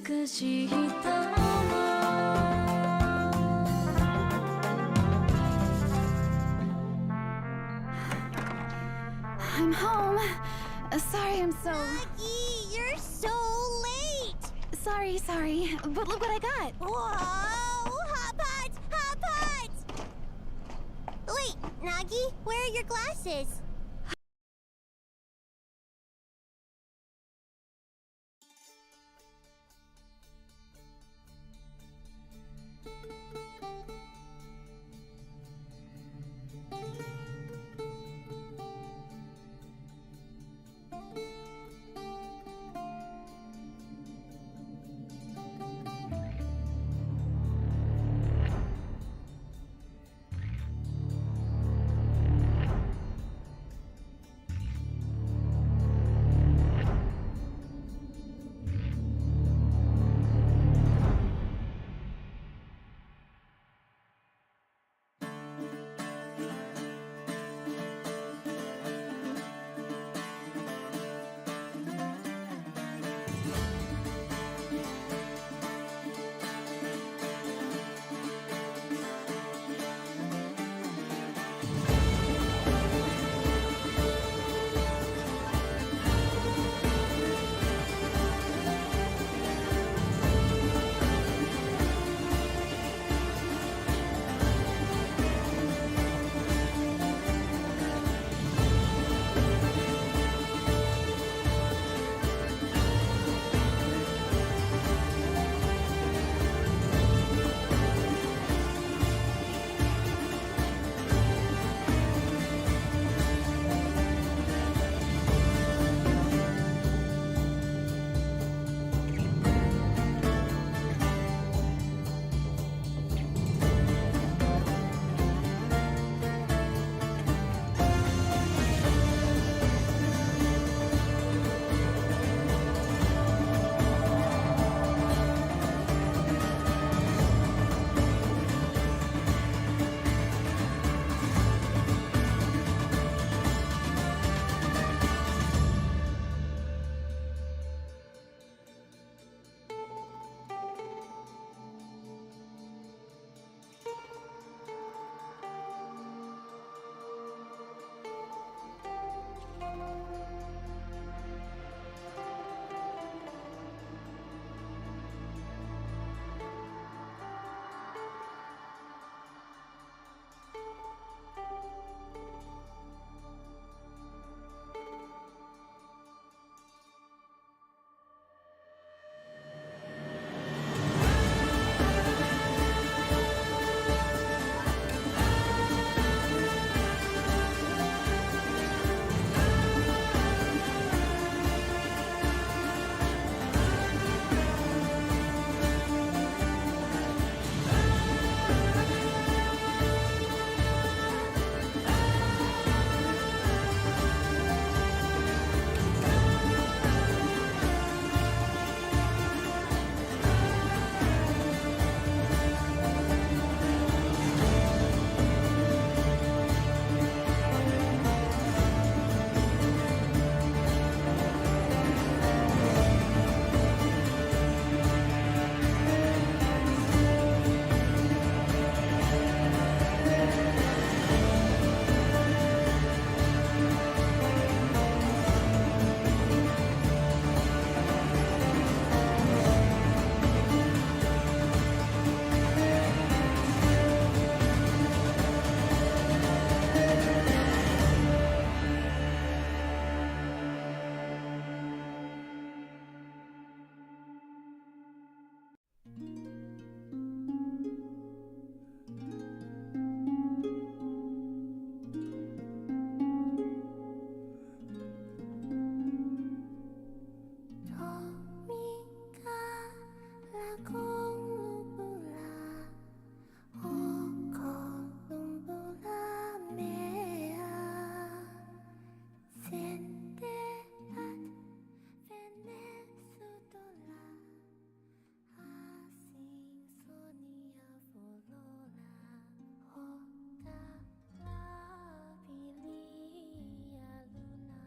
I'm home. Sorry I'm so... Maggie, you're so late! Sorry. But look what I got. Whoa! Hot pot! Hot pot! Wait, Nagi, where are your glasses?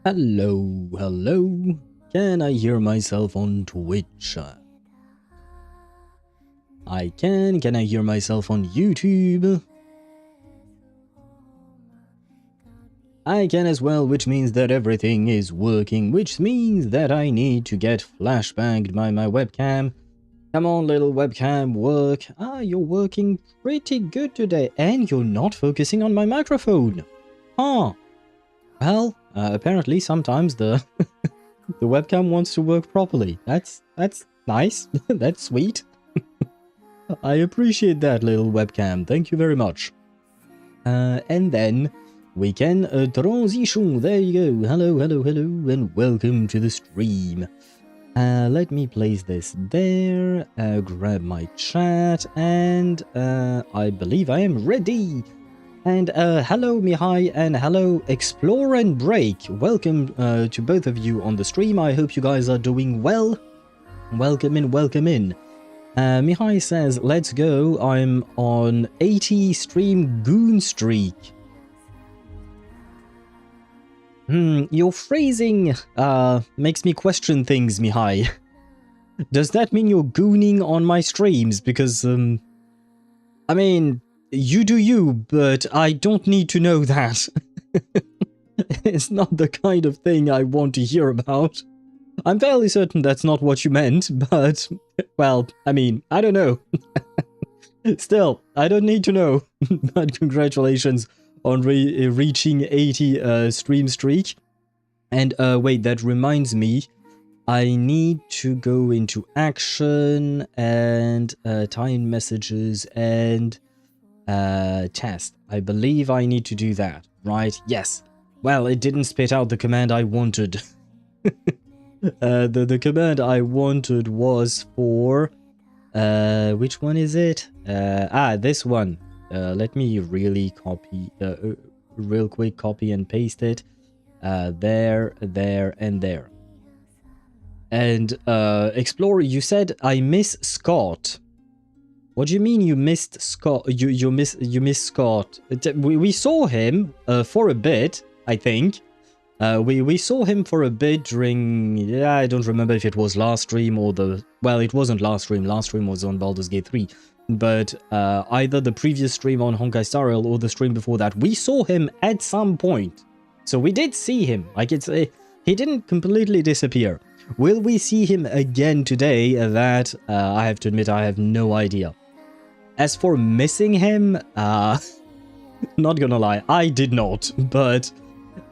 Hello. Can I hear myself on Twitch? I can. Can I hear myself on YouTube? I can as well, which means that everything is working, which means that I need to get flashbanged by my webcam. Come on, little webcam, work. Ah, you're working pretty good today, and you're not focusing on my microphone. Huh. Well, apparently sometimes the the webcam wants to work properly. That's nice. That's sweet. I appreciate that, little webcam. Thank you very much. And then we can transition. There you go. Hello, hello, hello, and welcome to the stream. Let me place this there, grab my chat, and I believe I am ready. And hello Mihai, and hello Explore and Break. Welcome to both of you on the stream. I hope you guys are doing well. Welcome in, welcome in. Mihai says, let's go. I'm on 80 stream goon streak. Your phrasing makes me question things, Mihai. Does that mean you're gooning on my streams? Because, I mean, you do you, but I don't need to know that. It's not the kind of thing I want to hear about. I'm fairly certain that's not what you meant, but, well, I mean, I don't know. Still, I don't need to know, but congratulations on reaching 80 stream streak. And wait, that reminds me, I need to go into action and time messages and test. I believe I need to do that, right? Yes. Well, it didn't spit out the command I wanted. The command I wanted was for which one is it? This one. Let me really copy, real quick copy and paste it. There, and there. And Explorer, you said I miss Scott. What do you mean you missed Scott? You missed Scott? We saw him for a bit, I think. We saw him for a bit during, yeah, I don't remember if it was last stream or the, well, it wasn't last stream was on Baldur's Gate 3, but either the previous stream on Honkai Star Rail or the stream before that, we saw him at some point. So we did see him, like he didn't completely disappear. Will we see him again today? That, I have to admit, I have no idea. As for missing him, not gonna lie, I did not, but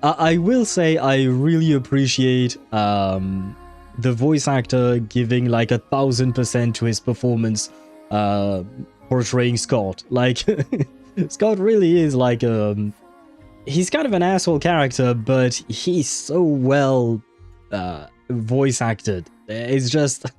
I will say I really appreciate the voice actor giving like 1000% to his performance portraying Scott. Like, Scott really is like he's kind of an asshole character, but he's so well voice acted. It's just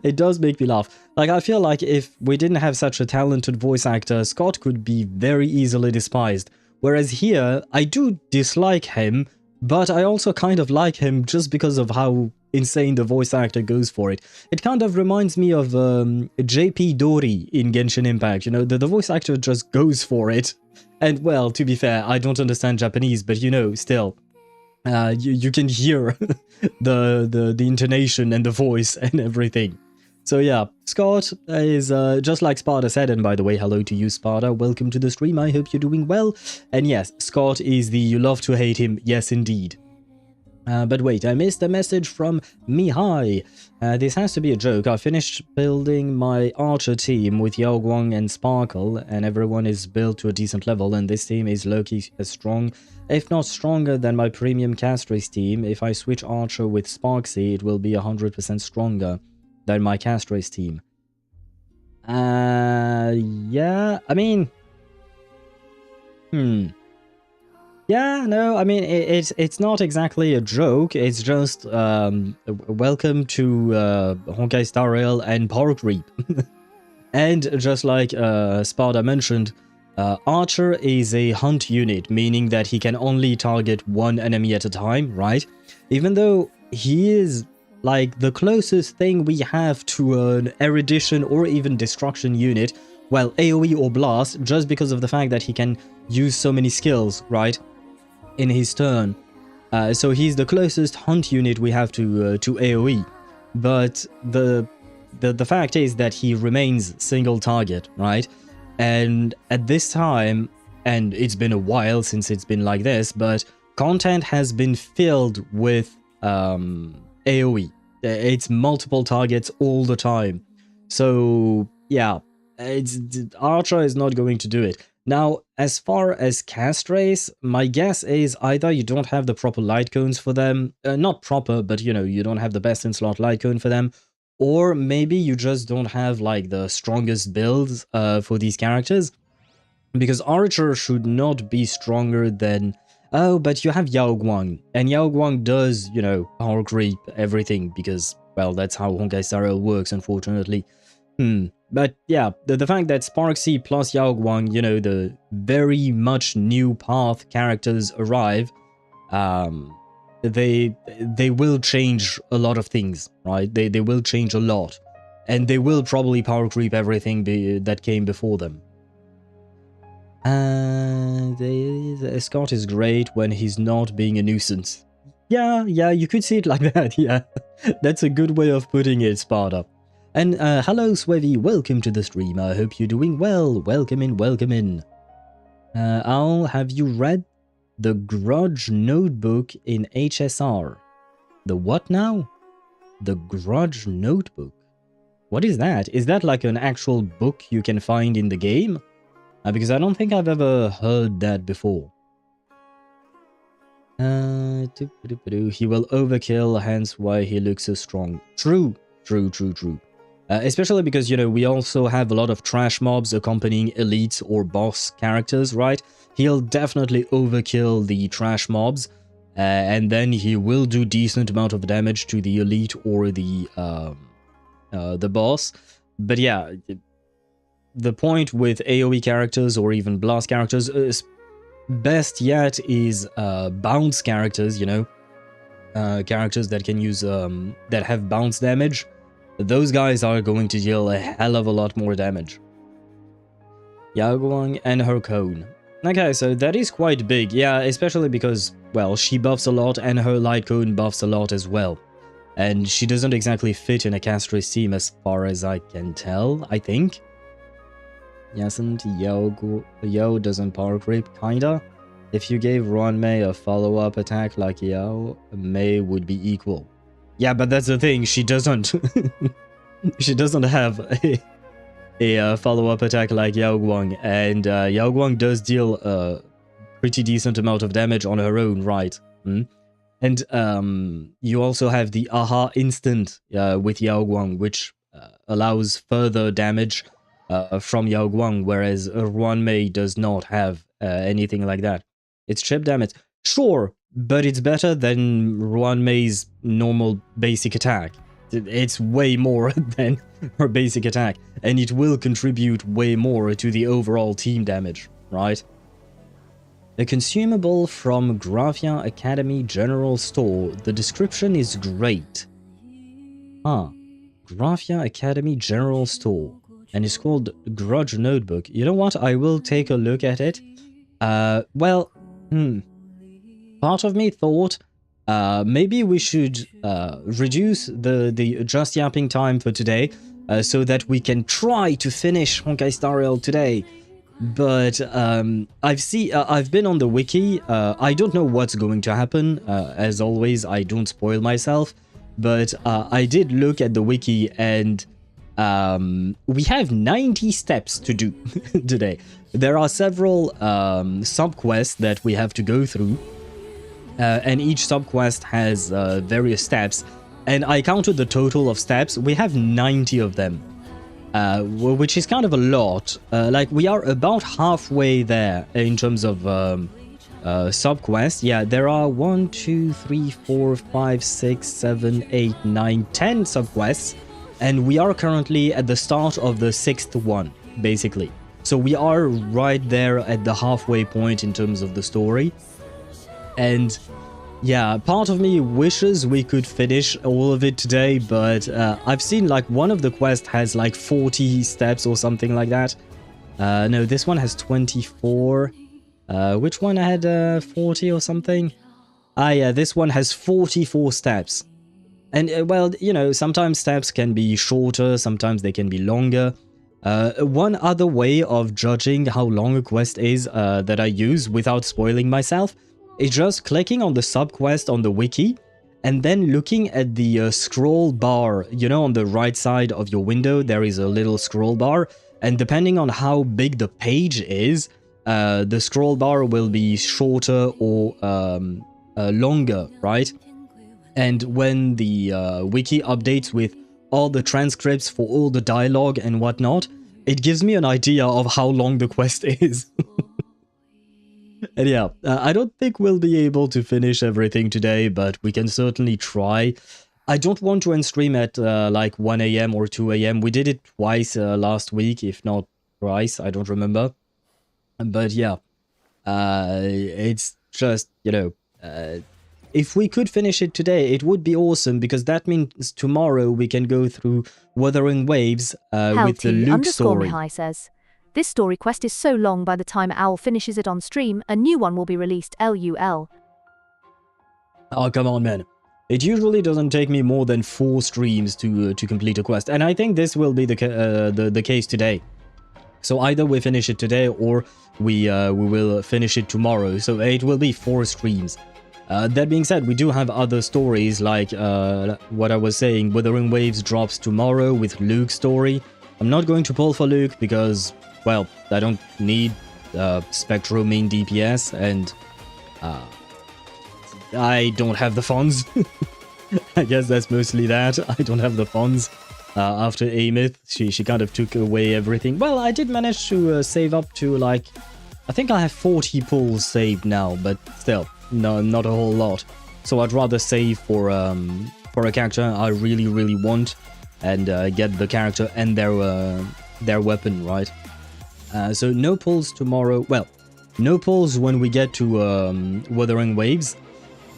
it does make me laugh. Like, I feel like if we didn't have such a talented voice actor, Scott could be very easily despised. Whereas here, I do dislike him, but I also kind of like him just because of how insane the voice actor goes for it. It kind of reminds me of JP Dori in Genshin Impact, you know, the voice actor just goes for it. And well, to be fair, I don't understand Japanese, but you know, still, you can hear the intonation and the voice and everything. So yeah, Scott is just like Sparta said, and by the way, hello to you, Sparta. Welcome to the stream. I hope you're doing well. And yes, Scott is the you love to hate him. Yes, indeed. But wait, I missed a message from Mihai. This has to be a joke. I finished building my archer team with Yao Guang and Sparkle, and everyone is built to a decent level, and this team is low-key as strong, if not stronger than my premium Castris team. If I switch archer with Sparxie, it will be 100% stronger than my Castris team. Yeah, I mean, yeah, no, I mean, it's not exactly a joke. It's just, welcome to Honkai Star Rail and Power Creep. And just like Sparta mentioned, Archer is a hunt unit, meaning that he can only target one enemy at a time, right? Even though he is like the closest thing we have to an erudition or even destruction unit, well, AoE or blast, just because of the fact that he can use so many skills, right, in his turn. So he's the closest hunt unit we have to AoE. But the the fact is that he remains single target, right? And at this time, and it's been a while since it's been like this, but content has been filled with AoE. It's multiple targets all the time. So yeah, Archer is not going to do it. Now, as far as cast race, my guess is either you don't have the proper light cones for them, not proper, but you know, you don't have the best in slot light cone for them, or maybe you just don't have like the strongest builds for these characters, because Archer should not be stronger than... Oh, but you have Yao Guang, and Yao Guang does, you know, power creep everything, because, well, that's how Honkai Star Rail works, unfortunately. But yeah, the fact that Sparxie plus Yao Guang, you know, the very much new path characters arrive, they will change a lot of things, right? They will change a lot, and they will probably power creep everything that came before them. Scott is great when he's not being a nuisance. Yeah, you could see it like that, yeah. That's a good way of putting it, Sparta. And hello, Swevy, welcome to the stream. I hope you're doing well. Welcome in, welcome in. Al, have you read the Grudge Notebook in HSR? The what now? The Grudge Notebook. What is that? Is that like an actual book you can find in the game? Because I don't think I've ever heard that before. He will overkill, hence why he looks so strong. True. Especially because, you know, we also have a lot of trash mobs accompanying elites or boss characters, right? He'll definitely overkill the trash mobs, and then he will do decent amount of damage to the elite or the boss. But yeah, the point with AoE characters or even blast characters, best yet, is bounce characters, you know, characters that can use that have bounce damage. Those guys are going to deal a hell of a lot more damage. Yao Guang and her cone. Okay, so that is quite big, yeah, especially because, well, she buffs a lot and her light cone buffs a lot as well. And she doesn't exactly fit in a castress team as far as I can tell, I think. Yasn't Yao doesn't power creep, kinda. If you gave Ron Mei a follow-up attack like Yao, Mei would be equal. Yeah, but that's the thing, she doesn't. She doesn't have a follow-up attack like Yao Guang, and Yao Guang does deal a pretty decent amount of damage on her own right. And you also have the Aha instant with Yao Guang, which allows further damage from Yao Guang, whereas Ruan Mei does not have anything like that. It's chip damage, sure, but it's better than Ruan Mei's normal basic attack. It's way more than her basic attack, and it will contribute way more to the overall team damage, right? A consumable from Graphia Academy General Store. The description is great. Graphia Academy General Store. And it's called Grudge Notebook. You know what? I will take a look at it. Well, part of me thought maybe we should reduce the just yapping time for today so that we can try to finish Honkai Star Rail today. But I've been on the wiki. I don't know what's going to happen. As always, I don't spoil myself. But I did look at the wiki, and we have 90 steps to do today. There are several sub-quests that we have to go through, and each sub-quest has various steps, and I counted the total of steps. We have 90 of them, which is kind of a lot. Like, we are about halfway there in terms of sub-quests. Yeah, there are 1, 2, 3, 4, 5, 6, 7, 8, 9, 10 sub-quests. And we are currently at the start of the 6th one, basically. So we are right there at the halfway point in terms of the story. And yeah, part of me wishes we could finish all of it today, but I've seen like one of the quests has like 40 steps or something like that. No, this one has 24. Which one had 40 or something? Ah yeah, this one has 44 steps. And, well, you know, sometimes steps can be shorter, sometimes they can be longer. One other way of judging how long a quest is that I use without spoiling myself is just clicking on the sub-quest on the wiki and then looking at the scroll bar. You know, on the right side of your window, there is a little scroll bar. And depending on how big the page is, the scroll bar will be shorter or longer, right? And when the wiki updates with all the transcripts for all the dialogue and whatnot, it gives me an idea of how long the quest is. And yeah, I don't think we'll be able to finish everything today, but we can certainly try. I don't want to end stream at like 1 AM or 2 AM. We did it twice last week, if not thrice, I don't remember. But yeah, it's just, you know, if we could finish it today, it would be awesome, because that means tomorrow we can go through Wuthering Waves with the Luke story. Mihai says, this story quest is so long, by the time Owl finishes it on stream, a new one will be released. LUL. Oh, come on, man. It usually doesn't take me more than 4 streams to complete a quest, and I think this will be the case today. So either we finish it today or we will finish it tomorrow. So it will be 4 streams. That being said, we do have other stories, like what I was saying, Wuthering Waves drops tomorrow with Luke's story. I'm not going to pull for Luke because, well, I don't need Spectro main DPS, and I don't have the funds. I guess that's mostly that. I don't have the funds. After Amith, she kind of took away everything. Well, I did manage to save up to, like, I think I have 40 pulls saved now, but still. No, not a whole lot. So I'd rather save for a character I really, really want, and get the character and their weapon, right? So no pulls tomorrow. Well, no pulls when we get to Wuthering Waves,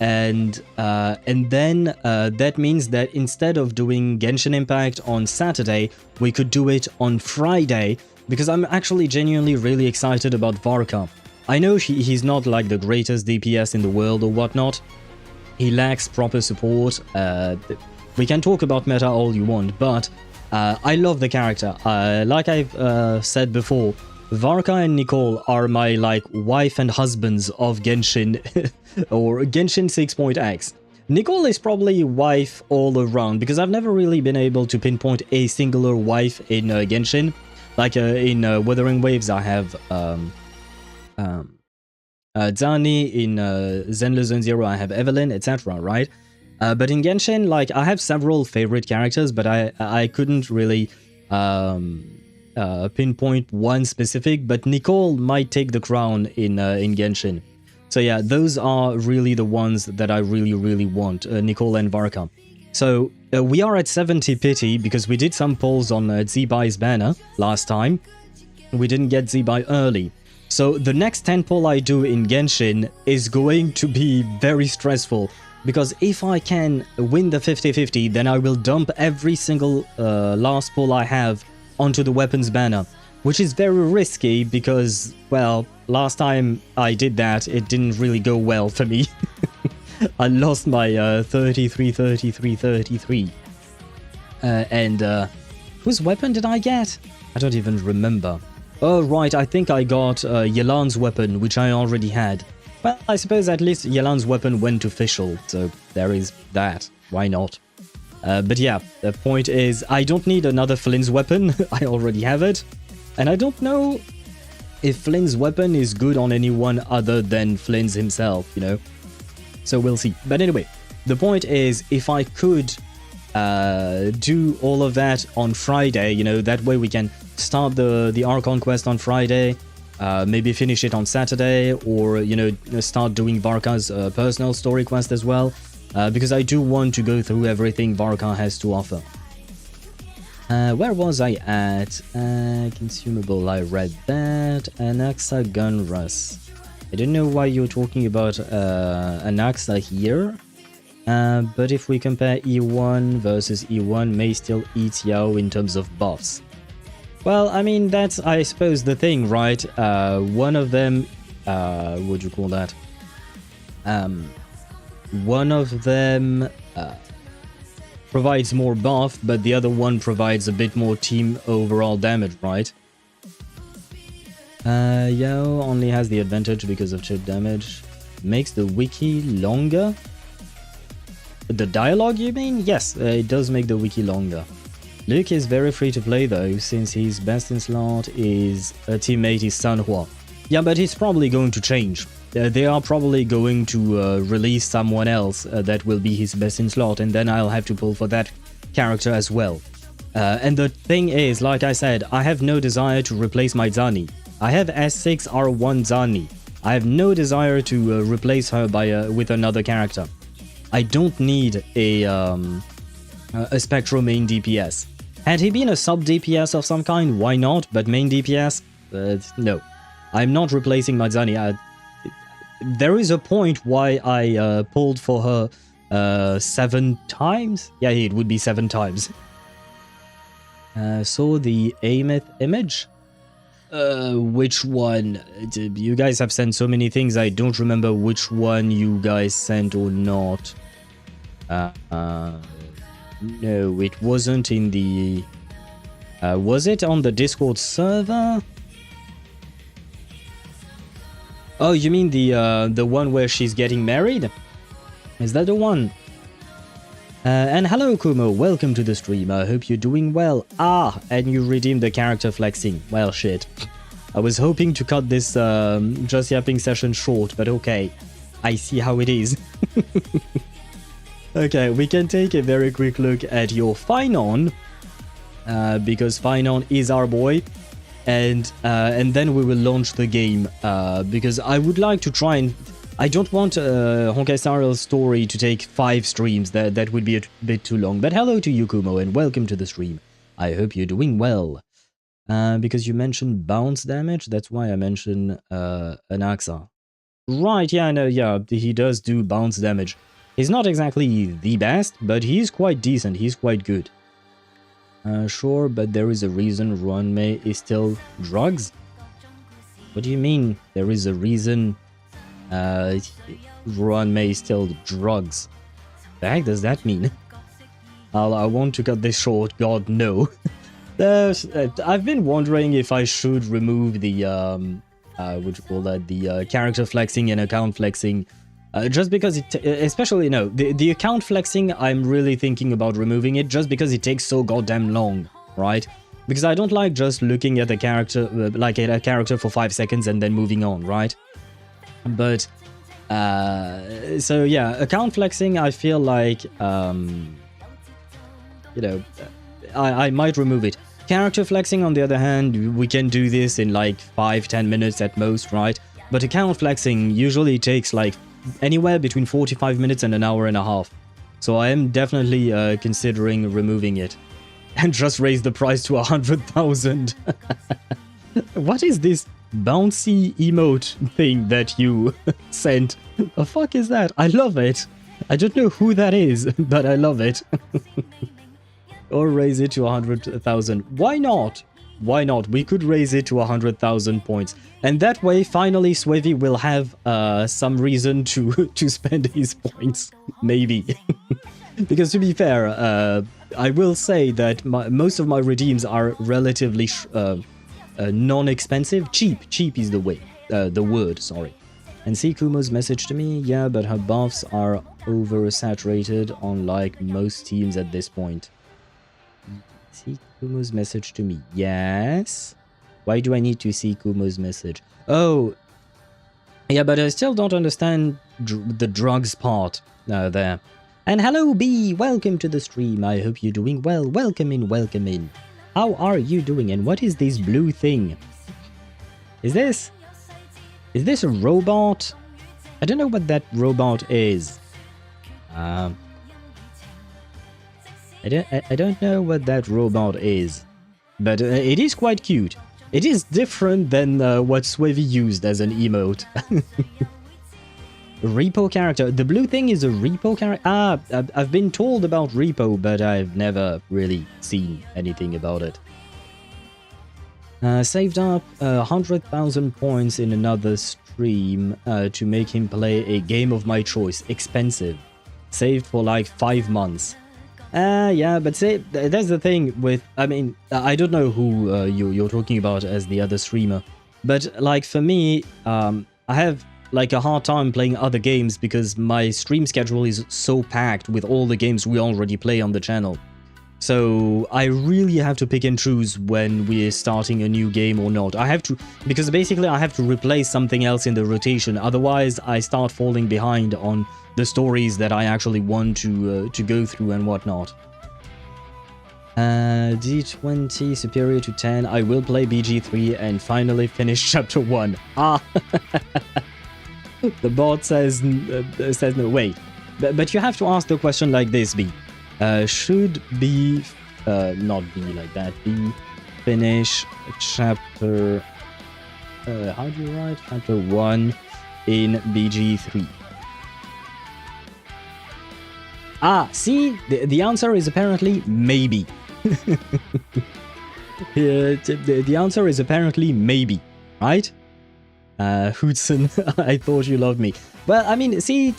and then that means that instead of doing Genshin Impact on Saturday, we could do it on Friday, because I'm actually genuinely really excited about Varka. I know he's not like the greatest DPS in the world or whatnot. He lacks proper support. We can talk about meta all you want, but I love the character. Like I've said before, Varka and Nicole are my like wife and husbands of Genshin or Genshin 6.x. Nicole is probably wife all around, because I've never really been able to pinpoint a singular wife in Genshin. Like in Wuthering Waves, I have Zani, in Zenless Zone Zero I have Evelyn, etc., right? But in Genshin, like, I have several favorite characters, but I couldn't really pinpoint one specific, but Nicole might take the crown in Genshin. So yeah, those are really the ones that I really, really want, Nicole and Varka. So we are at 70 pity, because we did some polls on Zibai's banner last time. We didn't get Zibai early. So the next 10 poll I do in Genshin is going to be very stressful, because if I can win the 50-50, then I will dump every single last poll I have onto the weapons banner, which is very risky because, well, last time I did that, it didn't really go well for me. I lost my 33, 33, 33. And whose weapon did I get? I don't even remember. Oh, right, I think I got Yelan's weapon, which I already had. Well, I suppose at least Yelan's weapon went to Fischl, so there is that. Why not? But yeah, the point is, I don't need another Flynn's weapon. I already have it. And I don't know if Flynn's weapon is good on anyone other than Flynn's himself, you know? So we'll see. But anyway, the point is, if I could do all of that on Friday, you know, that way we can start the Archon quest on Friday, maybe finish it on Saturday, or, you know, start doing Varka's personal story quest as well, because I do want to go through everything Varka has to offer. Where was I at? Consumable, I read that. Anaxa Gunrus. I don't know why you're talking about Anaxa here, but if we compare E1 versus E1, Mei still eats Yao in terms of buffs. Well, I mean, that's, I suppose, the thing, right? One of them, what would you call that? One of them provides more buff, but the other one provides a bit more team overall damage, right? Yao only has the advantage because of chip damage. Makes the wiki longer? The dialogue, you mean? Yes, it does make the wiki longer. Luke is very free to play though, since his best in slot is a teammate is Sanhua. Yeah, but he's probably going to change. They are probably going to release someone else that will be his best in slot, and then I'll have to pull for that character as well. And the thing is, like I said, I have no desire to replace my Zani. I have S6R1 Zani. I have no desire to replace her by with another character. I don't need a Spectral main DPS. Had he been a sub DPS of some kind, why not? But main DPS, no. I'm not replacing my Zani. There is a point why I pulled for her 7 times? Yeah, it would be 7 times. So the Ameth image? Which one? You guys have sent so many things, I don't remember which one you guys sent or not. No, it wasn't in the... was it on the Discord server? Oh, you mean the one where she's getting married? Is that the one? And hello Kumo, welcome to the stream. I hope you're doing well. Ah, and you redeemed the character flexing. Well, shit. I was hoping to cut this just yapping session short, but okay. I see how it is. Okay, we can take a very quick look at your Finon, because Finon is our boy. And then we will launch the game, because I would like to try and... I don't want Honkai Star Rail story to take 5 streams, that would be a bit too long. But hello to you, Kumo, and welcome to the stream. I hope you're doing well. Because you mentioned bounce damage, that's why I mentioned Anaxa. Right, yeah, no, yeah, he does do bounce damage. He's not exactly the best, but he's quite decent, he's quite good. Sure, but there is a reason Ruanmei is still drugs? What do you mean, there is a reason Ruanmei is still drugs? The heck does that mean? I want to cut this short, god no. I've been wondering if I should remove the, what you call that, the character flexing and account flexing. Just because it, especially, no, the account flexing, I'm really thinking about removing it just because it takes so goddamn long, right? Because I don't like just looking at the character, like at a character for 5 seconds and then moving on, right? But, so yeah, account flexing, I feel like, you know, I might remove it. Character flexing, on the other hand, we can do this in like 5-10 minutes at most, right? But account flexing usually takes like anywhere between 45 minutes and an hour and a half. So I am definitely considering removing it. And just raise the price to 100,000. What is this bouncy emote thing that you sent? The fuck is that? I love it. I don't know who that is, but I love it. Or raise it to 100,000. Why not? Why not? We could raise it to 100,000 points. And that way, finally, ASHVEIL will have some reason to spend his points. Maybe. Because to be fair, I will say that most of my redeems are relatively non-expensive. Cheap is the way. The word, sorry. And see Kumo's message to me? Yeah, but her buffs are oversaturated on like most teams at this point. See Kumo's message to me. Yes? Why do I need to see Kumo's message? Oh. Yeah, but I still don't understand the drugs part there. And hello B, welcome to the stream. I hope you're doing well. Welcome in, welcome in. How are you doing? And what is this blue thing? Is this a robot? I don't know what that robot is. I don't know what that robot is, but it is quite cute. It is different than what ASHVEIL used as an emote. Repo character. The blue thing is a repo character. Ah, I've been told about repo, but I've never really seen anything about it. Saved up 100,000 points in another stream to make him play a game of my choice. Expensive. Saved for like 5 months. Yeah, but see, that's the thing with, I mean, I don't know who you're talking about as the other streamer, but like for me, I have like a hard time playing other games because my stream schedule is so packed with all the games we already play on the channel. So I really have to pick and choose when we're starting a new game or not. I have to, because basically I have to replace something else in the rotation, otherwise I start falling behind on the stories that I actually want to go through and whatnot. D20 superior to 10. I will play BG3 and finally finish chapter 1. Ah, the bot says no. Wait, but you have to ask the question like this, B. Should B, not B like that. B finish chapter. How do you write chapter 1 in BG3? Ah, see, the answer is apparently maybe. The answer is apparently maybe, right? Hudson, I thought you loved me. Well, I mean, see,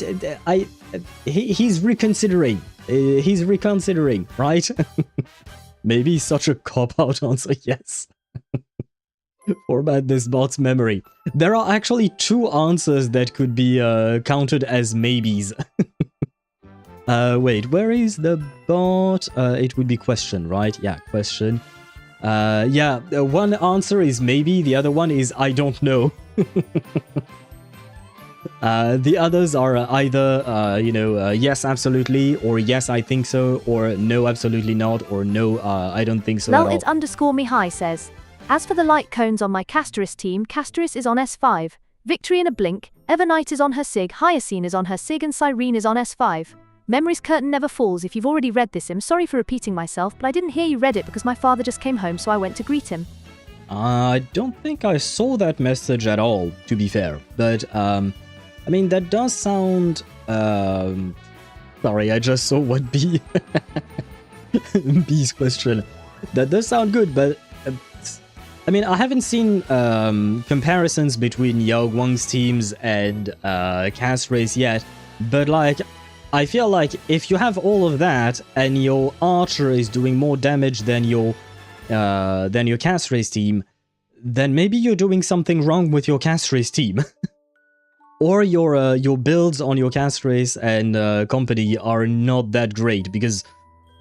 he's reconsidering. He's reconsidering, right? Maybe such a cop-out answer, yes. Format this bot's memory. There are actually 2 answers that could be counted as maybes. Wait, where is the bot? It would be question, right? Yeah, question. Yeah, one answer is maybe, the other one is I don't know. The others are either, yes, absolutely, or yes, I think so, or no, absolutely not, or no, I don't think so at all. It's underscore Mihai says, as for the light cones on my Castoris team, Castoris is on S5, Victory in a blink, Evernight is on her SIG, Hyacine is on her SIG, and Cyrene is on S5. Memory's curtain never falls. If you've already read this, I'm sorry for repeating myself, but I didn't hear you read it because my father just came home, so I went to greet him. I don't think I saw that message at all, to be fair, but, I mean, that does sound, sorry, I just saw what B, B's question. That does sound good, but, I mean, I haven't seen, comparisons between Yao Guang's teams and, Cast Race yet, but, like, I feel like if you have all of that and your archer is doing more damage than your cast race team, then maybe you're doing something wrong with your cast race team. Or your builds on your cast race and company are not that great, because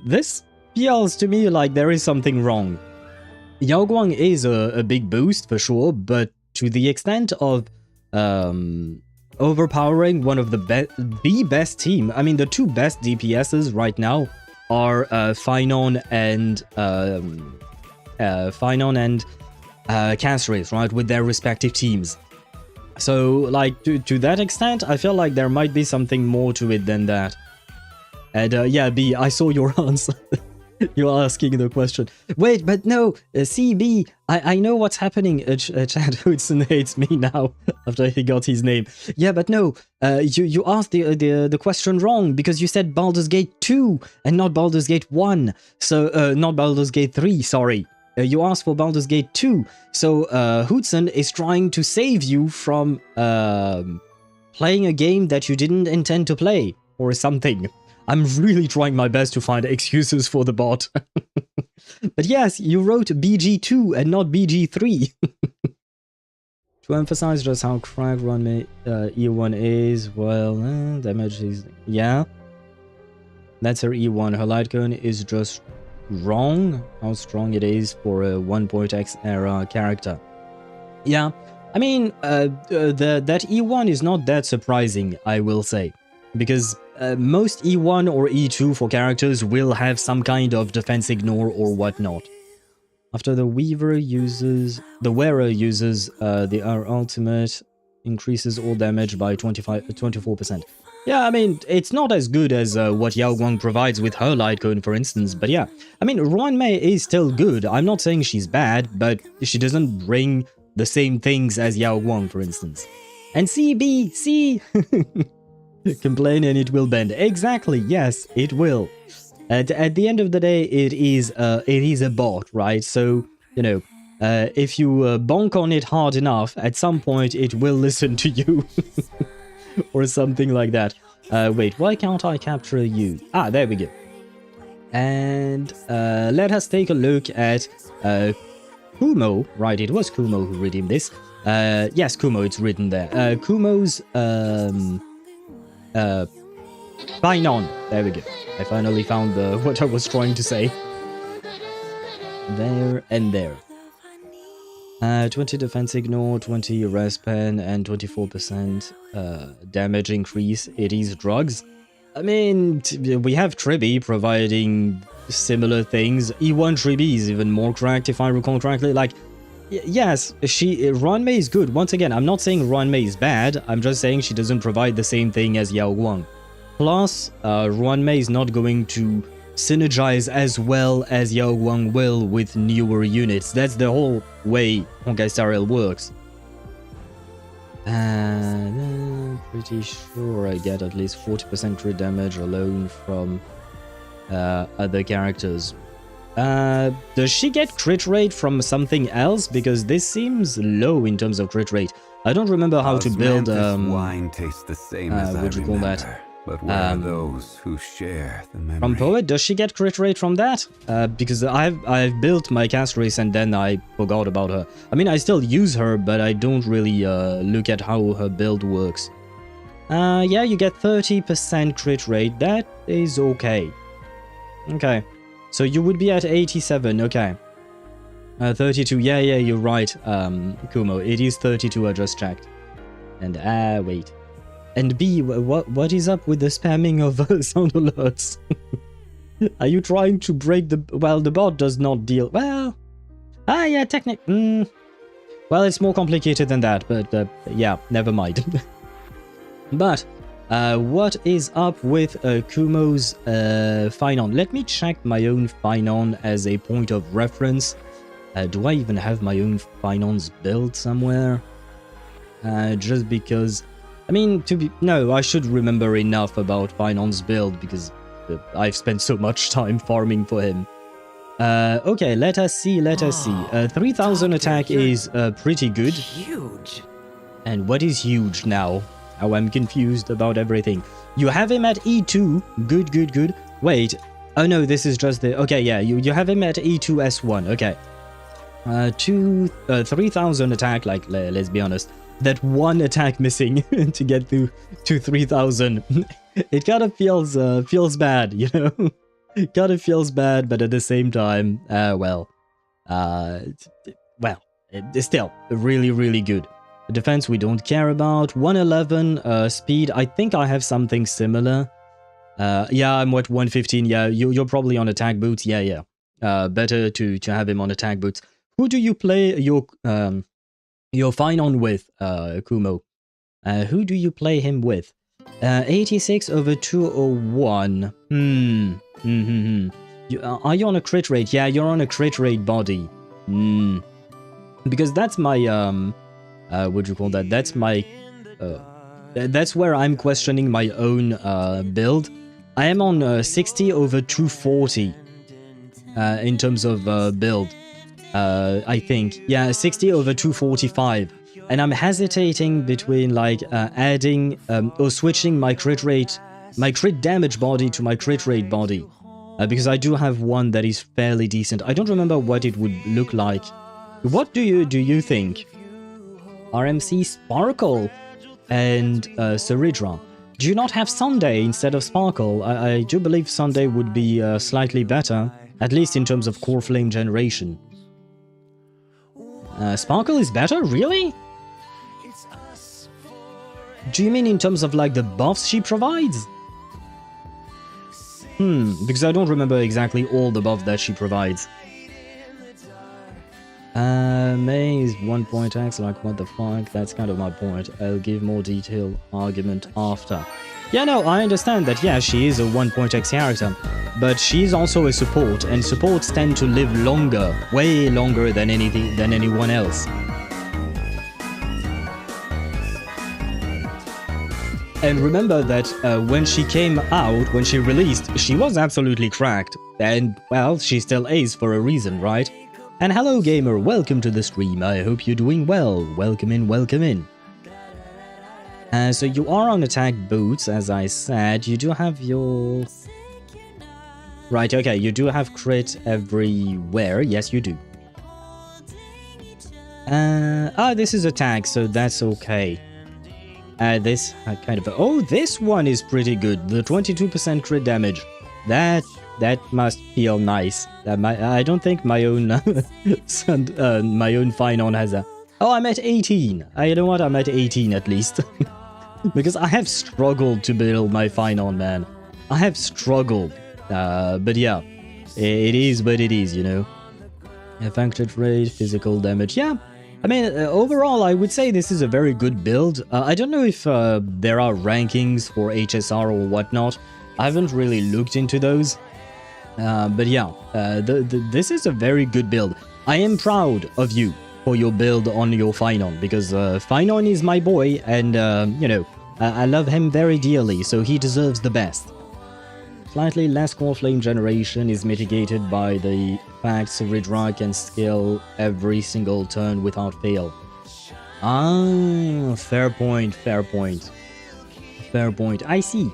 this feels to me like there is something wrong. Yao Guang is a big boost for sure, but to the extent of overpowering one of the best team. I mean, the 2 best DPSs right now are Finon and Cast Race, right, with their respective teams. So, like, to that extent, I feel like there might be something more to it than that. And yeah, B, I saw your answer. You're asking the question. Wait, but no, CB, I know what's happening. Chad Hudson hates me now after he got his name. Yeah, but no, you asked the question wrong because you said Baldur's Gate 2 and not Baldur's Gate 1. So, not Baldur's Gate 3, sorry. You asked for Baldur's Gate 2. So, Hudson is trying to save you from playing a game that you didn't intend to play or something. I'm really trying my best to find excuses for the bot. But yes, you wrote BG2 and not BG3. To emphasize just how cracked run E1 is, well, damage is... Yeah. That's her E1. Her light cone is just wrong. How strong it is for a 1.x era character. Yeah. I mean, that E1 is not that surprising, I will say. Because most E1 or E2 for characters will have some kind of defense ignore or whatnot. After the wearer uses the ultimate increases all damage by 24%. Yeah, I mean, it's not as good as what Yao Guang provides with her light cone, for instance, but yeah. I mean, Ruan Mei is still good. I'm not saying she's bad, but she doesn't bring the same things as Yao Guang, for instance. And CB, see? Complain and it will bend. Exactly, yes, it will. At the end of the day, it is a bot, right? So, you know, if you bonk on it hard enough, at some point it will listen to you. Or something like that. Wait, why can't I capture you? Ah, there we go. And let us take a look at Kumo. Right, it was Kumo who redeemed this. Yes, Kumo, it's written there. Kumo's Finon. There we go. I finally found what I was trying to say. There and there. 20 defense ignore, 20 res pen, and 24% damage increase. It is drugs. I mean, we have Tribi providing similar things. E1 Tribi is even more cracked, if I recall correctly. Like, yes, Ruanmei is good. Once again, I'm not saying Ruanmei is bad. I'm just saying she doesn't provide the same thing as Yao Guang. Plus, Ruanmei is not going to synergize as well as Yao Guang will with newer units. That's the whole way Honkai Star Rail works. I'm pretty sure I get at least 40% crit damage alone from other characters. Does she get crit rate from something else? Because this seems low in terms of crit rate. I don't remember how to build wine tastes the same as what do you call that? But where are those who share the memory? From Poet, does she get crit rate from that? Because I've built my cast race and then I forgot about her. I mean, I still use her, but I don't really look at how her build works. Yeah, you get 30% crit rate. That is okay. Okay. So you would be at 87, okay. 32, yeah, you're right, Kumo. It is 32, I just checked. And, wait. And B, what is up with the spamming of sound alerts? Are you trying to break the... Well, the bot does not deal... Well... yeah, technically... Well, it's more complicated than that, but yeah, never mind. But, what is up with Kumo's Finon? Let me check my own Finon as a point of reference. Do I even have my own Finons built somewhere? Just because... I mean, no, I should remember enough about Finon's build because I've spent so much time farming for him. Okay, let us see. 3000 attack is pretty good. Huge. And what is huge now? Oh, I'm confused about everything. You have him at E2. Good. Wait. Oh no, this is just the... Okay, yeah, you have him at E2S1. Okay. 3000 attack, like, let's be honest. That one attack missing to get to 3000. It kind of feels bad, you know? It kind of feels bad, but at the same time, it's still really good. The defense we don't care about. 111 speed. I think I have something similar. Yeah, I'm at 115. Yeah, you're probably on attack boots. Yeah. Better to have him on attack boots. Who do you play your Finon with, Kumo? Who do you play him with? 86 over 201. Are you on a crit rate? Yeah, you're on a crit rate body. Because that's my, what do you call that? That's my, that's where I'm questioning my own build. I am on 60 over 240 in terms of build. I think. Yeah, 60 over 245. And I'm hesitating between like adding or switching my crit damage body to my crit rate body. Because I do have one that is fairly decent. I don't remember what it would look like. What do you think? RMC Sparkle and Ceridra. Do you not have Sunday instead of Sparkle? I do believe Sunday would be slightly better, at least in terms of core flame generation. Sparkle is better? Really? Do you mean in terms of like the buffs she provides? Because I don't remember exactly all the buffs that she provides. May is 1 point X, like what the fuck? That's kind of my point. I'll give more detailed argument after. Yeah, no, I understand that, yeah, she is a 1 point X character, but she's also a support, and supports tend to live longer, way longer than anyone else. And remember that when she came out, when she released, she was absolutely cracked. And, well, she still is for a reason, right? And hello gamer, welcome to the stream. I hope you're doing well. Welcome in. So you are on attack boots, as I said. You do have your... Right, okay, you do have crit everywhere. Yes, you do. This is attack, so that's okay. This kind of... Oh, this one is pretty good. The 22% crit damage. That must feel nice. I don't think my own my own Finon has a... Oh, I'm at 18. You know what? I'm at 18 at least. Because I have struggled to build my Finon, man. I have struggled. But yeah, it is what it is, you know. Affected rate, physical damage. Yeah, I mean, overall, I would say this is a very good build. I don't know if there are rankings for HSR or whatnot. I haven't really looked into those. But yeah, this is a very good build. I am proud of you for your build on your Finon, because Finon is my boy, and, you know, I love him very dearly, so he deserves the best. Slightly less core flame generation is mitigated by the fact Saridra can scale every single turn without fail. Ah, fair point, fair point. Fair point. I see.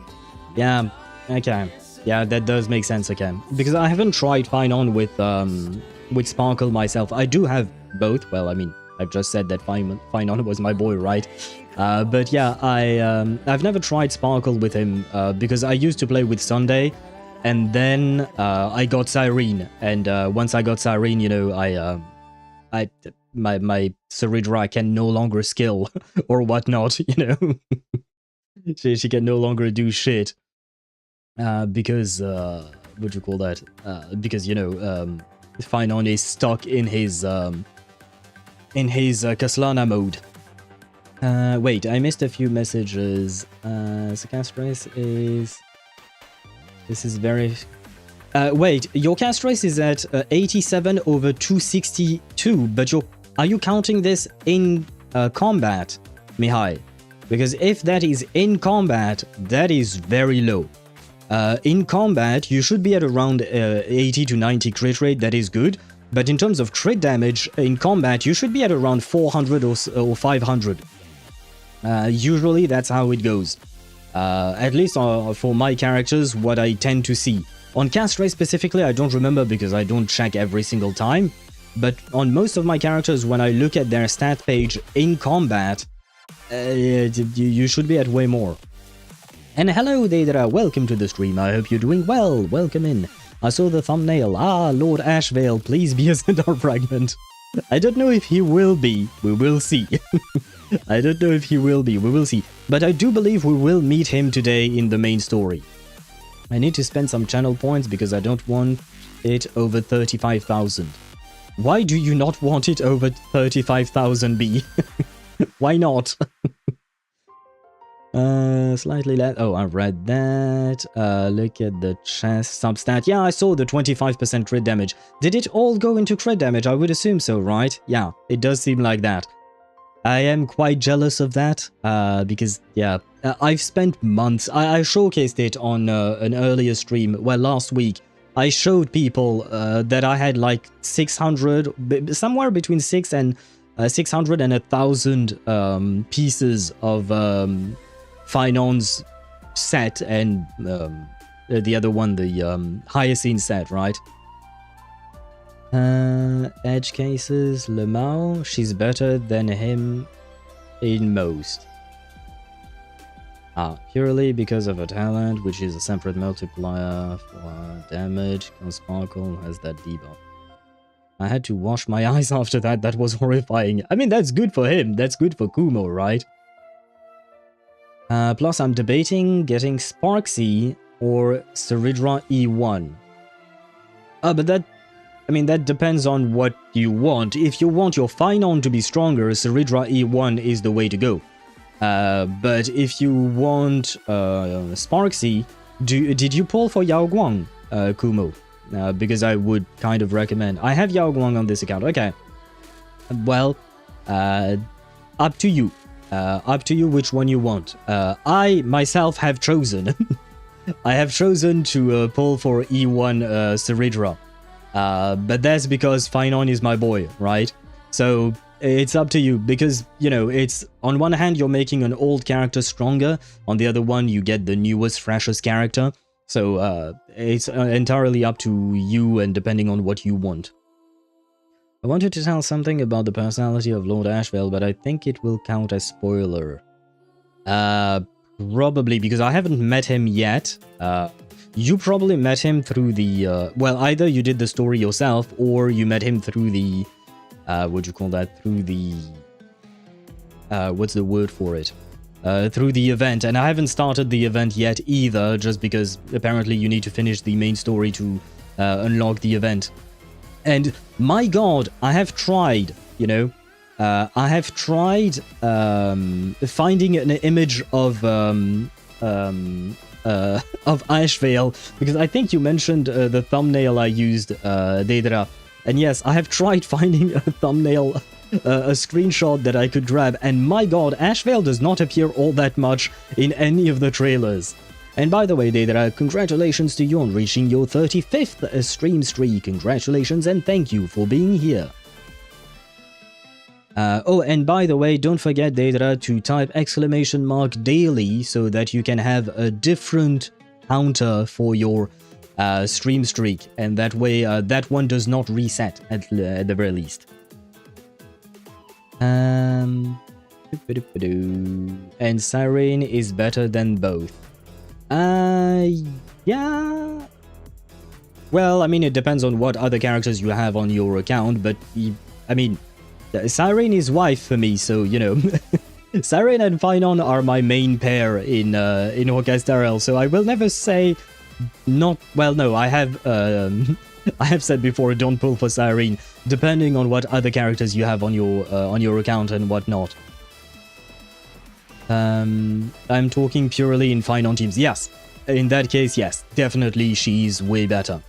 Yeah, okay. Yeah, that does make sense, okay. Because I haven't tried Finon with Sparkle myself. I do have both. Well, I mean, I've just said that Finon was my boy, right? But yeah, I've never tried Sparkle with him because I used to play with Sunday, and then I got Cyrene, and once I got Cyrene, you know, my Saridra can no longer skill or whatnot, you know. she can no longer do shit because what do you call that? Because, you know, Finon is stuck in his Kaslana mode. Wait, I missed a few messages. So cast race is... This is very... wait, your cast race is at 87 over 262, but are you counting this in combat, Mihai? Because if that is in combat, that is very low. In combat, you should be at around 80 to 90 crit rate, that is good. But in terms of crit damage, in combat, you should be at around 400 or 500. Usually, that's how it goes. At least for my characters, what I tend to see. On cast race specifically, I don't remember because I don't check every single time. But on most of my characters, when I look at their stat page in combat, you should be at way more. And hello there, welcome to the stream. I hope you're doing well. Welcome in. I saw the thumbnail. Ah, Lord ASHVEIL, please be a Centaur fragment. I don't know if he will be. We will see. I don't know if he will be. We will see. But I do believe we will meet him today in the main story. I need to spend some channel points because I don't want it over 35,000. Why do you not want it over 35,000, B? Why not? Slightly less. Oh, I read that. Look at the chest substat. Yeah, I saw the 25% crit damage. Did it all go into crit damage? I would assume so, right? Yeah, it does seem like that. I am quite jealous of that, because, yeah, I've spent months. I showcased it on an earlier stream, well, last week. I showed people that I had like 600, somewhere between 600 and 1,000 pieces of Finon's set, and the other one, the Hyacinth set, right? Edge cases, Lemao, she's better than him in most. Purely because of her talent, which is a separate multiplier for damage. Sparkle has that debuff. I had to wash my eyes after that. That was horrifying. I mean, that's good for him. That's good for Kumo, right? Plus, I'm debating getting Sparxie or Saridra E1. But that... I mean, that depends on what you want. If you want your Finon to be stronger, Saridra E1 is the way to go. But if you want Sparxie, did you pull for Yao Guang, Kumo? Because I would kind of recommend. I have Yao Guang on this account. Okay. Well, up to you. Up to you which one you want. I myself have chosen. I have chosen to pull for E1 Saridra. But that's because Finon is my boy, right? So it's up to you, because, you know, it's on one hand you're making an old character stronger, on the other one you get the newest, freshest character. So it's entirely up to you and depending on what you want. I wanted to tell something about the personality of Lord ASHVEIL, but I think it will count as spoiler. Probably, because I haven't met him yet. You probably met him through the... well, either you did the story yourself, or you met him through the... what do you call that? Through the... what's the word for it? Through the event, and I haven't started the event yet either, just because apparently you need to finish the main story to unlock the event. And my god, I have tried, you know, I have tried finding an image of ASHVEIL, because I think you mentioned the thumbnail I used, Deidra. And yes, I have tried finding a thumbnail, a screenshot that I could grab, and my god, ASHVEIL does not appear all that much in any of the trailers. And by the way, Deidra, congratulations to you on reaching your 35th stream streak. Congratulations and thank you for being here. Oh, and by the way, don't forget, Deidra, to type !daily so that you can have a different counter for your stream streak, and that way that one does not reset at the very least. And Siren is better than both. Yeah. Well, I mean, it depends on what other characters you have on your account, but I mean, Siren is wife for me, so, you know, Siren and Finon are my main pair in Honkai Star Rail, so I will never say not, well, no, I have said before, don't pull for Siren, depending on what other characters you have on your account and whatnot. I'm talking purely in Finon teams. Yes, in that case, yes, definitely she's way better.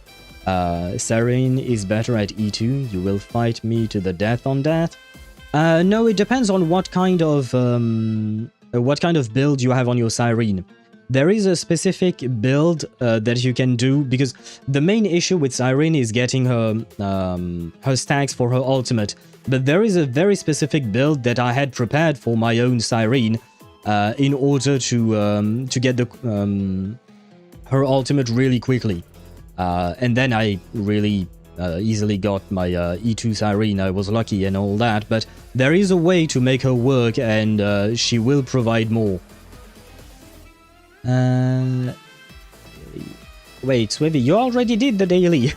Siren is better at E2. You will fight me to the death on that. No, it depends on what kind of build you have on your Siren. There is a specific build that you can do, because the main issue with Siren is getting her stacks for her ultimate. But there is a very specific build that I had prepared for my own Siren in order to get the her ultimate really quickly. And then I really easily got my E2 Siren. I was lucky and all that, but there is a way to make her work, and she will provide more. Wait, Swivy, you already did the daily.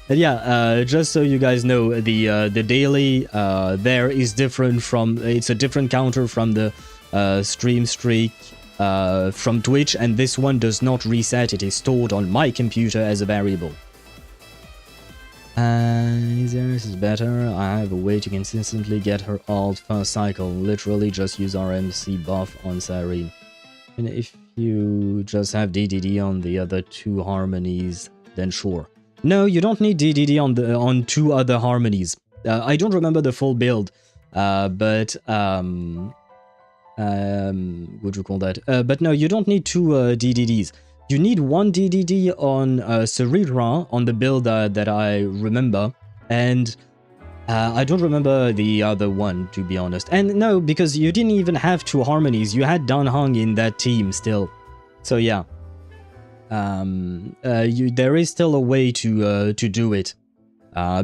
Yeah, just so you guys know, the daily there is different from, it's a different counter from the stream streak from Twitch, and this one does not reset. It is stored on my computer as a variable. This is better. I have a way to consistently get her ult first cycle. Literally just use RMC buff on Siren. And if you just have DDD on the other two harmonies, then sure. No, you don't need DDD on two other harmonies. I don't remember the full build, but what do you call that? But no, you don't need two DDDs. You need one DDD on Serira on the build that I remember, and I don't remember the other one, to be honest. And no, because you didn't even have two harmonies. You had Dan Heng in that team still. So yeah. There is still a way to do it.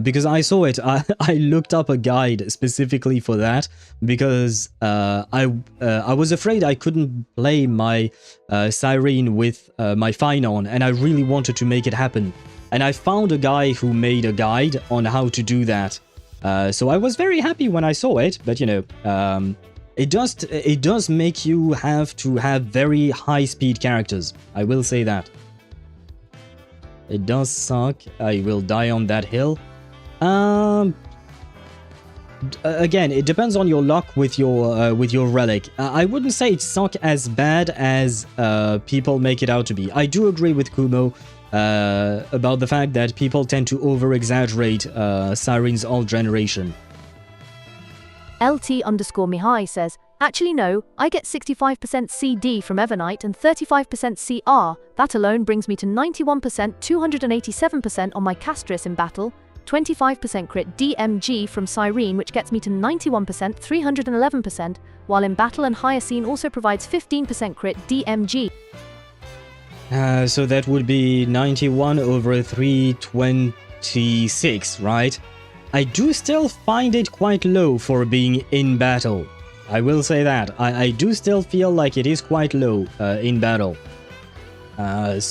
Because I saw it, I looked up a guide specifically for that, because I was afraid I couldn't play my Siren with my Finon, and I really wanted to make it happen. And I found a guy who made a guide on how to do that. So I was very happy when I saw it, but you know, it does make you have to have very high speed characters. I will say that. It does suck. I will die on that hill. Again, it depends on your luck with your relic. I wouldn't say it suck as bad as people make it out to be. I do agree with Kumo about the fact that people tend to over-exaggerate Siren's ult generation. LT_Mihai says, actually no, I get 65% CD from Evernight and 35% CR. That alone brings me to 91%, 287% on my Castris in battle, 25% crit DMG from Siren, which gets me to 91%, 311%, while in battle, and Hyacine also provides 15% crit DMG. So that would be 91 over 326, right? I do still find it quite low for being in battle. I will say that. I do still feel like it is quite low in battle. Because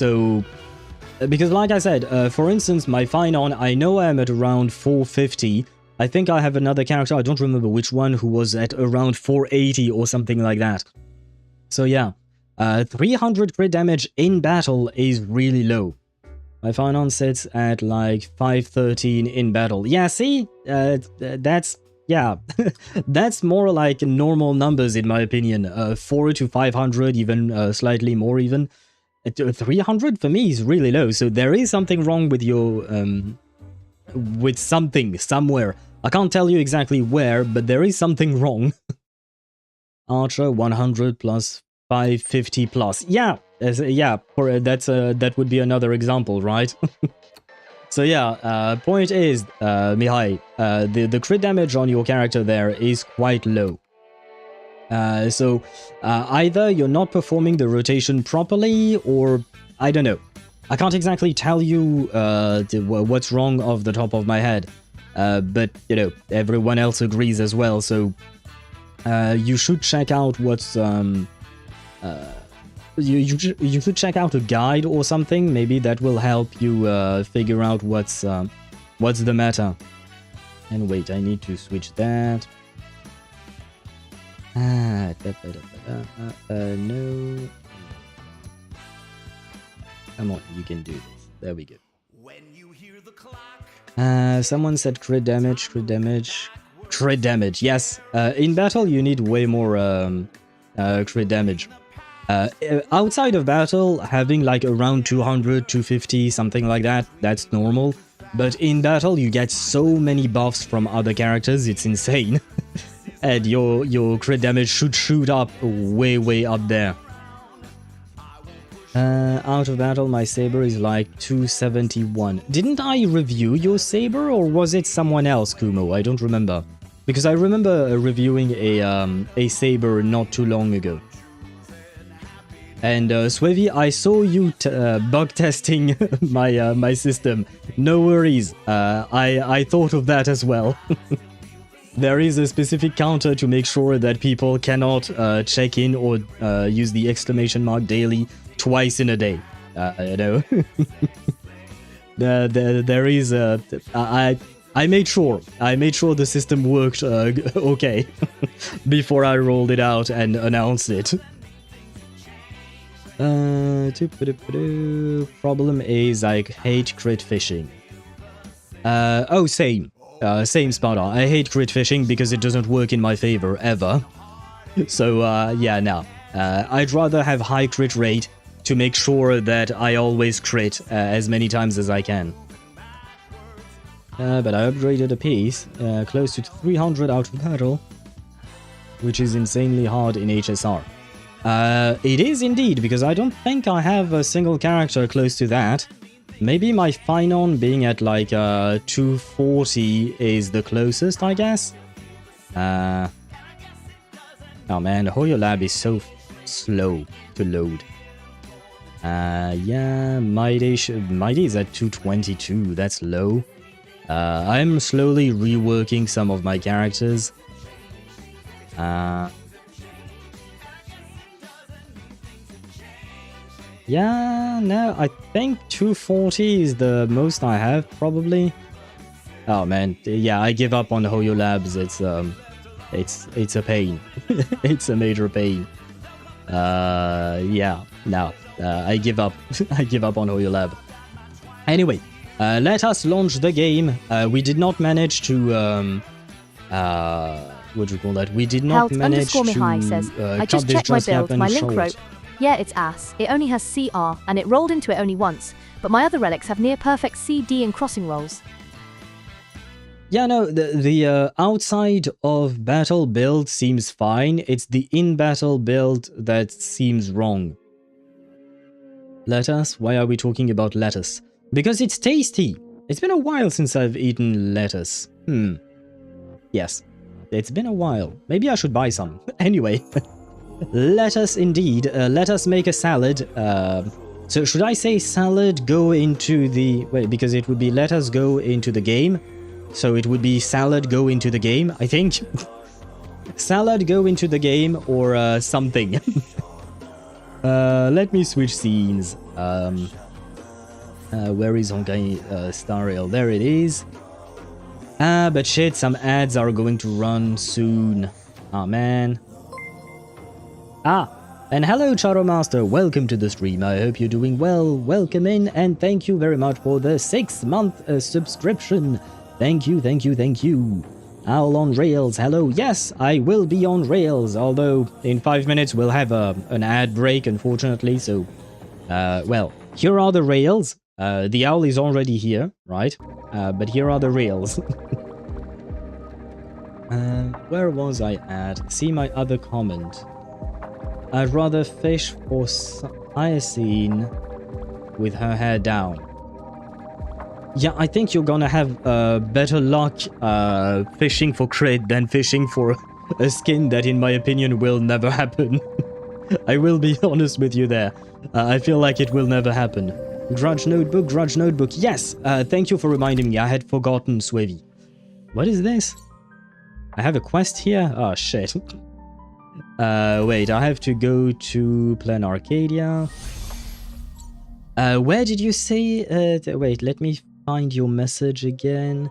like I said, for instance, my Finon, I know I'm at around 450. I think I have another character, I don't remember which one, who was at around 480 or something like that. So yeah, 300 crit damage in battle is really low. My Finon sits at like 513 in battle. Yeah, see? That's... yeah, that's more like normal numbers in my opinion. 4 to 500, even slightly more even. 300 for me is really low, so there is something wrong with your... with something, somewhere. I can't tell you exactly where, but there is something wrong. Archer 100 plus 550 plus. Yeah, that would be another example, right? So yeah, point is, Mihai, the crit damage on your character there is quite low. So either you're not performing the rotation properly, or I don't know. I can't exactly tell you what's wrong off the top of my head, but you know, everyone else agrees as well. So you should check out what's you should check out a guide or something. Maybe that will help you figure out what's the matter. And wait, I need to switch that. No. Come on, you can do this. There we go. Someone said crit damage. Crit damage, yes. In battle, you need way more crit damage. Outside of battle, having like around 200, 250, something like that, that's normal. But in battle, you get so many buffs from other characters, it's insane. And your crit damage should shoot up way up there. Out of battle, my saber is like 271. Didn't I review your saber, or was it someone else, Kumo? I don't remember. Because I remember reviewing a saber not too long ago. And Swevy, I saw you bug testing my system. No worries, I thought of that as well. There is a specific counter to make sure that people cannot check in or use the exclamation mark daily twice in a day. You know, there is a. I made sure the system worked okay before I rolled it out and announced it. Problem is I hate crit fishing. Oh, same. Same Sparta. I hate crit fishing because it doesn't work in my favor ever. So yeah, no. I'd rather have high crit rate to make sure that I always crit as many times as I can. But I upgraded a piece, close to 300 out of battle, which is insanely hard in HSR. It is indeed, because I don't think I have a single character close to that. Maybe my Finon being at like 240 is the closest, I guess. Oh man, HoYoLab is so slow to load. Yeah, Mighty is at 222, that's low. I'm slowly reworking some of my characters. Yeah, no, I think 240 is the most I have, probably. Oh man, yeah, I give up on HoYoLabs. It's a pain. It's a major pain. Yeah, no, I give up. I give up on HoYoLab. Anyway, let us launch the game. We did not manage to what do you call that? We did not manage to Mihai says, I just checked my build, my link rope. Yeah, it's ass. It only has CR, and it rolled into it only once. But my other relics have near-perfect CD and crossing rolls. Yeah, no, the outside of battle build seems fine. It's the in-battle build that seems wrong. Lettuce? Why are we talking about lettuce? Because it's tasty. It's been a while since I've eaten lettuce. Yes, it's been a while. Maybe I should buy some. Anyway. Let us indeed, let us make a salad. So should I say salad go into the... Wait, because it would be let us go into the game. So it would be salad go into the game, I think. Salad go into the game or something. Let me switch scenes. Where is Honkai Star Rail? There it is. But shit, some ads are going to run soon. Ah, man. And hello, Charo Master. Welcome to the stream. I hope you're doing well. Welcome in, and thank you very much for the 6-month subscription. Thank you, thank you, thank you. Owl on Rails. Hello. Yes, I will be on Rails, although in 5 minutes we'll have an ad break, unfortunately. So, well, here are the rails. The owl is already here, right? But here are the rails. Where was I at? See my other comment. I'd rather fish for Hyacine with her hair down. Yeah, I think you're gonna have better luck fishing for crit than fishing for a skin that, in my opinion, will never happen. I will be honest with you there. I feel like it will never happen. Grudge Notebook. Yes, thank you for reminding me. I had forgotten, Swavy. What is this? I have a quest here? Oh, shit. Wait, I have to go to Planarcadia. Where did you say... wait, let me find your message again.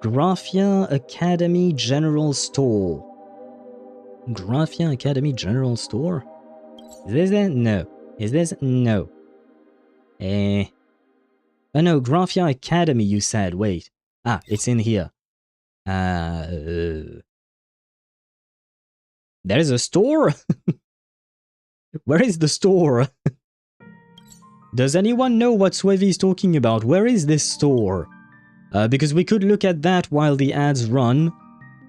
Graphia Academy General Store. Graphia Academy General Store? Is this it? No. Is this? No. Oh no, Graphia Academy you said. Wait. Ah, it's in here. There is a store? Where is the store? Does anyone know what Swevy is talking about? Where is this store? Because we could look at that while the ads run.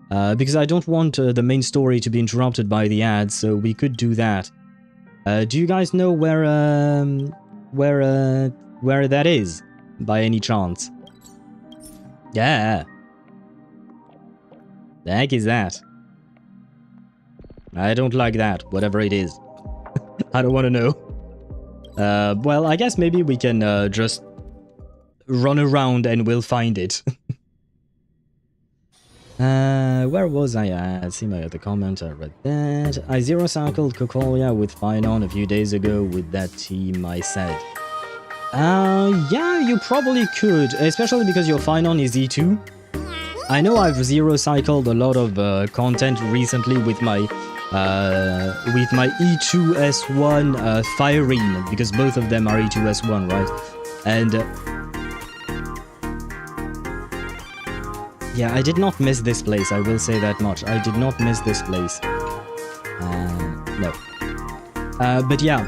Because I don't want the main story to be interrupted by the ads, so we could do that. Do you guys know where that is? By any chance? Yeah. The heck is that? I don't like that, whatever it is. I don't want to know. Well, I guess maybe we can just run around and we'll find it. Where was I at? See my other comment, I read that. I zero-cycled Cocolia with Finon a few days ago with that team, I said. Yeah, you probably could, especially because your Finon is E2. I know I've zero-cycled a lot of content recently with my E2S1 Firene, because both of them are E2S1, right? And yeah, I did not miss this place, I will say that much. I did not miss this place. No. But yeah,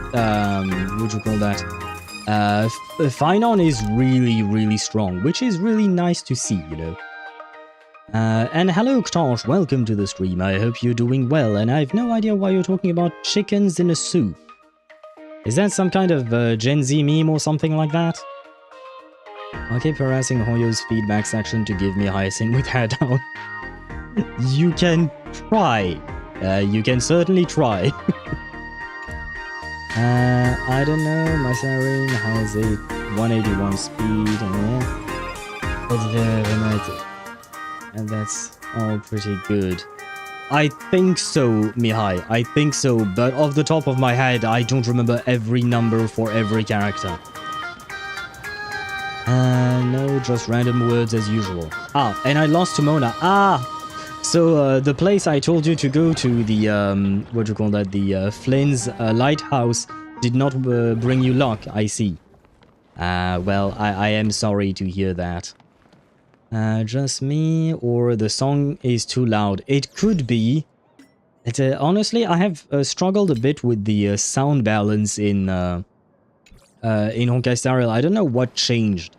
what would you call that? Finon is really, really strong, which is really nice to see, you know. And hello, Ktosh, welcome to the stream. I hope you're doing well, and I have no idea why you're talking about chickens in a soup. Is that some kind of Gen Z meme or something like that? I'll keep harassing Hoyo's feedback section to give me Hyacinth with hair down. You can try. You can certainly try. I don't know, my siren has a 181 speed, it's very limited. And that's all pretty good. I think so, Mihai. I think so, but off the top of my head, I don't remember every number for every character. No, just random words as usual. Ah, and I lost to Mona. Ah! So, the place I told you to go to, the, what do you call that? The, Flynn's lighthouse did not bring you luck, I see. Well, I am sorry to hear that. Just me, or the song is too loud. It could be. Honestly, I have struggled a bit with the sound balance in Honkai Star Rail. I don't know what changed.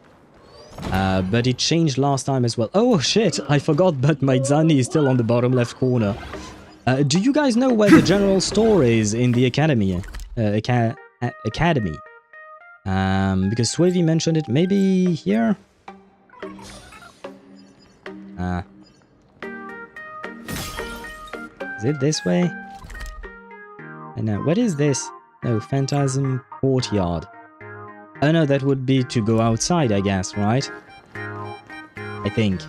But it changed last time as well. Oh shit, I forgot that my Zani is still on the bottom left corner. Do you guys know where the general store is in the academy? Academy. Because Swavy mentioned it. Maybe here? Is it this way? And now, what is this? Oh, Phantasm Courtyard. Oh no, that would be to go outside, I guess, right? I think.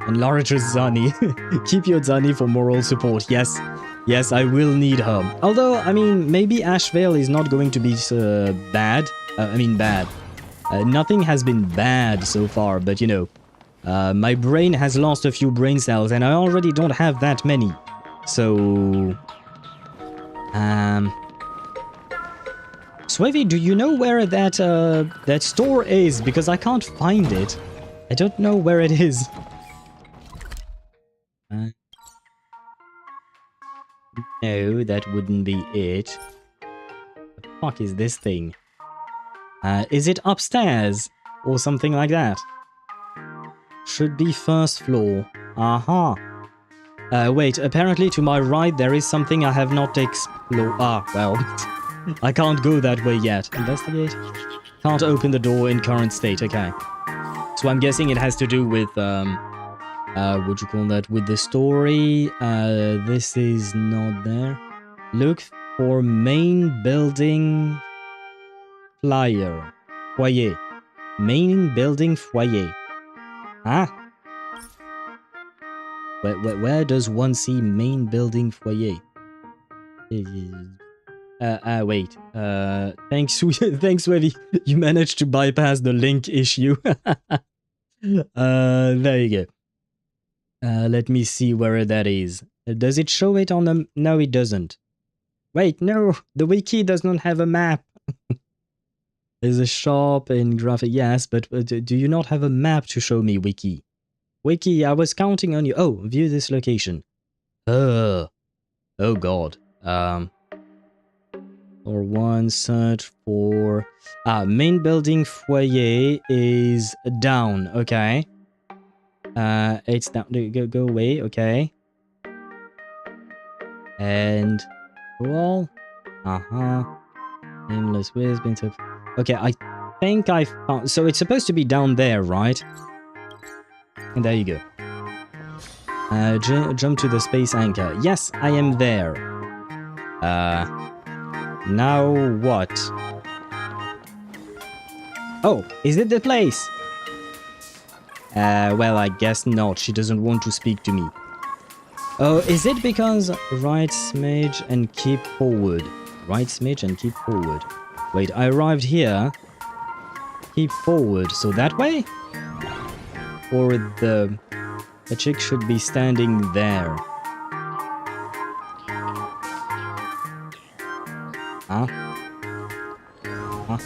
Enlarge Zani. Keep your Zani for moral support. Yes. Yes, I will need her. Although, I mean, maybe ASHVEIL is not going to be bad. Bad. Nothing has been bad so far, but you know, my brain has lost a few brain cells and I already don't have that many. So... Swevy, do you know where that, that store is? Because I can't find it. I don't know where it is. No, that wouldn't be it. The fuck is this thing? Is it upstairs? Or something like that? Should be first floor. Aha. Wait, apparently to my right there is something I have not explored. Ah, well. I can't go that way yet. Investigate? Can't open the door in current state, okay. So I'm guessing it has to do with, what you call that? With the story. This is not there. Look for main building flyer. Foyer. Main building foyer. Huh? Where does one see main building foyer? Wait. Thanks, thanks, Webby. You managed to bypass the link issue. There you go. Let me see where that is. Does it show it on the... No, it doesn't. Wait, no. The wiki does not have a map. There's a shop in graphic. Yes, but do you not have a map to show me, wiki? Wiki, I was counting on you. Oh, view this location. Oh god. Or one, search for... main building foyer is down, okay. It's down, go away, okay. And... well... Nameless Wiz, been to... Okay, I think I found... So it's supposed to be down there, right? And there you go. Jump to the space anchor. Yes, I am there. Now what? Oh, is it the place? Well, I guess not. She doesn't want to speak to me. Oh, is it because right smidge and keep forward? Right smidge and keep forward. Wait, I arrived here. Keep forward. So that way? Or the chick should be standing there. Huh? Huh?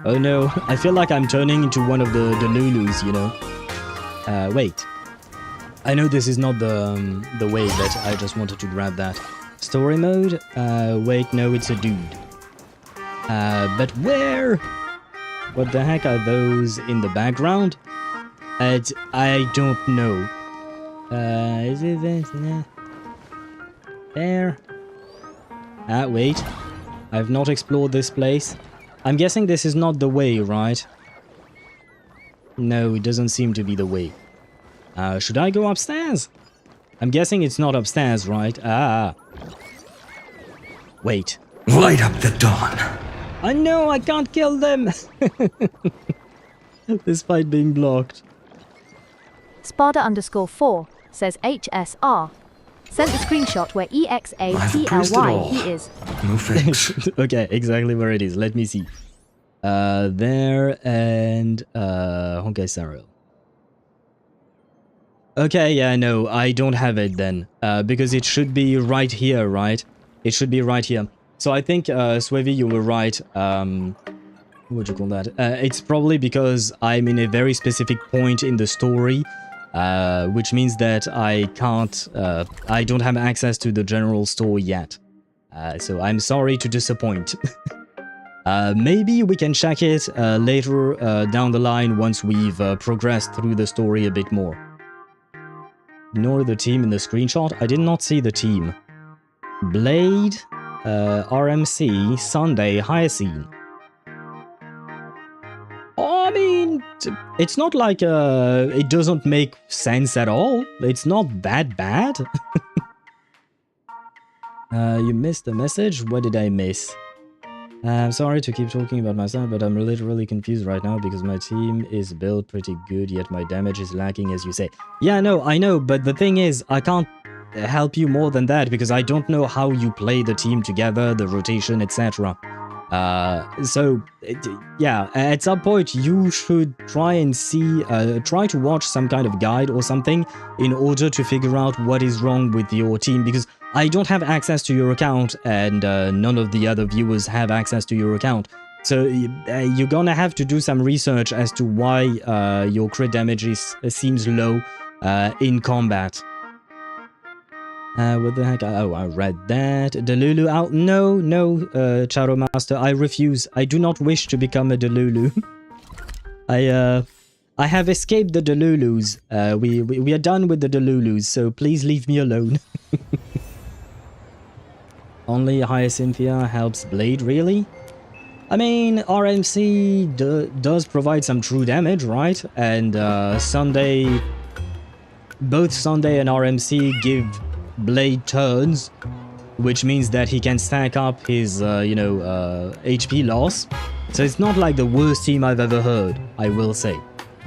Oh no, I feel like I'm turning into one of the Lulus, you know? Wait. I know this is not the way, but I just wanted to grab that. Story mode? Wait, no, it's a dude. But where? What the heck are those in the background? I don't know. Is it there? Wait. I've not explored this place. I'm guessing this is not the way, right? No, it doesn't seem to be the way. Should I go upstairs? I'm guessing it's not upstairs, right? Wait. Light up the dawn. I know, I can't kill them! Despite being blocked. Sparda_4 says HSR. Sent the screenshot where EXATLY he is. No fix. Okay, exactly where it is. Let me see. There and Honkai Star Rail. Okay, yeah, no, I don't have it then. Because it should be right here, right? It should be right here. So I think, Swevy, you were right. What would you call that? It's probably because I'm in a very specific point in the story. Which means that I can't, I don't have access to the general store yet. So I'm sorry to disappoint. Maybe we can check it later down the line once we've progressed through the story a bit more. Ignore the team in the screenshot. I did not see the team. Blade, RMC, Sunday, Hyacine. I mean, it's not like it doesn't make sense at all. It's not that bad. You missed the message? What did I miss? I'm sorry to keep talking about myself, but I'm literally confused right now because my team is built pretty good, yet my damage is lacking, as you say. Yeah, no, I know, but the thing is, I can't help you more than that because I don't know how you play the team together, the rotation, etc. Yeah, at some point you should try and see, try to watch some kind of guide or something in order to figure out what is wrong with your team, because I don't have access to your account and none of the other viewers have access to your account. So you're gonna have to do some research as to why your crit damage seems low in combat. What the heck? Oh, I read that. Delulu out? No, Charo Master, I refuse. I do not wish to become a Delulu. I have escaped the Delulus. We are done with the Delulus, so please leave me alone. Only Hyacinthia helps Blade, really? I mean, RMC does provide some true damage, right? And Sunday... Both Sunday and RMC give Blade turns, which means that he can stack up his, HP loss. So it's not like the worst team I've ever heard, I will say.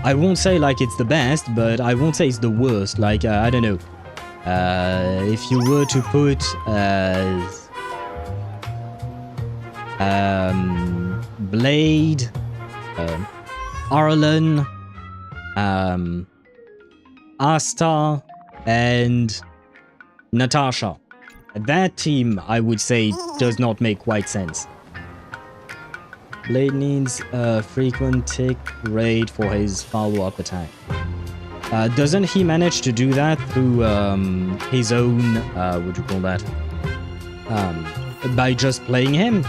I won't say like it's the best, but I won't say it's the worst. Like, I don't know. If you were to put... Blade, Arlen, Asta, and Natasha. That team, I would say, does not make quite sense. Blade needs a frequent tick rate for his follow-up attack. Doesn't he manage to do that through his own, what do you call that? By just playing him?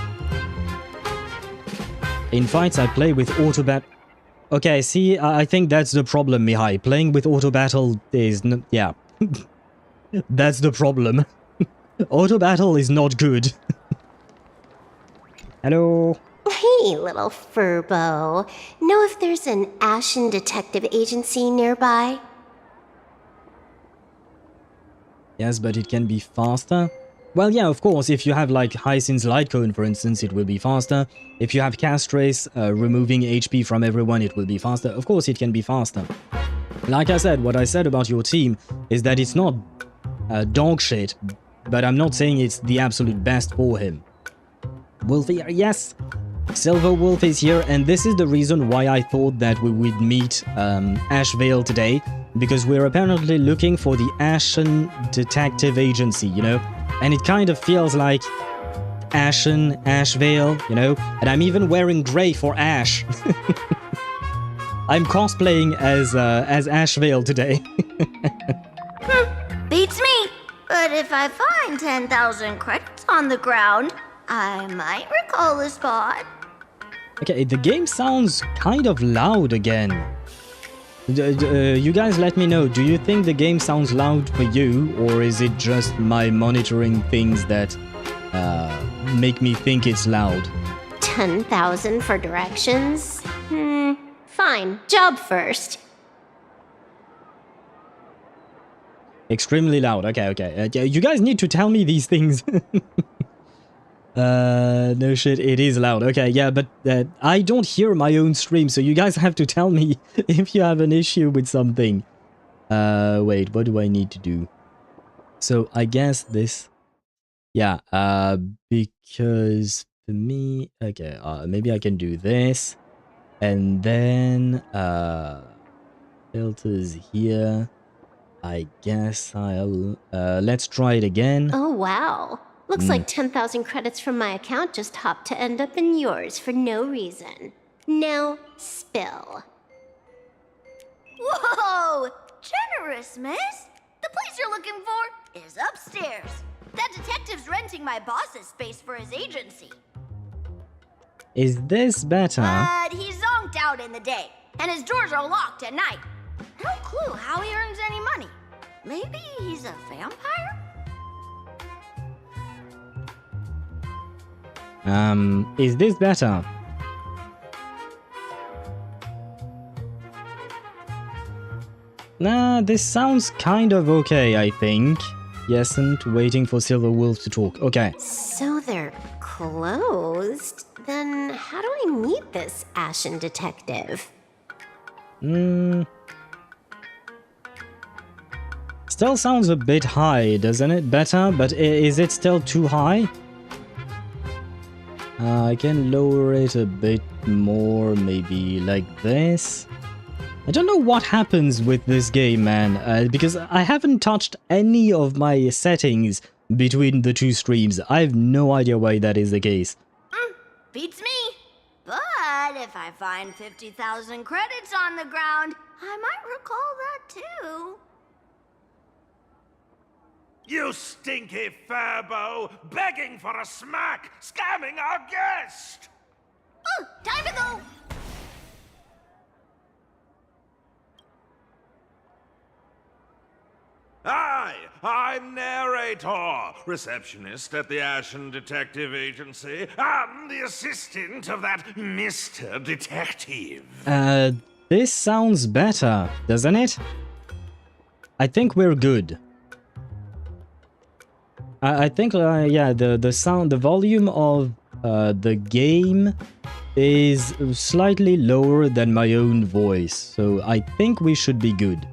In fights, I play with auto bat. Okay, see, I think that's the problem, Mihai. Playing with auto battle is yeah. That's the problem. Auto battle is not good. Hello. Hey, little furbo. Know if there's an Ashen detective agency nearby? Yes, but it can be faster. Well, yeah, of course, if you have, like, Hyacinth's Light Cone, for instance, it will be faster. If you have Castrace removing HP from everyone, it will be faster. Of course, it can be faster. Like I said, what I said about your team is that it's not dog shit, but I'm not saying it's the absolute best for him. Wolf here, yes! Silver Wolf is here, and this is the reason why I thought that we would meet ASHVEIL today, because we're apparently looking for the Ashen Detective Agency, you know? And it kind of feels like Ashen, ASHVEIL, you know? And I'm even wearing grey for Ash. I'm cosplaying as ASHVEIL today. Beats me. But if I find 10,000 credits on the ground, I might recall the spot. Okay, the game sounds kind of loud again. You guys let me know, do you think the game sounds loud for you, or is it just my monitoring things that make me think it's loud? 10,000 for directions? Fine. Job first. Extremely loud, okay. You guys need to tell me these things. No shit, it is loud. Okay, yeah, but I don't hear my own stream, so you guys have to tell me if you have an issue with something. Wait, what do I need to do? So, I guess this... Yeah, because for me... Okay, maybe I can do this. And then, filters here. I guess I'll... let's try it again. Oh, wow. Looks like 10,000 credits from my account just hopped to end up in yours for no reason. Now, spill. Whoa! Generous, miss! The place you're looking for is upstairs. That detective's renting my boss's space for his agency. Is this better? But he's zonked out in the day, and his doors are locked at night. No clue how he earns any money. Maybe he's a vampire? Is this better? Nah, this sounds kind of okay, I think. Yes, and waiting for Silver Wolf to talk. Okay. So they're closed? Then how do I meet this Ashen detective? Still sounds a bit high, doesn't it? Better, but is it still too high? I can lower it a bit more, maybe like this. I don't know what happens with this game, man, because I haven't touched any of my settings between the two streams. I have no idea why that is the case. Beats me. But if I find 50,000 credits on the ground, I might recall that too. You stinky furbo, begging for a smack, scamming our guest! Ooh, time to go! Hi, I'm narrator, receptionist at the Ashen Detective Agency. I'm the assistant of that Mr. Detective. This sounds better, doesn't it? I think we're good. I think, yeah, the sound, the volume of the game is slightly lower than my own voice, so I think we should be good.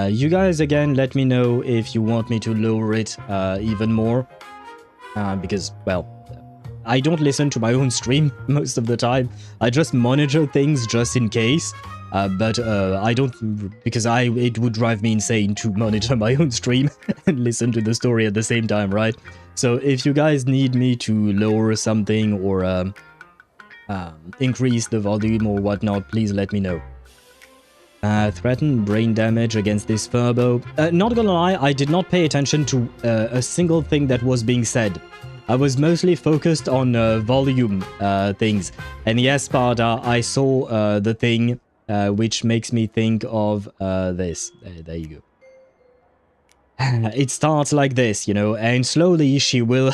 You guys, again, let me know if you want me to lower it even more, because, well, I don't listen to my own stream most of the time. I just monitor things just in case. But I don't, because it would drive me insane to monitor my own stream and listen to the story at the same time, right? So if you guys need me to lower something or increase the volume or whatnot, please let me know. Threaten brain damage against this furbo. Not gonna lie, I did not pay attention to a single thing that was being said. I was mostly focused on volume things. And yes, Sparda, I saw the thing which makes me think of this. There you go. It starts like this, you know, and slowly she will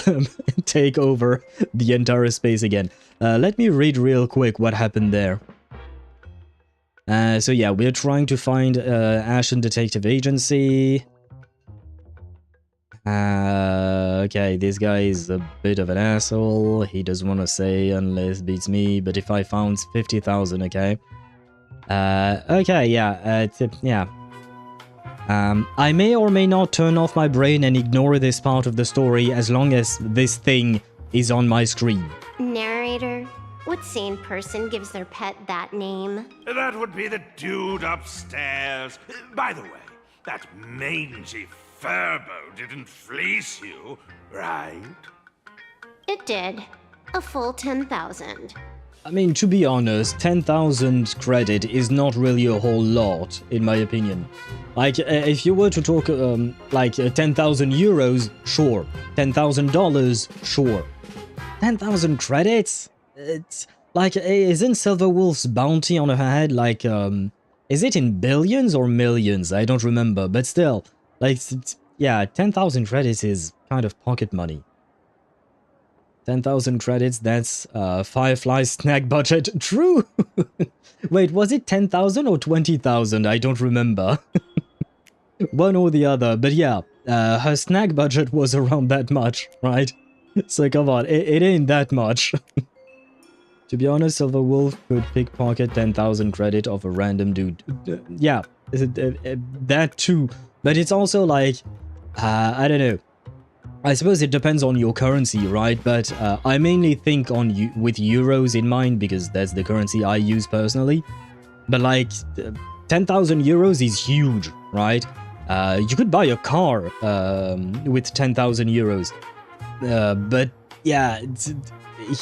take over the entire space again. Let me read real quick what happened there. So yeah, we're trying to find Ashen Detective Agency. Okay, this guy is a bit of an asshole. He doesn't want to say unless beats me, but if I found 50,000, okay. Okay, yeah, yeah. I may or may not turn off my brain and ignore this part of the story as long as this thing is on my screen. Narrator, what sane person gives their pet that name? That would be the dude upstairs. By the way, that mangy furbo didn't fleece you, right? It did. A full 10,000. I mean, to be honest, 10,000 credit is not really a whole lot, in my opinion. Like, if you were to talk, like, 10,000 euros, sure. $10,000, sure. 10,000 credits? It's, like, isn't Silverwolf's bounty on her head, like, is it in billions or millions? I don't remember, but still, like, yeah, 10,000 credits is kind of pocket money. 10,000 credits, that's Firefly's snack budget. True! Wait, was it 10,000 or 20,000? I don't remember. One or the other, but yeah, her snack budget was around that much, right? So come on, it ain't that much. To be honest, Silverwolf could pickpocket 10,000 credit of a random dude. Yeah, that too. But it's also like, I don't know. I suppose it depends on your currency, right? But I mainly think with euros in mind because that's the currency I use personally. But like 10,000 euros is huge, right? You could buy a car with 10,000 euros. But yeah,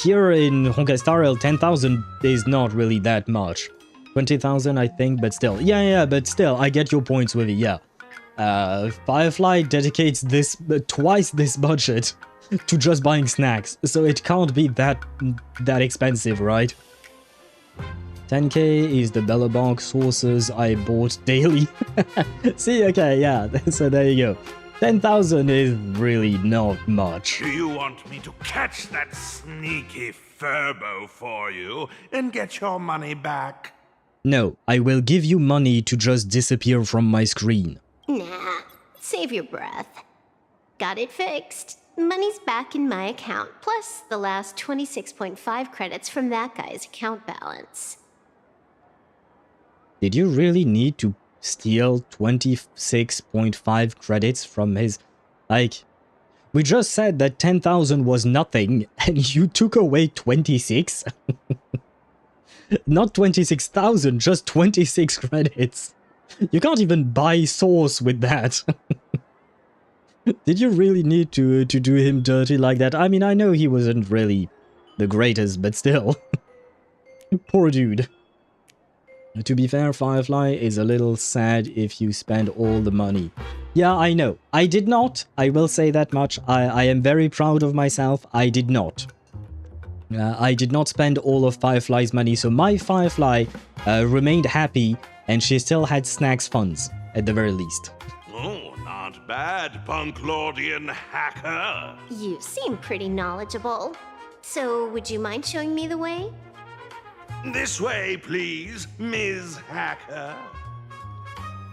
here in Honkai Star Rail, 10,000 is not really that much. 20,000 I think, but still. Yeah, but still, I get your points with it, yeah. Firefly dedicates this twice this budget to just buying snacks, so it can't be that expensive, right? 10k is the Bella Box sources I bought daily. See, okay, yeah, so there you go. 10,000 is really not much. Do you want me to catch that sneaky furbo for you and get your money back? No, I will give you money to just disappear from my screen. Nah, save your breath. Got it fixed. money's back in my account, plus the last 26.5 credits from that guy's account balance. Did you really need to steal 26.5 credits from his... Like, we just said that 10,000 was nothing, and you took away 26? Not 26,000, just 26 credits. You can't even buy sauce with that. Did you really need to do him dirty like that? I mean, I know he wasn't really the greatest, but still. Poor dude. To be fair, Firefly is a little sad if you spend all the money. Yeah, I know. I did not. I will say that much. I am very proud of myself. I did not. I did not spend all of Firefly's money, so my Firefly remained happy, and she still had snacks funds, at the very least. Oh, not bad, Punklordian hacker. You seem pretty knowledgeable. So, would you mind showing me the way? This way, please, Ms. Hacker.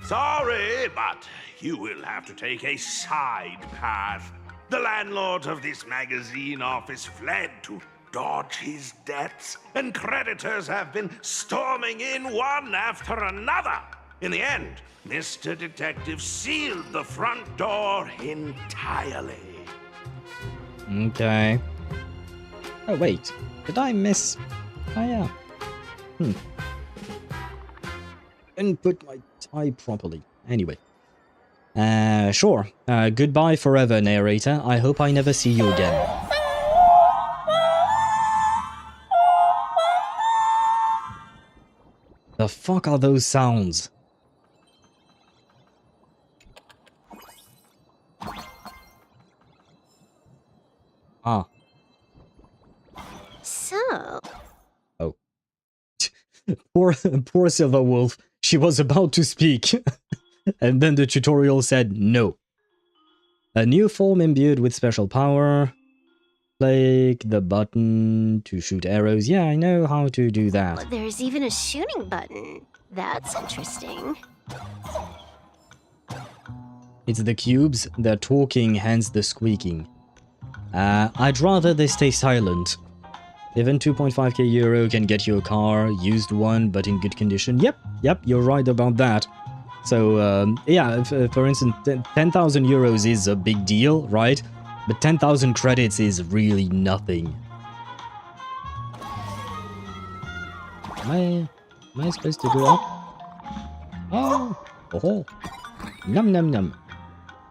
Sorry, but you will have to take a side path. The landlord of this magazine office fled to dodge his debts, and creditors have been storming in one after another. In the end, Mr. Detective sealed the front door entirely. Okay. Oh, wait. Did I miss... Oh, yeah. Didn't put my tie properly. Anyway. Sure. Goodbye forever, narrator. I hope I never see you again. The fuck are those sounds? Ah. So... Oh. Poor Silverwolf. She was about to speak. And then the tutorial said no. A new form imbued with special power. Click the button to shoot arrows. Yeah, I know how to do that. There's even a shooting button. That's interesting. It's the cubes. They're talking, hence the squeaking. I'd rather they stay silent. Even 2.5k euro can get you a car, used one, but in good condition. Yep, you're right about that. So, yeah, for instance, 10,000 euros is a big deal, right? But 10,000 credits is really nothing. Am I supposed to go up? Oh. Num num num.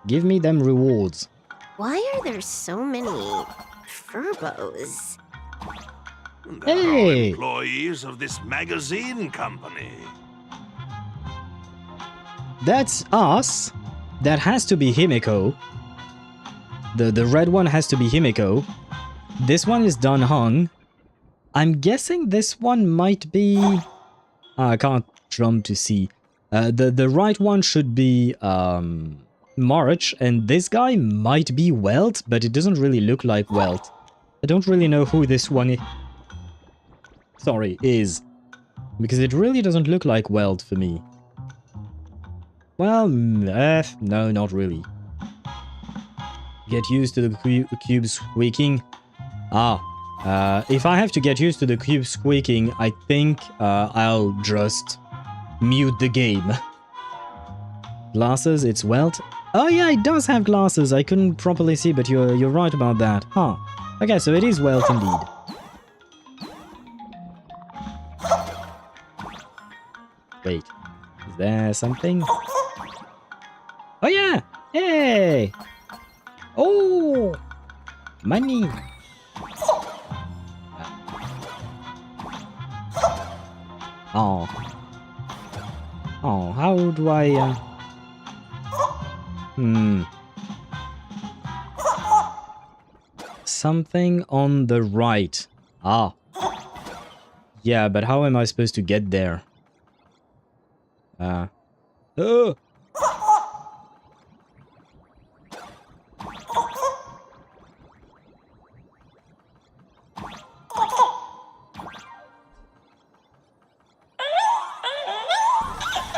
Give me them rewards. Why are there so many furbos? Hey! Employees of this magazine company. That's us. That has to be Himiko. The red one has to be Himiko. This one is Dan Hung. I'm guessing this one might be... I can't jump to see. The right one should be March, and this guy might be Welt, but it doesn't really look like Welt. I don't really know who this one is. Sorry, is. Because it really doesn't look like Welt for me. Well, no, not really. Get used to the cube squeaking. If I have to get used to the cube squeaking, I think I'll just mute the game. Glasses, it's Welt. Oh yeah, it does have glasses. I couldn't properly see, but you're right about that. Huh. Okay, so it is Welt indeed. Wait, is there something? Oh yeah! Hey! Oh! Money! Oh. Oh, how do I... Something on the right. Ah. Yeah, but how am I supposed to get there? Oh!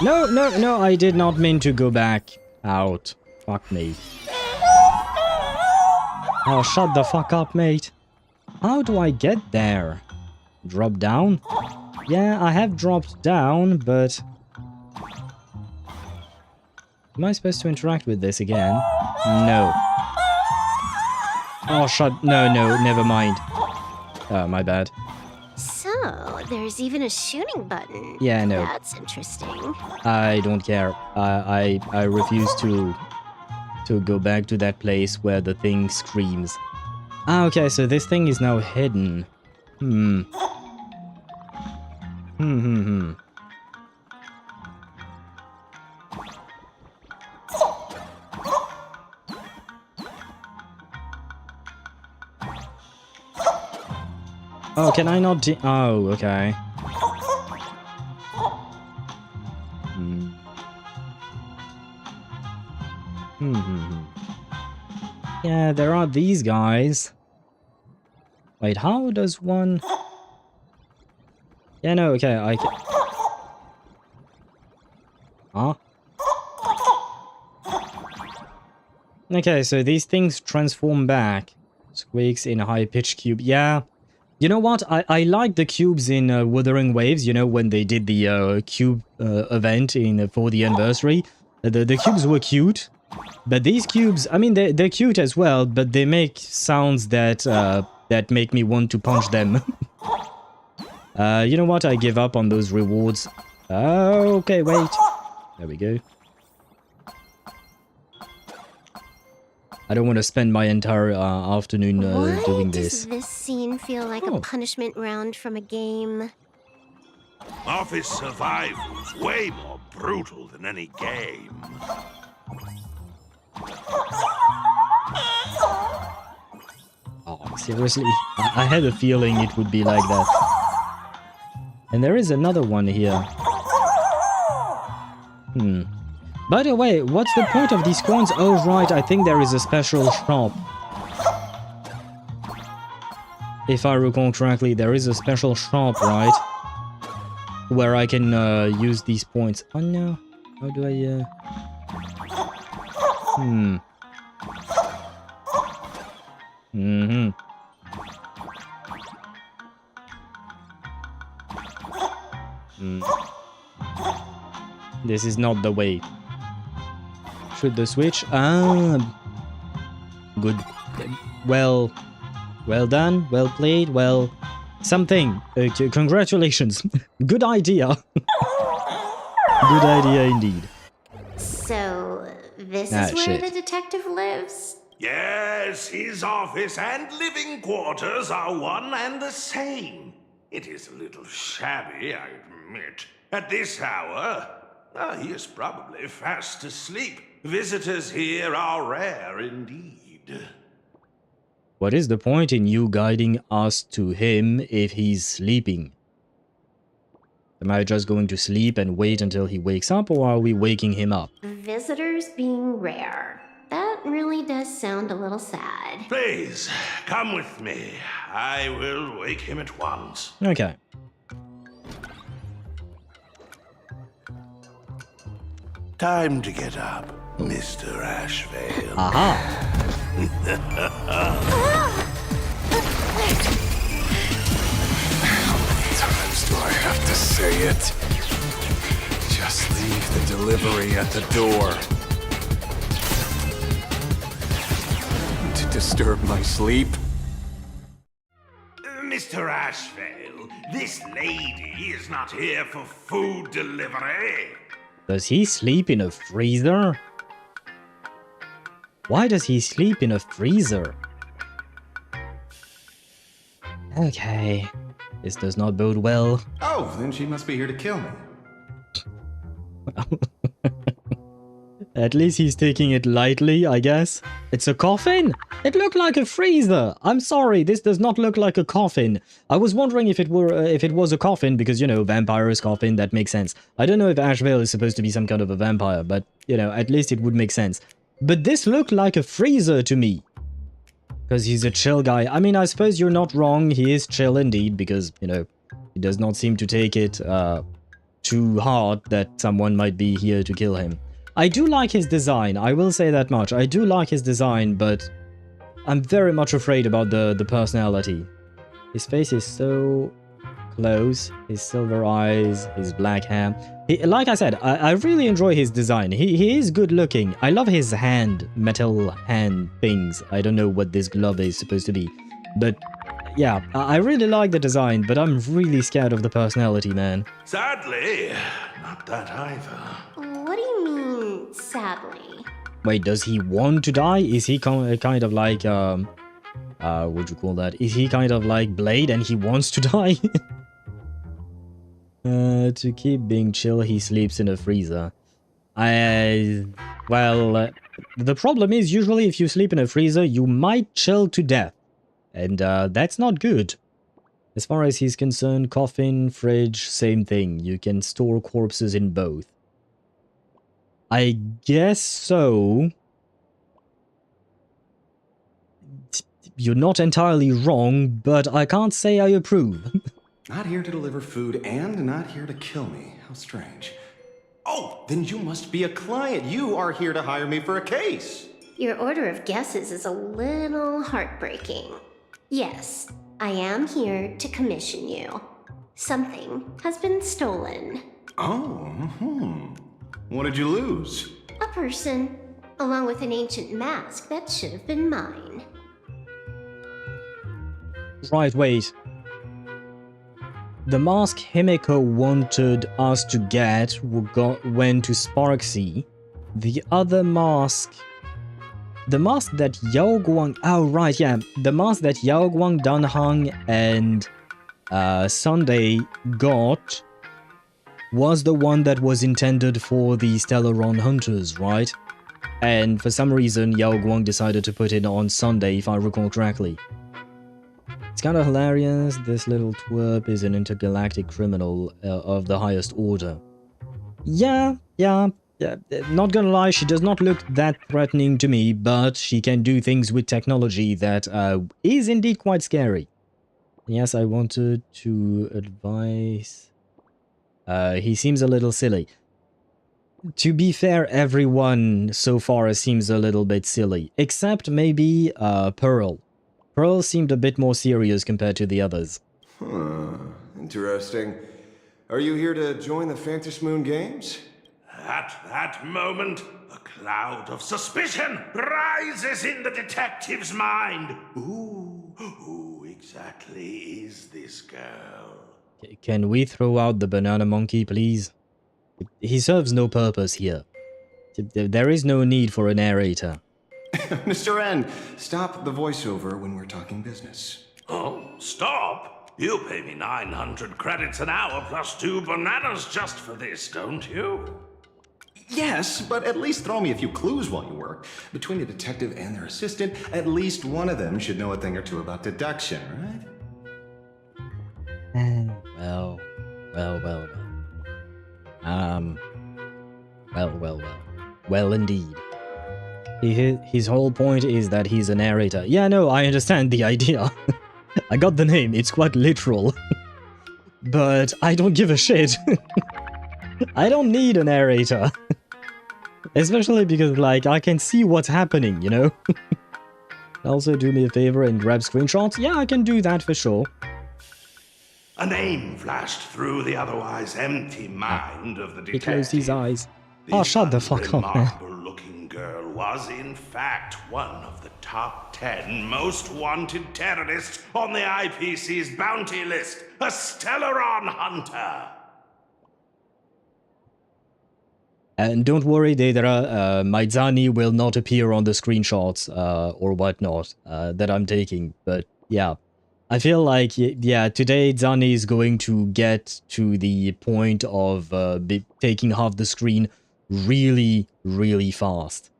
No, I did not mean to go back out. Fuck me. Oh, shut the fuck up, mate. How do I get there? Drop down? Yeah, I have dropped down, but... Am I supposed to interact with this again? No. Oh, no, never mind. Oh, my bad. So, there's even a shooting button. Yeah, no. That's interesting. I don't care. I refuse to go back to that place where the thing screams. Ah, okay, so this thing is now hidden. Oh, can I not oh, okay. Yeah, there are these guys. Wait, how does one... Yeah, no, okay, I can... Huh? Okay, so these things transform back. Squeaks in a high-pitched cube. Yeah. You know what? I like the cubes in Wuthering Waves, you know, when they did the cube event for the anniversary. The cubes were cute. But these cubes, I mean, they're cute as well, but they make sounds that that make me want to punch them. You know what? I give up on those rewards. Okay, wait. There we go. I don't want to spend my entire afternoon doing this. Why does this scene feel like a punishment round from a game? Office survival's way more brutal than any game. Oh, seriously? I had a feeling it would be like that. And there is another one here. By the way, what's the point of these coins? Oh, right, I think there is a special shop. If I recall correctly, there is a special shop, right? Where I can use these points. Oh no, how do I... This is not the way. Should the switch? Good. Well done. Well played. Well, something. Congratulations. Good idea. Good idea indeed. So, this is where the detective lives? Yes, his office and living quarters are one and the same. It is a little shabby, I admit. At this hour, he is probably fast asleep. Visitors here are rare indeed. What is the point in you guiding us to him if he's sleeping? Am I just going to sleep and wait until he wakes up, or are we waking him up? Visitors being rare. That really does sound a little sad. Please, come with me. I will wake him at once. Okay. Time to get up, Mr. ASHVEIL. Aha! How many times do I have to say it? Just leave the delivery at the door. To disturb my sleep? Mr. ASHVEIL, this lady is not here for food delivery. Does he sleep in a freezer? Why does he sleep in a freezer? Okay. This does not bode well. Oh, then she must be here to kill me. At least he's taking it lightly, I guess. It's a coffin? It looked like a freezer. I'm sorry, this does not look like a coffin. I was wondering if it was a coffin because, you know, vampire's coffin, that makes sense. I don't know if ASHVEIL is supposed to be some kind of a vampire, but, you know, at least it would make sense. But this looked like a freezer to me. Because he's a chill guy. I mean, I suppose you're not wrong. He is chill indeed because, you know, he does not seem to take it too hard that someone might be here to kill him. I do like his design. I will say that much. I do like his design, but I'm very much afraid about the personality. His face is so close, his silver eyes, his black hair. Like I said, I really enjoy his design. He is good looking. I love his metal hand things. I don't know what this glove is supposed to be. But yeah, I really like the design, but I'm really scared of the personality, man. Sadly, not that either. What do you mean, sadly? Wait, does he want to die? Is he kind of like, what'd you call that? Is he kind of like Blade and he wants to die? To keep being chill, he sleeps in a freezer. Well, the problem is usually if you sleep in a freezer, you might chill to death. And that's not good. As far as he's concerned, coffin, fridge, same thing. You can store corpses in both. I guess so. You're not entirely wrong, but I can't say I approve. Not here to deliver food and not here to kill me. How strange. Oh, then you must be a client. You are here to hire me for a case. Your order of guesses is a little heartbreaking. Yes, I am here to commission you. Something has been stolen. Oh, What did you lose? A person, along with an ancient mask that should have been mine. Right, wait. The mask Himeko wanted us to get went to Sparxie. The other mask... The mask that Yao Guang... Oh, right, yeah. The mask that Yao Guang, Danhang, and Sunday got was the one that was intended for the Stellaron Hunters, right? And for some reason, Yao Guang decided to put it on Sunday, if I recall correctly. It's kind of hilarious. This little twerp is an intergalactic criminal of the highest order. Yeah. Not gonna lie, she does not look that threatening to me, but she can do things with technology that is indeed quite scary. Yes, I wanted to advise... he seems a little silly. To be fair, everyone so far seems a little bit silly, except maybe Pearl. Pearl seemed a bit more serious compared to the others. Interesting. Are you here to join the Phantom Moon Games? At that moment, a cloud of suspicion rises in the detective's mind. Who exactly is this girl? Can we throw out the banana monkey, please? He serves no purpose here. There is no need for a narrator. Mr. N, stop the voiceover when we're talking business. Oh, stop? You pay me 900 credits an hour plus 2 bananas just for this, don't you? Yes, but at least throw me a few clues while you work. Between the detective and their assistant, at least one of them should know a thing or two about deduction, right? Well. Well, indeed. His whole point is that he's a narrator. Yeah, no, I understand the idea. I got the name, it's quite literal. But I don't give a shit. I don't need a narrator. Especially because, like, I can see what's happening, you know? Also, do me a favor and grab screenshots? Yeah, I can do that for sure. A name flashed through the otherwise empty mind of the detective. He closed his eyes. Oh, shut the fuck up, man. Remarkable-looking girl was, in fact, one of the top 10 most wanted terrorists on the IPC's bounty list. A Stellaron hunter. And don't worry, Deidara, my Zani will not appear on the screenshots or whatnot that I'm taking. But yeah, I feel like, yeah, today Zani is going to get to the point of taking half the screen really, really fast.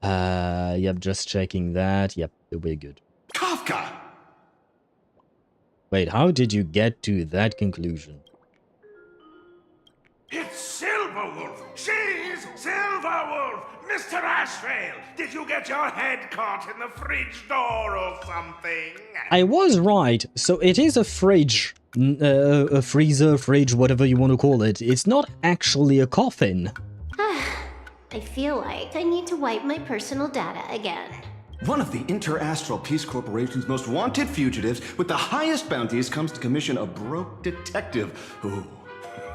Yep, just checking that. Yep, we're good. Kafka! Wait, how did you get to that conclusion? It's Silverwolf! She's Silverwolf! Mr. ASHVEIL, did you get your head caught in the fridge door or something? I was right. So it is a fridge. A freezer, fridge, whatever you want to call it. It's not actually a coffin. I feel like I need to wipe my personal data again. One of the Inter-Astral Peace Corporation's most wanted fugitives with the highest bounties comes to commission a broke detective who...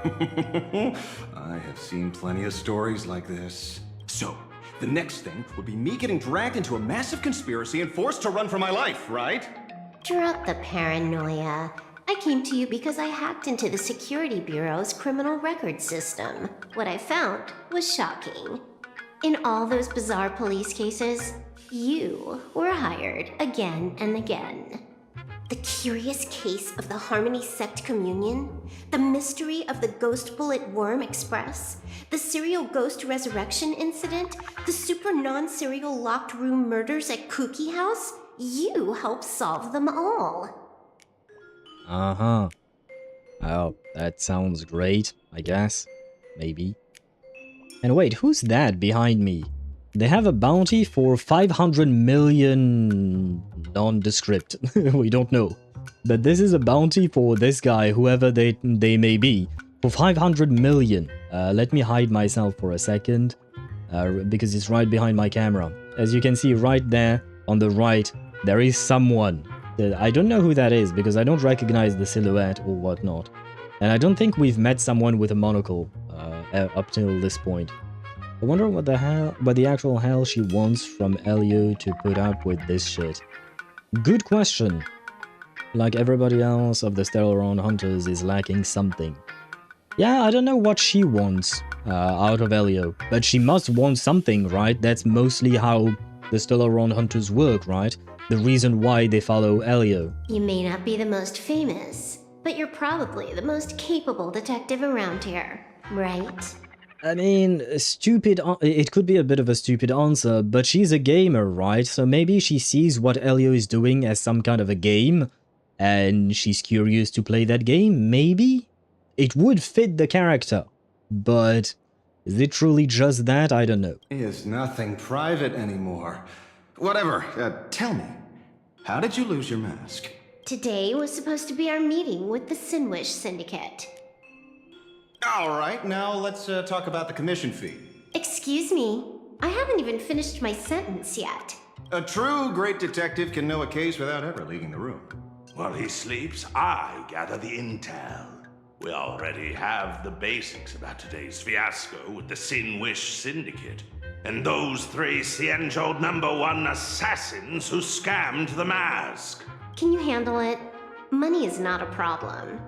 I have seen plenty of stories like this. So, the next thing would be me getting dragged into a massive conspiracy and forced to run for my life, right? Drop the paranoia. I came to you because I hacked into the Security Bureau's criminal record system. What I found was shocking. In all those bizarre police cases, you were hired again and again. The curious case of the Harmony Sect Communion, the mystery of the Ghost Bullet Worm Express, the serial ghost resurrection incident, the super non-serial locked room murders at Kooky House, you helped solve them all. Uh-huh. Oh, that sounds great, I guess. Maybe. And wait, who's that behind me? They have a bounty for 500 million... nondescript. We don't know. But this is a bounty for this guy, whoever they may be, for 500 million. Let me hide myself for a second, because it's right behind my camera. As you can see right there, on the right, there is someone. I don't know who that is, because I don't recognize the silhouette or whatnot. And I don't think we've met someone with a monocle up till this point. I wonder what the actual hell she wants from Elio to put up with this shit. Good question. Like everybody else of the Stellaron Hunters is lacking something. Yeah, I don't know what she wants out of Elio, but she must want something, right? That's mostly how the Stellaron Hunters work, right? The reason why they follow Elio. You may not be the most famous, but you're probably the most capable detective around here, right? I mean, it could be a bit of a stupid answer, but she's a gamer, right? So maybe she sees what Elio is doing as some kind of a game, and she's curious to play that game, maybe? It would fit the character, but is it truly just that? I don't know. Is nothing private anymore. Whatever, tell me, how did you lose your mask? Today was supposed to be our meeting with the Sinwish Syndicate. All right, now let's talk about the commission fee. Excuse me, I haven't even finished my sentence yet. A true great detective can know a case without ever leaving the room. While he sleeps, I gather the intel. We already have the basics about today's fiasco with the Sinwish Syndicate, and those 3 Cienjode #1 assassins who scammed the mask. Can you handle it? Money is not a problem.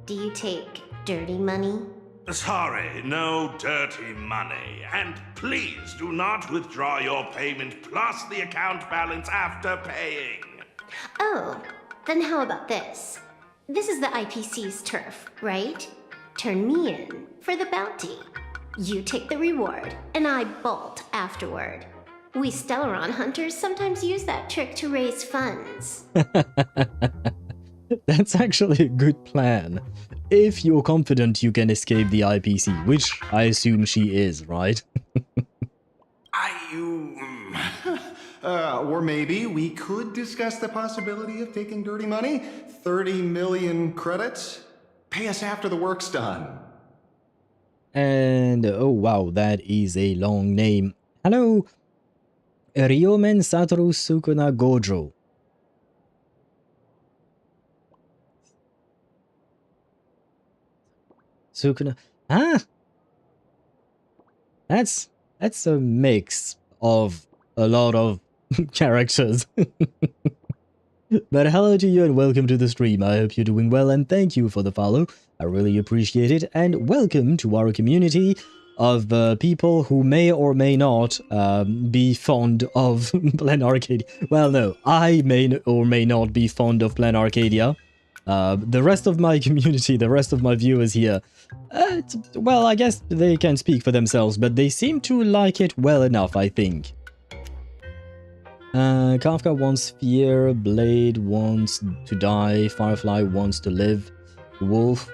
Do you take dirty money? Sorry, no dirty money. And please do not withdraw your payment plus the account balance after paying. Oh, then how about this? This is the IPC's turf, right? Turn me in for the bounty. You take the reward, and I bolt afterward. We Stellaron hunters sometimes use that trick to raise funds. That's actually a good plan. If you're confident you can escape the IPC, which I assume she is, right? Or maybe we could discuss the possibility of taking dirty money? 30 million credits? Pay us after the work's done. And, oh wow, that is a long name. Hello, Ryomen Satoru Sukuna Gojo. Sukuna... Ah! That's a mix of a lot of characters. But hello to you and welcome to the stream. I hope you're doing well and thank you for the follow. I really appreciate it. And welcome to our community of people who may or may not be fond of Planarcadia. Well, no, I may or may not be fond of Planarcadia. The rest of my community, the rest of my viewers here, well, I guess they can speak for themselves, but they seem to like it well enough, I think. Kafka wants fear, Blade wants to die, Firefly wants to live, Wolf...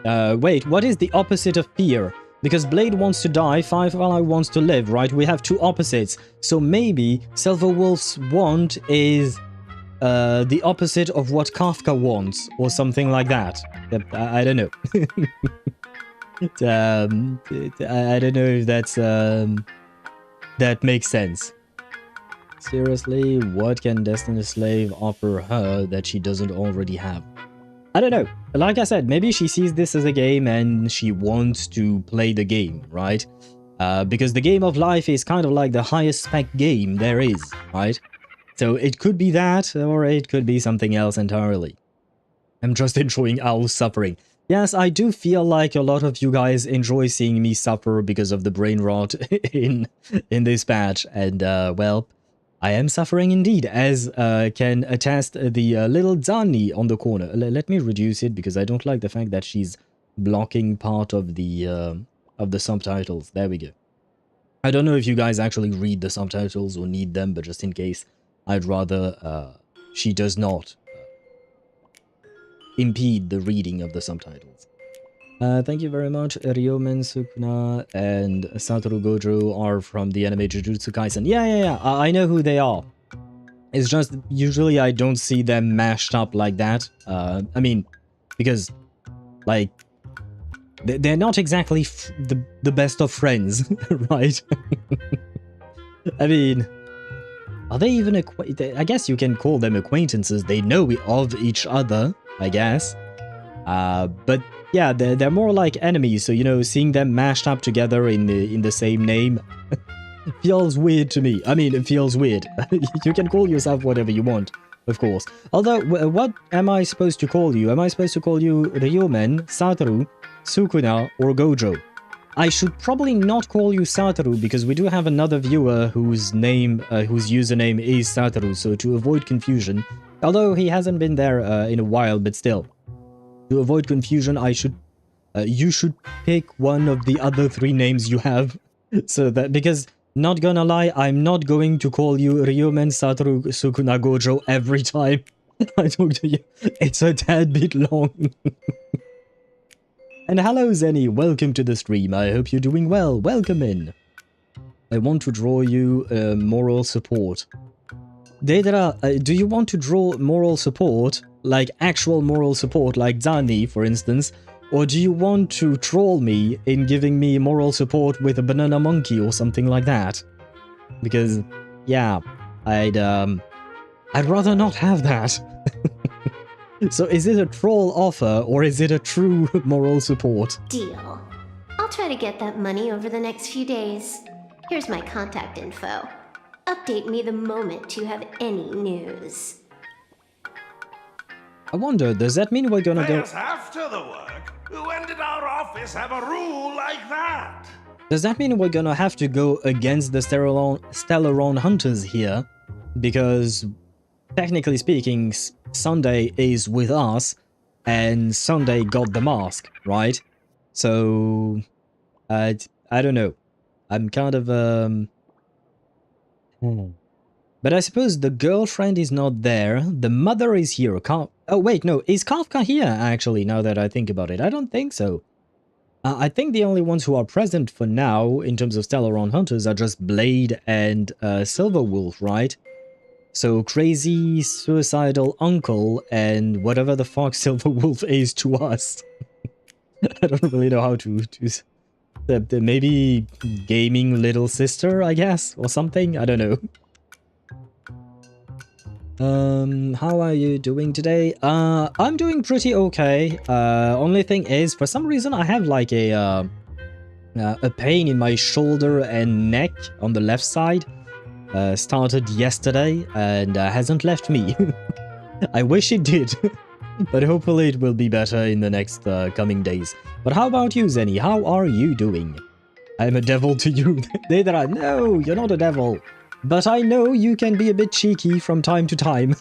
wait, what is the opposite of fear? Because Blade wants to die, Firefly wants to live, right? We have two opposites. So maybe Silver Wolf's want is the opposite of what Kafka wants, or something like that. I don't know. I don't know if that's that makes sense. Seriously, what can Destiny Slave offer her that she doesn't already have? I don't know. Like I said, maybe she sees this as a game and she wants to play the game, right? Because the game of life is kind of like the highest spec game there is, right? So it could be that, or it could be something else entirely. I'm just enjoying Owl's suffering. Yes, I do feel like a lot of you guys enjoy seeing me suffer because of the brain rot in this patch, and well, I am suffering indeed, as can attest the little Dani on the corner. Let me reduce it because I don't like the fact that she's blocking part of the subtitles. There we go. I don't know if you guys actually read the subtitles or need them, but just in case, I'd rather she does not impede the reading of the subtitles. Thank you very much. Ryomen, Sukuna, and Satoru Gojo are from the anime Jujutsu Kaisen. Yeah. I know who they are. It's just, usually I don't see them mashed up like that. I mean, because, like, they're not exactly the best of friends, right? I mean, are they even I guess you can call them acquaintances. They know of each other, I guess. But yeah, they're more like enemies. So, you know, seeing them mashed up together in the same name feels weird to me. I mean, it feels weird. You can call yourself whatever you want, of course. Although, what am I supposed to call you? Am I supposed to call you Ryomen, Satoru, Sukuna, or Gojo? I should probably not call you Satoru because we do have another viewer whose username is Satoru, so to avoid confusion, although he hasn't been there in a while, but still, to avoid confusion, you should pick one of the other 3 names you have, so that, because, not gonna lie, I'm not going to call you Ryomen, Satoru, Sukuna, Gojo every time I talk to you. It's a tad bit long. And hello Zenny, welcome to the stream. I hope you're doing well. Welcome in. I want to draw you moral support. Deidara, do you want to draw moral support, like actual moral support, like Dani, for instance? Or do you want to troll me in giving me moral support with a banana monkey or something like that? Because, yeah, I'd rather not have that. So is it a troll offer, or is it a true moral support? Deal. I'll try to get that money over the next few days. Here's my contact info. Update me the moment you have any news. I wonder, does that mean we're gonna go... There's after the work. When did our office have a rule like that? Does that mean we're gonna have to go against the Stellaron Hunters here? Because, technically speaking, Sunday is with us, and Sunday got the mask, right? So, I don't know. I'm kind of, But I suppose the girlfriend is not there, the mother is here. Oh wait, no, is Kafka here, actually, now that I think about it? I don't think so. I think the only ones who are present for now, in terms of Stellaron Hunters, are just Blade and Silverwolf, right? So crazy, suicidal uncle, and whatever the fuck Silverwolf is to us. I don't really know how to maybe gaming little sister, I guess, or something? I don't know. How are you doing today? I'm doing pretty okay. Only thing is, for some reason, I have like a pain in my shoulder and neck on the left side. Started yesterday and hasn't left me. I wish it did, but hopefully it will be better in the next coming days. But how about you, Zenny? How are you doing? I'm a devil to you. Deidara, no, you're not a devil. But I know you can be a bit cheeky from time to time.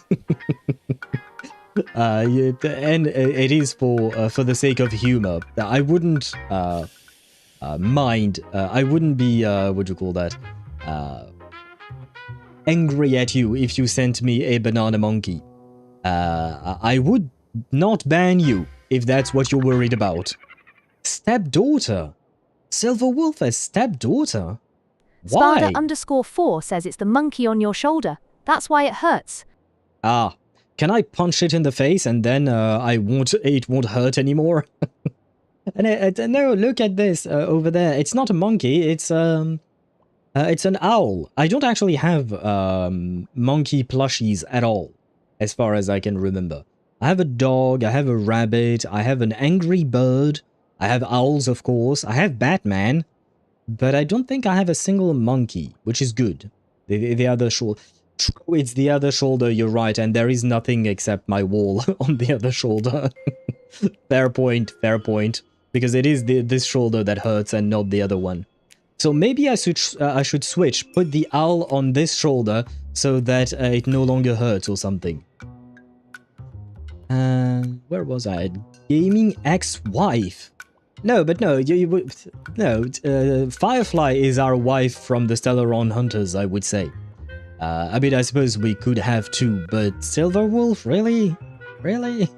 And it is for the sake of humor. I wouldn't mind. I wouldn't be, what do you call that? Angry at you if you sent me a banana monkey. I would not ban you if that's what you're worried about. Stepdaughter? Silverwolf as stepdaughter? Why? Sparda_4 says it's the monkey on your shoulder. That's why it hurts. Ah, can I punch it in the face and then it won't hurt anymore? And no, look at this over there. It's not a monkey. It's It's an owl. I don't actually have monkey plushies at all, as far as I can remember. I have a dog, I have a rabbit, I have an angry bird, I have owls, of course, I have Batman, but I don't think I have a single monkey, which is good. The other shoulder... It's the other shoulder, you're right, and there is nothing except my wall on the other shoulder. Fair point, because it is this shoulder that hurts and not the other one. So maybe I should switch, put the owl on this shoulder so that it no longer hurts or something. Where was I? Gaming ex-wife. No, but no, Firefly is our wife from the Stellaron Hunters, I would say. I mean, I suppose we could have two, but Silverwolf, really? Really?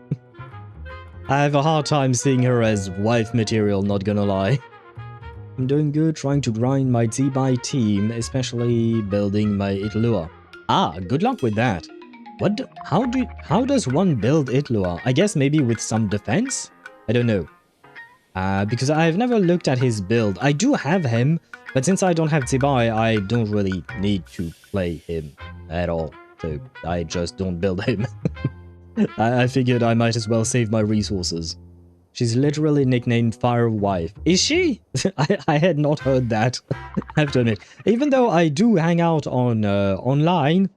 I have a hard time seeing her as wife material, not gonna lie. I'm doing good, trying to grind my Z-Buy team, especially building my Itlua. Ah, good luck with that. How does one build Itlua? I guess maybe with some defense? I don't know. Because I've never looked at his build. I do have him, but since I don't have Z-Buy, I don't really need to play him at all. So I just don't build him. I figured I might as well save my resources. She's literally nicknamed Firewife. Is she? I had not heard that, I have to admit. Even though I do hang out on online,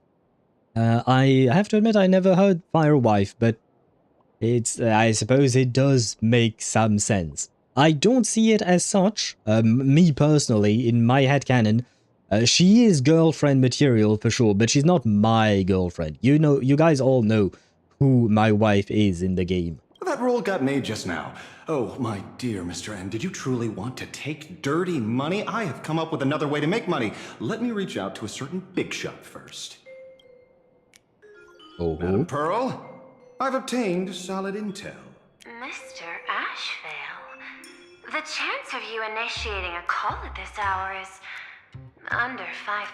I have to admit I never heard Firewife, but it's I suppose it does make some sense. I don't see it as such, me personally, in my headcanon. She is girlfriend material for sure, but she's not my girlfriend. You know, you guys all know who my wife is in the game. That roll got made just now. Oh, my dear Mr. N, did you truly want to take dirty money? I have come up with another way to make money. Let me reach out to a certain big shot first. Oh, Madam Pearl, I've obtained solid intel. Mr. ASHVEIL, the chance of you initiating a call at this hour is under 5%.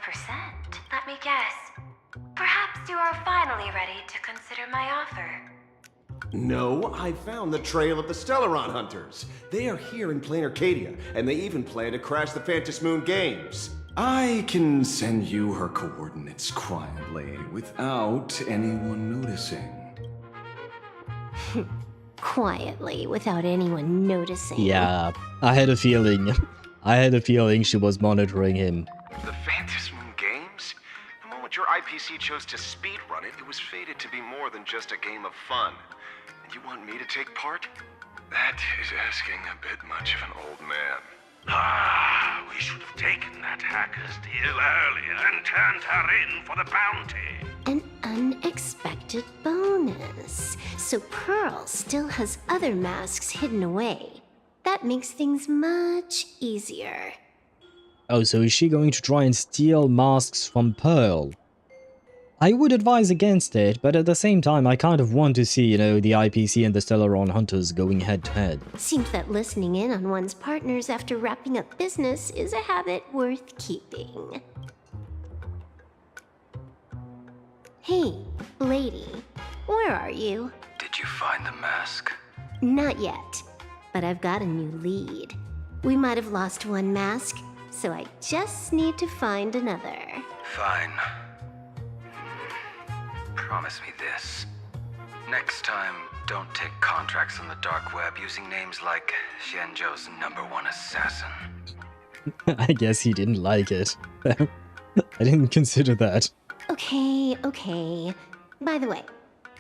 Let me guess. Perhaps you are finally ready to consider my offer. No, I found the trail of the Stellaron Hunters. They are here in Planarcadia, and they even plan to crash the Phantom Moon Games. I can send you her coordinates quietly, without anyone noticing. Quietly, without anyone noticing. yeah, I had a feeling. I had a feeling she was monitoring him. The Phantom Moon Games? The moment your IPC chose to speedrun it, it was fated to be more than just a game of fun. And you want me to take part? That is asking a bit much of an old man. Ah, we should have taken that hacker's deal earlier and turned her in for the bounty. An unexpected bonus. So Pearl still has other masks hidden away. That makes things much easier. Oh, so is she going to try and steal masks from Pearl? I would advise against it, but at the same time, I kind of want to see, you know, the IPC and the Stellaron Hunters going head-to-head. Seems that listening in on one's partners after wrapping up business is a habit worth keeping. Hey, lady, where are you? Did you find the mask? Not yet, but I've got a new lead. We might have lost one mask, so I just need to find another. Fine. Promise me this. Next time, don't take contracts on the dark web using names like Xianzhou's #1 assassin. I guess he didn't like it. I didn't consider that. Okay. By the way,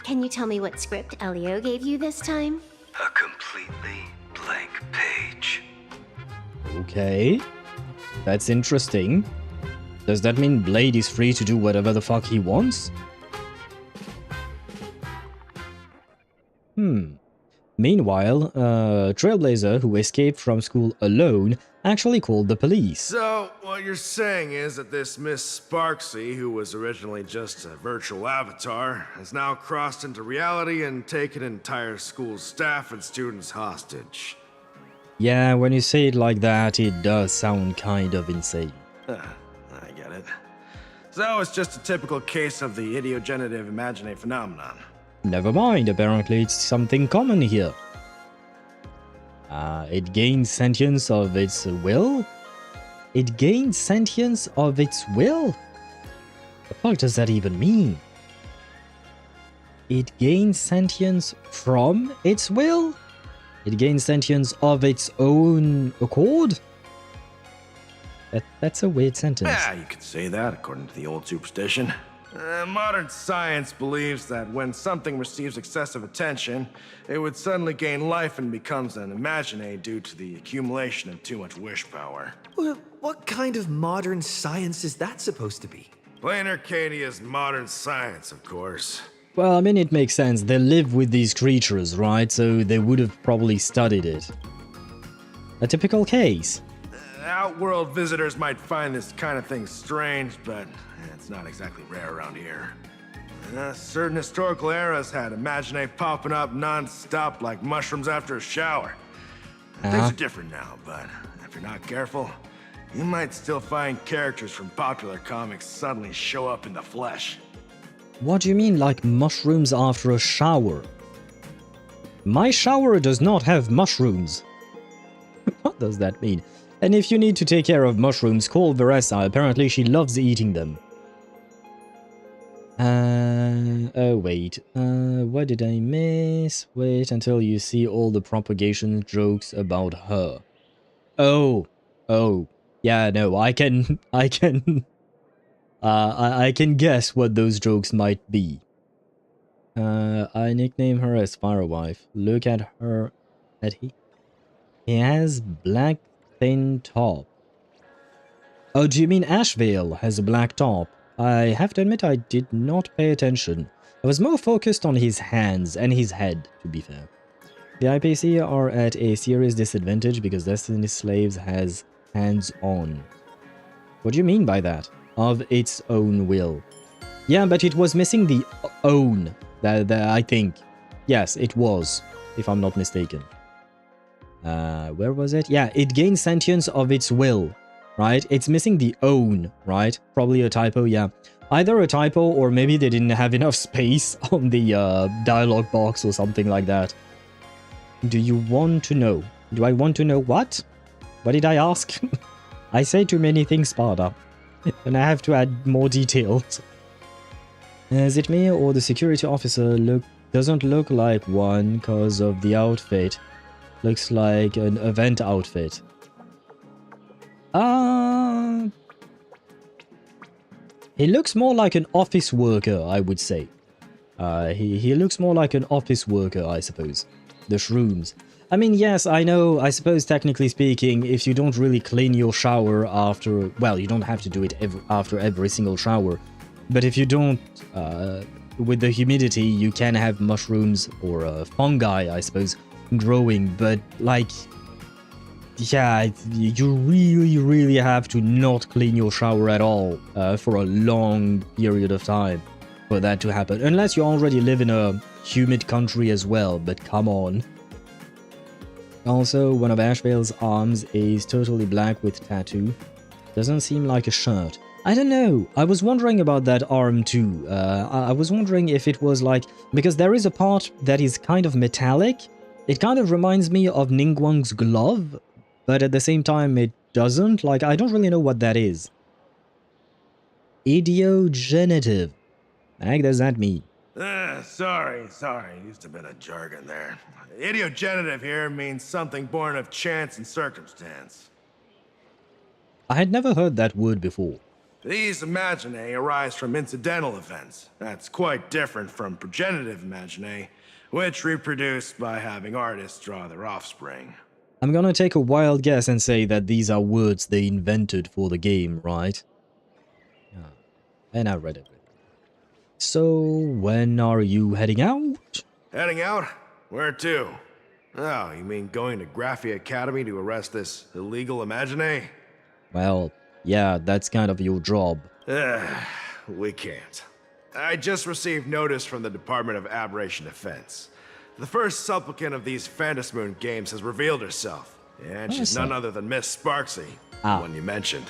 can you tell me what script Elio gave you this time? A completely blank page. Okay. That's interesting. Does that mean Blade is free to do whatever the fuck he wants? Meanwhile, Trailblazer, who escaped from school alone, actually called the police. So, what you're saying is that this Miss Sparxie, who was originally just a virtual avatar, has now crossed into reality and taken entire school staff and students hostage. Yeah, when you say it like that, it does sound kind of insane. I get it. So, it's just a typical case of the idiogenerative imaginary phenomenon. Never mind, apparently it's something common here. It gains sentience of its will? It gains sentience of its will? The fuck does that even mean? It gains sentience from its will? It gains sentience of its own accord? That's a weird sentence. Yeah, you could say that according to the old superstition. Modern science believes that when something receives excessive attention, it would suddenly gain life and becomes an imagine due to the accumulation of too much wish power. Well, what kind of modern science is that supposed to be? Planarcadia's modern science, of course. Well, I mean, it makes sense. They live with these creatures, right? So they would have probably studied it. A typical case. Outworld visitors might find this kind of thing strange, but it's not exactly rare around here. Certain historical eras had imagine popping up non-stop like mushrooms after a shower. Things are different now, but if you're not careful, you might still find characters from popular comics suddenly show up in the flesh. What do you mean, like mushrooms after a shower? My shower does not have mushrooms. What does that mean? And if you need to take care of mushrooms, call Veressa. Apparently she loves eating them. Oh wait, what did I miss? Wait until you see all the propagation jokes about her. Oh, yeah, no, I can guess what those jokes might be. I nickname her as Firewife. Look at her, he has black thin top. Oh, do you mean ASHVEIL has a black top? I have to admit I did not pay attention. I was more focused on his hands and his head, to be fair. The IPC are at a serious disadvantage because Destiny's Slaves has hands on. What do you mean by that? Of its own will. Yeah, but it was missing the own, I think. Yes, it was, if I'm not mistaken. Where was it? Yeah, it gains sentience of its will. Right? It's missing the own, right? Probably a typo, yeah. Either a typo or maybe they didn't have enough space on the dialogue box or something like that. Do you want to know? Do I want to know what? What did I ask? I say too many things, Sparta. And I have to add more details. Is it me or the security officer doesn't look like one because of the outfit? Looks like an event outfit. He looks more like an office worker, I would say. He looks more like an office worker, I suppose. The shrooms. I mean, yes, I know, I suppose technically speaking, if you don't really clean your shower after... Well, you don't have to do it after every single shower. But if you don't, with the humidity, you can have mushrooms or fungi, I suppose, growing. But, like... Yeah, you really have to not clean your shower at all for a long period of time for that to happen. Unless you already live in a humid country as well, but come on. Also, one of ASHVEIL's arms is totally black with tattoo. Doesn't seem like a shirt. I don't know, I was wondering about that arm too. I was wondering if it was like... Because there is a part that is kind of metallic. It kind of reminds me of Ningguang's glove. But at the same time, it doesn't. Like, I don't really know what that is. Idiogenitive. The heck does that mean? Sorry. Used a bit of jargon there. Idiogenitive here means something born of chance and circumstance. I had never heard that word before. These imaginae arise from incidental events. That's quite different from progenitive imaginae, which reproduce by having artists draw their offspring. I'm gonna take a wild guess and say that these are words they invented for the game, right? Yeah. And I read it. So, when are you heading out? Heading out? Where to? Oh, you mean going to Graphia Academy to arrest this illegal imaginae? Well, yeah, that's kind of your job. We can't. I just received notice from the Department of Aberration Defense. The first supplicant of these Phantasmoon games has revealed herself, and she's none other than Miss Sparxie, the one you mentioned.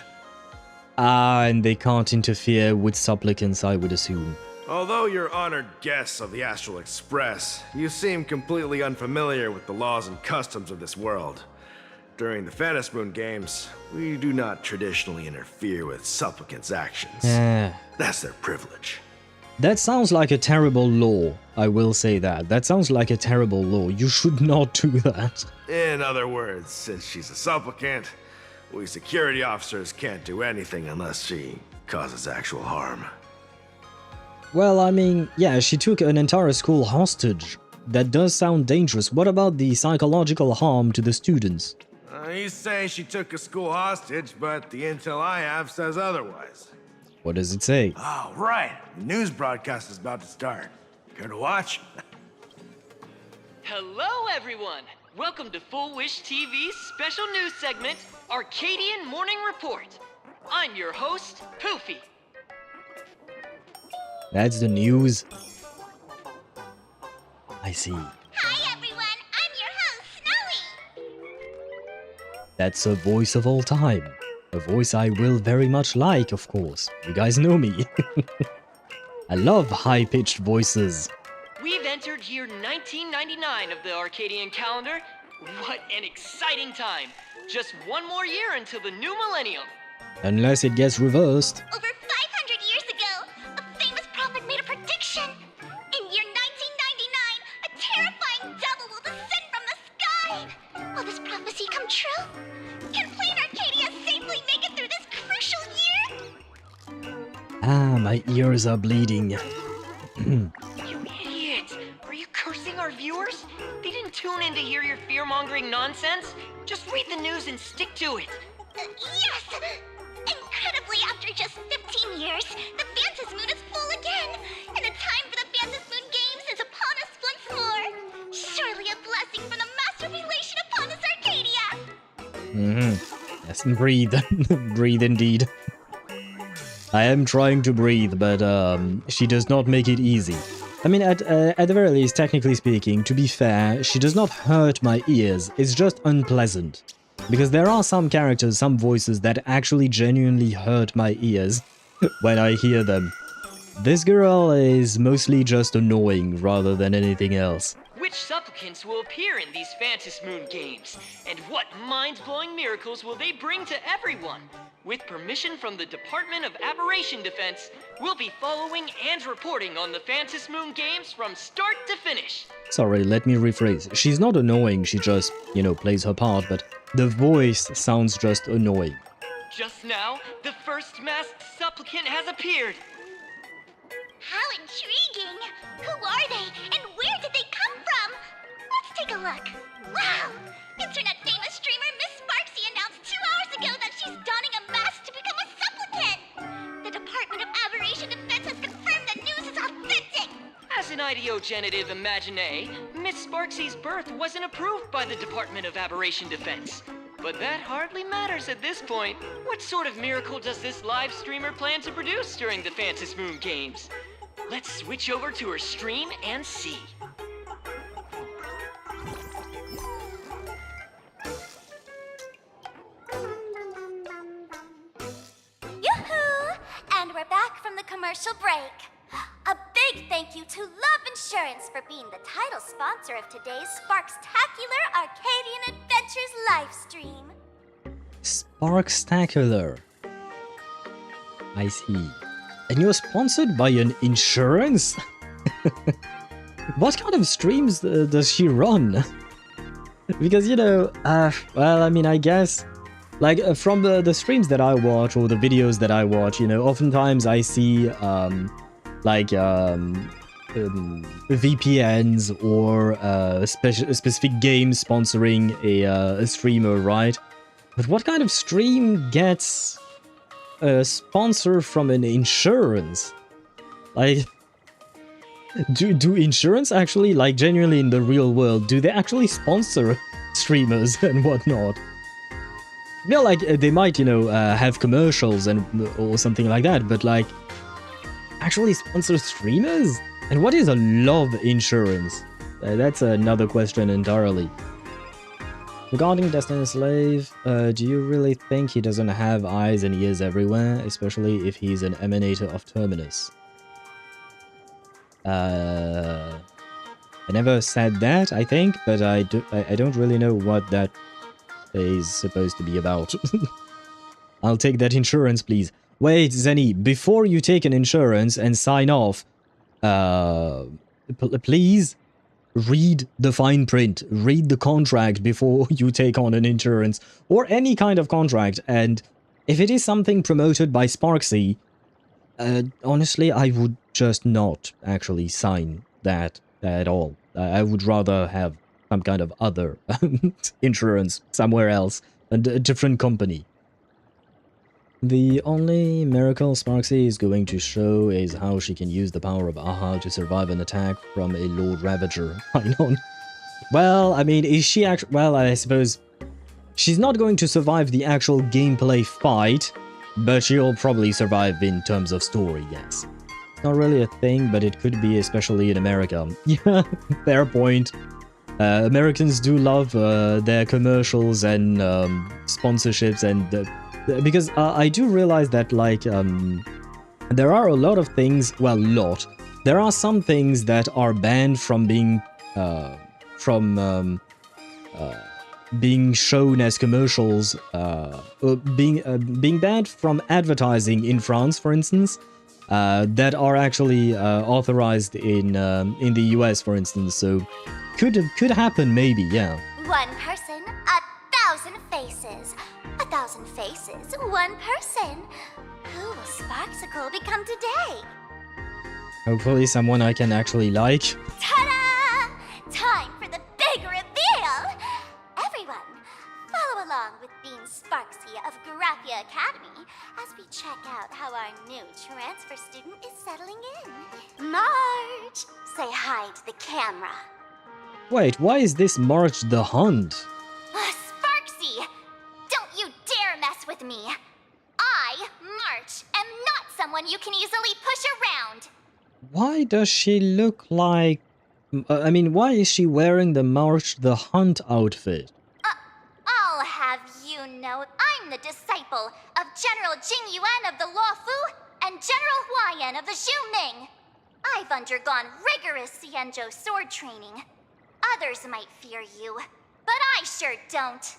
And they can't interfere with supplicants, I would assume. Although you're honored guests of the Astral Express, you seem completely unfamiliar with the laws and customs of this world. during the Fantasy Moon games, we do not traditionally interfere with supplicants' actions. Yeah. That's their privilege. That sounds like a terrible law. I will say that. That sounds like a terrible law. You should not do that. In other words, since she's a supplicant, we security officers can't do anything unless she causes actual harm. Well, I mean, yeah, she took an entire school hostage. That does sound dangerous. What about the psychological harm to the students? You say she took a school hostage, but the intel I have says otherwise. What does it say? Oh, right. The news broadcast is about to start. Care to watch? Hello, everyone. Welcome to Full Wish TV's special news segment, Arcadian Morning Report. I'm your host, Poofy. That's the news. I see. Hi, everyone. I'm your host, Snowy. That's a voice of all time. A voice I will very much like, of course. You guys know me. I love high-pitched voices. We've entered year 1999 of the Arcadian calendar. What an exciting time. Just one more year until the new millennium. Unless it gets reversed. Over 500 years ago, a famous prophet made a prediction. In year 1999, a terrifying devil will descend from the sky. Will this prophecy come true? Can Planarcadia safely make it through this crucial year? Ah, my ears are bleeding. You idiot! Are you cursing our viewers? They didn't tune in to hear your fear-mongering nonsense. Just read the news and stick to it. Yes! Incredibly, after just 15 years, the Fantasy Moon is full again, and the time for the Fantasy Moon Games is upon us once more. Surely a blessing from the master relation upon us, Arcadia. Yes, breathe. Breathe indeed. I am trying to breathe, but she does not make it easy. I mean, at the very least, technically speaking, to be fair, she does not hurt my ears. It's just unpleasant. Because there are some characters, some voices that actually genuinely hurt my ears when I hear them. This girl is mostly just annoying rather than anything else. Which supplicants will appear in these Fantasy Moon games? And what mind-blowing miracles will they bring to everyone? With permission from the Department of Aberration Defense, we'll be following and reporting on the Fantasy Moon games from start to finish. Sorry, let me rephrase. She's not annoying, she just, plays her part, but the voice sounds just annoying. Just now, the first masked supplicant has appeared. How intriguing! Who are they, and where did they come from? Let's take a look. Wow! Internet famous streamer Miss Sparxie announced 2 hours ago that she's donning a mask to become a supplicant! The Department of Aberration Defense has confirmed the news is authentic! As an ideogenitive imagine, Miss Sparxie's birth wasn't approved by the Department of Aberration Defense. But that hardly matters at this point. What sort of miracle does this live streamer plan to produce during the Fantasy Moon games? Let's switch over to her stream and see. Yoo-hoo! And we're back from the commercial break. A big thank you to Love Insurance for being the title sponsor of today's Sparxtacular Arcadian Adventures livestream. Sparxtacular. I see. And you're sponsored by an insurance? What kind of streams does she run? Because, well, I mean, I guess, like, from the streams that I watch, or the videos that I watch, oftentimes I see, VPNs or specific games sponsoring a streamer, right? But what kind of stream gets a sponsor from an insurance? Like, do insurance actually, like, genuinely in the real world, do they actually sponsor streamers and whatnot? I feel like they might, have commercials or something like that, but, like, actually sponsor streamers? And what is a love insurance? That's another question entirely. Regarding Destiny's Slave, do you really think he doesn't have eyes and ears everywhere, especially if he's an emanator of Terminus? I never said that, I think, but I don't really know what that is supposed to be about. I'll take that insurance, please. Wait, Zenny, before you take an insurance and sign off, please read the fine print. Read the contract before you take on an insurance or any kind of contract. And if it is something promoted by Sparxie, honestly, I would just not actually sign that at all. I would rather have some kind of other insurance somewhere else, a different company. The only miracle Sparxie is going to show is how she can use the power of Aha to survive an attack from a Lord Ravager. I know. Well, I mean, is she actually... Well, I suppose she's not going to survive the actual gameplay fight, but she'll probably survive in terms of story, yes. Not really a thing, but it could be, especially in America. Yeah, fair point. Americans do love their commercials and sponsorships and... because I do realize that, like, there are a lot of things, well, there are some things that are banned from being, being shown as commercials, being banned from advertising in France, for instance, that are actually authorized in the US, for instance, so could happen, maybe, yeah. One person, 1,000 faces. 1,000 faces, one person. Who will Sparxicle become today? Hopefully someone I can actually like. Ta-da! Time for the big reveal! Everyone, follow along with Bean Sparxie of Graphia Academy as we check out how our new transfer student is settling in. March! Say hi to the camera. Wait, why is this March the Hunt? Sparxie! Don't you dare mess with me! I, March, am not someone you can easily push around! Why does she look like... I mean, why is she wearing the March the Hunt outfit? I'll have you know I'm the disciple of General Jing Yuan of the Luofu and General Huayan of the Zhu Ming. I've undergone rigorous Xianzhou sword training. Others might fear you, but I sure don't.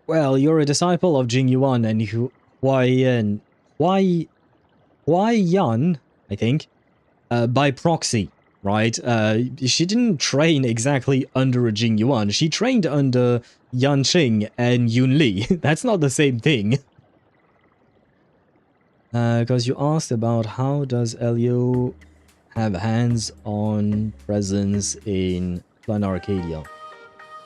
Well, you're a disciple of Jing Yuan and Huayan, I think, by proxy, right? She didn't train exactly under Jing Yuan. She trained under Yan Qing and Yun Li. That's not the same thing. Because you asked about how does Elio have hands-on presence in Planarcadia.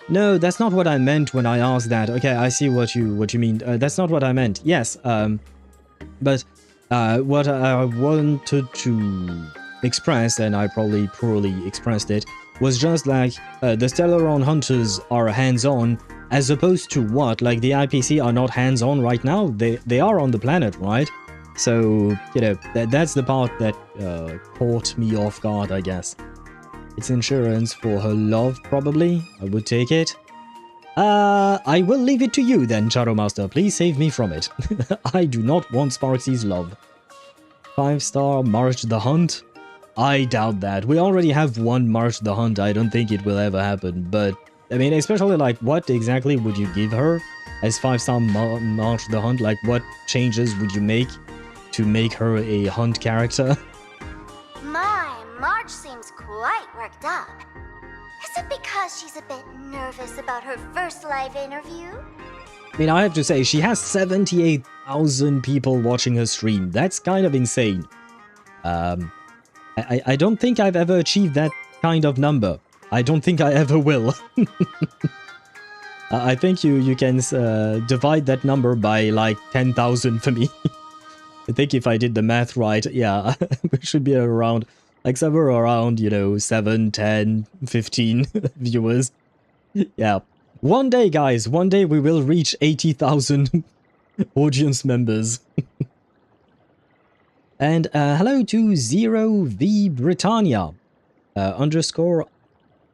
No, that's not what I meant when I asked that. Okay, I see what you mean. That's not what I meant. Yes, but what I wanted to express, and I probably poorly expressed it, was just like the Stellaron Hunters are hands-on, as opposed to what? Like the IPC are not hands-on right now? They are on the planet, right? So, you know, that's the part that caught me off guard, I guess. It's insurance for her love, probably. I would take it. I will leave it to you then, Charo Master. Please save me from it. I do not want Sparxie's love. 5-star March the Hunt? I doubt that. We already have one March the Hunt. I don't think it will ever happen. But, I mean, especially, like, what exactly would you give her as 5-star March the Hunt? Like, what changes would you make to make her a hunt character? March seems quite worked up. Is it because she's a bit nervous about her first live interview? I mean, I have to say, she has 78,000 people watching her stream. That's kind of insane. I don't think I've ever achieved that kind of number. I don't think I ever will. I think you can divide that number by like 10,000 for me. I think if I did the math right, yeah, we should be around, like somewhere around, you know, 7, 10, 15 viewers. Yeah. One day, guys, one day we will reach 80,000 audience members. And hello to 0V Britannia, underscore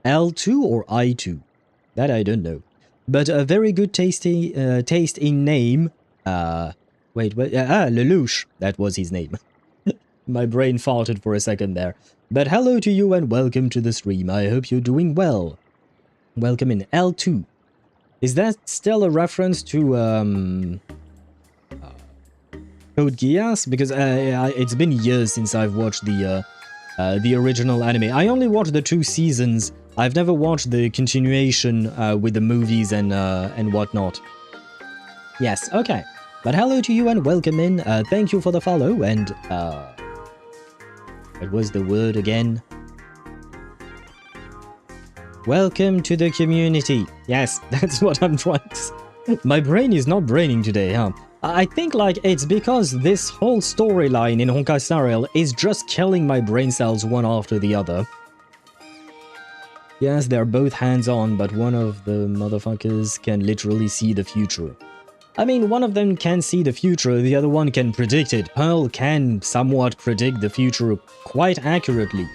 L2 or I2. That I don't know. But a very good taste in name. Lelouch. That was his name. My brain farted for a second there. But hello to you and welcome to the stream. I hope you're doing well. Welcome in L2. Is that still a reference to Code Geass? Because it's been years since I've watched the original anime. I only watched the 2 seasons. I've never watched the continuation with the movies and whatnot. Yes, okay. But hello to you and welcome in. Thank you for the follow and what was the word again? Welcome to the community. Yes, that's what I'm trying to say. My brain is not braining today, huh? I think like it's because this whole storyline in Honkai Star Rail is just killing my brain cells one after the other. Yes, they're both hands-on, but one of the motherfuckers can literally see the future. I mean, one of them can see the future, the other one can predict it. Pearl can somewhat predict the future quite accurately.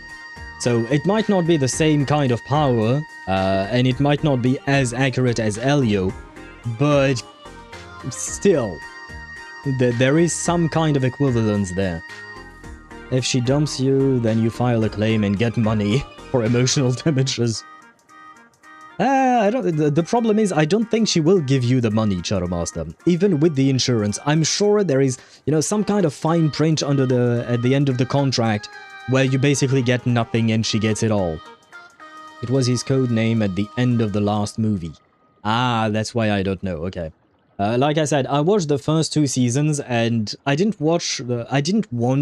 So it might not be the same kind of power, and it might not be as accurate as Elio, but still, there is some kind of equivalence there. If she dumps you, then you file a claim and get money for emotional damages. The problem is, I don't think she will give you the money, Shadow Master. Even with the insurance, I'm sure there is, some kind of fine print at the end of the contract where you basically get nothing and she gets it all. It was his code name at the end of the last movie. Ah, that's why I don't know. Okay. Like I said, I watched the first 2 seasons and I didn't want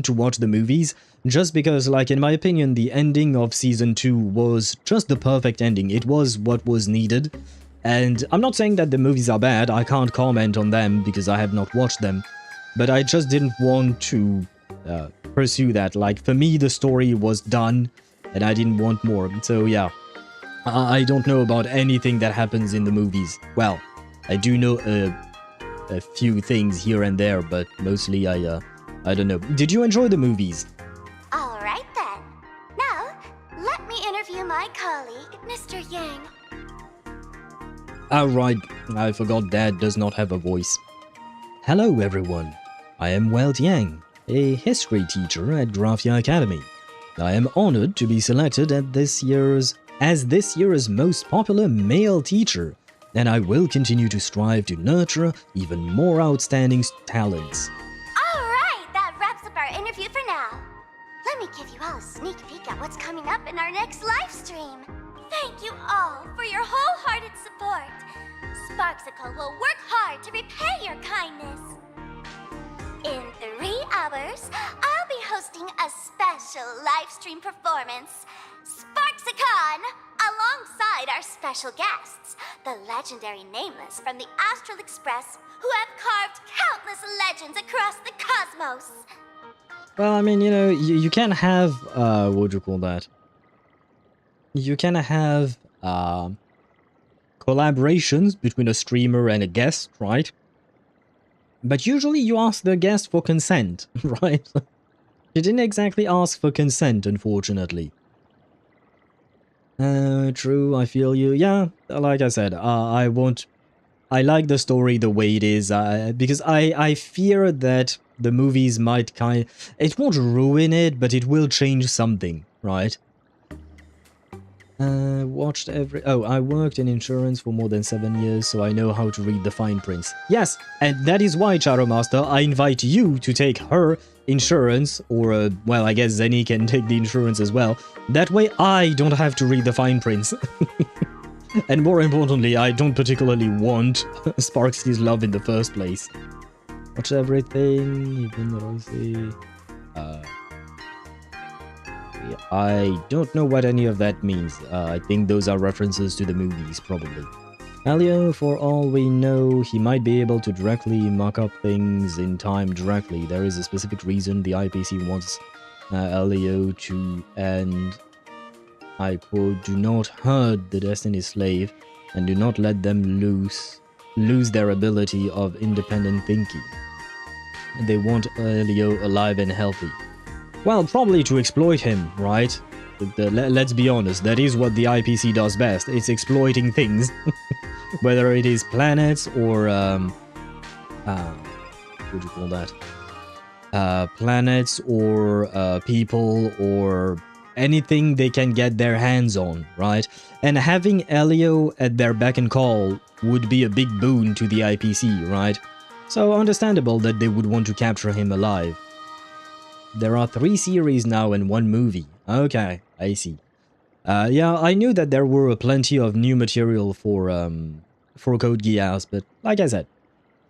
to watch the movies just because, like, in my opinion, the ending of season 2 was just the perfect ending. It was what was needed. And I'm not saying that the movies are bad. I can't comment on them because I have not watched them. But I just didn't want to pursue that. Like, for me, the story was done and I didn't want more. So yeah, I don't know about anything that happens in the movies. Well, I do know a few things here and there, but mostly I don't know. Did you enjoy the movies? All right then. Now, let me interview my colleague, Mr. Yang. Oh right, I forgot Dad does not have a voice. Hello everyone, I am Welt Yang, a history teacher at Graphia Academy. I am honored to be selected as this year's most popular male teacher, and I will continue to strive to nurture even more outstanding talents. All right, that wraps up our interview for now. Let me give you all a sneak peek at what's coming up in our next live stream. Thank you all for your wholehearted support. Sparxie will work hard to repay your kindness. In 3 hours, I'll be hosting a special live stream performance, SparxieCon, alongside our special guests, the legendary Nameless from the Astral Express, who have carved countless legends across the cosmos. Well, I mean, you can have, what do you call that? You can have, collaborations between a streamer and a guest, right? But usually you ask the guest for consent, right? You didn't exactly ask for consent, unfortunately. True, I feel you. Yeah, like I said, I like the story the way it is, because I fear that the movies might it won't ruin it, but it will change something, right? I worked in insurance for more than 7 years, so I know how to read the fine prints. Yes, and that is why, Charo Master, I invite you to take her insurance, or, well, I guess Zenny can take the insurance as well. That way I don't have to read the fine prints. And more importantly, I don't particularly want Sparxie's love in the first place. Watch everything, even Rosie. I don't know what any of that means. I think those are references to the movies, probably. Elio, for all we know, he might be able to directly mock up things in time directly. There is a specific reason the IPC wants Elio to, and I quote, do not hurt the Destiny's slave and do not let them lose their ability of independent thinking. They want Elio alive and healthy. Well, probably to exploit him, right? Let's be honest, that is what the IPC does best. It's exploiting things. Whether it is planets or, what do you call that? Planets or people or anything they can get their hands on, right? And having Elio at their beck and call would be a big boon to the IPC, right? So understandable that they would want to capture him alive. There are 3 series now and 1 movie. Okay, I see. Yeah, I knew that there were plenty of new material for Code Geass, but like I said,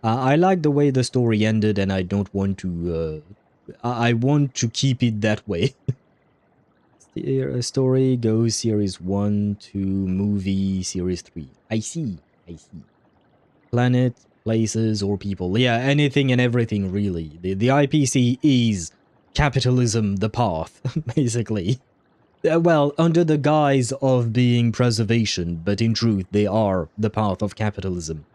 I like the way the story ended, and I don't want to. I want to keep it that way. Story goes series 1 to movie series 3. I see. I see. Planet, places, or people. Yeah, anything and everything, really. The IPC is capitalism, the path, basically. Well, under the guise of being preservation, but in truth, they are the path of capitalism.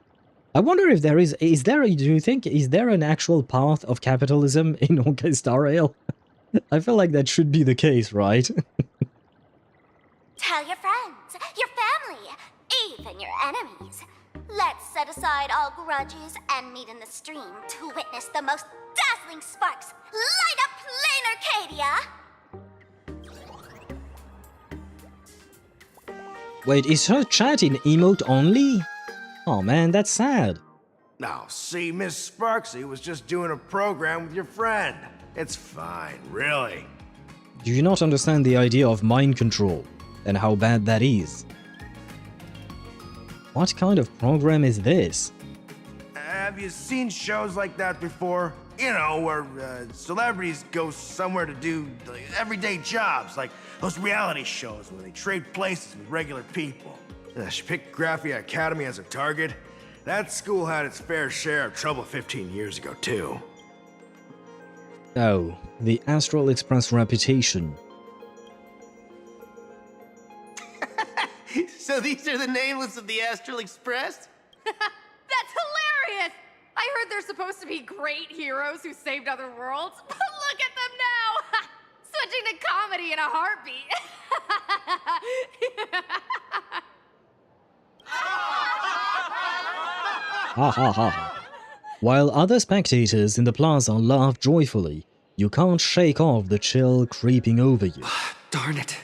I wonder if there do you think, is there an actual path of capitalism in Honkai Star Rail? I feel like that should be the case, right? Tell your friends, your family, even your enemies. Let's set aside all grudges and meet in the stream to witness the most dazzling sparks light up Planarcadia! Wait, is her chat in emote only? Oh man, that's sad. Now, see, Miss Sparxie was just doing a program with your friend. It's fine, really. Do you not understand the idea of mind control and how bad that is? What kind of program is this? Have you seen shows like that before? You know, where celebrities go somewhere to do everyday jobs, like those reality shows where they trade places with regular people. She picked Graphia Academy as a target. That school had its fair share of trouble 15 years ago, too. Oh, the Astral Express reputation. So these are the nameless of the Astral Express? That's hilarious! I heard they're supposed to be great heroes who saved other worlds, but look at them now! Switching to comedy in a heartbeat. Ha ha ha. While other spectators in the plaza laugh joyfully, you can't shake off the chill creeping over you. Darn it.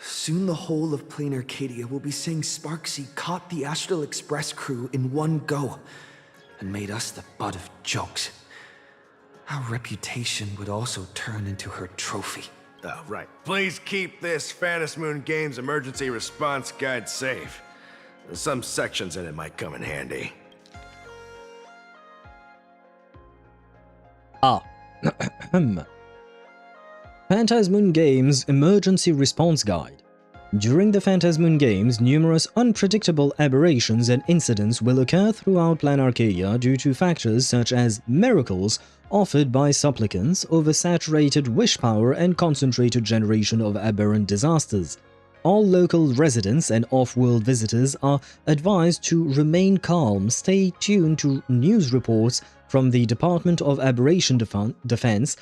Soon the whole of Planarcadia will be saying Sparxie caught the Astral Express crew in one go and made us the butt of jokes. Our reputation would also turn into her trophy. Oh, right. Please keep this Phantom Moon Games emergency response guide safe. Some sections in it might come in handy. Phantasmoon Games Emergency Response Guide. During the Phantasmoon Games, numerous unpredictable aberrations and incidents will occur throughout Planarcadia due to factors such as miracles offered by supplicants, oversaturated wish power, and concentrated generation of aberrant disasters. All local residents and off-world visitors are advised to remain calm, stay tuned to news reports from the Department of Aberration Defense,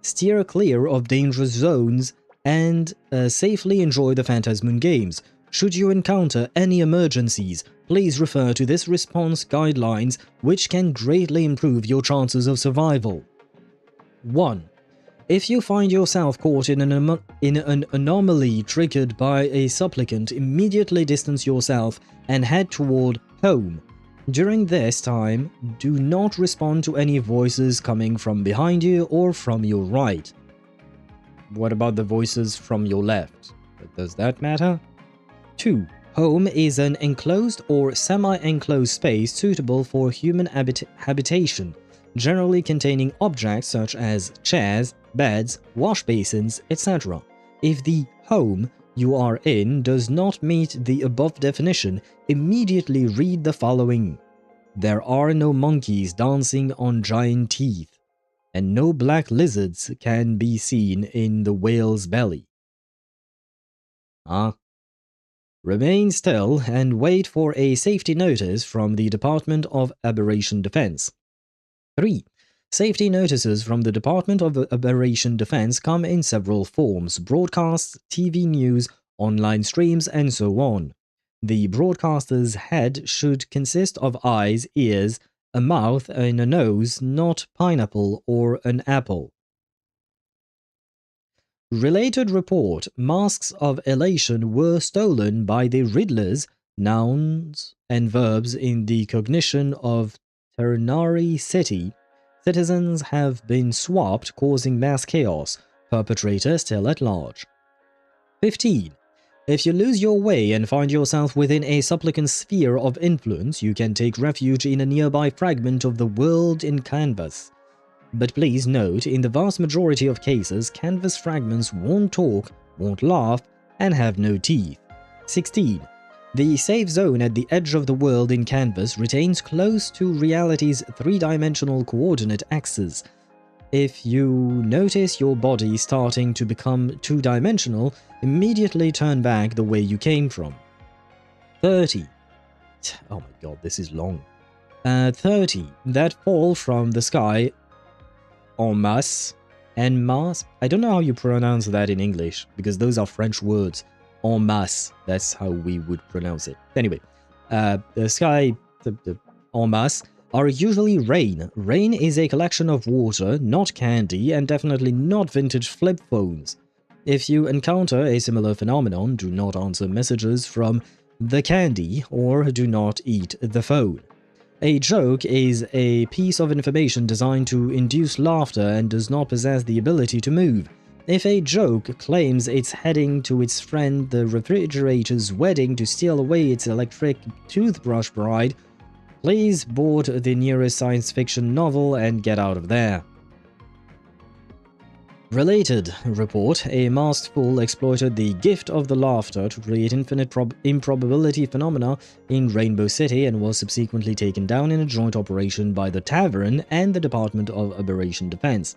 steer clear of dangerous zones, and safely enjoy the Phantasmoon Games. Should you encounter any emergencies, please refer to this response guidelines, which can greatly improve your chances of survival. 1. If you find yourself caught in an anomaly triggered by a supplicant, immediately distance yourself and head toward home. During this time, do not respond to any voices coming from behind you or from your right. What about the voices from your left? Does that matter? 2. Home is an enclosed or semi-enclosed space suitable for human habitation, generally containing objects such as chairs, beds, wash basins, etc. If the home you are in does not meet the above definition, immediately read the following. There are no monkeys dancing on giant teeth, and no black lizards can be seen in the whale's belly. Remain still and wait for a safety notice from the Department of Aberration Defense. 3. Safety notices from the Department of Aberration Defense come in several forms: broadcasts, TV news, online streams, and so on. The broadcaster's head should consist of eyes, ears, a mouth, and a nose, not pineapple or an apple. Related report, masks of elation were stolen by the Riddlers, nouns and verbs in the cognition of Ternary City. Citizens have been swapped, causing mass chaos. Perpetrator still at large. 15. If you lose your way and find yourself within a supplicant sphere of influence, you can take refuge in a nearby fragment of the world in canvas. But please note, in the vast majority of cases, canvas fragments won't talk, won't laugh, and have no teeth. 16. The safe zone at the edge of the world in canvas retains close to reality's three-dimensional coordinate axis. If you notice your body starting to become two-dimensional, immediately turn back the way you came from. 30. Oh my god, this is long. 30. That fall from the sky en masse. I don't know how you pronounce that in English, because those are French words. En masse, that's how we would pronounce it. Anyway, the sky en masse are usually rain. Rain is a collection of water, not candy, and definitely not vintage flip phones. If you encounter a similar phenomenon, do not answer messages from the candy or do not eat the phone. A joke is a piece of information designed to induce laughter and does not possess the ability to move. If a joke claims it's heading to its friend the refrigerator's wedding to steal away its electric toothbrush bride, please board the nearest science fiction novel and get out of there. Related report, a masked fool exploited the gift of the laughter to create infinite improbability phenomena in Rainbow City and was subsequently taken down in a joint operation by the Tavern and the Department of Aberration Defense.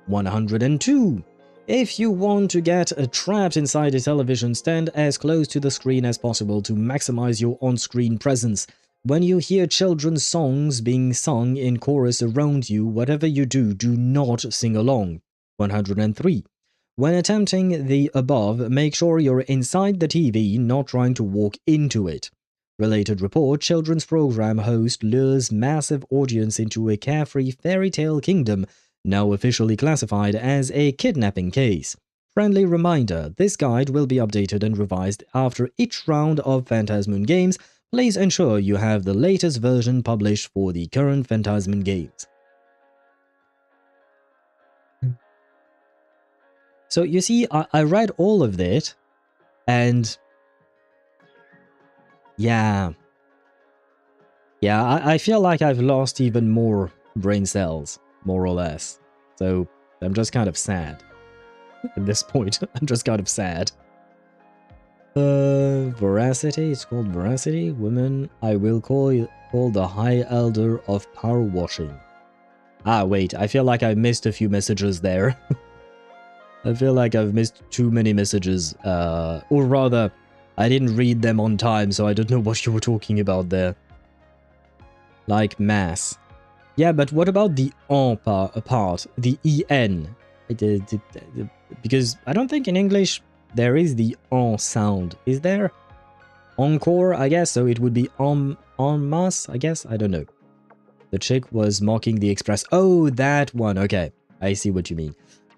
102. If you want to get trapped inside a television, stand as close to the screen as possible to maximize your on-screen presence. When you hear children's songs being sung in chorus around you, whatever you do, do not sing along. 103. When attempting the above, make sure you're inside the TV, not trying to walk into it. Related report, children's program host lures massive audience into a carefree fairy tale kingdom, now officially classified as a kidnapping case. Friendly reminder, this guide will be updated and revised after each round of Phantasmoon games. Please ensure you have the latest version published for the current Phantasmoon games. So you see, I read all of it, and yeah, I feel like I've lost even more brain cells, more or less. So I'm just kind of sad. At this point, I'm just kind of sad. Veracity, it's called Veracity. Women, I will call the High Elder of Power Washing. Ah, wait, I feel like I missed a few messages there. I feel like I've missed too many messages, or rather, I didn't read them on time, so I don't know what you were talking about there. Like mass. Yeah, but what about the en part, the en? Because I don't think in English there is the en sound. Is there? Encore, I guess, so it would be en masse, I guess? I don't know. The chick was mocking the express. Oh, that one. Okay, I see what you mean.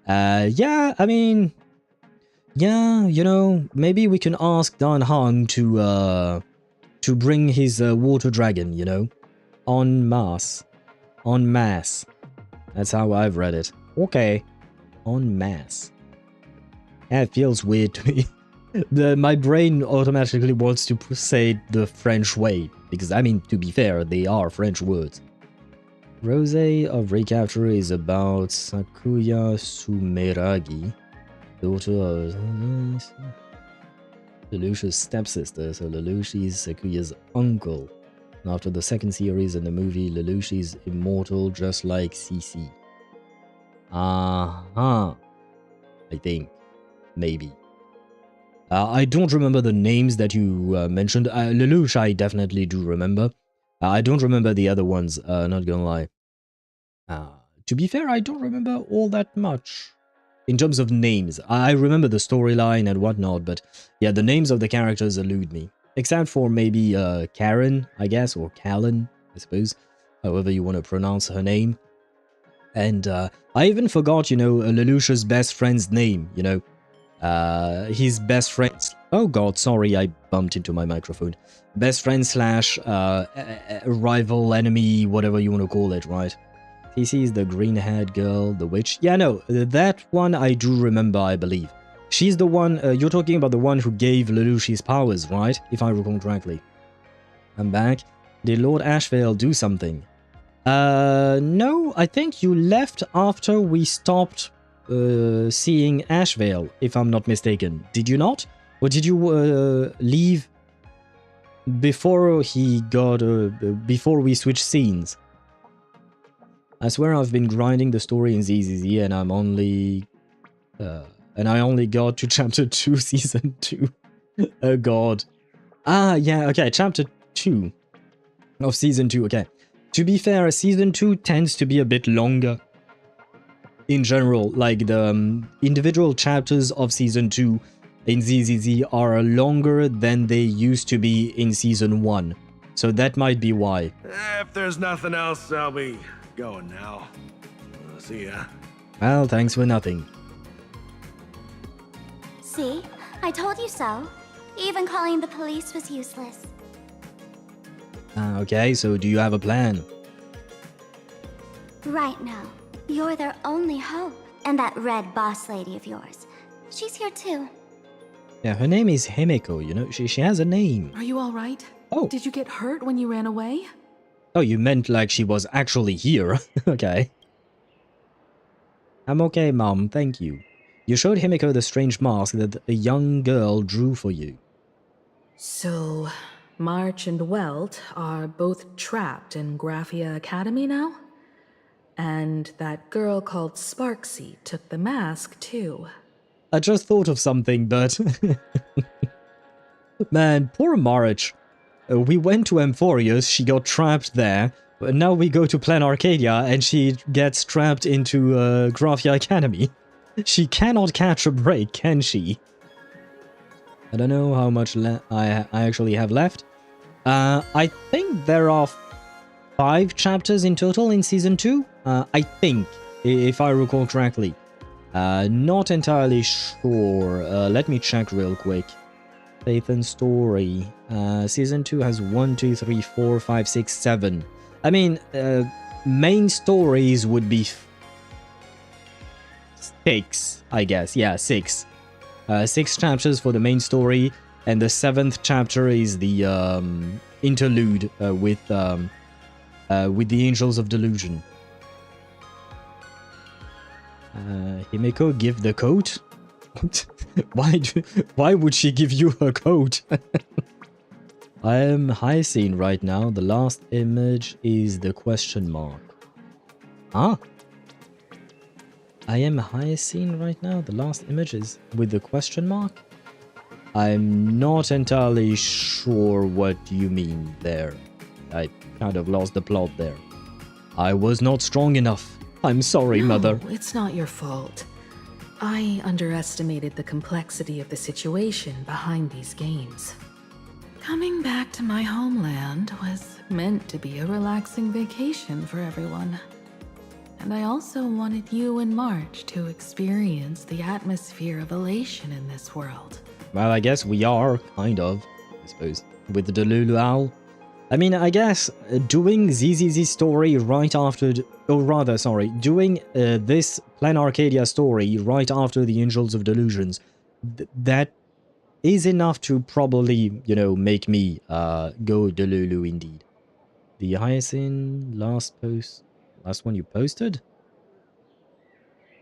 Yeah, I mean, yeah, you know, maybe we can ask Dan Hang to bring his water dragon, you know, en masse, that's how I've read it. Okay, en masse. Yeah, it feels weird to me. My brain automatically wants to say the French way, because, I mean, to be fair, they are French words. Rose of Recapture is about Sakuya Sumeragi, daughter of Lelouch's stepsister, so Lelouch is Sakuya's uncle. And after the second series in the movie, Lelouch is immortal just like Cici. I think. Maybe. I don't remember the names that you mentioned. Lelouch I definitely do remember. I don't remember the other ones, not gonna lie. To be fair, I don't remember all that much. In terms of names, I remember the storyline and whatnot, but yeah, the names of the characters elude me. Except for maybe Karen, I guess, or Callan, I suppose. However you want to pronounce her name. And I even forgot, Lelouch's best friend's name, his best friend's... Oh god, sorry, I bumped into my microphone. Best friend slash rival, enemy, whatever you want to call it, right? TC is the green-haired girl, the witch. Yeah, no, that one I do remember, I believe. She's the one, you're talking about the one who gave Lelouch his powers, right? If I recall correctly. I'm back. Did Lord ASHVEIL do something? No, I think you left after we stopped seeing ASHVEIL, if I'm not mistaken. Did you not? Or did you leave before he got, before we switched scenes? I swear I've been grinding the story in ZZZ and I'm only, and I only got to chapter 2, season 2. Oh god. Ah, yeah, okay, chapter 2 of season 2, okay. To be fair, season 2 tends to be a bit longer in general, like the individual chapters of season 2 in ZZZ are longer than they used to be in season 1. So that might be why. If there's nothing else, I'll be going now. See ya. Well, thanks for nothing. See? I told you so. Even calling the police was useless. Okay, so do you have a plan? Right now, you're their only hope. And that red boss lady of yours. She's here too. Yeah, her name is Himeko, she has a name. Are you alright? Oh. Did you get hurt when you ran away? Oh, you meant like she was actually here. Okay. I'm okay, Mom, thank you. You showed Himeko the strange mask that a young girl drew for you. So, March and Welt are both trapped in Graphia Academy now? And that girl called Sparxie took the mask, too. I just thought of something, but... Man, poor March. We went to Amphorius, she got trapped there. But now we go to Planarcadia and she gets trapped into Graphia Academy. She cannot catch a break, can she? I don't know how much I actually have left. I think there are 5 chapters in total in Season 2. I think, if I recall correctly. Not entirely sure. Let me check real quick. Faith and Story. Season 2 has 1, 2, 3, 4, 5, 6, 7. I mean, main stories would be 6, I guess. Yeah, 6. 6 chapters for the main story, and the 7th chapter is the interlude with the Angels of Delusion. Himeko give the coat? Why would she give you her coat? I am high scene right now. The last image is the question mark. Huh? I am high scene right now. The last image is with the question mark? I'm not entirely sure what you mean there. I kind of lost the plot there. I was not strong enough. I'm sorry, Mother. It's not your fault. I underestimated the complexity of the situation behind these games. Coming back to my homeland was meant to be a relaxing vacation for everyone. And I also wanted you and March to experience the atmosphere of elation in this world. Well, I guess we are, kind of, I suppose, with the Delulu Owl. I mean, I guess doing ZZZ story right after, doing this Planarcadia story right after the Angels of Delusions, that is enough to probably, make me go Delulu indeed. The Hyacinth last one you posted?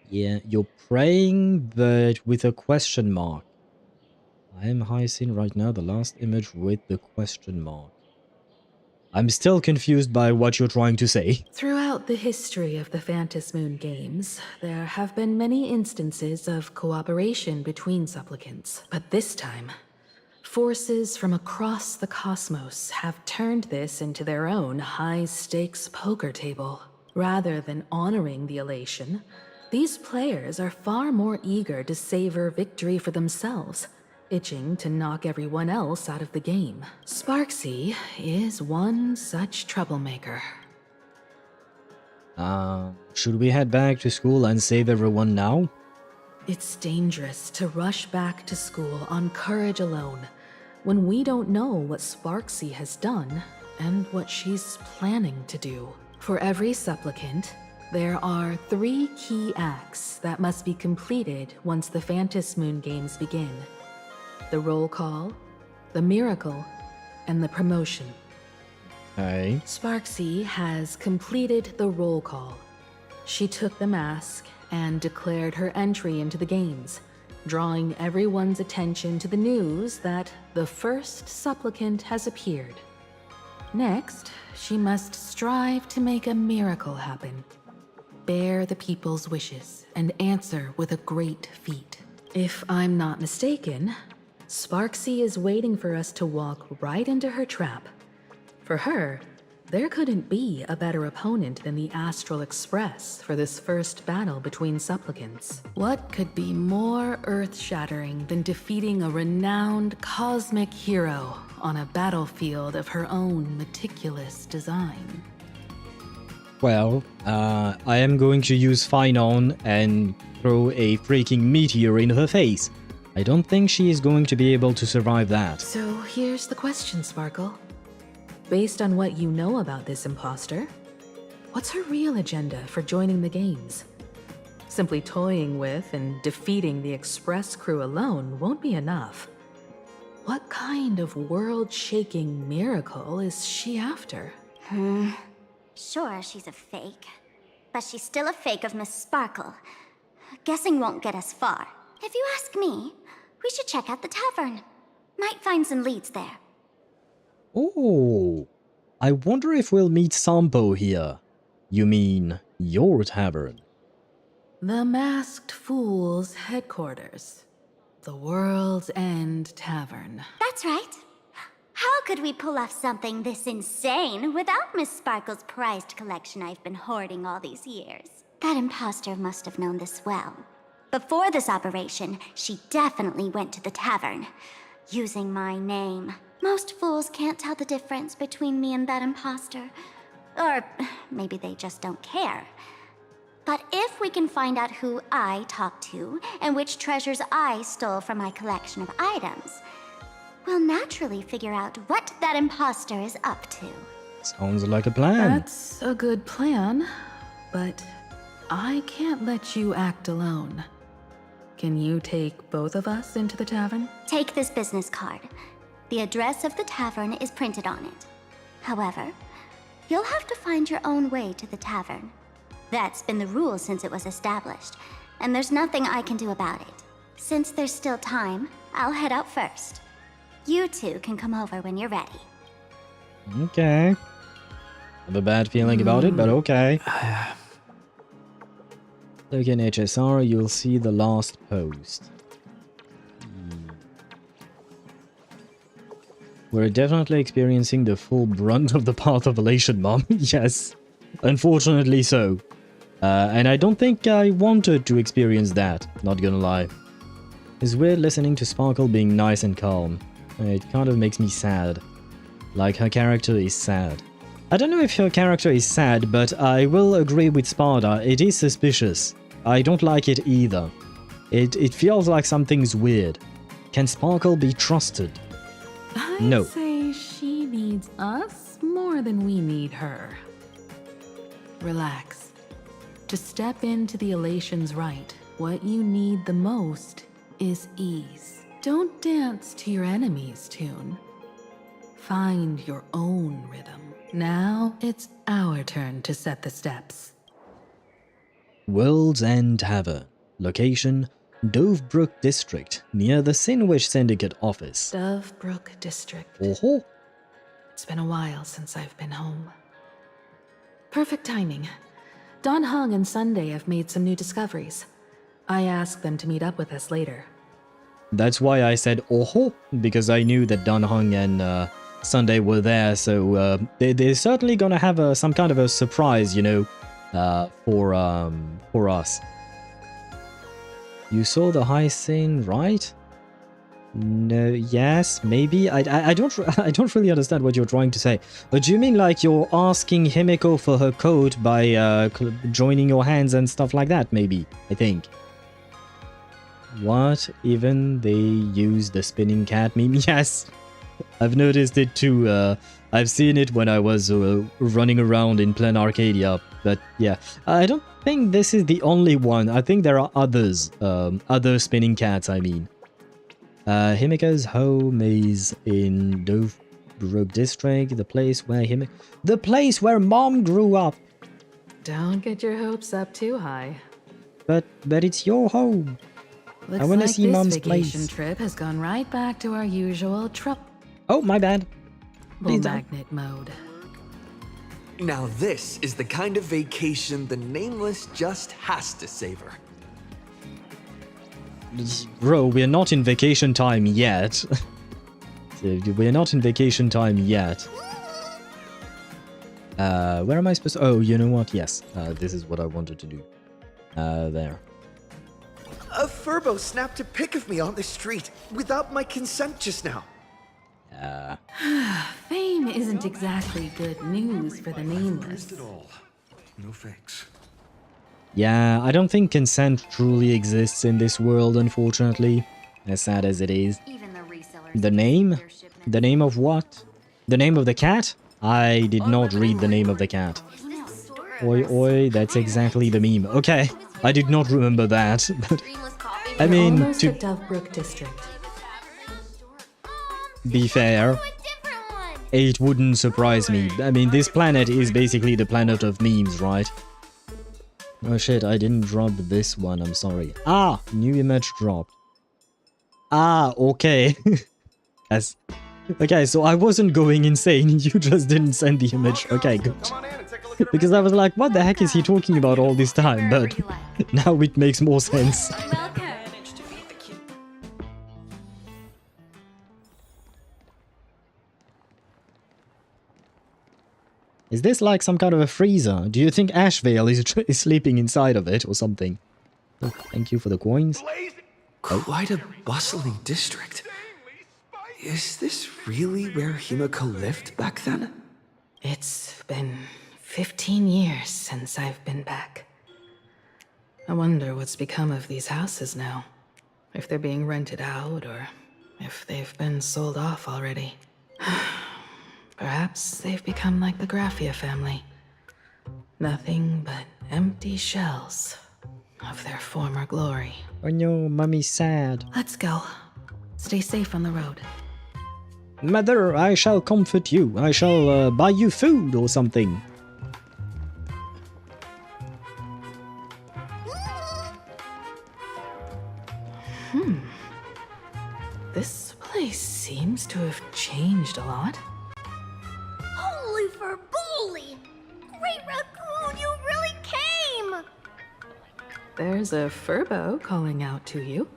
Yeah, you're praying, but with a question mark. I am Hyacinth right now, the last image with the question mark. I'm still confused by what you're trying to say. Throughout the history of the Phantom Moon games, there have been many instances of cooperation between supplicants. But this time, forces from across the cosmos have turned this into their own high-stakes poker table. Rather than honoring the elation, these players are far more eager to savor victory for themselves, itching to knock everyone else out of the game. Sparxie is one such troublemaker. Should we head back to school and save everyone now? It's dangerous to rush back to school on courage alone when we don't know what Sparxie has done and what she's planning to do. For every supplicant, there are 3 key acts that must be completed once the Phantom Moon Games begin. The roll call, the miracle, and the promotion. Okay. Sparxie has completed the roll call. She took the mask and declared her entry into the games, drawing everyone's attention to the news that the first supplicant has appeared. Next, she must strive to make a miracle happen, bear the people's wishes, and answer with a great feat. If I'm not mistaken, Sparxie is waiting for us to walk right into her trap. For her, there couldn't be a better opponent than the Astral Express for this first battle between supplicants. What could be more earth-shattering than defeating a renowned cosmic hero on a battlefield of her own meticulous design? Well, I am going to use Finon and throw a freaking meteor in her face. I don't think she is going to be able to survive that. So here's the question, Sparkle. Based on what you know about this imposter, what's her real agenda for joining the games? Simply toying with and defeating the Express crew alone won't be enough. What kind of world-shaking miracle is she after? Sure, she's a fake. But she's still a fake of Miss Sparkle. Guessing won't get us far. If you ask me, we should check out the tavern. Might find some leads there. Oh, I wonder if we'll meet Sampo here. You mean your tavern? The Masked Fool's headquarters. The World's End Tavern. That's right. How could we pull off something this insane without Miss Sparkle's prized collection I've been hoarding all these years? That imposter must have known this well. Before this operation, she definitely went to the tavern, using my name. Most fools can't tell the difference between me and that imposter. Or maybe they just don't care. But if we can find out who I talked to and which treasures I stole from my collection of items, we'll naturally figure out what that imposter is up to. Sounds like a plan. That's a good plan, but I can't let you act alone. Can you take both of us into the tavern? Take this business card. The address of the tavern is printed on it. However, you'll have to find your own way to the tavern. That's been the rule since it was established, and there's nothing I can do about it. Since there's still time, I'll head out first. You two can come over when you're ready. Okay. Have a bad feeling about it, but okay. Look in HSR, you'll see the last post. We're definitely experiencing the full brunt of the path of elation, Mom. Yes, unfortunately so. And I don't think I wanted to experience that, not gonna lie. It's weird listening to Sparkle being nice and calm. It kind of makes me sad. Like her character is sad. I don't know if her character is sad, but I will agree with Sparda, it is suspicious. I don't like it either. It feels like something's weird. Can Sparkle be trusted? No. I'd say she needs us more than we need her. Relax. To step into the elation's right, what you need the most is ease. Don't dance to your enemy's tune. Find your own rhythm. Now it's our turn to set the steps. World's End Tavern. Location, Dovebrook District, near the Sinwish Syndicate office. Dovebrook District. Oh-ho. It's been a while since I've been home. Perfect timing. Don Hung and Sunday have made some new discoveries. I asked them to meet up with us later. That's why I said oh-ho, because I knew that Don Hung and Sunday were there, so they're certainly gonna have some kind of a surprise, you know, for us. You saw the high scene, right? No, yes, maybe. I don't really understand what you're trying to say. Do you mean like you're asking Himeko for her code by joining your hands and stuff like that? Maybe, I think. What? Even they use the spinning cat meme? Yes, I've noticed it too. I've seen it when I was running around in Planarcadia. But yeah, I don't think this is the only one. I think there are others. Other spinning cats, I mean. Himeka's home is in Dovbruk district, the place where Mom grew up. Don't get your hopes up too high. But it's your home. Looks I want to like see this Mom's vacation place. trip has gone right back to our usual trouble Oh, my bad. Please don't. magnet mode. Now this is the kind of vacation the Nameless just has to savor. Bro, we're not in vacation time yet. We're not in vacation time yet. Where am I supposed to... Oh, you know what? Yes, this is what I wanted to do. There. A Furbo snapped a pic of me on the street without my consent just now. Fame isn't exactly good news for the Nameless. No thanks. Yeah, I don't think consent truly exists in this world, unfortunately. As sad as it is. The name? The name of what? The name of the cat? I did not read the name of the cat. Oi, oi, that's exactly the meme. Okay, I did not remember that, but... I mean, Almost to at Dovbruk district. be fair, it wouldn't surprise me. I mean, this planet is basically the planet of memes, right? Oh shit, I didn't drop this one, I'm sorry. Ah, new image dropped. Ah, okay. Yes. Okay, so I wasn't going insane, you just didn't send the image. Okay, good. Because I was like, what the heck is he talking about all this time? But now it makes more sense. Is this like some kind of a freezer? Do you think ASHVEIL is sleeping inside of it or something? Oh, thank you for the coins. Quite a bustling district. Is this really where Himeko lived back then? It's been 15 years since I've been back. I wonder what's become of these houses now. If they're being rented out or if they've been sold off already. Perhaps they've become like the Graphia family. Nothing but empty shells of their former glory. Oh no, Mummy's sad. Let's go. Stay safe on the road. Mother, I shall comfort you. I shall buy you food or something. This place seems to have changed a lot. Holy for bully! Great Raccoon, you really came! There's a Furbo calling out to you.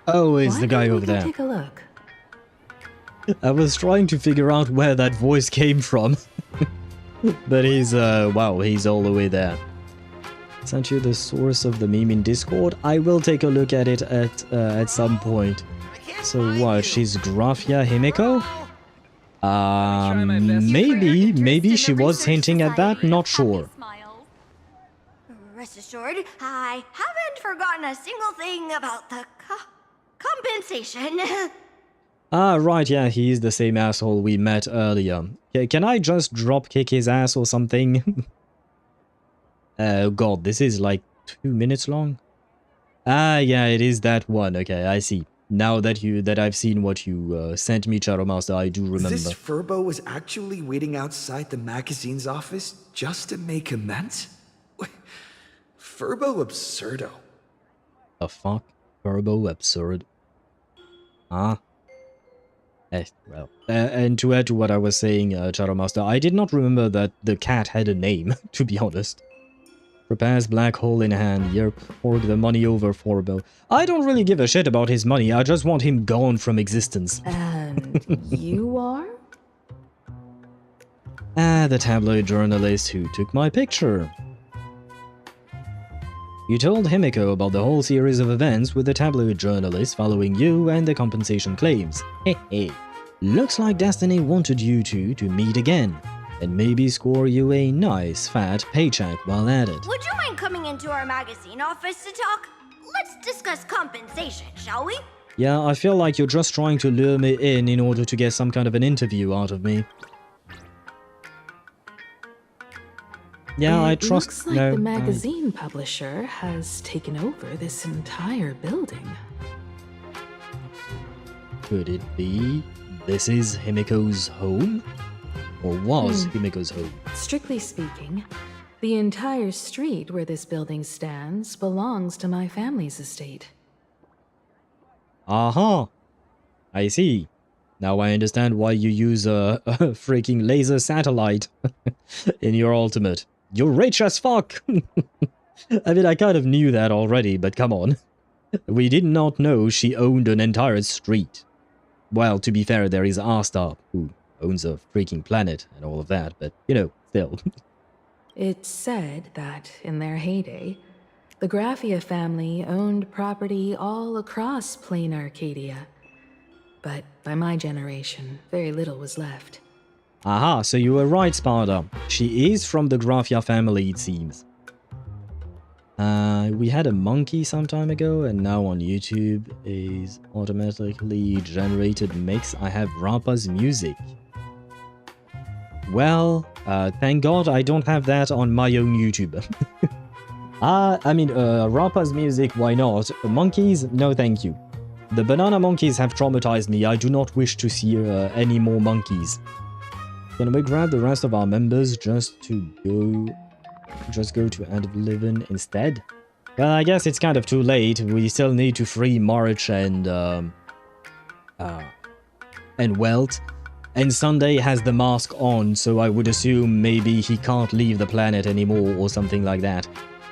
Oh, it's Why the guy don't we over go there. Take a look. I was trying to figure out where that voice came from. But he's, wow, he's all the way there. Sent you the source of the meme in Discord? I will take a look at it at some point. So what, she's Graphia Himeko? Maybe she was hinting at that, not sure. Rest assured, I haven't forgotten a single thing about the compensation. Ah, right, yeah, he's the same asshole we met earlier. Can I just drop kick his ass or something? Oh god, this is like 2 minutes long? Ah, yeah, it is that one. Okay, I see. Now that I've seen what you sent me, Charomaster, I do remember. This Furbo was actually waiting outside the magazine's office just to make amends? Furbo absurdo. The fuck? Furbo absurd. Ah. Well. And to add to what I was saying, Charomaster, I did not remember that the cat had a name, to be honest. Prepares black hole in hand. Yerp. Fork the money over Furbo. I don't really give a shit about his money, I just want him gone from existence. And you are? Ah, the tabloid journalist who took my picture. You told Himiko about the whole series of events with the tabloid journalist following you and the compensation claims. Hehe. Looks like Destiny wanted you two to meet again, and maybe score you a nice fat paycheck while at it. Would you mind coming into our magazine office to talk? Let's discuss compensation, shall we? Yeah, I feel like you're just trying to lure me in order to get some kind of an interview out of me. Yeah, I trust... Looks like the magazine publisher has taken over this entire building. Could it be this is Himiko's home? Or was Himiko's home? Strictly speaking, the entire street where this building stands belongs to my family's estate. Aha! I see. Now I understand why you use a freaking laser satellite in your ultimate. You're rich as fuck! I mean, I kind of knew that already, but come on. We did not know she owned an entire street. Well, to be fair, there is Astar, who owns a freaking planet and all of that, but, you know, still. It's said that, in their heyday, the Graphia family owned property all across Planarcadia. But by my generation, very little was left. Aha, so you were right, Sparda. She is from the Graphia family, it seems. We had a monkey some time ago, and now on YouTube is automatically generated mix. I have Rappa's music. Well, thank God I don't have that on my own YouTube. I mean, Rappa's music, why not? Monkeys, no thank you. The banana monkeys have traumatized me. I do not wish to see any more monkeys. Can we grab the rest of our members just to go to End of Living instead? Well, I guess it's kind of too late. We still need to free March and Welt. And Sunday has the mask on, so I would assume maybe he can't leave the planet anymore or something like that.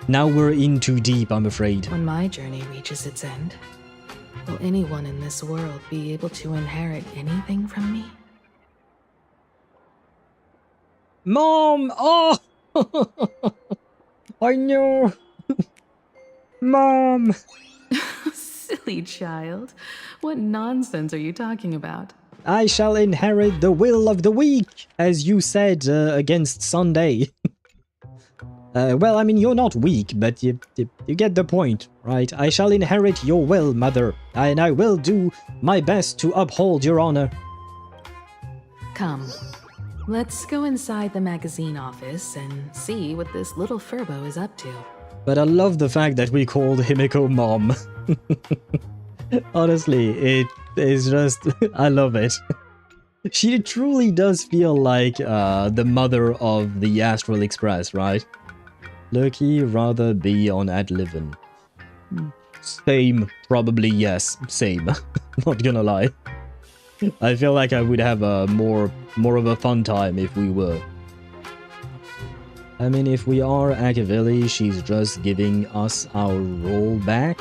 Now we're in too deep, I'm afraid. When my journey reaches its end, will anyone in this world be able to inherit anything from me? Mom! Oh! I know! Mom! Silly child. What nonsense are you talking about? I shall inherit the will of the weak, as you said against Sunday. Well, I mean, you're not weak, but you get the point, right? I shall inherit your will, mother, and I will do my best to uphold your honor. Come, let's go inside the magazine office and see what this little Furbo is up to. But I love the fact that we called Himiko Mom. Honestly, it is just... I love it. She truly does feel like the mother of the Astral Express, right? Loki rather be on Ad Livin. Same, probably yes, same. Not gonna lie. I feel like I would have a more of a fun time if we were. I mean, if we are ASHVEIL, she's just giving us our role back.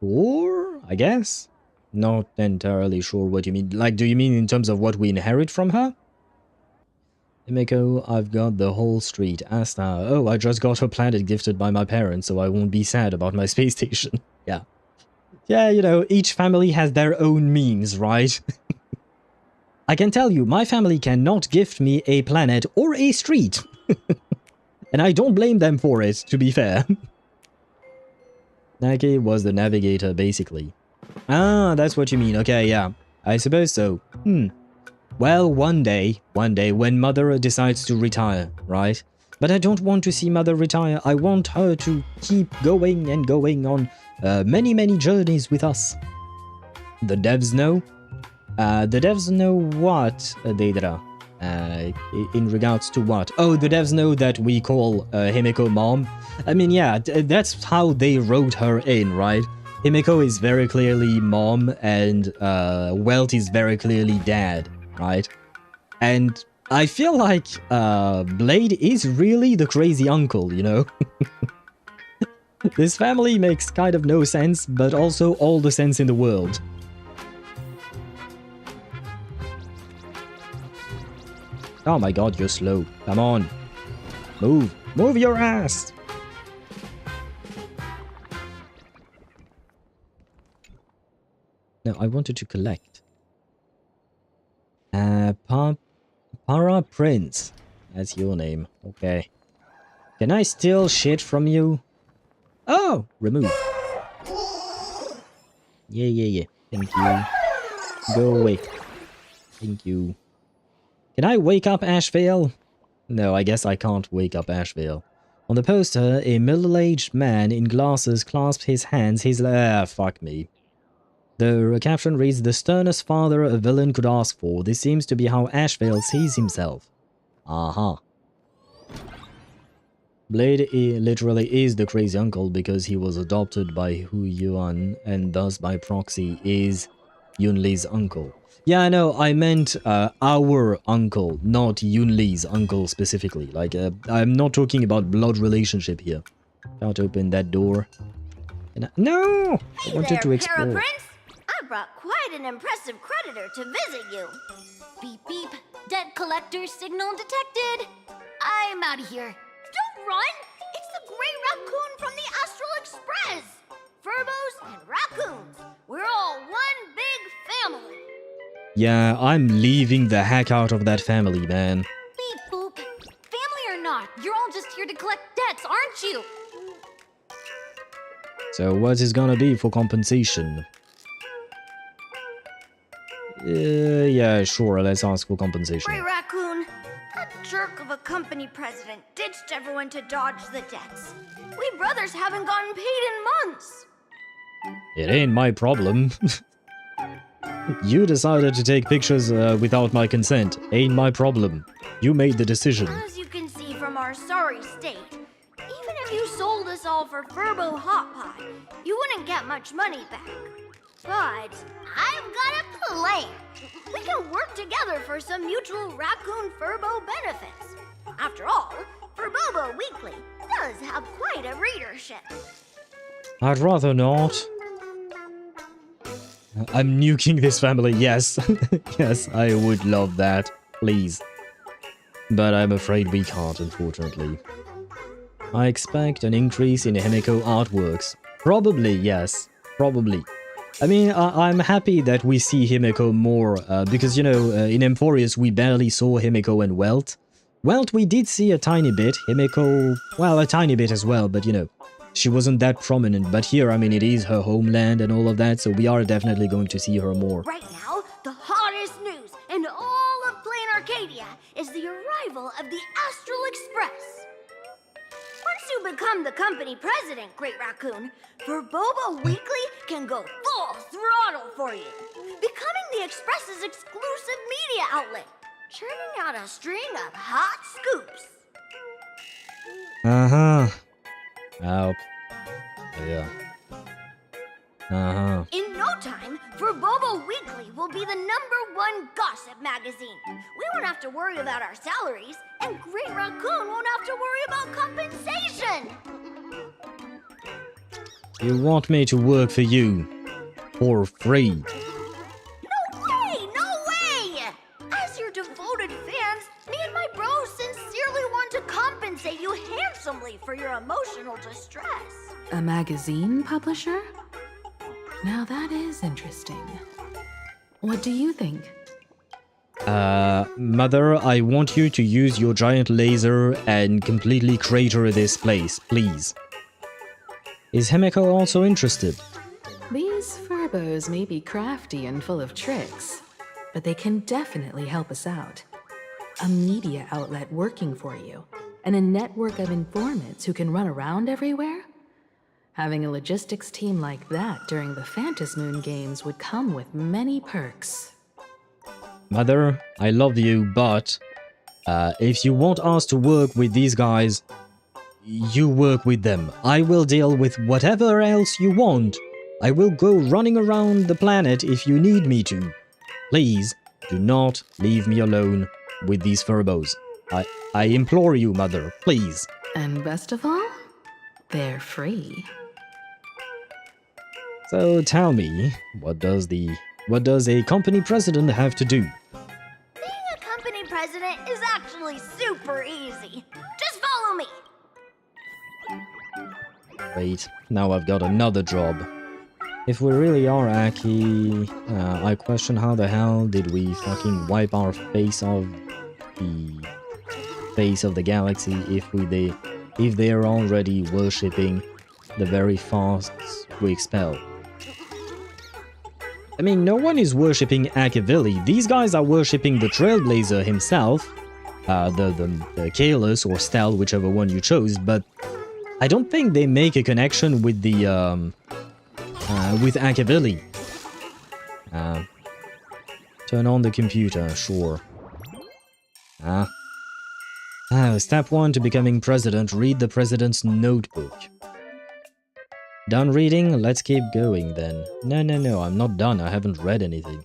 Sure, I guess. Not entirely sure what you mean. Like, do you mean in terms of what we inherit from her? Himiko, I've got the whole street. Asta, oh, I just got her planet gifted by my parents, so I won't be sad about my space station. Yeah. Yeah, you know, each family has their own means, right? I can tell you, my family cannot gift me a planet or a street. And I don't blame them for it, to be fair. Nike was the navigator, basically. Ah, that's what you mean. Okay, yeah. I suppose so. Well, one day, when Mother decides to retire, right? But I don't want to see Mother retire. I want her to keep going and going on many, many journeys with us. The devs know? The devs know what, Deidra? In regards to what? Oh, the devs know that we call Himiko Mom. I mean, yeah, that's how they wrote her in, right? Himiko is very clearly Mom, and Welt is very clearly Dad, right? And I feel like Blade is really the crazy uncle, you know? This family makes kind of no sense, but also all the sense in the world. Oh my god, you're slow. Come on. Move. Move your ass! No, I wanted to collect. Para Prince. That's your name. Okay. Can I steal shit from you? Oh! Remove. Yeah. Thank you. Go away. Thank you. Can I wake up ASHVEIL? No, I guess I can't wake up ASHVEIL. On the poster, a middle-aged man in glasses clasps his hands. Fuck me. The caption reads, "The sternest father a villain could ask for. This seems to be how ASHVEIL sees himself." Aha. Blade literally is the crazy uncle because he was adopted by HoYoverse and thus by proxy is Yunli's uncle. Yeah, I know, I meant our uncle, not Yunli's uncle specifically. Like, I'm not talking about blood relationship here. Can't open that door. No! I wanted to explore. Prince. I brought quite an impressive creditor to visit you. Beep beep, debt collector signal detected. I'm out of here. Don't run! It's the Grey Raccoon from the Astral Express! Furbos and raccoons, we're all one big family. Yeah, I'm leaving the heck out of that family, man. Beep boop. Family or not, you're all just here to collect debts, aren't you? So what is gonna be for compensation? Yeah, sure, let's ask for compensation. Grey Raccoon, that jerk of a company president ditched everyone to dodge the debts. We brothers haven't gotten paid in months. It ain't my problem. You decided to take pictures without my consent. Ain't my problem. You made the decision. As you can see from our sorry state, even if you sold us all for Furbo Hot Pot, you wouldn't get much money back. But I've got a plan. We can work together for some mutual raccoon Furbo benefits. After all, Furbobo Weekly does have quite a readership. I'd rather not. I'm nuking this family, yes. Yes, I would love that. Please. But I'm afraid we can't, unfortunately. I expect an increase in Himeko artworks. Probably, yes. Probably. I mean, I'm happy that we see Himeko more, because, you know, in Emporius we barely saw Himeko and Welt. Welt we did see a tiny bit, Himeko, well, a tiny bit as well, but, you know, she wasn't that prominent. But here, I mean, it is her homeland and all of that, so we are definitely going to see her more. Right now, the hottest news in all of Planarcadia is the arrival of the Astral Express. Once you become the company president, Great Raccoon, Furbobo Weekly can go full throttle for you, becoming the Express's exclusive media outlet, churning out a string of hot scoops. Uh-huh. Ow. Yeah. Uh-huh. In no time, Furbobo Weekly will be the #1 gossip magazine. We won't have to worry about our salaries, and Great Raccoon won't have to worry about compensation. You want me to work for you for free? No way! No way! As your devoted fans, me and my bros sincerely want to compensate you handsomely for your emotional distress. A magazine publisher? Now that is interesting. What do you think? Mother, I want you to use your giant laser and completely crater this place, please. Is Himeko also interested? These Furbos may be crafty and full of tricks, but they can definitely help us out. A media outlet working for you, and a network of informants who can run around everywhere? Having a logistics team like that during the Phantasmoon games would come with many perks. Mother, I love you, but if you want us to work with these guys, you work with them. I will deal with whatever else you want. I will go running around the planet if you need me to. Please, do not leave me alone with these Furbos. I implore you, Mother, please. And best of all, they're free. So tell me, what does a company president have to do? Being a company president is actually super easy. Just follow Wait, now I've got another job. If we really are Aki, I question how the hell did we fucking wipe our face off the face of the galaxy if they are already worshipping the very fasts we expel. I mean, no one is worshipping HoYoverse. These guys are worshipping the Trailblazer himself, the Kalos or Stel, whichever one you chose, but I don't think they make a connection with the with HoYoverse. Turn on the computer, sure. Step 1 to becoming president, read the president's notebook. Done reading? Let's keep going then. No, I'm not done, I haven't read anything.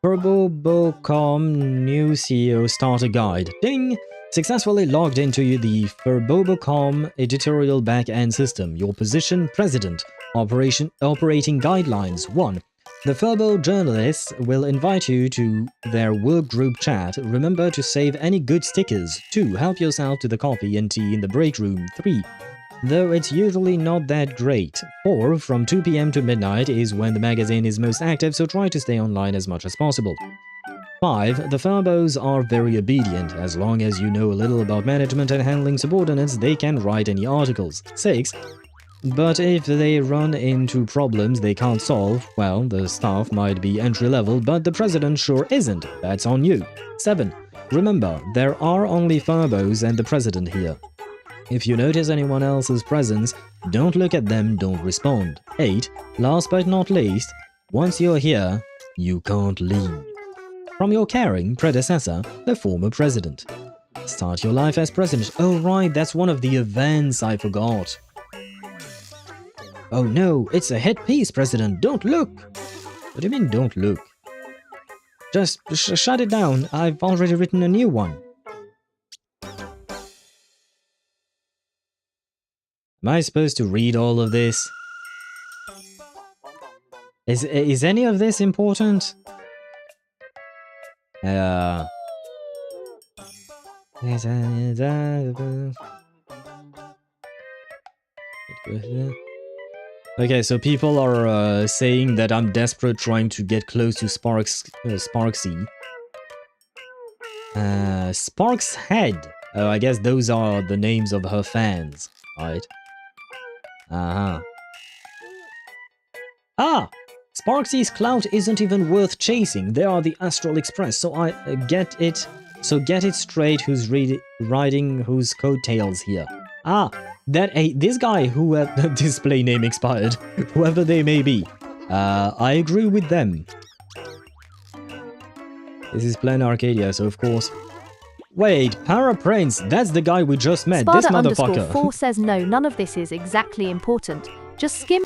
Furbobocom new CEO starter guide. Ding! Successfully logged into the Furbobocom editorial back-end system. Your position, president. Operating guidelines. 1. The Furbo journalists will invite you to their work group chat. Remember to save any good stickers. 2. Help yourself to the coffee and tea in the break room. 3. Though it's usually not that great. 4. From 2 PM to midnight is when the magazine is most active, so try to stay online as much as possible. 5. The Furbos are very obedient. As long as you know a little about management and handling subordinates, they can write any articles. 6. But if they run into problems they can't solve, well, the staff might be entry-level, but the president sure isn't. That's on you. 7. Remember, there are only Furbos and the president here. If you notice anyone else's presence, don't look at them, don't respond. 8. Last but not least, once you're here, you can't leave. From your caring predecessor, the former president. Start your life as president. Oh right, that's one of the events I forgot. Oh no, it's a hit piece, President. Don't look! What do you mean, don't look? Just shut it down. I've already written a new one. Am I supposed to read all of this? Is any of this important? Okay, so people are saying that I'm desperate trying to get close to Sparxie. Spark's Head. Oh, I guess those are the names of her fans, right? Ah! Sparxie's clout isn't even worth chasing. They are the Astral Express, so I get it. So get it straight who's riding whose coattails here. This guy who the display name expired, whoever they may be. I agree with them. This is Planarcadia, so of course. Wait, Para Prince, that's the guy we just met. This motherfucker. _4 says no, none of this is exactly important. Just skim.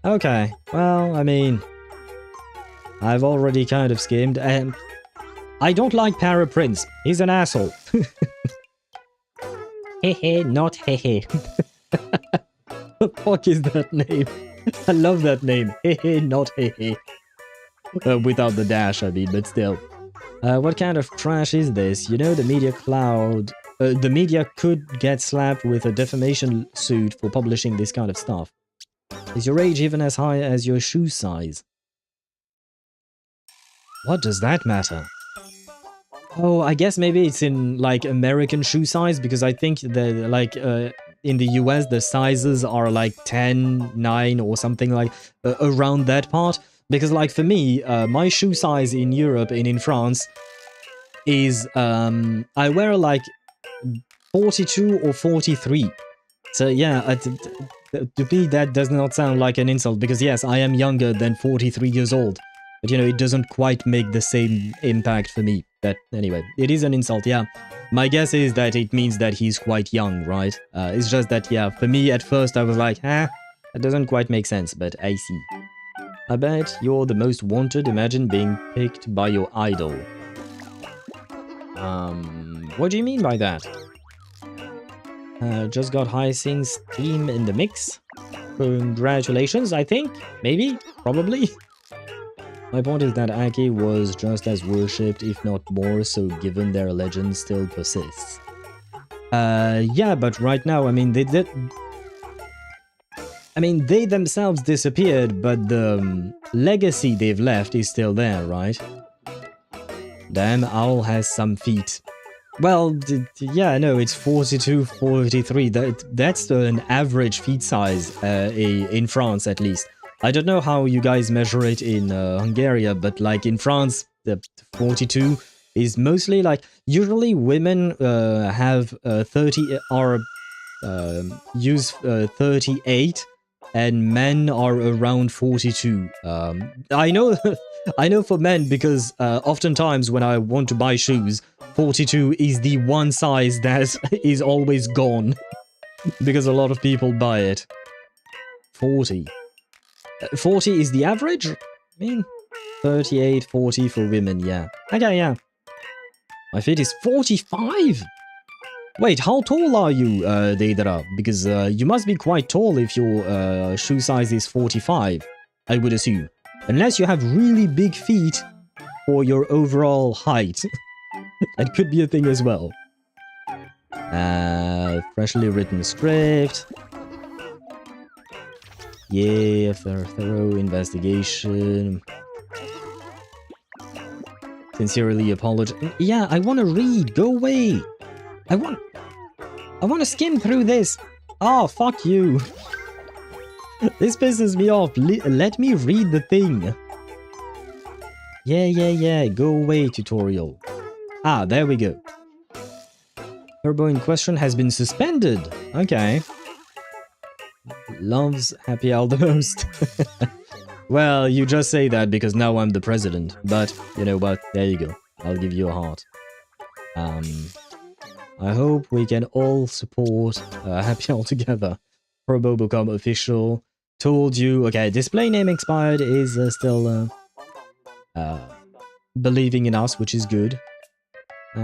Okay, well, I mean, I've already kind of skimmed. I don't like Para Prince. He's an asshole. Hehe, not hehe. The fuck is that name? I love that name. Hehe, not hehe. Without the dash, I mean, but still. What kind of trash is this? You know, the media cloud... the media could get slapped with a defamation suit for publishing this kind of stuff. Is your age even as high as your shoe size? What does that matter? Oh, I guess maybe it's in, like, American shoe size, because I think the, like, in the US, the sizes are, like, 10, 9, or something like, around that part. Because, like, for me, my shoe size in Europe and in France is, I wear, like, 42 or 43. So, yeah, to me, that does not sound like an insult, because, yes, I am younger than 43 years old. But, you know, it doesn't quite make the same impact for me. But, anyway, it is an insult, yeah. My guess is that it means that he's quite young, right? It's just that, yeah, for me, at first, I was like, that doesn't quite make sense, but I see. I bet you're the most wanted. Imagine being picked by your idol. What do you mean by that? Just got Hyacinth's team in the mix. Congratulations, I think. Maybe. Probably. My point is that Aki was just as worshipped, if not more, so given their legend still persists. Yeah, but right now, I mean, they did... I mean, they themselves disappeared, but the legacy they've left is still there, right? Damn, Owl has some feet. Well, yeah, no, it's 42, 43. That's an average feet size in France, at least. I don't know how you guys measure it in Hungary, but like in France, the 42 is mostly like... Usually women have 30 or use 38, and men are around 42. I know I know for men because oftentimes when I want to buy shoes, 42 is the one size that is always gone because a lot of people buy it. 40. 40 is the average? I mean, 38, 40 for women, yeah. Okay, yeah. My feet is 45! Wait, how tall are you, Deidara? Because you must be quite tall if your shoe size is 45, I would assume. Unless you have really big feet for your overall height. That could be a thing as well. Freshly written script. Yeah, thorough investigation. Sincerely apologize. Yeah, I want to read. Go away. I want to skim through this. Oh, fuck you. This pisses me off. Let me read the thing. Yeah. Go away, tutorial. Ah, there we go. Turbo in question has been suspended. Okay. Loves Happy Hour the most. Well, you just say that because now I'm the president. But, you know what? There you go. I'll give you a heart. I hope we can all support Happy Hour together. Turbo become official. Told you. Okay, display name expired is still believing in us, which is good.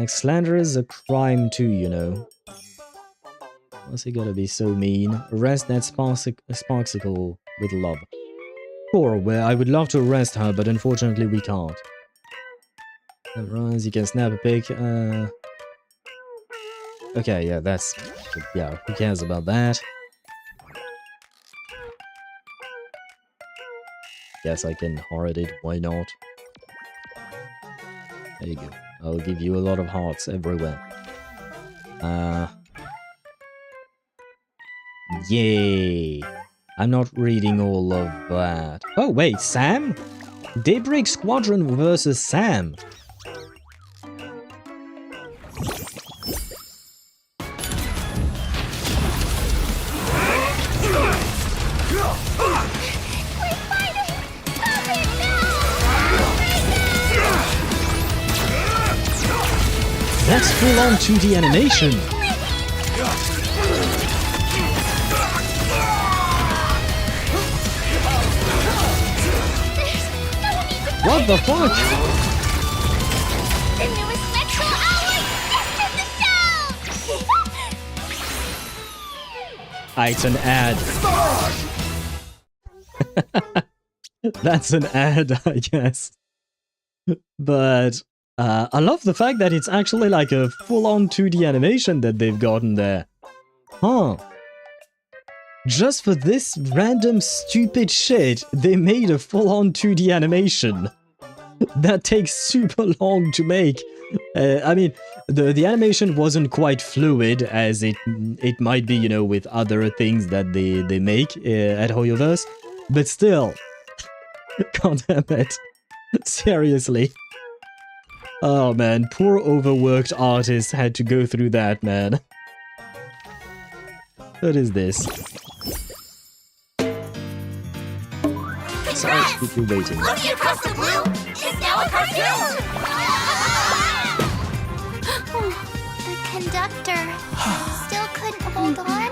Slander is a crime too, you know. What's he gotta be so mean? Arrest that Sparxicle with love. Sure, well, I would love to arrest her, but unfortunately we can't. Rise, you can snap a pic. Okay, yeah, that's... Yeah, who cares about that? Yes, I can heart it, why not? There you go. I'll give you a lot of hearts everywhere. Yay! I'm not reading all of that. Oh, wait, Sam? Daybreak Squadron versus Sam. That's full-on 2D animation! What the fuck? The newest Metro Ally It's an ad. That's an ad, I guess. But I love the fact that it's actually like a full-on 2D animation that they've gotten there. Huh. Just for this random stupid shit, they made a full-on 2D animation. That takes super long to make. I mean, the animation wasn't quite fluid as it might be, you know, with other things that they make at HoYoverse. But still. God damn it. Seriously. Oh man, poor overworked artists had to go through that, man. What is this? Sorry to keep you waiting. Looking across the blue is now a cartoon! The conductor still couldn't hold on.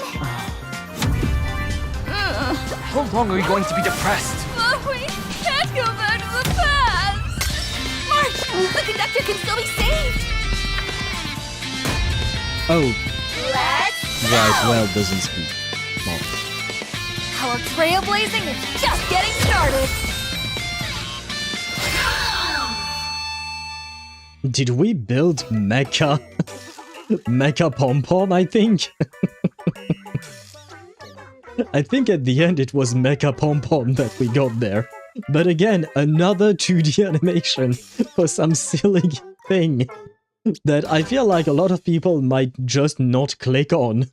How long are we going to be depressed? We can't go back to the past! March! The conductor can still be saved! Oh. Let's Right, well, doesn't speak. Mark. Our trailblazing is just getting started! Did we build Mecha? Mecha Pom Pom, I think? I think at the end it was Mecha Pom Pom that we got there. But again, another 2D animation for some silly thing that I feel like a lot of people might just not click on.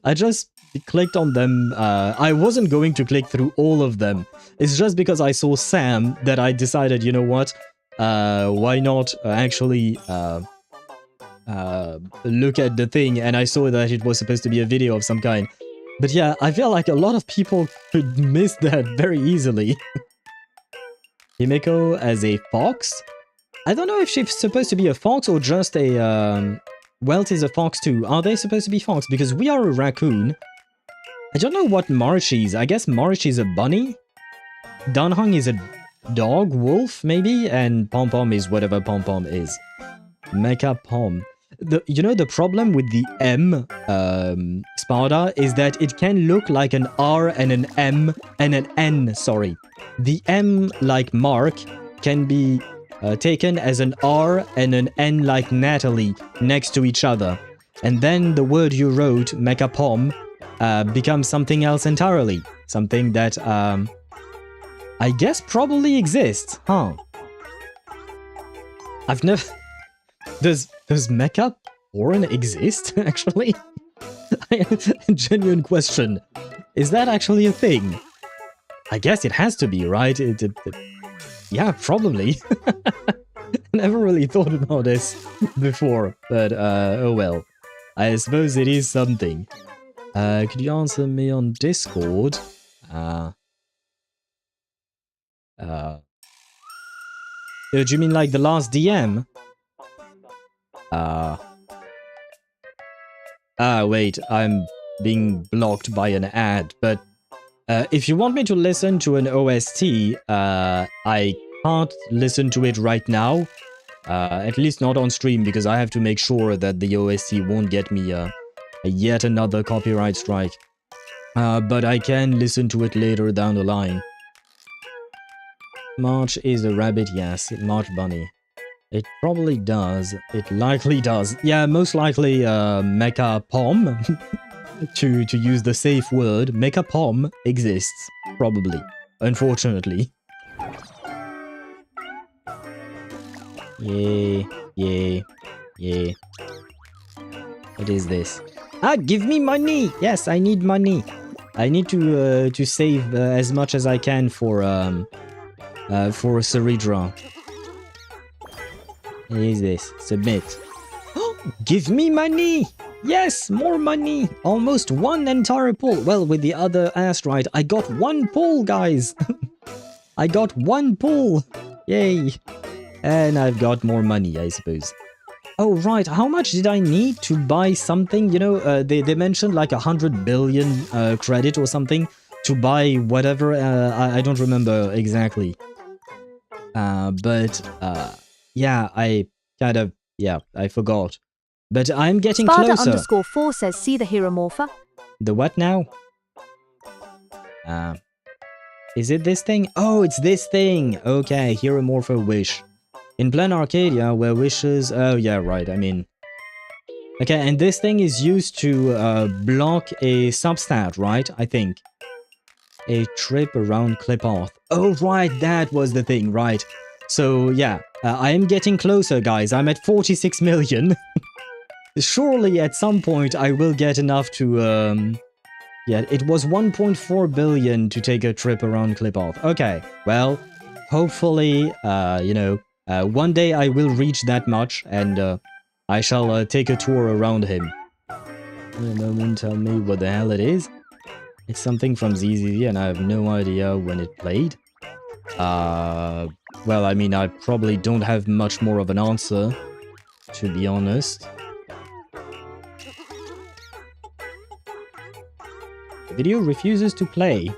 I just clicked on them. I wasn't going to click through all of them. It's just because I saw Sam that I decided, you know what? Why not actually look at the thing, and I saw that it was supposed to be a video of some kind. But yeah, I feel like a lot of people could miss that very easily. Himeko as a fox? I don't know if she's supposed to be a fox or just a... Welt is a fox too. Are they supposed to be fox? Because we are a raccoon. I don't know what March is. I guess March is a bunny? Danhong is a dog, wolf maybe? And Pom Pom is whatever Pom Pom is. Mecha Pom. You know, the problem with the M Sparda is that it can look like an R and an M and an N, sorry. The M like Mark can be taken as an R and an N like Natalie next to each other. And then the word you wrote, Mecha Pom, becomes something else entirely. Something that, I guess probably exists, huh? I've never... Does Mecha Porn exist, actually? Genuine question. Is that actually a thing? I guess it has to be, right? Yeah, probably. Never really thought about this before, but oh well. I suppose it is something. Could you answer me on Discord? Do you mean like the last DM? Wait, I'm being blocked by an ad, but if you want me to listen to an OST, I can't listen to it right now. At least not on stream, because I have to make sure that the OST won't get me yet another copyright strike. But I can listen to it later down the line. March is a rabbit, yes. March bunny. It probably does. It likely does. Yeah, most likely Mecha Pom. to use the safe word, Mecha Pom exists. Probably. Unfortunately. Yeah. What is this? Ah, give me money! Yes, I need money. I need to save as much as I can for Ceridra. What is this? Submit. Give me money! Yes, more money! Almost one entire pull. Well, with the other asteroid, I got one pull, guys! I got one pull! Yay! And I've got more money, I suppose. Oh, right. How much did I need to buy something? You know, they mentioned like 100 billion credit or something to buy whatever. I don't remember exactly. Yeah, I kind of... Yeah, I forgot. But I'm getting closer. Sparta_4 says, see the hero morpher? The what now? Is it this thing? Oh, it's this thing! Okay, hero morpher wish. In Planarcadia, where wishes... Oh, yeah, right, I mean... Okay, and this thing is used to block a substat, right? I think. A trip around Clipoth. Oh, right, that was the thing, right. So, yeah, I am getting closer, guys. I'm at 46 million. Surely, at some point, I will get enough to... Yeah, it was 1.4 billion to take a trip around Clipoth. Okay, well, hopefully, you know... one day I will reach that much, and I shall take a tour around him. No one tell me what the hell it is. It's something from ZZZ, and I have no idea when it played. Well, I mean, I probably don't have much more of an answer, to be honest. The video refuses to play.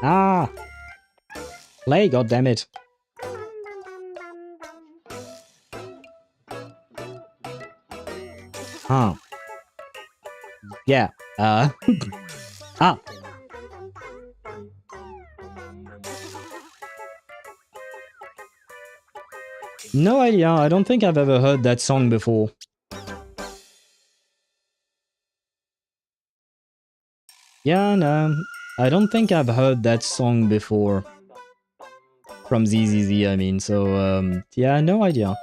Ah! Play, goddammit. Huh. Yeah, ah. No idea, I don't think I've ever heard that song before. Yeah, no. I don't think I've heard that song before. From ZZZ, I mean, so, yeah, no idea.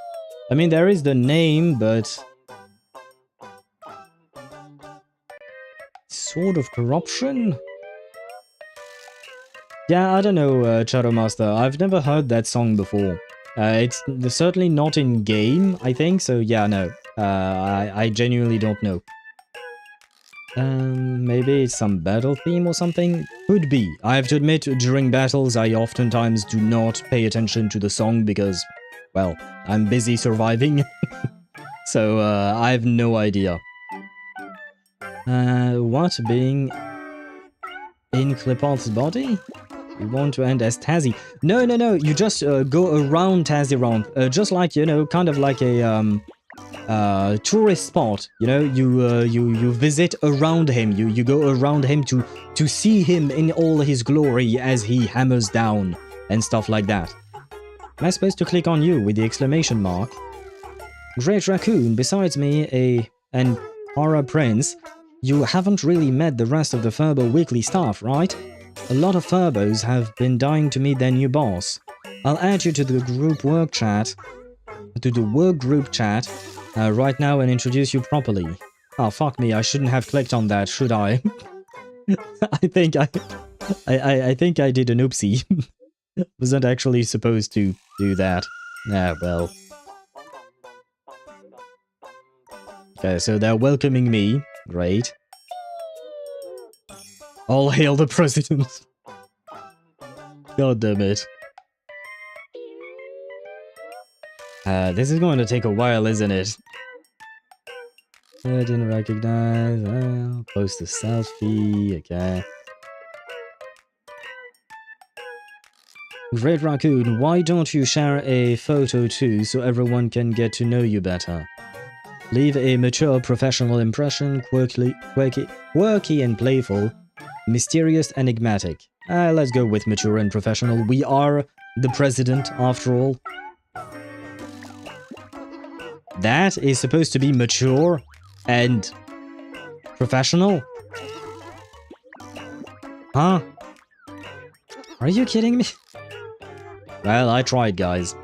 I mean, there is the name, but... Sort of corruption? Yeah, I don't know, Shadow Master. I've never heard that song before. It's certainly not in game, I think, so yeah, no. I genuinely don't know. Maybe it's some battle theme or something? Could be. I have to admit, during battles, I oftentimes do not pay attention to the song because, well, I'm busy surviving. So, I have no idea. What being in Clipot's body? You want to end as Tazzy? No, you just go around Tazzy just like, you know, kind of like a tourist spot, you know, you visit around him, you go around him to see him in all his glory as he hammers down and stuff like that. Am I supposed to click on you with the exclamation mark? Great Raccoon, besides me, an Aura Prince, you haven't really met the rest of the Furbo weekly staff, right? A lot of Furbos have been dying to meet their new boss. I'll add you to the work group chat right now and introduce you properly. Oh, fuck me, I shouldn't have clicked on that, should I? I think I did an oopsie. Wasn't actually supposed to do that. Ah, well. Okay, so they're welcoming me. Great. All hail the president. God damn it. This is going to take a while, isn't it? I didn't recognize. Post a selfie. Okay. Great Raccoon, why don't you share a photo too so everyone can get to know you better? Leave a mature professional impression, quirky and playful, mysterious, enigmatic. Let's go with mature and professional. We are the president, after all. That is supposed to be mature and professional? Huh? Are you kidding me? Well, I tried, guys.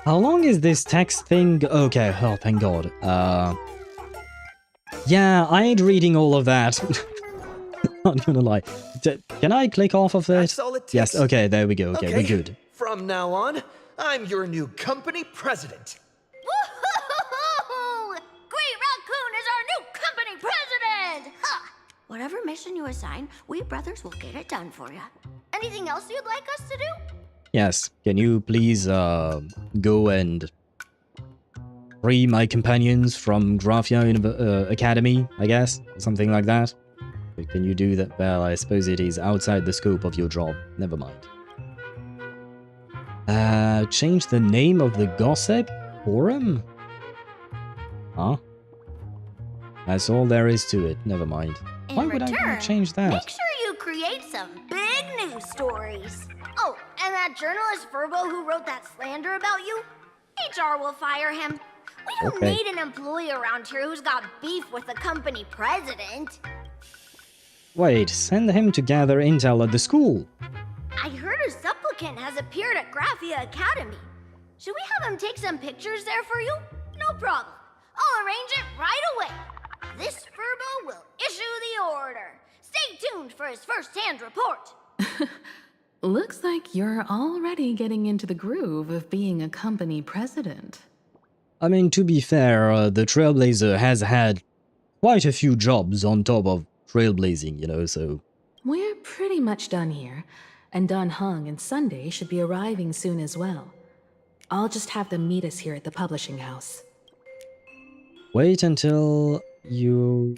How long is this text thing? Okay, oh, thank God. Yeah, I ain't reading all of that. Not gonna lie. Can I click off of it? That's all it takes. Yes, okay, there we go. Okay, we're good. From now on, I'm your new company president. Woohoo! Great Raccoon is our new company president! Ha! Whatever mission you assign, we brothers will get it done for you. Anything else you'd like us to do? Yes, can you please go and free my companions from Graphia Academy, I guess? Something like that? Can you do that? Well, I suppose it is outside the scope of your job. Never mind. Change the name of the gossip forum? Huh? That's all there is to it. Never mind. Why would I want to change that? Make sure you create some big news stories. Oh, and that journalist Furbo who wrote that slander about you? HR will fire him. We don't need an employee around here who's got beef with the company president. Wait, send him to gather intel at the school. I heard a supplicant has appeared at Graphia Academy. Should we have him take some pictures there for you? No problem. I'll arrange it right away. This Furbo will issue the order. Stay tuned for his first-hand report. Looks like you're already getting into the groove of being a company president. I mean, to be fair, the Trailblazer has had quite a few jobs on top of trailblazing, you know, so... We're pretty much done here, and Dan Heng and Sunday should be arriving soon as well. I'll just have them meet us here at the publishing house. Wait until your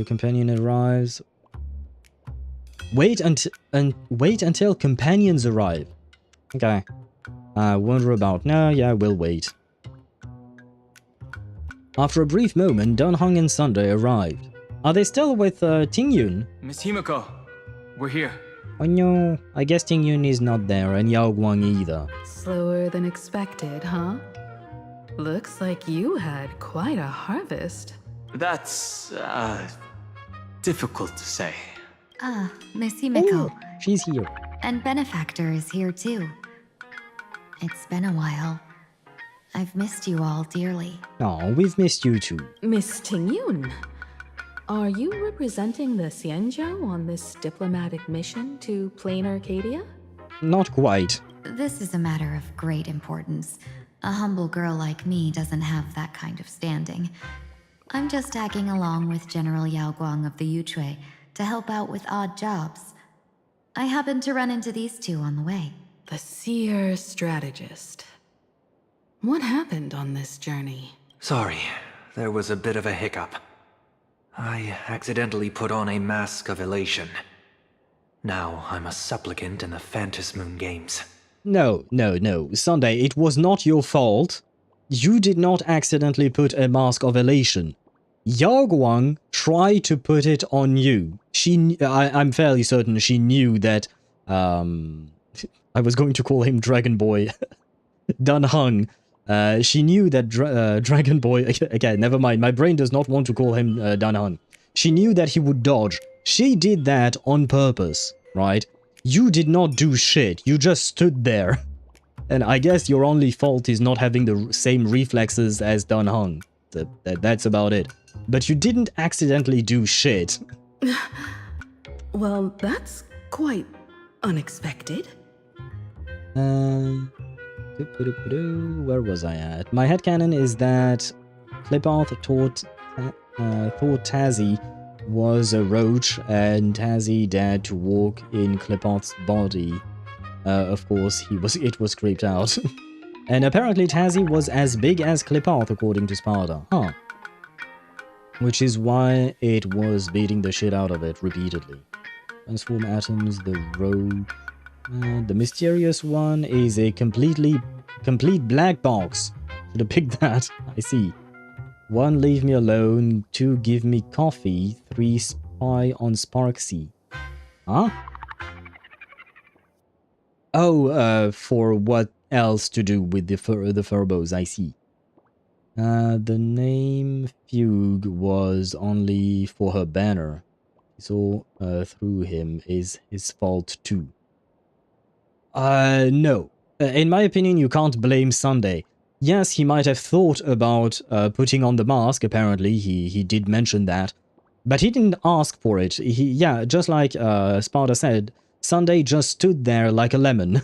companion arrives. Wait until companions arrive. Okay. Wonder about. No, yeah, we'll wait. After a brief moment, Dan Heng and Sunday arrived. Are they still with Tingyun? Miss Himiko, we're here. Oh no, I guess Tingyun is not there, and Yao Guang either. Slower than expected, huh? Looks like you had quite a harvest. That's, difficult to say. Miss Himiko. She's here. And Benefactor is here too. It's been a while. I've missed you all dearly. Oh, we've missed you too. Miss Tingyun, are you representing the Xianzhou on this diplomatic mission to Planarcadia? Not quite. This is a matter of great importance. A humble girl like me doesn't have that kind of standing. I'm just tagging along with General Yao Guang of the Yuchui to help out with odd jobs. I happened to run into these two on the way. The seer strategist. What happened on this journey? Sorry, there was a bit of a hiccup. I accidentally put on a mask of elation. Now I'm a supplicant in the Phantasmoon Games. No. Sunday, it was not your fault. You did not accidentally put a mask of elation. Yao Guang tried to put it on you. I'm fairly certain she knew that, I was going to call him Dragon Boy Dan Heng. She knew that Dragon Boy... Okay, never mind. My brain does not want to call him Dan Heng. She knew that he would dodge. She did that on purpose, right? You did not do shit. You just stood there. And I guess your only fault is not having the same reflexes as Dan Heng. That's about it. But you didn't accidentally do shit. Well, that's quite unexpected. Where was I at? My headcanon is that Clipart thought Tazzy was a roach and Tazzy dared to walk in Clipart's body. Of course, it was creeped out. And apparently Tazzy was as big as Clipart according to Sparta. Huh. Which is why it was beating the shit out of it repeatedly. Transform atoms, the rogue... the mysterious one is a complete black box. Should have picked that. I see. 1, leave me alone. 2, give me coffee. 3, spy on Sparxie. Huh? Oh, for what else to do with the Furbos, I see. The name Fugue was only for her banner. So, through him is his fault too. No. In my opinion, you can't blame Sunday. Yes, he might have thought about putting on the mask, apparently, he did mention that. But he didn't ask for it. Yeah, just like Sparta said, Sunday just stood there like a lemon.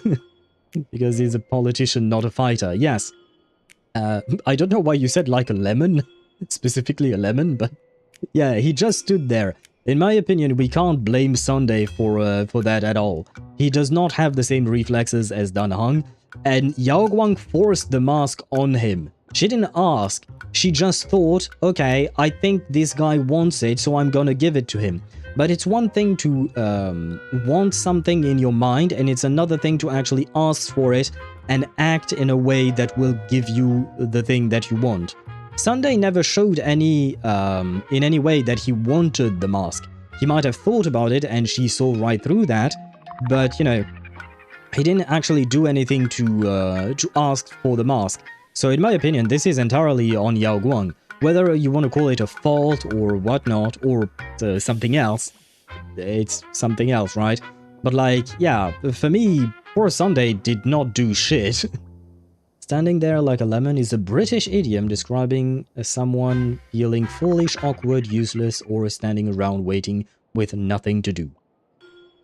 Because he's a politician, not a fighter, yes. I don't know why you said like a lemon, specifically a lemon, but yeah, he just stood there. In my opinion, we can't blame Sunday for that at all. He does not have the same reflexes as Dan Heng, and Yao Guang forced the mask on him. She didn't ask, she just thought, okay, I think this guy wants it, so I'm gonna give it to him. But it's one thing to want something in your mind, and it's another thing to actually ask for it and act in a way that will give you the thing that you want. Sunday never showed any in any way that he wanted the mask. He might have thought about it and she saw right through that, but you know, he didn't actually do anything to ask for the mask. So in my opinion, this is entirely on Yao Guang. Whether you want to call it a fault or whatnot, or something else, it's something else, right? But like, yeah, for me, poor Sunday did not do shit. Standing there like a lemon is a British idiom describing someone feeling foolish, awkward, useless, or standing around waiting with nothing to do.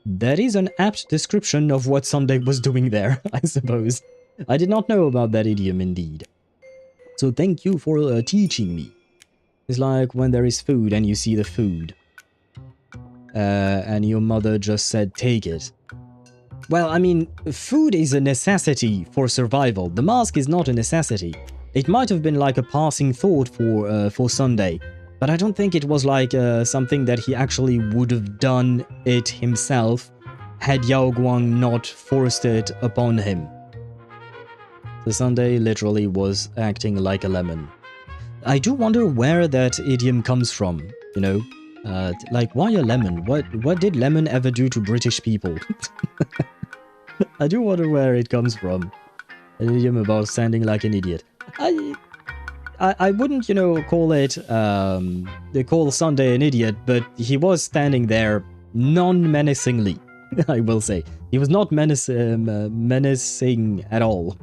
That is an apt description of what Sunday was doing there, I suppose. I did not know about that idiom indeed. So thank you for teaching me. It's like when there is food and you see the food. And your mother just said, take it. Well, I mean, food is a necessity for survival. The mask is not a necessity. It might have been like a passing thought for Sunday, but I don't think it was like something that he actually would have done it himself had Yao Guang not forced it upon him. So Sunday literally was acting like a lemon. I do wonder where that idiom comes from, you know? Like, why a lemon? What did lemon ever do to British people? I do wonder where it comes from. An idiom about standing like an idiot. I wouldn't, you know, call it, they call Sunday an idiot, but he was standing there non-menacingly, I will say. He was not menacing at all.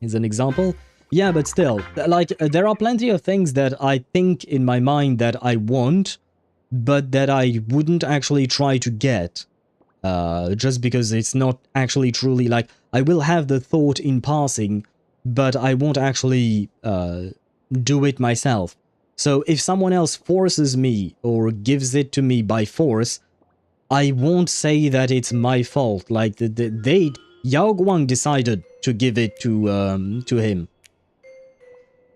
Is an example? Yeah, but still, like, there are plenty of things that I think in my mind that I want, but that I wouldn't actually try to get. Just because it's not actually truly, like, I will have the thought in passing, but I won't actually do it myself. So if someone else forces me or gives it to me by force, I won't say that it's my fault. Like, Yao Guang decided to give it to him.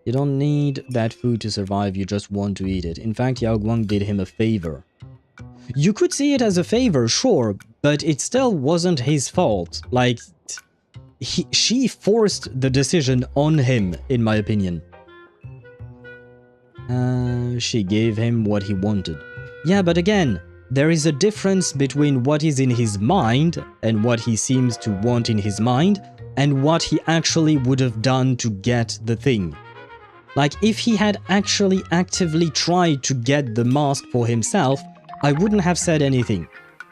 You don't need that food to survive, you just want to eat it. In fact, Yao Guang did him a favor. You could see it as a favor, sure, but it still wasn't his fault. Like, she forced the decision on him, in my opinion. She gave him what he wanted. Yeah, but again, there is a difference between what is in his mind and what he seems to want in his mind and what he actually would have done to get the thing. Like, if he had actually actively tried to get the mask for himself, I wouldn't have said anything,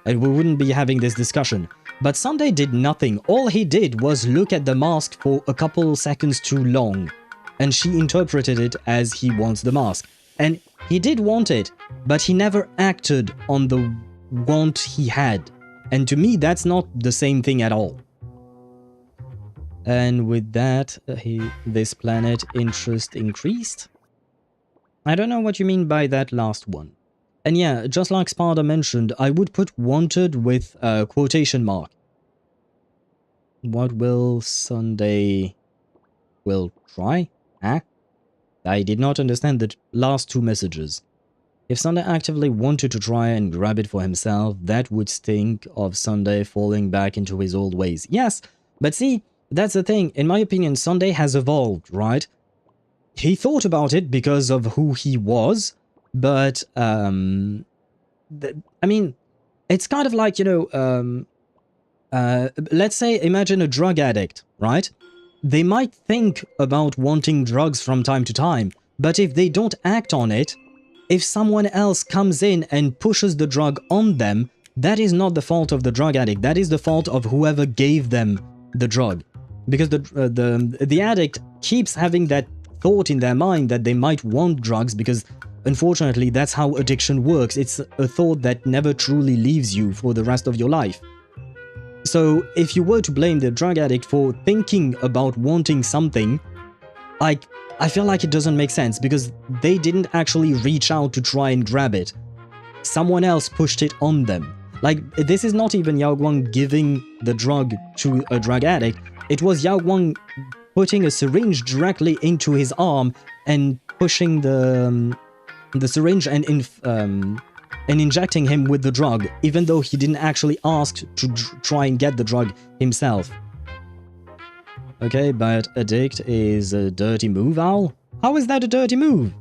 and we wouldn't be having this discussion. But Sunday did nothing. All he did was look at the mask for a couple seconds too long, and she interpreted it as he wants the mask. And he did want it, but he never acted on the want he had. And to me, that's not the same thing at all. And with that, this planet interest increased? I don't know what you mean by that last one. And yeah, just like Sparda mentioned, I would put wanted with a quotation mark. What will Sunday... will try? I did not understand the last two messages. If Sunday actively wanted to try and grab it for himself, that would stink of Sunday falling back into his old ways. Yes, but see, that's the thing. In my opinion, Sunday has evolved, right? He thought about it because of who he was, but, I mean, it's kind of like, you know, let's say, imagine a drug addict, right? They might think about wanting drugs from time to time, but if they don't act on it, if someone else comes in and pushes the drug on them, that is not the fault of the drug addict. That is the fault of whoever gave them the drug. Because the addict keeps having that thought in their mind that they might want drugs because, unfortunately, that's how addiction works. It's a thought that never truly leaves you for the rest of your life. So, if you were to blame the drug addict for thinking about wanting something, I feel like it doesn't make sense because they didn't actually reach out to try and grab it. Someone else pushed it on them. Like, this is not even Yao Guang giving the drug to a drug addict. It was Yao Guang putting a syringe directly into his arm and pushing the syringe and injecting him with the drug, even though he didn't actually ask to try and get the drug himself. Okay, but addict is a dirty move, Owl? How is that a dirty move?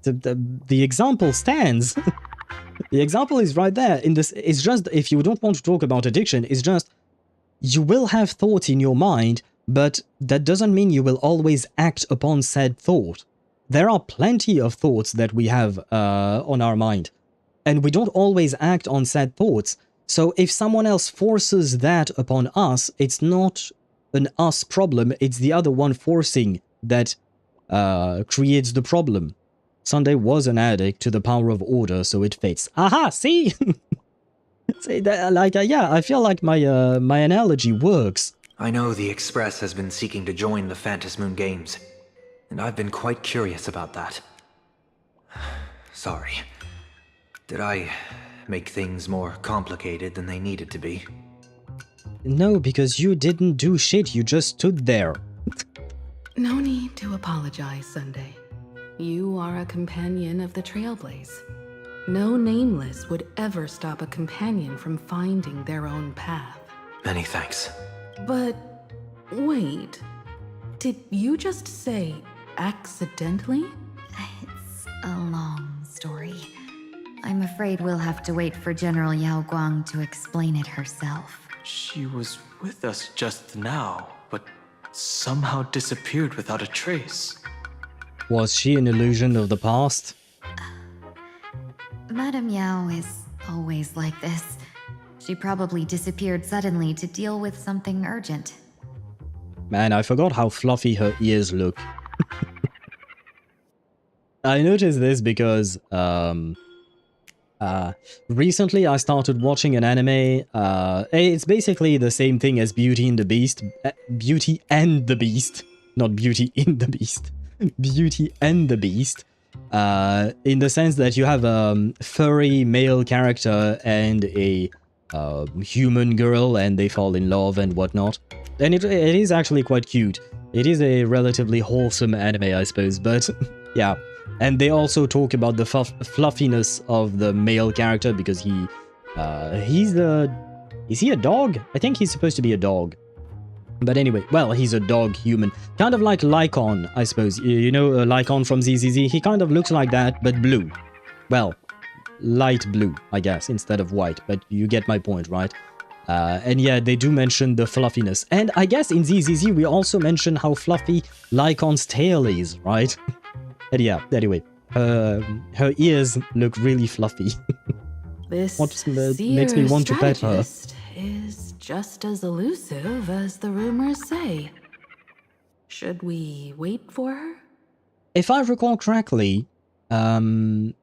The example stands. The example is right there. It's just, if you don't want to talk about addiction, it's just, you will have thoughts in your mind, but that doesn't mean you will always act upon said thought. There are plenty of thoughts that we have on our mind, and we don't always act on said thoughts. So if someone else forces that upon us, it's not an us problem, it's the other one forcing that creates the problem. Sunday was an addict to the power of order, so it fits. Aha, see? See that, like, yeah, I feel like my my analogy works. I know the Express has been seeking to join the Phantom Moon Games, and I've been quite curious about that. Sorry. Did I make things more complicated than they needed to be? No, because you didn't do shit, you just stood there. No need to apologize, Sunday. You are a companion of the Trailblaze. No nameless would ever stop a companion from finding their own path. Many thanks. But wait, did you just say accidentally? It's a long story. I'm afraid we'll have to wait for General Yao Guang to explain it herself. She was with us just now, but somehow disappeared without a trace. Was she an illusion of the past? Madame Yao is always like this. She probably disappeared suddenly to deal with something urgent. Man, I forgot how fluffy her ears look. I noticed this because recently I started watching an anime. It's basically the same thing as Beauty and the Beast. Beauty and the Beast. Not Beauty in the Beast. Beauty and the Beast. In the sense that you have a furry male character and a human girl, and they fall in love and whatnot. And it is actually quite cute. It is a relatively wholesome anime, I suppose, but yeah. And they also talk about the fluffiness of the male character because he's the... Is he a dog? I think he's supposed to be a dog. But anyway, well, he's a dog human. Kind of like Lycon, I suppose. You know Lycon from ZZZ? He kind of looks like that, but blue. Well, light blue, I guess, instead of white. But you get my point, right? And yeah, they do mention the fluffiness. And I guess in ZZZ we also mention how fluffy Lycon's tail is, right? And yeah, anyway, her ears look really fluffy. This what makes me want to pet her. Is just as elusive as the rumors say. Should we wait for her? If I recall correctly, do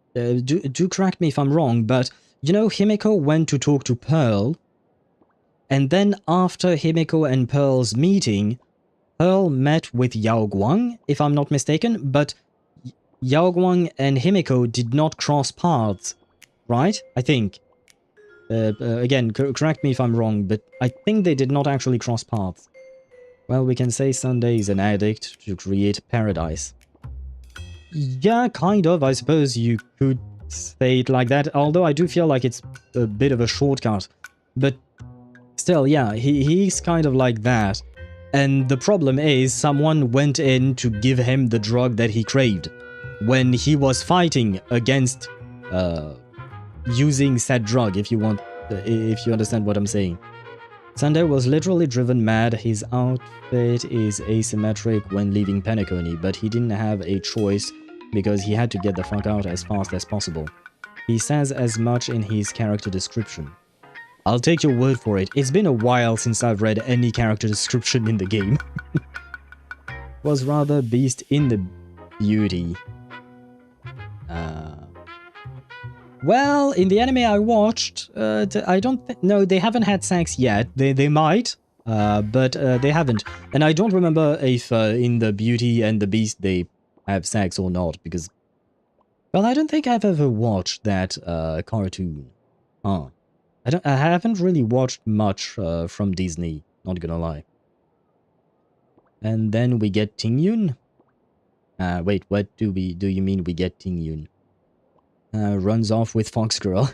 correct me if I'm wrong, but you know Himeko went to talk to Pearl, and then after Himeko and Pearl's meeting, Pearl met with Yao Guang, if I'm not mistaken, but Yao Guang and Himeko did not cross paths, right? I think. Again, correct me if I'm wrong, but I think they did not actually cross paths. Well, we can say Sunday is an addict to create paradise. Yeah, kind of, I suppose you could say it like that, although I do feel like it's a bit of a shortcut. But still, yeah, he's kind of like that. And the problem is, someone went in to give him the drug that he craved when he was fighting against using said drug, if you understand what I'm saying. Sunday was literally driven mad. His outfit is asymmetric when leaving Penacony, but he didn't have a choice because he had to get the fuck out as fast as possible. He says as much in his character description. I'll take your word for it. It's been a while since I've read any character description in the game. Was rather Beast in the Beauty. Well, in the anime I watched, I don't no, they haven't had sex yet. They might, but they haven't. And I don't remember if in the Beauty and the Beast they have sex or not, because, well, I don't think I've ever watched that cartoon. Huh. I haven't really watched much from Disney, not gonna lie. And then we get Ting Yun. Wait, what do you mean we get Ting Yun? Runs off with Fox Girl.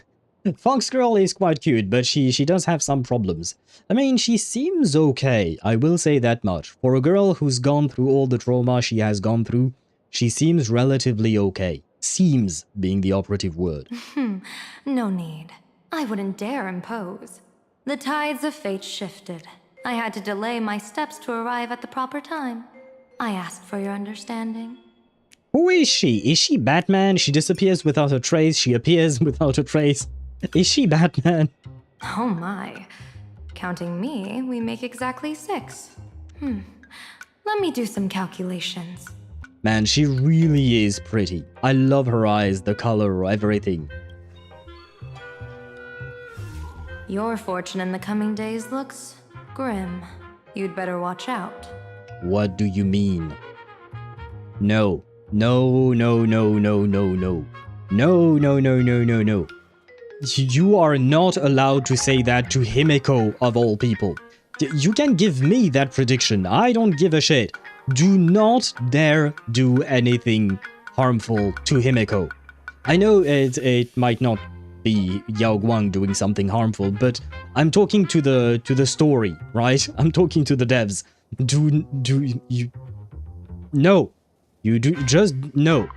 Fox Girl is quite cute, but she does have some problems. I mean, she seems okay, I will say that much. For a girl who's gone through all the trauma she has gone through, she seems relatively okay. Seems being the operative word. No need. I wouldn't dare impose. The tides of fate shifted. I had to delay my steps to arrive at the proper time. I asked for your understanding. Who is she? Is she Batman? She disappears without a trace, she appears without a trace. Is she Batman? Oh my. Counting me, we make exactly 6. Let me do some calculations. Man, she really is pretty. I love her eyes, the color, everything. Your fortune in the coming days looks grim. You'd better watch out. What do you mean? No. No, no, no, no, no, no. No, no, no, no, no, no. You are not allowed to say that to Himeko, of all people. You can give me that prediction. I don't give a shit. Do not dare do anything harmful to Himeko. I know it might not be Yao Guang doing something harmful, but I'm talking to the story, right? I'm talking to the devs. No. You just no.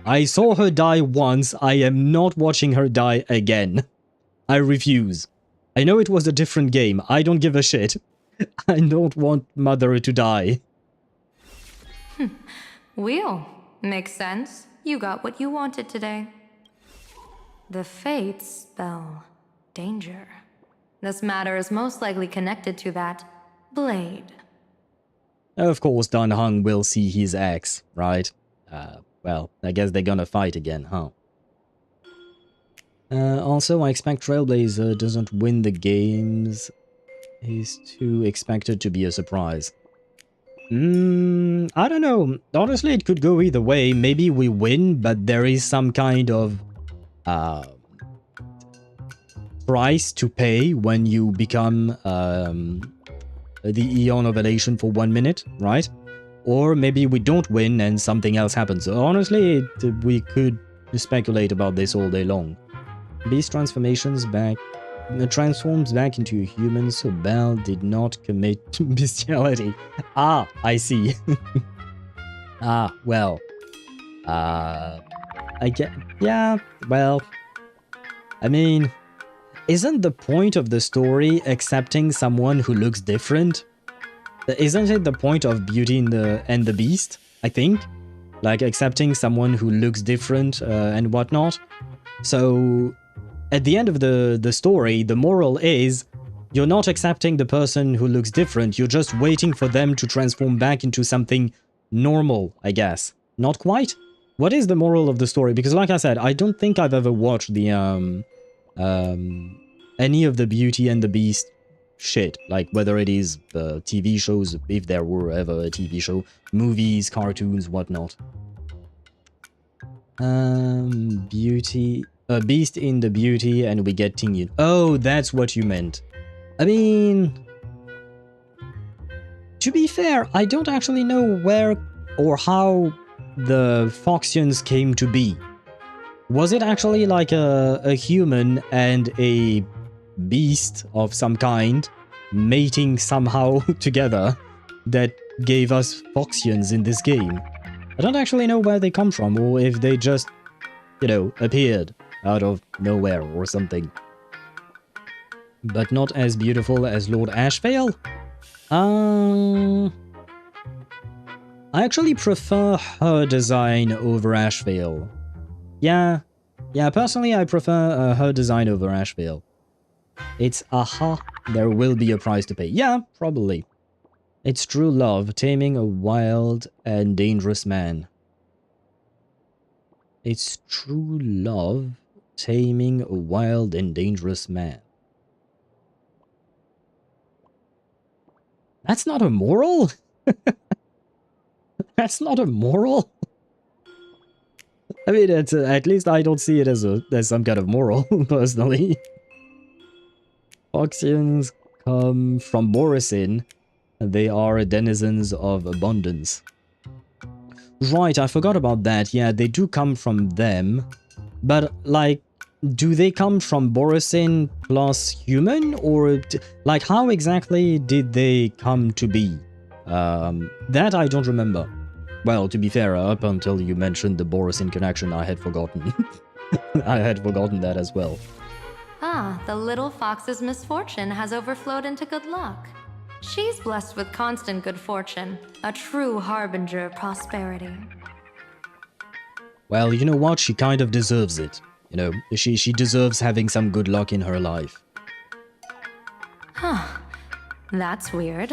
I saw her die once. I am not watching her die again. I refuse. I know it was a different game. I don't give a shit. I don't want Mother to die. Wheel, makes sense. You got what you wanted today. The fates spell danger. This matter is most likely connected to that blade. Of course, Dan Heng will see his ex, right? Well, I guess they're gonna fight again, huh? Also, I expect Trailblazer doesn't win the games. He's too expected to be a surprise. I don't know. Honestly, it could go either way. Maybe we win, but there is some kind of price to pay when you become the Eon of Elation for 1 minute, right? Or maybe we don't win and something else happens. Honestly, we could speculate about this all day long. Beast transforms back into a human, so Belle did not commit to bestiality. Ah, I see. Well. I get... Yeah, well... I mean... Isn't the point of the story accepting someone who looks different? Isn't it the point of Beauty and the Beast, I think? Like, accepting someone who looks different and whatnot? So... At the end of the story, the moral is, you're not accepting the person who looks different, you're just waiting for them to transform back into something normal, I guess. Not quite? What is the moral of the story? Because like I said, I don't think I've ever watched the, any of the Beauty and the Beast shit. Like, whether it is TV shows, if there were ever a TV show, movies, cartoons, whatnot. Beast in the Beauty, and we get Ting. Oh, that's what you meant. I mean... To be fair, I don't actually know where or how the Foxians came to be. Was it actually like a human and a beast of some kind mating somehow together that gave us Foxians in this game? I don't actually know where they come from, or if they just, you know, appeared out of nowhere or something. But not as beautiful as Lord ASHVEIL? I actually prefer her design over ASHVEIL. Yeah, personally I prefer her design over ASHVEIL. It's aha, there will be a price to pay. Yeah, probably. It's true love, taming a wild and dangerous man. It's true love, taming a wild and dangerous man. That's not a moral? That's not a moral? I mean, it's, at least I don't see it as some kind of moral, personally. Foxians come from Borisin. They are denizens of abundance. Right, I forgot about that. Yeah, they do come from them. But, like, do they come from Borisin plus human? Or, like, how exactly did they come to be? That I don't remember. Well, to be fair, up until you mentioned the Borisin connection, I had forgotten. I had forgotten that as well. Ah, the little fox's misfortune has overflowed into good luck. She's blessed with constant good fortune, a true harbinger of prosperity. Well, you know what? She kind of deserves it. You know, she deserves having some good luck in her life. Huh. That's weird.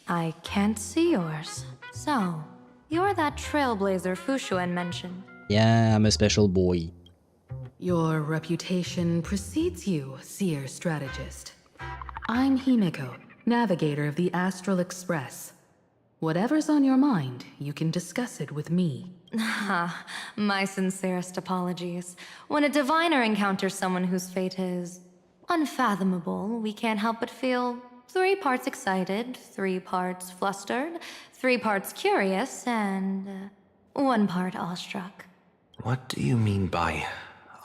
I can't see yours. So, you're that Trailblazer Fushuen mentioned. Yeah, I'm a special boy. Your reputation precedes you, seer strategist. I'm Himeko, navigator of the Astral Express. Whatever's on your mind, you can discuss it with me. My sincerest apologies. When a diviner encounters someone whose fate is unfathomable, we can't help but feel 3 parts excited, 3 parts flustered, 3 parts curious, and 1 part awestruck. What do you mean by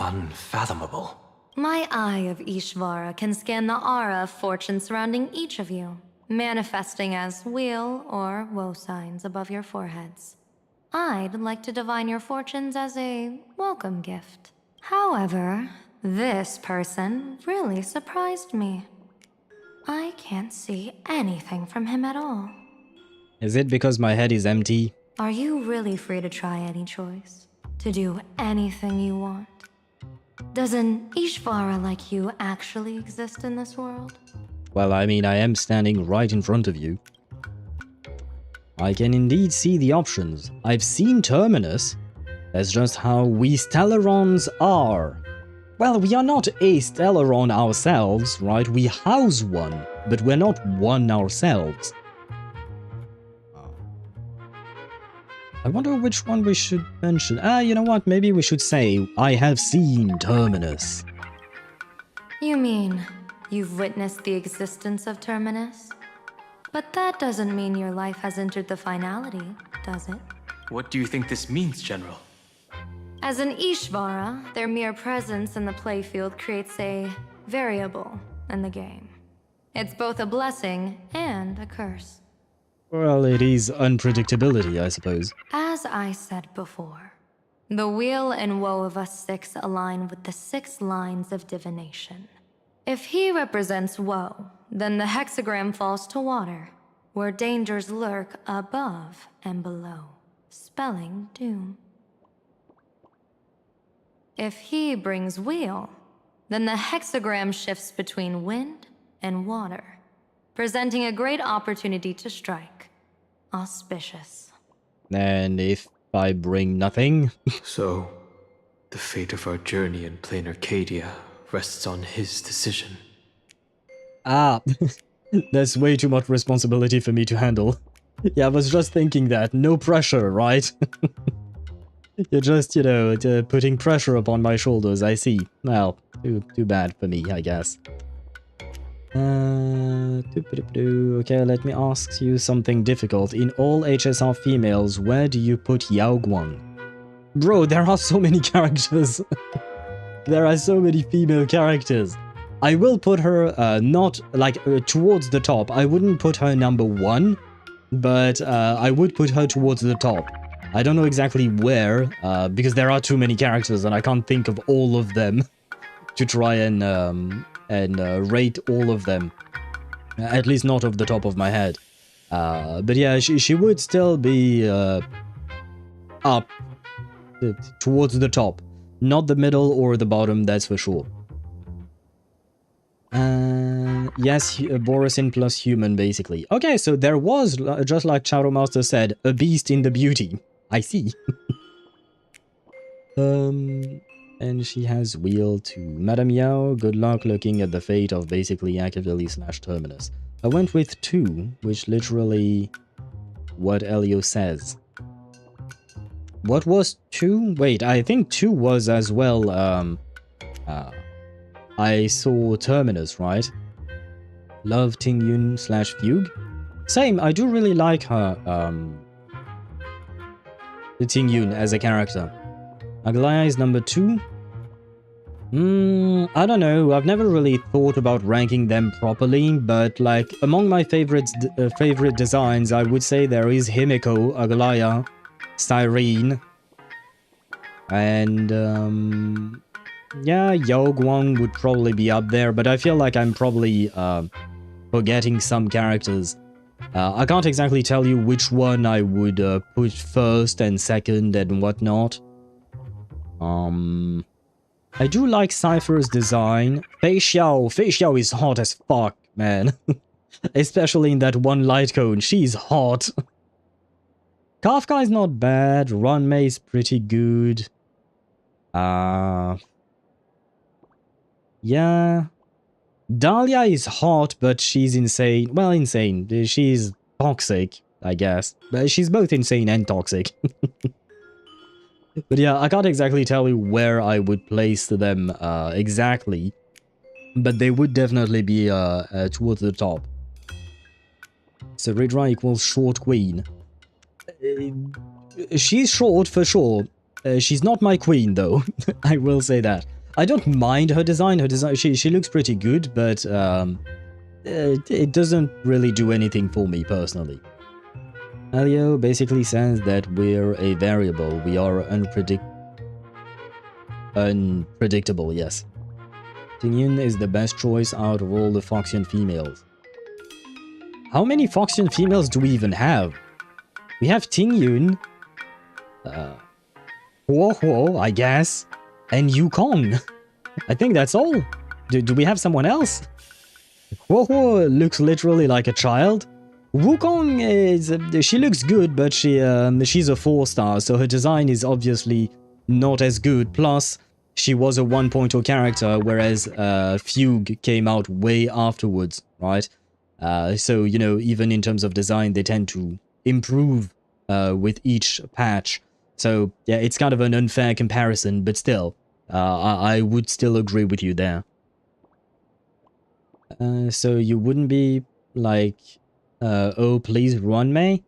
unfathomable? My eye of Ishvara can scan the aura of fortune surrounding each of you, manifesting as weal or woe signs above your foreheads. I'd like to divine your fortunes as a welcome gift. However, this person really surprised me. I can't see anything from him at all. Is it because my head is empty? Are you really free to try any choice? To do anything you want? Does an Ishvara like you actually exist in this world? Well, I mean, I am standing right in front of you. I can indeed see the options. I've seen Terminus. That's just how we Stellarons are. Well, we are not a Stellaron ourselves, right? We house one, but we're not one ourselves. I wonder which one we should mention. You know what? Maybe we should say, I have seen Terminus. You mean, you've witnessed the existence of Terminus? But that doesn't mean your life has entered the finality, does it? What do you think this means, General? As an Ishvara, their mere presence in the playfield creates a variable in the game. It's both a blessing and a curse. Well, it is unpredictability, I suppose. As I said before, the wheel and woe of us six align with the 6 lines of divination. If he represents woe, then the hexagram falls to water, where dangers lurk above and below, spelling doom. If he brings wheel, then the hexagram shifts between wind and water, presenting a great opportunity to strike. Auspicious. And if I bring nothing? So, the fate of our journey in Planarcadia rests on his decision. That's way too much responsibility for me to handle. Yeah, I was just thinking that. No pressure, right? You're just, you know, putting pressure upon my shoulders, I see. Well, too bad for me, I guess. Okay, let me ask you something difficult. In all HSR females, where do you put Yao Guang? Bro, there are so many characters. There are so many female characters. I will put her, not, like, towards the top. I wouldn't put her number 1, but I would put her towards the top. I don't know exactly where, because there are too many characters and I can't think of all of them to try and rate all of them. At least not off the top of my head. But yeah, she would still be up towards the top. Not the middle or the bottom, that's for sure. Yes, Borisin plus human, basically. Okay, so there was, just like Shadow Master said, a beast in the beauty. I see. And she has wheel to Madame Yao. Good luck looking at the fate of basically ASHVEIL / Terminus. I went with 2, which literally what Elio says. What was 2? Wait, I think 2 was as well, I saw Terminus, right? Love Ting Yun / Fugue. Same, I do really like her, Ting Yun as a character. Aglaya is number 2. I don't know, I've never really thought about ranking them properly, but like, among my favorite designs, I would say there is Himiko, Aglaya, Cyrene, and, yeah, Yao Guang would probably be up there, but I feel like I'm probably, forgetting some characters. I can't exactly tell you which one I would, put first and second and whatnot. I do like Cypher's design. Fei Xiao is hot as fuck, man. Especially in that one light cone, she's hot. Kafka is not bad, Runmei is pretty good. Yeah. Dahlia is hot, but she's insane. Well, insane. She's toxic, I guess. She's both insane and toxic. But yeah, I can't exactly tell you where I would place them exactly. But they would definitely be towards the top. So Ridra equals short queen. She's short for sure. She's not my queen though. I will say that. I don't mind her design. She looks pretty good, but it doesn't really do anything for me personally. Elio basically says that we're a variable. We are unpredictable, yes. Tingyun is the best choice out of all the Foxian females. How many Foxian females do we even have? We have Tingyun, Huo, I guess, and Yukong. I think that's all. Do we have someone else? Huo looks literally like a child. Wukong is... she looks good, but she's a 4-star, so her design is obviously not as good. Plus, she was a 1.0 character, whereas Fugue came out way afterwards, right? So, you know, even in terms of design, they tend to improve with each patch. So, yeah, it's kind of an unfair comparison, but still, I would still agree with you there. So you wouldn't be like, oh, please run me?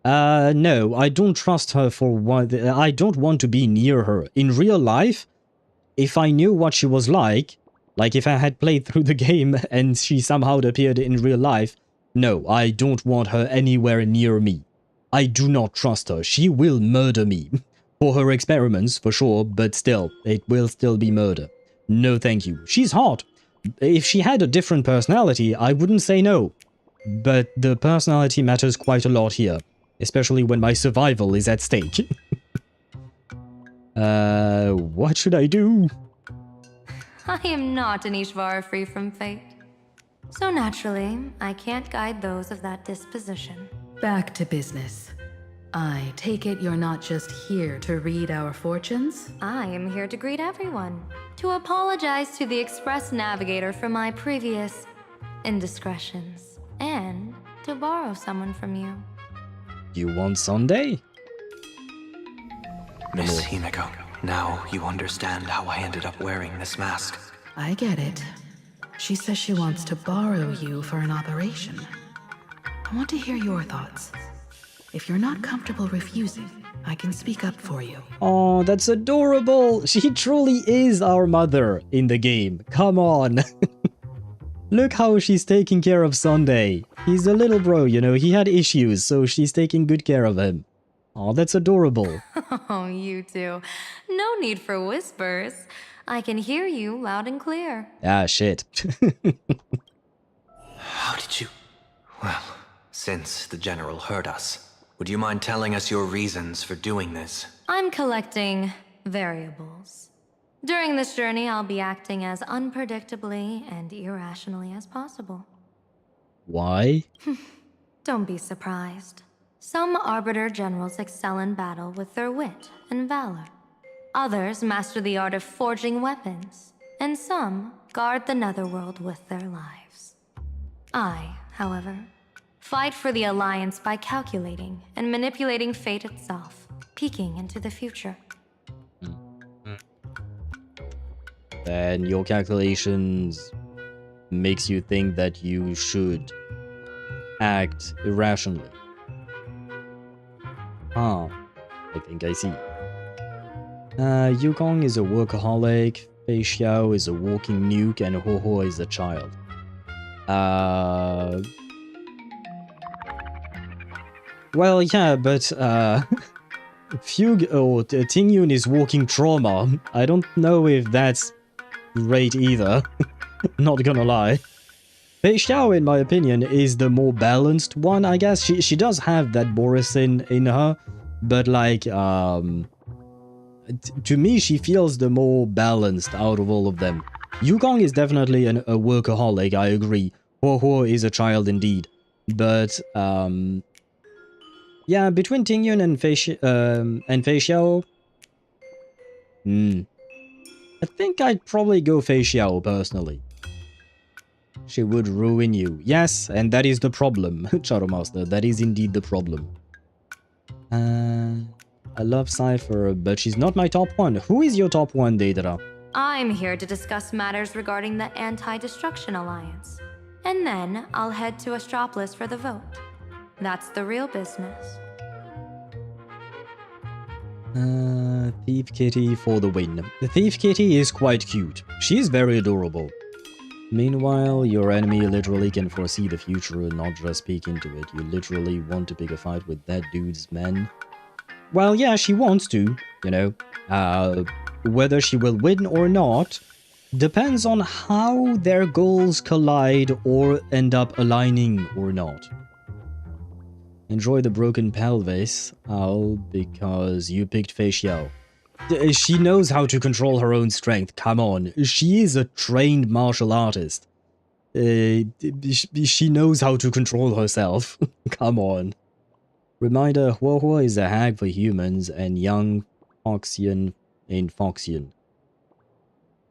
No, I don't trust her for what... I don't want to be near her. In real life, if I knew what she was like if I had played through the game and she somehow appeared in real life, no, I don't want her anywhere near me. I do not trust her. She will murder me. For her experiments, for sure, but still, it will still be murder. No thank you. She's hot. If she had a different personality, I wouldn't say no. But the personality matters quite a lot here, especially when my survival is at stake. What should I do? I am not an Ishvara free from fate. So naturally, I can't guide those of that disposition. Back to business. I take it you're not just here to read our fortunes? I am here to greet everyone. To apologize to the Express Navigator for my previous indiscretions. And to borrow someone from you. You want Sunday? Miss Himeko, now you understand how I ended up wearing this mask. I get it. She says she wants to borrow you for an operation. I want to hear your thoughts. If you're not comfortable refusing, I can speak up for you. Oh, that's adorable. She truly is our mother in the game. Come on. Look how she's taking care of Sunday. He's a little bro, you know, he had issues, so she's taking good care of him. Oh, that's adorable. Oh, you two. No need for whispers. I can hear you loud and clear. Ah, shit. How did you... Well, since the General heard us, would you mind telling us your reasons for doing this? I'm collecting variables. During this journey, I'll be acting as unpredictably and irrationally as possible. Why? Don't be surprised. Some Arbiter generals excel in battle with their wit and valor. Others master the art of forging weapons. And some guard the netherworld with their lives. I, however, fight for the Alliance by calculating and manipulating fate itself, peeking into the future. Then your calculations makes you think that you should act irrationally. Ah, I think I see. Yukong is a workaholic, Fei Xiao is a walking nuke, and Ho is a child. Well, yeah, but Fugue or Tingyun is walking trauma. I don't know if that's great either. Not gonna lie. Fei Xiao, in my opinion, is the more balanced one, I guess. She does have that Borisin in her, but like, to me, she feels the more balanced out of all of them. Yukong is definitely a workaholic, I agree. Ho is a child indeed. But, yeah, between Tingyun and Fei Xiao, I think I'd probably go Fei Xiao, personally. She would ruin you. Yes, and that is the problem, Charomaster. That is indeed the problem. I love Cypher, but she's not my top one. Who is your top one, Deidara? I'm here to discuss matters regarding the Anti-Destruction Alliance. And then I'll head to Astropolis for the vote. That's the real business. Thief Kitty for the win. The Thief Kitty is quite cute. She's very adorable. Meanwhile, your enemy literally can foresee the future and not just peek into it. You literally want to pick a fight with that dude's men. Well, yeah, she wants to, you know. Whether she will win or not depends on how their goals collide or end up aligning or not. Enjoy the broken pelvis, all because you picked Fei Xiao. She knows how to control her own strength, come on. She is a trained martial artist. She knows how to control herself. Come on. Reminder, Huohuo is a hag for humans and young Foxian ain't Foxian.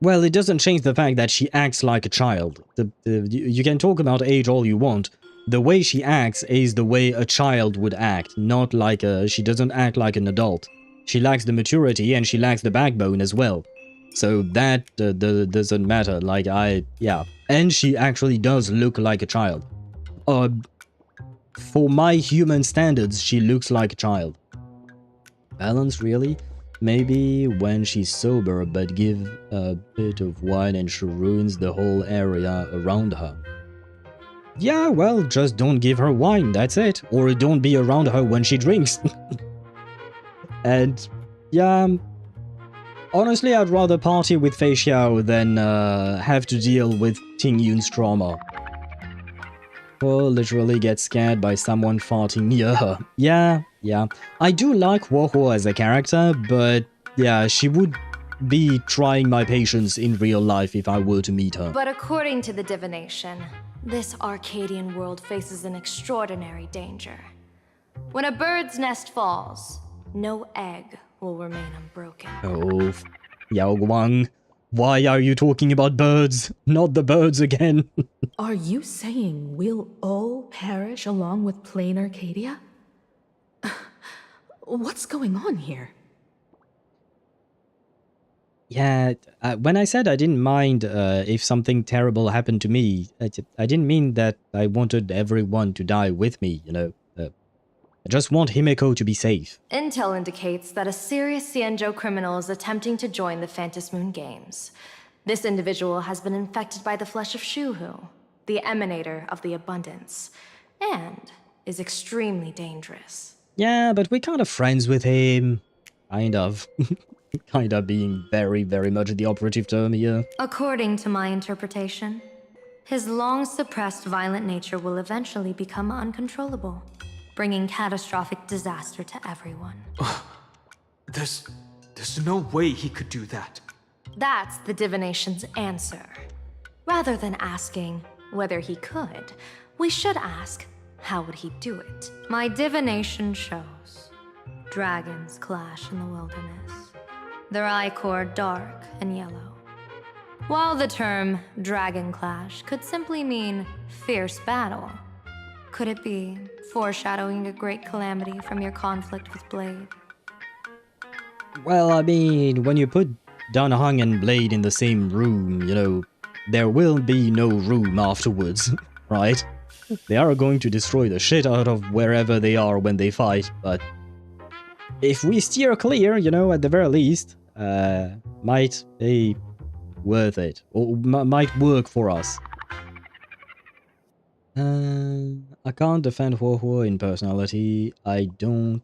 Well, it doesn't change the fact that she acts like a child. You can talk about age all you want. The way she acts is the way a child would act, not like she doesn't act like an adult. She lacks the maturity and she lacks the backbone as well. So that doesn't matter, yeah. And she actually does look like a child. For my human standards, she looks like a child. Balance, really? Maybe when she's sober, but give a bit of wine and she ruins the whole area around her. Yeah, well, just don't give her wine, that's it. Or don't be around her when she drinks. And, yeah, honestly, I'd rather party with Fei Xiao than have to deal with Ting Yun's trauma. Or literally get scared by someone farting near her. Yeah. I do like Huohuo as a character, but yeah, she would be trying my patience in real life if I were to meet her. But according to the divination, this Arcadian world faces an extraordinary danger. When a bird's nest falls, no egg will remain unbroken. Oh, Yao Guang, why are you talking about birds? Not the birds again. Are you saying we'll all perish along with Planarcadia? What's going on here? Yeah, when I said I didn't mind if something terrible happened to me, I didn't mean that I wanted everyone to die with me, you know. I just want Himeko to be safe. Intel indicates that a serious Xianzhou criminal is attempting to join the Phantom Moon Games. This individual has been infected by the flesh of Shuhu, the emanator of the abundance, and is extremely dangerous. Yeah, but we're kind of friends with him. Kind of. Kind of being very, very much the operative term here. According to my interpretation, his long-suppressed violent nature will eventually become uncontrollable, bringing catastrophic disaster to everyone. There's no way he could do that. That's the divination's answer. Rather than asking whether he could, we should ask, how would he do it? My divination shows dragons clash in the wilderness. Their ichor dark and yellow. While the term dragon clash could simply mean fierce battle, could it be foreshadowing a great calamity from your conflict with Blade? Well, I mean, when you put Danheng and Blade in the same room, you know, there will be no room afterwards, right? They are going to destroy the shit out of wherever they are when they fight, but if we steer clear, you know, at the very least, might be worth it, or might work for us. I can't defend Huohuo in personality. I don't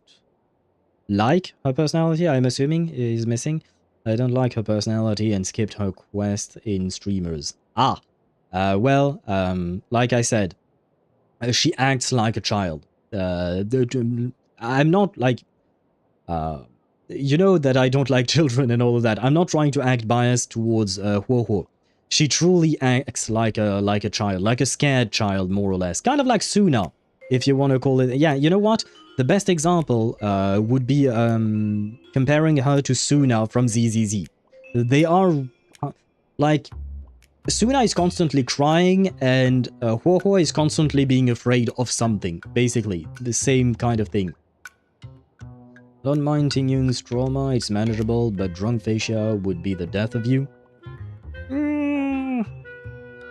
like her personality, I'm assuming, is missing. I don't like her personality and skipped her quest in streamers. Well, like I said, she acts like a child. I'm not like... you know that I don't like children and all of that. I'm not trying to act biased towards Huohuo. She truly acts like a child, like a scared child, more or less. Kind of like Suna, if you want to call it. Yeah, you know what? The best example would be comparing her to Suna from ZZZ. They are like... Suna is constantly crying and Huohuo is constantly being afraid of something. Basically, the same kind of thing. Don't mind Ting Yun's trauma, it's manageable, but drunk Fei Xiao would be the death of you.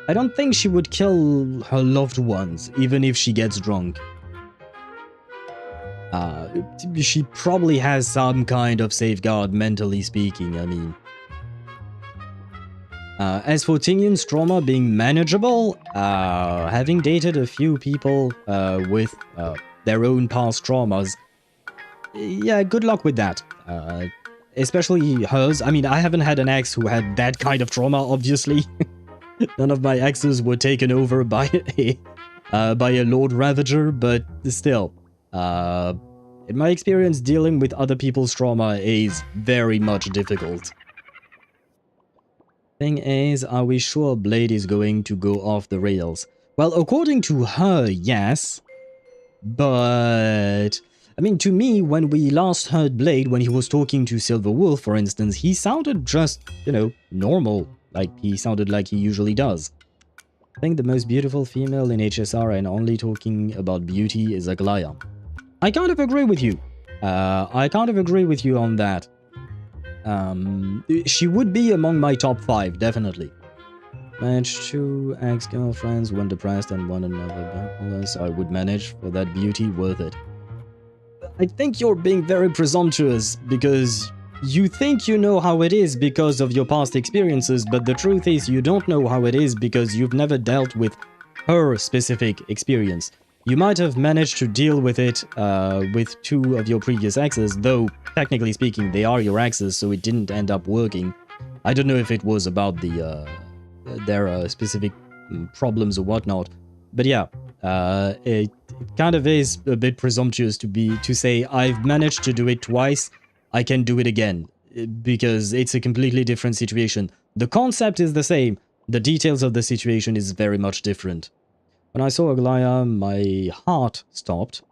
I don't think she would kill her loved ones, even if she gets drunk. She probably has some kind of safeguard, mentally speaking, I mean. As for Ting Yun's trauma being manageable, having dated a few people with their own past traumas, yeah, good luck with that. Especially hers. I mean, I haven't had an ex who had that kind of trauma, obviously. None of my exes were taken over by a Lord Ravager, but still. In my experience, dealing with other people's trauma is very much difficult. Thing is, are we sure Blade is going to go off the rails? Well, according to her, yes. But I mean, to me, when we last heard Blade, when he was talking to Silver Wolf, for instance, he sounded just, you know, normal. Like, he sounded like he usually does. I think the most beautiful female in HSR, and only talking about beauty, is Aglaya. I kind of agree with you. I kind of agree with you on that. She would be among my top 5, definitely. Manage 2 ex-girlfriends, one depressed and one another bipolar, so I would manage for that beauty, worth it. I think you're being very presumptuous, because you think you know how it is because of your past experiences, but the truth is you don't know how it is because you've never dealt with her specific experience. You might have managed to deal with it with 2 of your previous exes, though technically speaking they are your exes, so it didn't end up working. I don't know if it was about their specific problems or whatnot, but yeah, it kind of is a bit presumptuous to say I've managed to do it twice, I can do it again, because it's a completely different situation. The concept is the same, the details of the situation is very much different. When I saw Aglaya, my heart stopped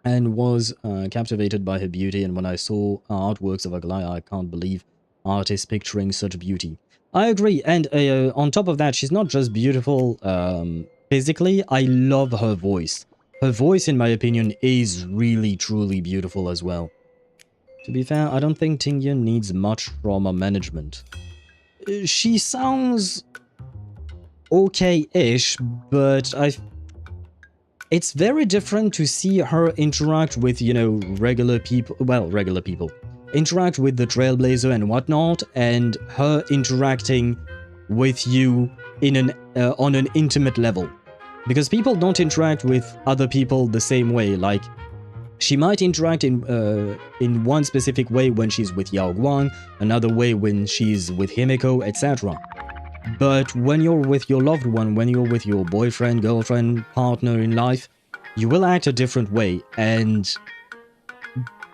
and was captivated by her beauty, and when I saw artworks of Aglaya, I can't believe art is picturing such beauty. I agree, and on top of that, she's not just beautiful physically, I love her voice. Her voice, in my opinion, is really, truly beautiful as well. To be fair, I don't think Tingyun needs much trauma management. She sounds okay-ish, but it's very different to see her interact with, you know, regular people, interact with the Trailblazer and whatnot, and her interacting with you in on an intimate level. Because people don't interact with other people the same way. Like, she might interact in one specific way when she's with Yao Guang, another way when she's with Himiko, etc. But when you're with your loved one, when you're with your boyfriend, girlfriend, partner in life, you will act a different way, and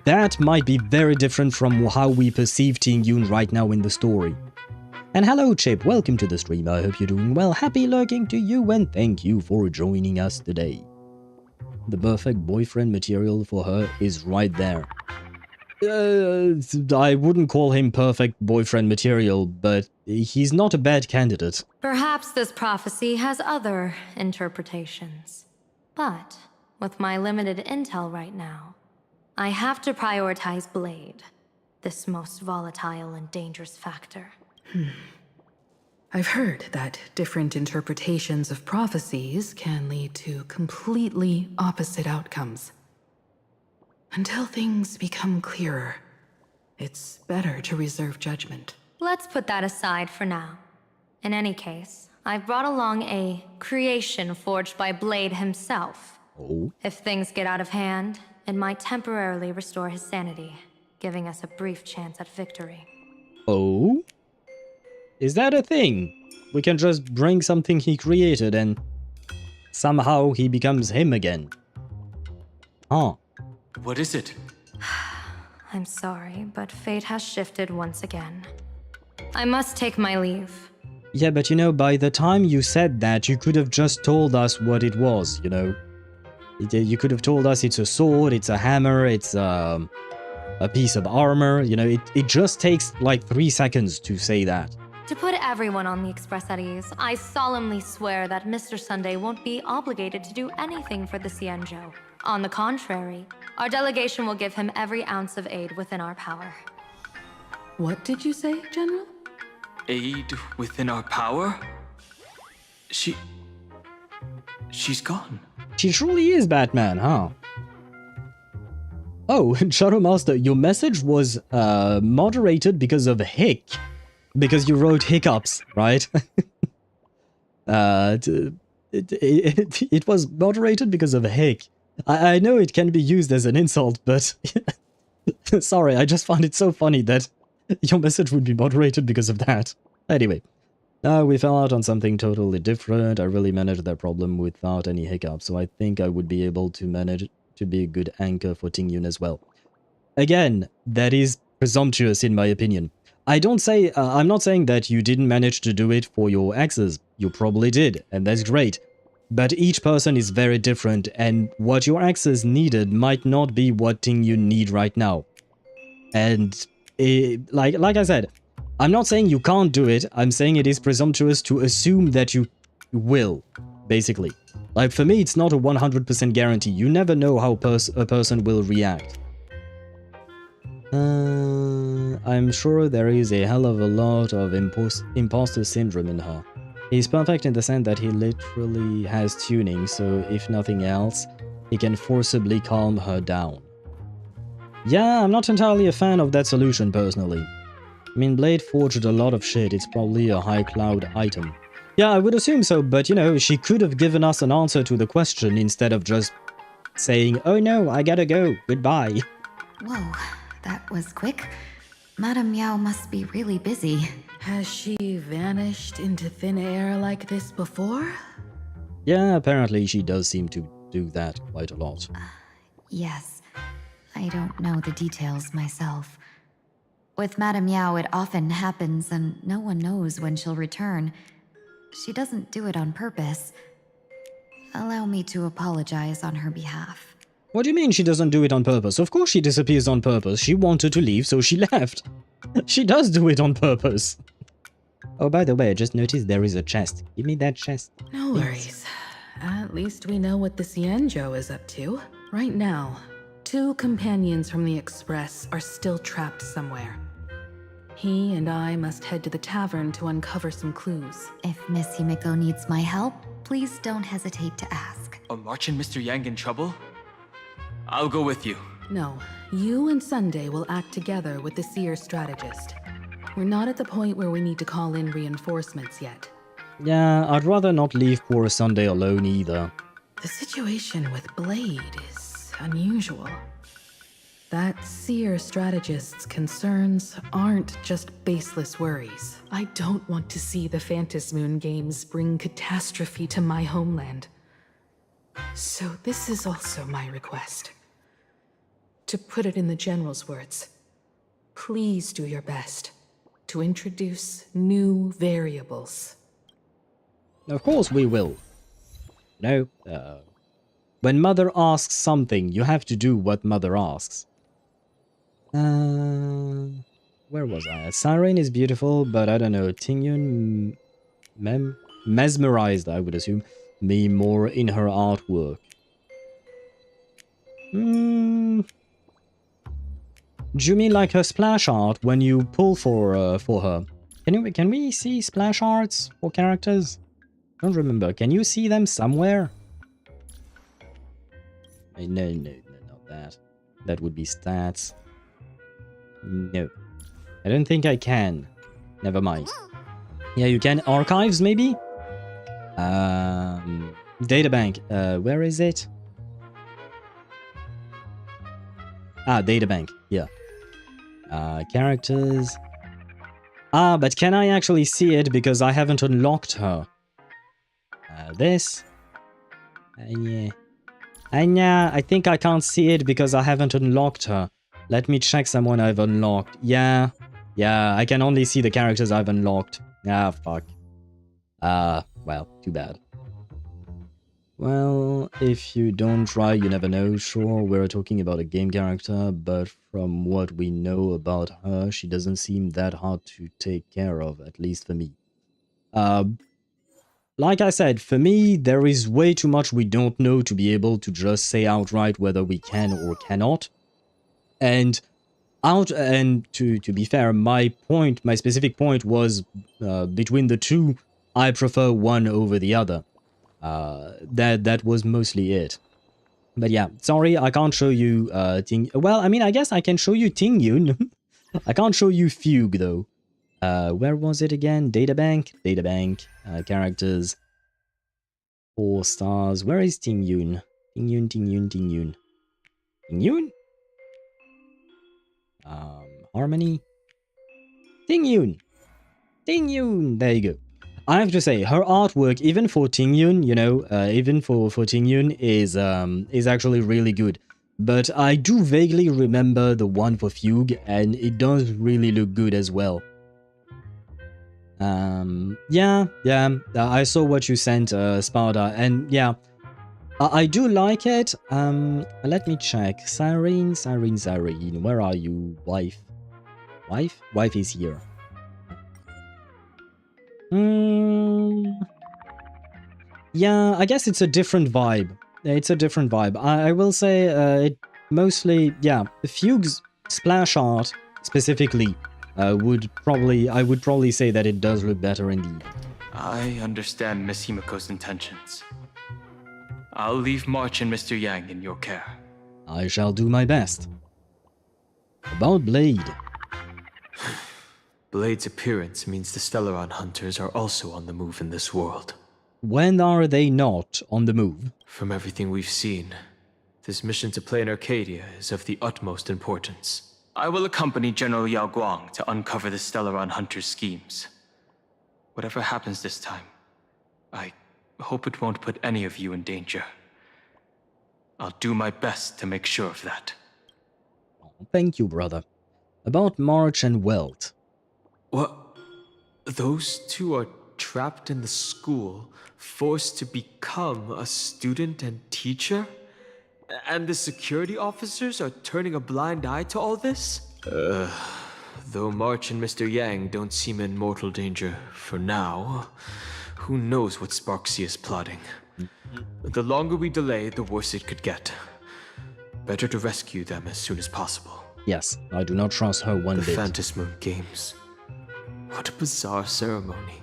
that might be very different from how we perceive Tingyun right now in the story. And hello Chip, welcome to the stream, I hope you're doing well, happy lurking to you, and thank you for joining us today. The perfect boyfriend material for her is right there. I wouldn't call him perfect boyfriend material, but he's not a bad candidate. Perhaps this prophecy has other interpretations. But with my limited intel right now, I have to prioritize Blade, this most volatile and dangerous factor. I've heard that different interpretations of prophecies can lead to completely opposite outcomes. Until things become clearer, it's better to reserve judgment. Let's put that aside for now. In any case, I've brought along a creation forged by Blade himself. Oh? If things get out of hand, it might temporarily restore his sanity, giving us a brief chance at victory. Oh? Is that a thing? We can just bring something he created and somehow he becomes him again. Huh. What is it? I'm sorry, but fate has shifted once again. I must take my leave. Yeah, but you know, by the time you said that, you could have just told us what it was, you know? You could have told us it's a sword, it's a hammer, it's a piece of armor, you know, it just takes like 3 seconds to say that. To put everyone on the Express at ease, I solemnly swear that Mr. Sunday won't be obligated to do anything for the Xianzhou. On the contrary, our delegation will give him every ounce of aid within our power. What did you say, General? Aid within our power? She's gone. She truly is Batman, huh? Oh, Shadow Master, your message was moderated because of hic. Because you wrote hiccups, right? It was moderated because of hic. I know it can be used as an insult, but sorry, I just found it so funny that your message would be moderated because of that. Anyway, we fell out on something totally different. I really managed that problem without any hiccups, so I think I would be able to manage to be a good anchor for Tingyun as well. Again, that is presumptuous in my opinion. I'm not saying that you didn't manage to do it for your exes. You probably did, and that's great. But each person is very different, and what your exes needed might not be what Tingyun need right now. And like I said, I'm not saying you can't do it. I'm saying it is presumptuous to assume that you will, basically. Like, for me, it's not a 100% guarantee. You never know how a person will react. I'm sure there is a hell of a lot of imposter syndrome in her. He's perfect in the sense that he literally has tuning, so if nothing else, he can forcibly calm her down. Yeah, I'm not entirely a fan of that solution personally. I mean, Blade forged a lot of shit, it's probably a high cloud item. Yeah, I would assume so, but you know, she could have given us an answer to the question instead of just saying, "Oh no, I gotta go, goodbye." Whoa, that was quick. Madame Yao must be really busy. Has she vanished into thin air like this before? Yeah, apparently she does seem to do that quite a lot. Yes, I don't know the details myself. With Madame Yao, it often happens and no one knows when she'll return. She doesn't do it on purpose. Allow me to apologize on her behalf. What do you mean she doesn't do it on purpose? Of course she disappears on purpose. She wanted to leave, so she left. She does do it on purpose. Oh, by the way, I just noticed there is a chest. Give me that chest. No worries. At least we know what the Xianzhou is up to. Right now, 2 companions from the Express are still trapped somewhere. He and I must head to the tavern to uncover some clues. If Miss Himiko needs my help, please don't hesitate to ask. Are March and Mr. Yang in trouble? I'll go with you. No, you and Sunday will act together with the Seer strategist. We're not at the point where we need to call in reinforcements yet. Yeah, I'd rather not leave poor Sunday alone either. The situation with Blade is unusual. That Seer strategist's concerns aren't just baseless worries. I don't want to see the Phantasmoon games bring catastrophe to my homeland. So this is also my request. To put it in the General's words, please do your best to introduce new variables. Of course we will. No, when Mother asks something, you have to do what Mother asks. Where was I? Siren is beautiful, but I don't know. Tingyun mesmerized, I would assume, me more in her artwork. Do you mean like her splash art when you pull for her? Can we see splash arts for characters? I don't remember. Can you see them somewhere? No, not that. That would be stats. No. I don't think I can. Never mind. Yeah, you can. Archives, maybe? Databank. Where is it? Ah, databank. Yeah. Characters. Ah, but can I actually see it because I haven't unlocked her? This. Yeah. I think I can't see it because I haven't unlocked her. Let me check someone I've unlocked. Yeah, I can only see the characters I've unlocked. Ah, fuck. Well, too bad. Well, if you don't try, you never know. Sure, we're talking about a game character, but from what we know about her, she doesn't seem that hard to take care of, at least for me. Like I said, for me, there is way too much we don't know to be able to just say outright whether we can or cannot. And to be fair, my specific point was between the two, I prefer one over the other. That was mostly it. But yeah, sorry, I can't show you well, I mean, I guess I can show you Tingyun. I can't show you Fugue though. Where was it again? Databank, characters, 4 stars. Where is Tingyun? Tingyun. Harmony. Tingyun. There you go. I have to say, her artwork, even for Tingyun, you know, even for Tingyun, is actually really good. but I do vaguely remember the one for Fugue, and it does really look good as well. Yeah, I saw what you sent, Sparda, and yeah, I do like it. Let me check. Cyrene, where are you, wife? Wife is here. Yeah, I guess it's a different vibe. It's a different vibe. I will say it mostly, yeah, the Fugue's splash art specifically I would probably say that it does look better indeed. I understand Miss Himiko's intentions. I'll leave March and Mr. Yang in your care. I shall do my best. About Blade. Blade's appearance means the Stellaron hunters are also on the move in this world. When are they not on the move? From everything we've seen, this mission to Planarcadia is of the utmost importance. I will accompany General Yao Guang to uncover the Stellaron hunters' schemes. Whatever happens this time, I hope it won't put any of you in danger. I'll do my best to make sure of that. Thank you, brother. About March and Welt. What? Those two are trapped in the school, forced to become a student and teacher? And the security officers are turning a blind eye to all this? Though March and Mr. Yang don't seem in mortal danger for now, who knows what Sparxie is plotting. The longer we delay, the worse it could get. Better to rescue them as soon as possible. Yes, I do not trust her one bit. The Phantasmoon Games. What a bizarre ceremony.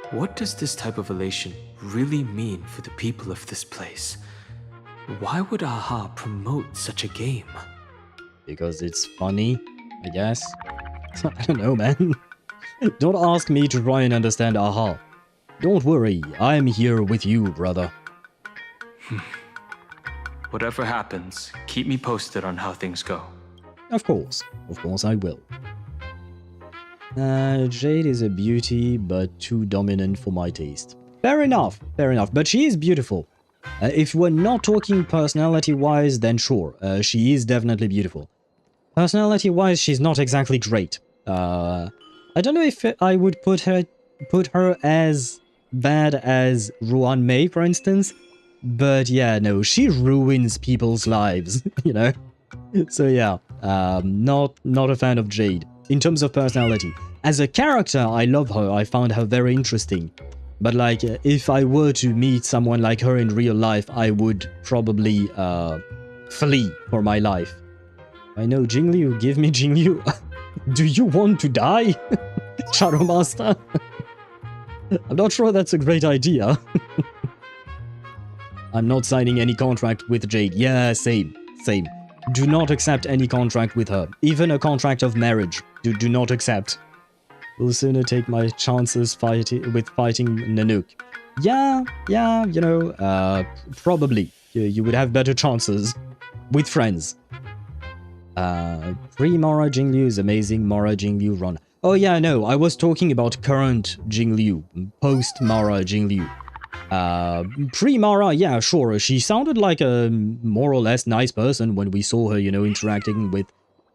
What does this type of elation really mean for the people of this place? Why would AHA promote such a game? Because it's funny, I guess. I don't know, man. Don't ask me to try and understand AHA. Don't worry, I'm here with you, brother. Whatever happens, keep me posted on how things go. Of course I will. Jade is a beauty, but too dominant for my taste. Fair enough, but she is beautiful. If we're not talking personality-wise, then sure, she is definitely beautiful. Personality-wise, she's not exactly great. I don't know if I would put her as bad as Ruan Mei, for instance, but yeah, no, she ruins people's lives, you know? So yeah, not a fan of Jade. In terms of personality. As a character, I love her, I found her very interesting. But like, if I were to meet someone like her in real life, I would probably flee for my life. I know, Jingliu, give me Jingliu. Do you want to die? Shadow Master? I'm not sure that's a great idea. I'm not signing any contract with Jade. Yeah, same. Do not accept any contract with her. Even a contract of marriage. Do not accept. Will sooner take my chances with fighting Nanook. Yeah, you know, probably. You would have better chances with friends. Pre-Mara Jingliu is amazing. Mara Jingliu run. Oh yeah, no, I was talking about current Jingliu. Post-Mara Jingliu. Pre-Mara, yeah, sure, she sounded like a more or less nice person when we saw her, you know, interacting with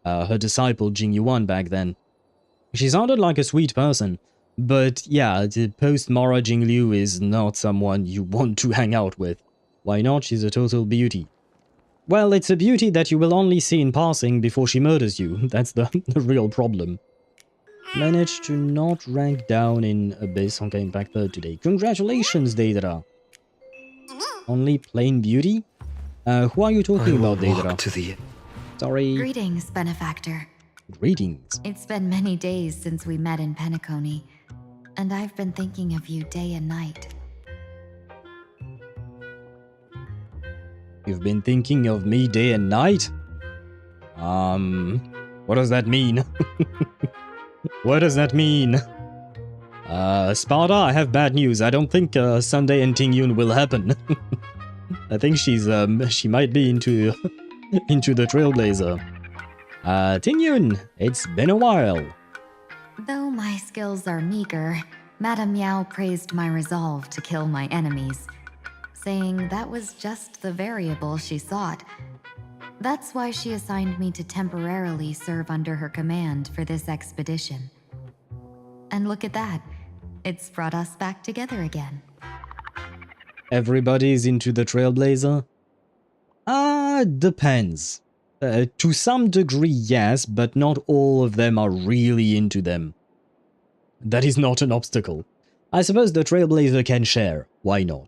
her disciple Jingyuan back then. She sounded like a sweet person, but yeah, the post-Mara Jingliu is not someone you want to hang out with. Why not? She's a total beauty. Well, it's a beauty that you will only see in passing before she murders you. That's the real problem. Managed to not rank down in Abyss Honkai Impact 3rd today. Congratulations, Deidara. Only plain beauty? Who are you talking about, Deidara? Sorry. Greetings, Benefactor. Greetings. It's been many days since we met in Penacony, and I've been thinking of you day and night. You've been thinking of me day and night? What does that mean? What does that mean? Sparta, I have bad news. I don't think Sunday and Tingyun will happen. I think she might be into the Trailblazer. Tingyun, it's been a while. Though my skills are meager, Madame Yao praised my resolve to kill my enemies. saying that was just the variable she sought. That's why she assigned me to temporarily serve under her command for this expedition. And look at that. It's brought us back together again. Everybody's into the Trailblazer? Depends. To some degree, yes, but not all of them are really into them. That is not an obstacle. I suppose the Trailblazer can share. Why not?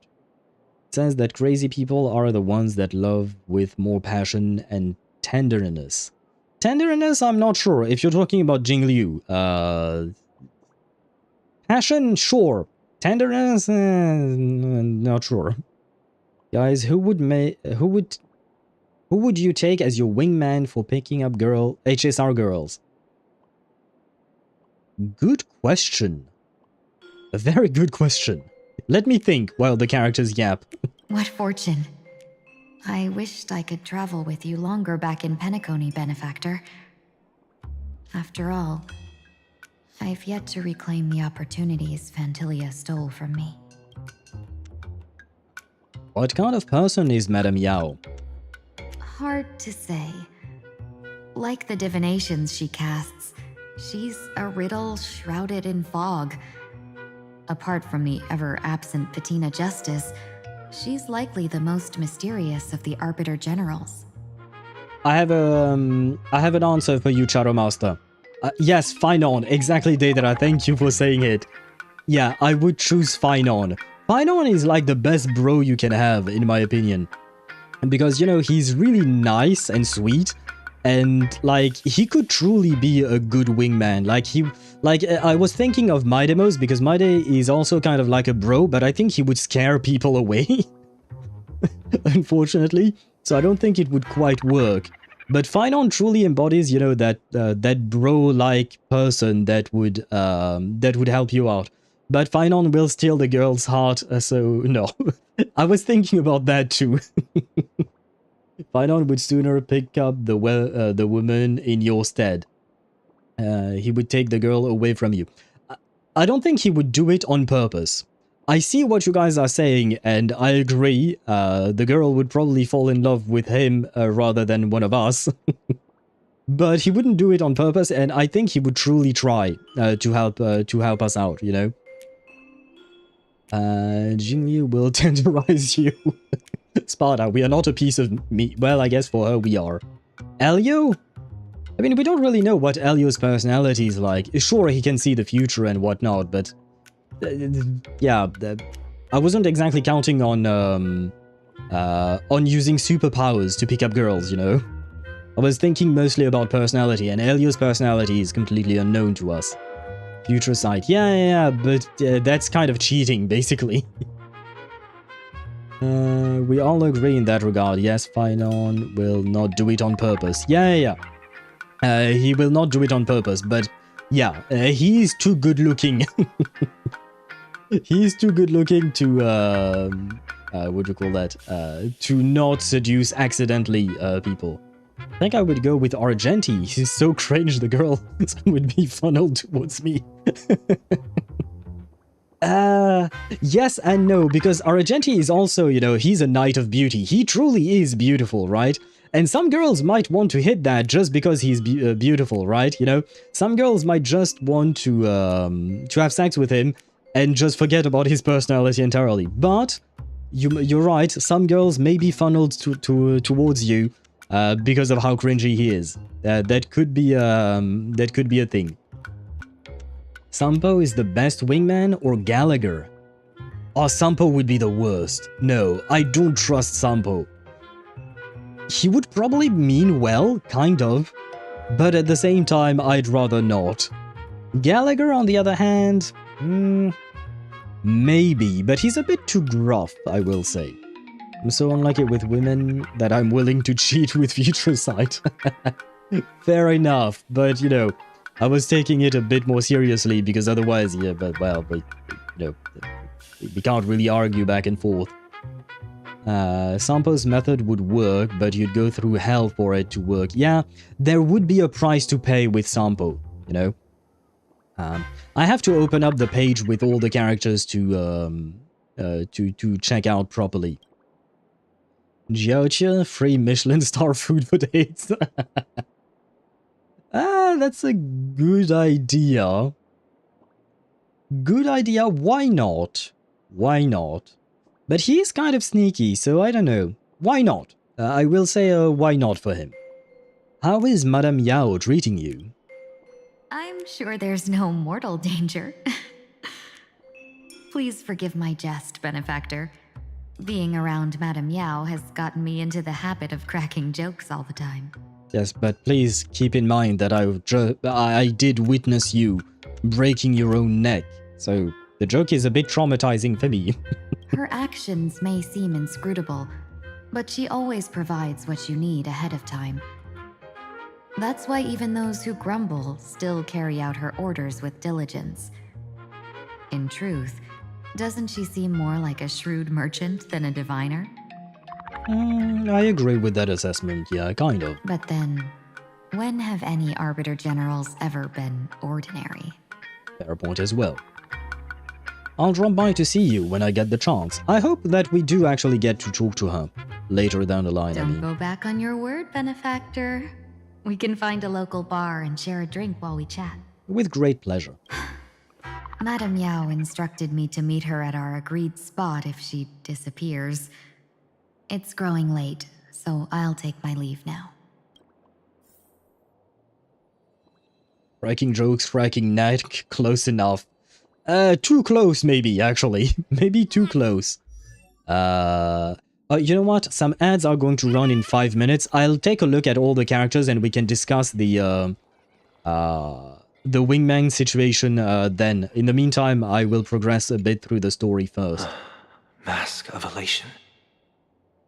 It says that crazy people are the ones that love with more passion and tenderness. Tenderness, I'm not sure. If you're talking about Jingliu, passion, sure. Tenderness, not sure. Guys, who would you take as your wingman for picking up HSR girls? Good question. A very good question. Let me think while the characters yap. What fortune. I wished I could travel with you longer back in Penacony, Benefactor. After all, I've yet to reclaim the opportunities Fantilia stole from me. What kind of person is Madame Yao? Hard to say. Like the divinations she casts, she's a riddle shrouded in fog. Apart from the ever-absent Patina Justice, she's likely the most mysterious of the Arbiter Generals. I have an answer for you, Charo Master. Yes, Finon. Exactly, Daedra. Thank you for saying it. Yeah, I would choose Finon. Finon is like the best bro you can have, in my opinion. Because, you know, he's really nice and sweet. And, like, he could truly be a good wingman. I was thinking of Maidemos, because Maide is also kind of like a bro, but I think he would scare people away. Unfortunately. So I don't think it would quite work. But Finon truly embodies, you know, that bro-like person that would help you out. But Finon will steal the girl's heart, so no. I was thinking about that too. Finon would sooner pick up the woman in your stead. He would take the girl away from you. I don't think he would do it on purpose. I see what you guys are saying, and I agree. The girl would probably fall in love with him rather than one of us. But he wouldn't do it on purpose, and I think he would truly try to help us out, you know? Jingliu will tenderize you. Sparta, we are not a piece of meat. Well, I guess for her we are. Elio? I mean, we don't really know what Elio's personality is like. Sure, he can see the future and whatnot, but... yeah, I wasn't exactly counting on using superpowers to pick up girls, you know? I was thinking mostly about personality, and Elio's personality is completely unknown to us. Future sight, yeah, but that's kind of cheating, basically. We all agree in that regard. Yes, Finon will not do it on purpose. Yeah. He will not do it on purpose, but yeah, he is too good looking. He's too good looking to, what do you call that? To not seduce accidentally people. I think I would go with Argenti. He's so cringe, the girl would be funneled towards me. Yes and no, because Argenti is also, you know, he's a knight of beauty. He truly is beautiful, right? And some girls might want to hit that just because he's beautiful, right? You know, some girls might just want to have sex with him and just forget about his personality entirely. But you're right, some girls may be funneled towards you because of how cringy he is. That could be a thing. Sampo is the best wingman or Gallagher? Oh, Sampo would be the worst. No, I don't trust Sampo. He would probably mean well, kind of, but at the same time, I'd rather not. Gallagher, on the other hand, maybe, but he's a bit too gruff, I will say. I'm so unlucky with women that I'm willing to cheat with future sight. Fair enough, but you know, I was taking it a bit more seriously because otherwise, yeah, but you know, we can't really argue back and forth. Sampo's method would work, but you'd go through hell for it to work. Yeah, there would be a price to pay with Sampo, you know. I have to open up the page with all the characters to to check out properly. Jiaoqia, free Michelin star food for dates. That's a good idea. Good idea, why not? Why not? But he is kind of sneaky, so I don't know. Why not? I will say why not for him. How is Madame Yao treating you? I'm sure there's no mortal danger. Please forgive my jest, benefactor. Being around Madame Yao has gotten me into the habit of cracking jokes all the time. Yes, but please keep in mind that I did witness you breaking your own neck, so the joke is a bit traumatizing for me. Her actions may seem inscrutable, but she always provides what you need ahead of time. That's why even those who grumble still carry out her orders with diligence. In truth, doesn't she seem more like a shrewd merchant than a diviner? I agree with that assessment, yeah, kind of. But then, when have any Arbiter Generals ever been ordinary? Fair point as well. I'll drop by to see you when I get the chance. I hope that we do actually get to talk to her later down the line. Don't go back on your word, benefactor. We can find a local bar and share a drink while we chat. With great pleasure. Madame Yao instructed me to meet her at our agreed spot if she disappears. It's growing late, so I'll take my leave now. Cracking jokes, cracking neck, close enough. Too close maybe, actually. Maybe too close. You know what? Some ads are going to run in 5 minutes. I'll take a look at all the characters and we can discuss the wingman situation then. In the meantime, I will progress a bit through the story first. Mask of Elation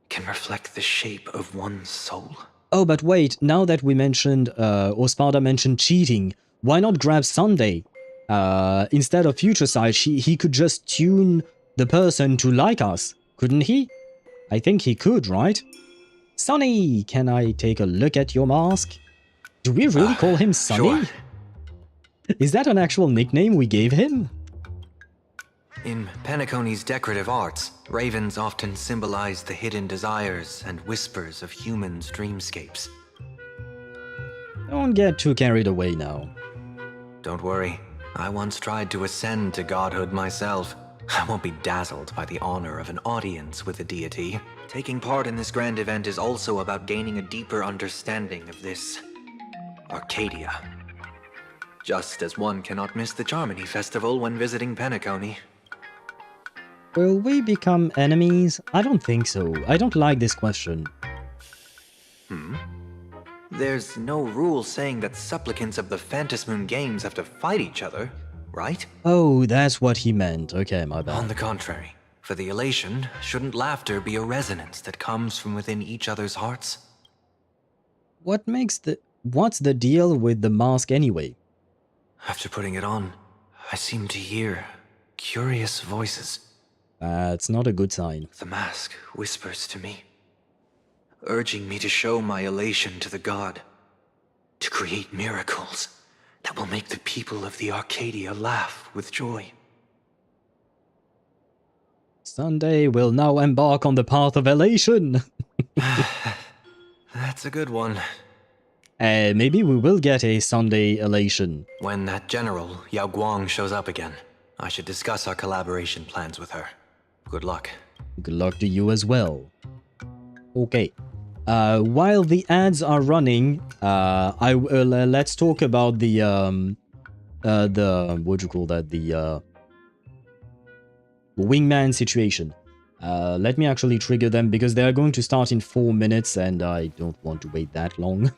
can reflect the shape of one's soul. Oh, but wait, now that we mentioned, or Sparda mentioned cheating, why not grab Sunday? Instead of Future Sight, he could just tune the person to like us, couldn't he? I think he could, right? Sonny, can I take a look at your mask? Do we really call him Sonny? Sure. Is that an actual nickname we gave him? In Penacony's decorative arts, ravens often symbolize the hidden desires and whispers of humans' dreamscapes. Don't get too carried away now. Don't worry, I once tried to ascend to godhood myself. I won't be dazzled by the honor of an audience with a deity. Taking part in this grand event is also about gaining a deeper understanding of this Arcadia. Just as one cannot miss the Charmony Festival when visiting Penacony. Will we become enemies? I don't think so. I don't like this question. There's no rule saying that supplicants of the Phantasmoon Games have to fight each other, right? Oh, that's what he meant. Okay, my bad. On the contrary, for the elation, shouldn't laughter be a resonance that comes from within each other's hearts? What's the deal with the mask anyway? After putting it on, I seem to hear curious voices. That's not a good sign. The mask whispers to me, urging me to show my elation to the god, to create miracles that will make the people of the Arcadia laugh with joy. Sunday will now embark on the path of elation. That's a good one. Maybe we will get a Sunday elation. When that general, Yao Guang, shows up again, I should discuss our collaboration plans with her. Good luck. Good luck to you as well. Okay. While the ads are running, let's talk about the what do you call that? The wingman situation. Let me actually trigger them because they are going to start in 4 minutes, and I don't want to wait that long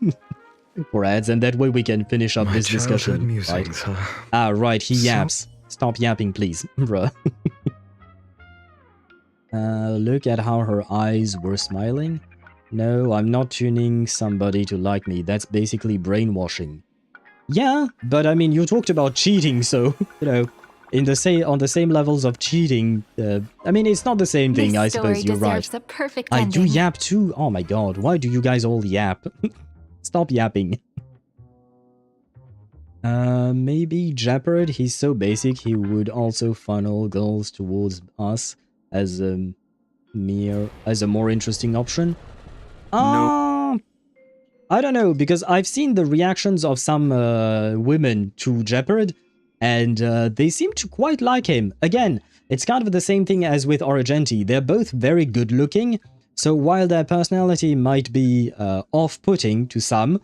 for ads, and that way we can finish up this discussion. Musings, right? huh? Right. He yaps. Stop yapping, please, bruh. Look at how her eyes were smiling. No, I'm not tuning somebody to like me. That's basically brainwashing. Yeah, but I mean, you talked about cheating, so, you know, on the same levels of cheating, I mean, it's not the same thing, I suppose, you're right. The perfect I ending. do yap too? Oh my god, why do you guys all yap? Stop yapping. Maybe Jeopard, he's so basic he would also funnel girls towards us. as a more interesting option. I don't know, because I've seen the reactions of some women to Jeopard, and they seem to quite like him. Again, it's kind of the same thing as with Argenti. They're both very good looking, so while their personality might be off-putting to some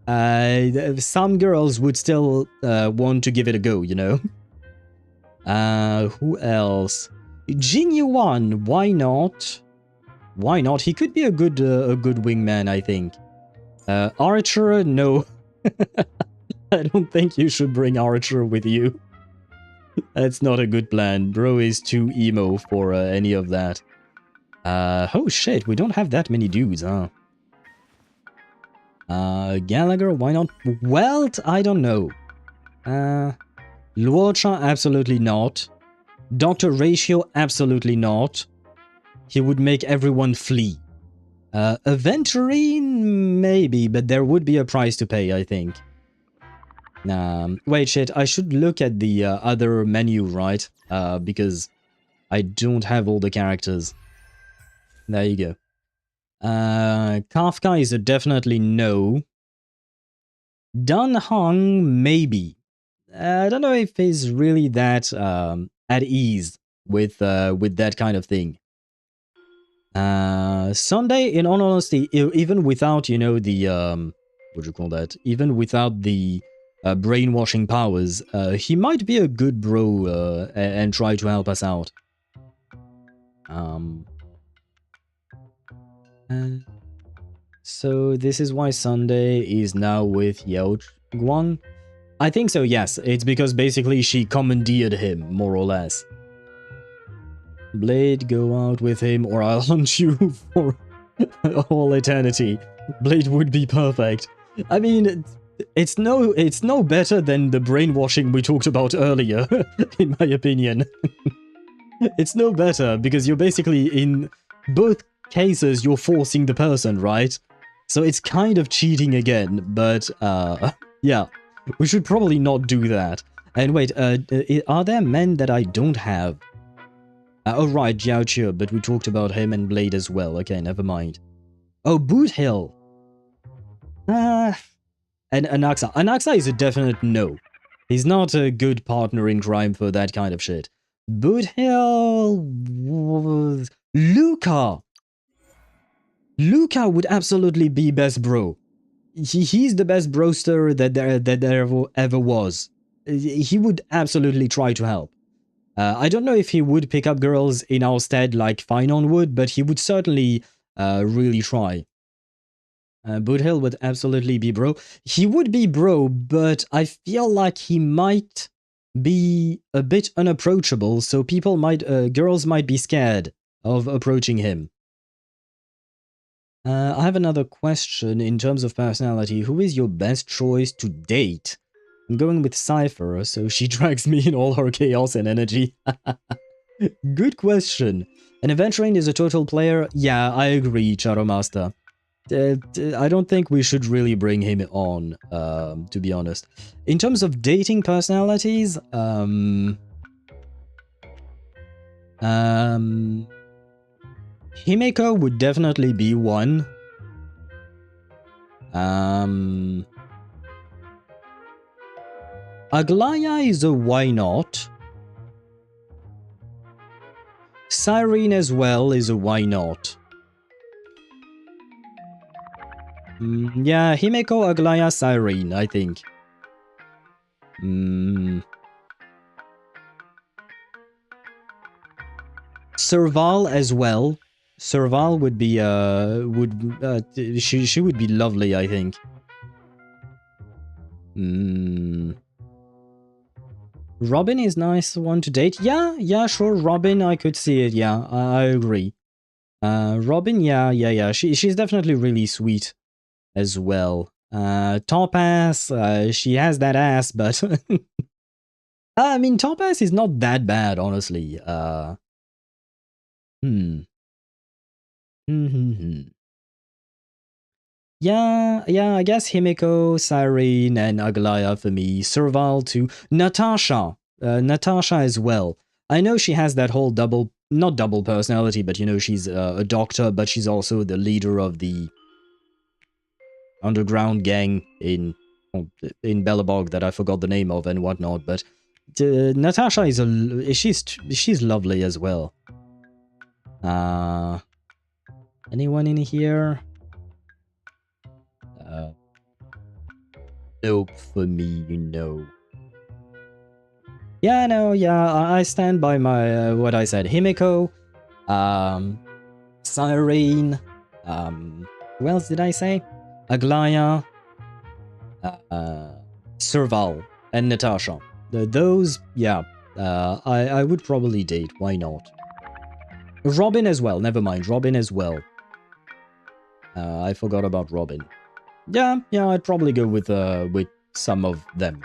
girls would still want to give it a go, you know? Who else? Jin Yuan, why not? Why not? He could be a good wingman, I think. Archer, no. I don't think you should bring Archer with you. That's not a good plan. Bro is too emo for any of that. Oh shit, we don't have that many dudes, huh? Gallagher, why not? Welt, I don't know. Luocha, absolutely not. Dr. Ratio, absolutely not. He would make everyone flee. Aventurine, maybe, but there would be a price to pay, I think. Wait, shit, I should look at the other menu, right? Because I don't have all the characters. There you go. Kafka is a definitely no. Dan Hong, maybe. I don't know if he's really that at ease with that kind of thing. Sunday, in all honesty, even without, you know, the what do you call that? Even without the brainwashing powers, he might be a good bro and try to help us out. So this is why Sunday is now with Yao Guang. I think so, yes. It's because basically she commandeered him, more or less. Blade, go out with him or I'll hunt you for all eternity. Blade would be perfect. I mean, it's no better than the brainwashing we talked about earlier, in my opinion. It's no better, because you're basically, in both cases, you're forcing the person, right? So it's kind of cheating again, but, yeah. We should probably not do that. And wait, are there men that I don't have? Oh right, Jiao Chu, but we talked about him and Blade as well. Okay, never mind. Oh, Boot Hill! And Anaxa. Anaxa is a definite no. He's not a good partner in crime for that kind of shit. Boot Hill... Luca! Luca would absolutely be best bro. He's the best broster that there ever was. He would absolutely try to help. I don't know if he would pick up girls in our stead like Finon would, but he would certainly really try. Boothill would absolutely be bro. He would be bro, but I feel like he might be a bit unapproachable, so girls might be scared of approaching him. I have another question in terms of personality. Who is your best choice to date? I'm going with Cypher, so she drags me in all her chaos and energy. Good question. An Aventurine is a total player? Yeah, I agree, Charo Master. I don't think we should really bring him on, to be honest. In terms of dating personalities, Himeko would definitely be one. Aglaya is a why not. Cyrene as well is a why not. Yeah, Himeko, Aglaya, Cyrene, I think. Serval as well. Serval would be she would be lovely, I think. Robin is nice one to date. Yeah, sure. Robin, I could see it. Yeah, I agree. Robin, yeah. She's definitely really sweet as well. Top ass, she has that ass, but I mean, top ass is not that bad, honestly. Yeah, I guess Himeko, Cyrene, and Aglaya for me. Serval too. Natasha. Natasha as well. I know she has that whole double not double personality, but you know, she's a doctor, but she's also the leader of the underground gang in Belobog that I forgot the name of and whatnot. But Natasha is she's lovely as well. Anyone in here? Nope for me, you know. Yeah, no, yeah, I stand by my what I said. Himiko, Cyrene, who else did I say? Aglaya, Serval, and Natasha. Those, yeah, I would probably date. Why not? Robin as well. Never mind, Robin as well. I forgot about Robin. Yeah, I'd probably go with some of them.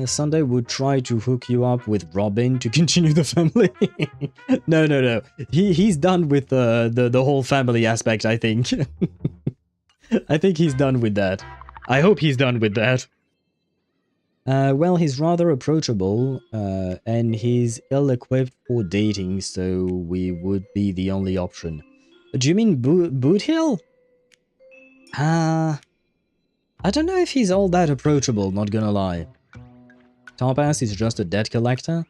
Sunday would try to hook you up with Robin to continue the family. No. He's done with the whole family aspect, I think. I think he's done with that. I hope he's done with that. Well, he's rather approachable, and he's ill-equipped for dating, so we would be the only option. Do you mean Boot Hill? I don't know if he's all that approachable, not gonna lie. Topaz is just a debt collector.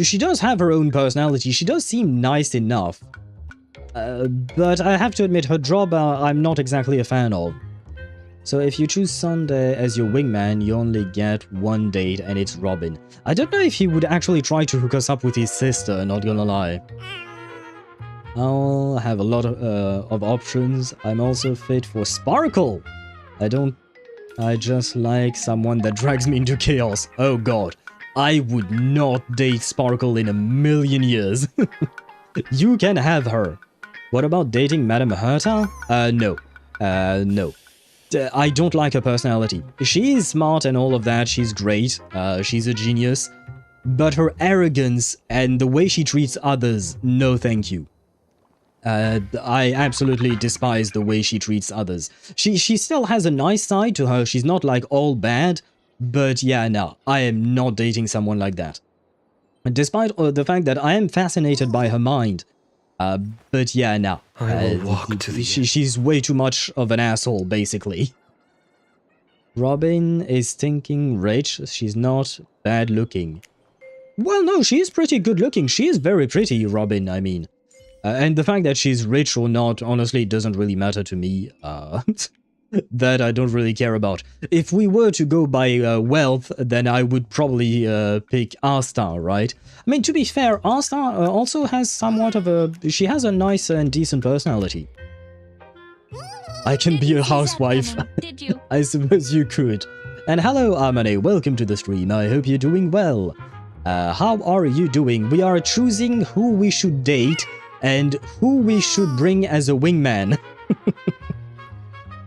She does have her own personality, she does seem nice enough. But I have to admit, her job I'm not exactly a fan of. So if you choose Sunday as your wingman, you only get one date, and it's Robin. I don't know if he would actually try to hook us up with his sister, not gonna lie. I'll have a lot of options. I'm also fit for Sparkle. I just like someone that drags me into chaos. Oh god. I would not date Sparkle in a million years. You can have her. What about dating Madame Herta? No. No. I don't like her personality. She is smart and all of that, she's great, she's a genius. But her arrogance and the way she treats others, no thank you. I absolutely despise the way she treats others. She still has a nice side to her, she's not like all bad, but yeah, no, I am not dating someone like that. Despite the fact that I am fascinated by her mind, but yeah, no. I will walk to the she's way too much of an asshole, basically. Robin is stinking rich, she's not bad looking. Well, no, she is pretty good looking, she is very pretty, Robin, I mean. And the fact that she's rich or not, honestly, doesn't really matter to me. That I don't really care about. If we were to go by wealth, then I would probably pick Asta, right? I mean, to be fair, Asta also has somewhat of a... She has a nice and decent personality. I can be a housewife. Did you? I suppose you could. And hello, Amane, welcome to the stream. I hope you're doing well. How are you doing? We are choosing who we should date and who we should bring as a wingman.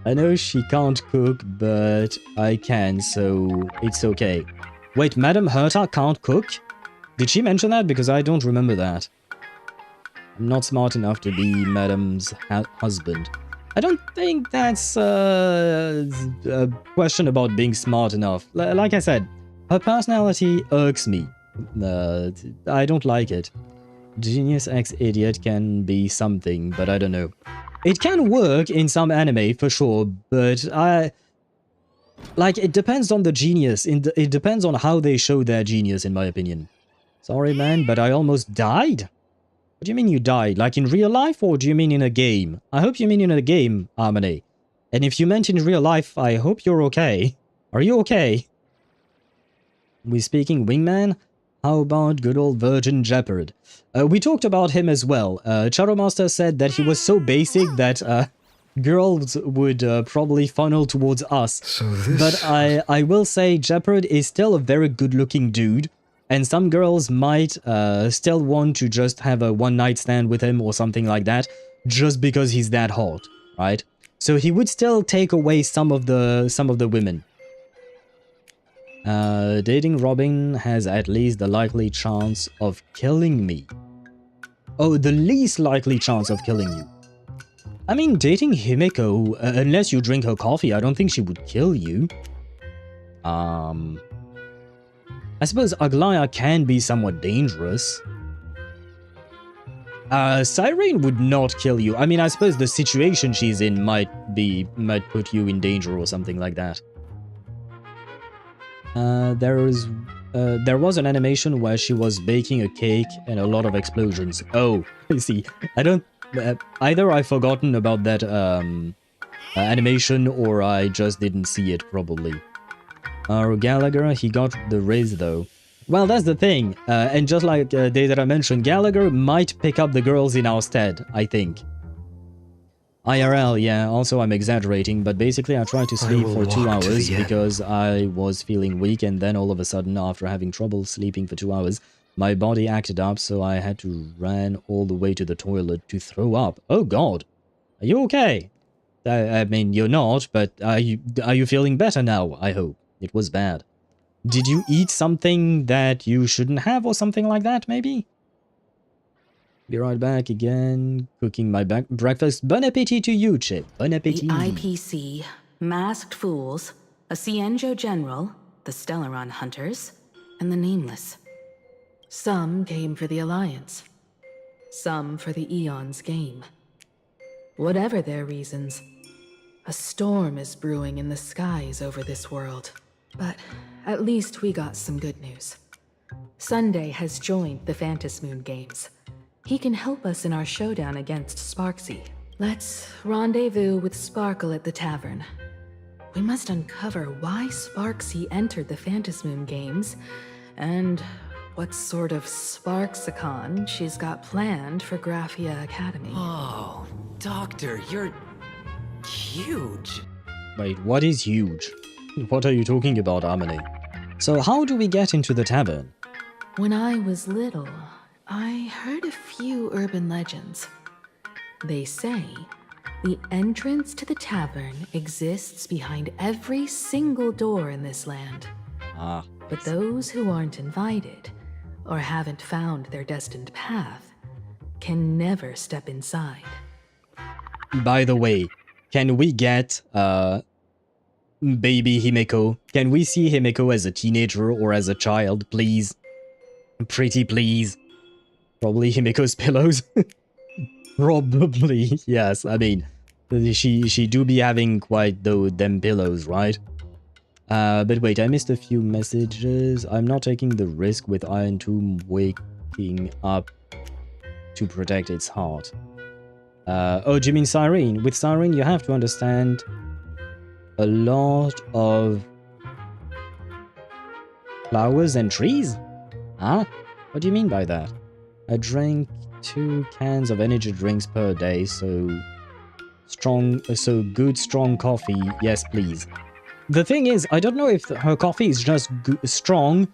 I know she can't cook, but I can, so it's okay. Wait, Madame Herta can't cook? Did she mention that? Because I don't remember that. I'm not smart enough to be Madame's husband. I don't think that's a question about being smart enough. Like I said, her personality irks me. I don't like it. Genius X Idiot can be something, but I don't know. It can work in some anime, for sure, but like, it depends on the genius. It depends on how they show their genius, in my opinion. Sorry, man, but I almost died. What do you mean you died? Like in real life, or do you mean in a game? I hope you mean in a game, Amane. And if you meant in real life, I hope you're okay. Are you okay? We speaking wingman? How about good old Virgin Jeopard? We talked about him as well. Charomaster said that he was so basic that girls would probably funnel towards us. But I will say Jeopard is still a very good-looking dude, and some girls might still want to just have a one-night stand with him or something like that, just because he's that hot, right? So he would still take away some of the women. Dating Robin has at least the likely chance of killing me. Oh, the least likely chance of killing you. I mean, dating Himiko, unless you drink her coffee, I don't think she would kill you. I suppose Aglaya can be somewhat dangerous. Cyrene would not kill you. I mean, I suppose the situation she's in might put you in danger or something like that. There was an animation where she was baking a cake and a lot of explosions. Oh, I see. I don't... either I've forgotten about that animation or I just didn't see it, probably. Gallagher, he got the raise though. Well, that's the thing. And just like day that I mentioned, Gallagher might pick up the girls in our stead, I think. IRL, yeah, also I'm exaggerating, but basically I tried to sleep for 2 hours because I was feeling weak, and then all of a sudden, after having trouble sleeping for 2 hours, my body acted up, so I had to run all the way to the toilet to throw up. Oh god. Are you okay? I mean, you're not, but are you feeling better now, I hope? It was bad. Did you eat something that you shouldn't have or something like that, maybe? Be right back again, cooking my breakfast. Bon appetit to you, Chip. Bon appetit. The IPC, Masked Fools, a Cienjo General, the Stellaron Hunters, and the Nameless. Some came for the Alliance. Some for the Eon's game. Whatever their reasons, a storm is brewing in the skies over this world. But at least we got some good news. Sunday has joined the Phantasmoon Games. He can help us in our showdown against Sparxie. Let's rendezvous with Sparkle at the tavern. We must uncover why Sparxie entered the Phantasmoon Games, and what sort of Sparxicon she's got planned for Graphia Academy. Oh, Doctor, you're huge. Wait, what is huge? What are you talking about, Harmony? So how do we get into the tavern? When I was little, I heard a few urban legends. They say the entrance to the tavern exists behind every single door in this land. Ah. But those who aren't invited, or haven't found their destined path, can never step inside. By the way, can we get baby Himeko? Can we see Himeko as a teenager or as a child, please? Pretty please. Probably Himeko's pillows. Probably, yes. I mean, she do be having quite them pillows, right? But wait, I missed a few messages. I'm not taking the risk with Iron Tomb waking up to protect its heart. Oh, do you mean Cyrene? With Cyrene, you have to understand a lot of flowers and trees? Huh? What do you mean by that? I drank 2 cans of energy drinks per day, so good strong coffee. Yes, please. The thing is, I don't know if her coffee is just strong,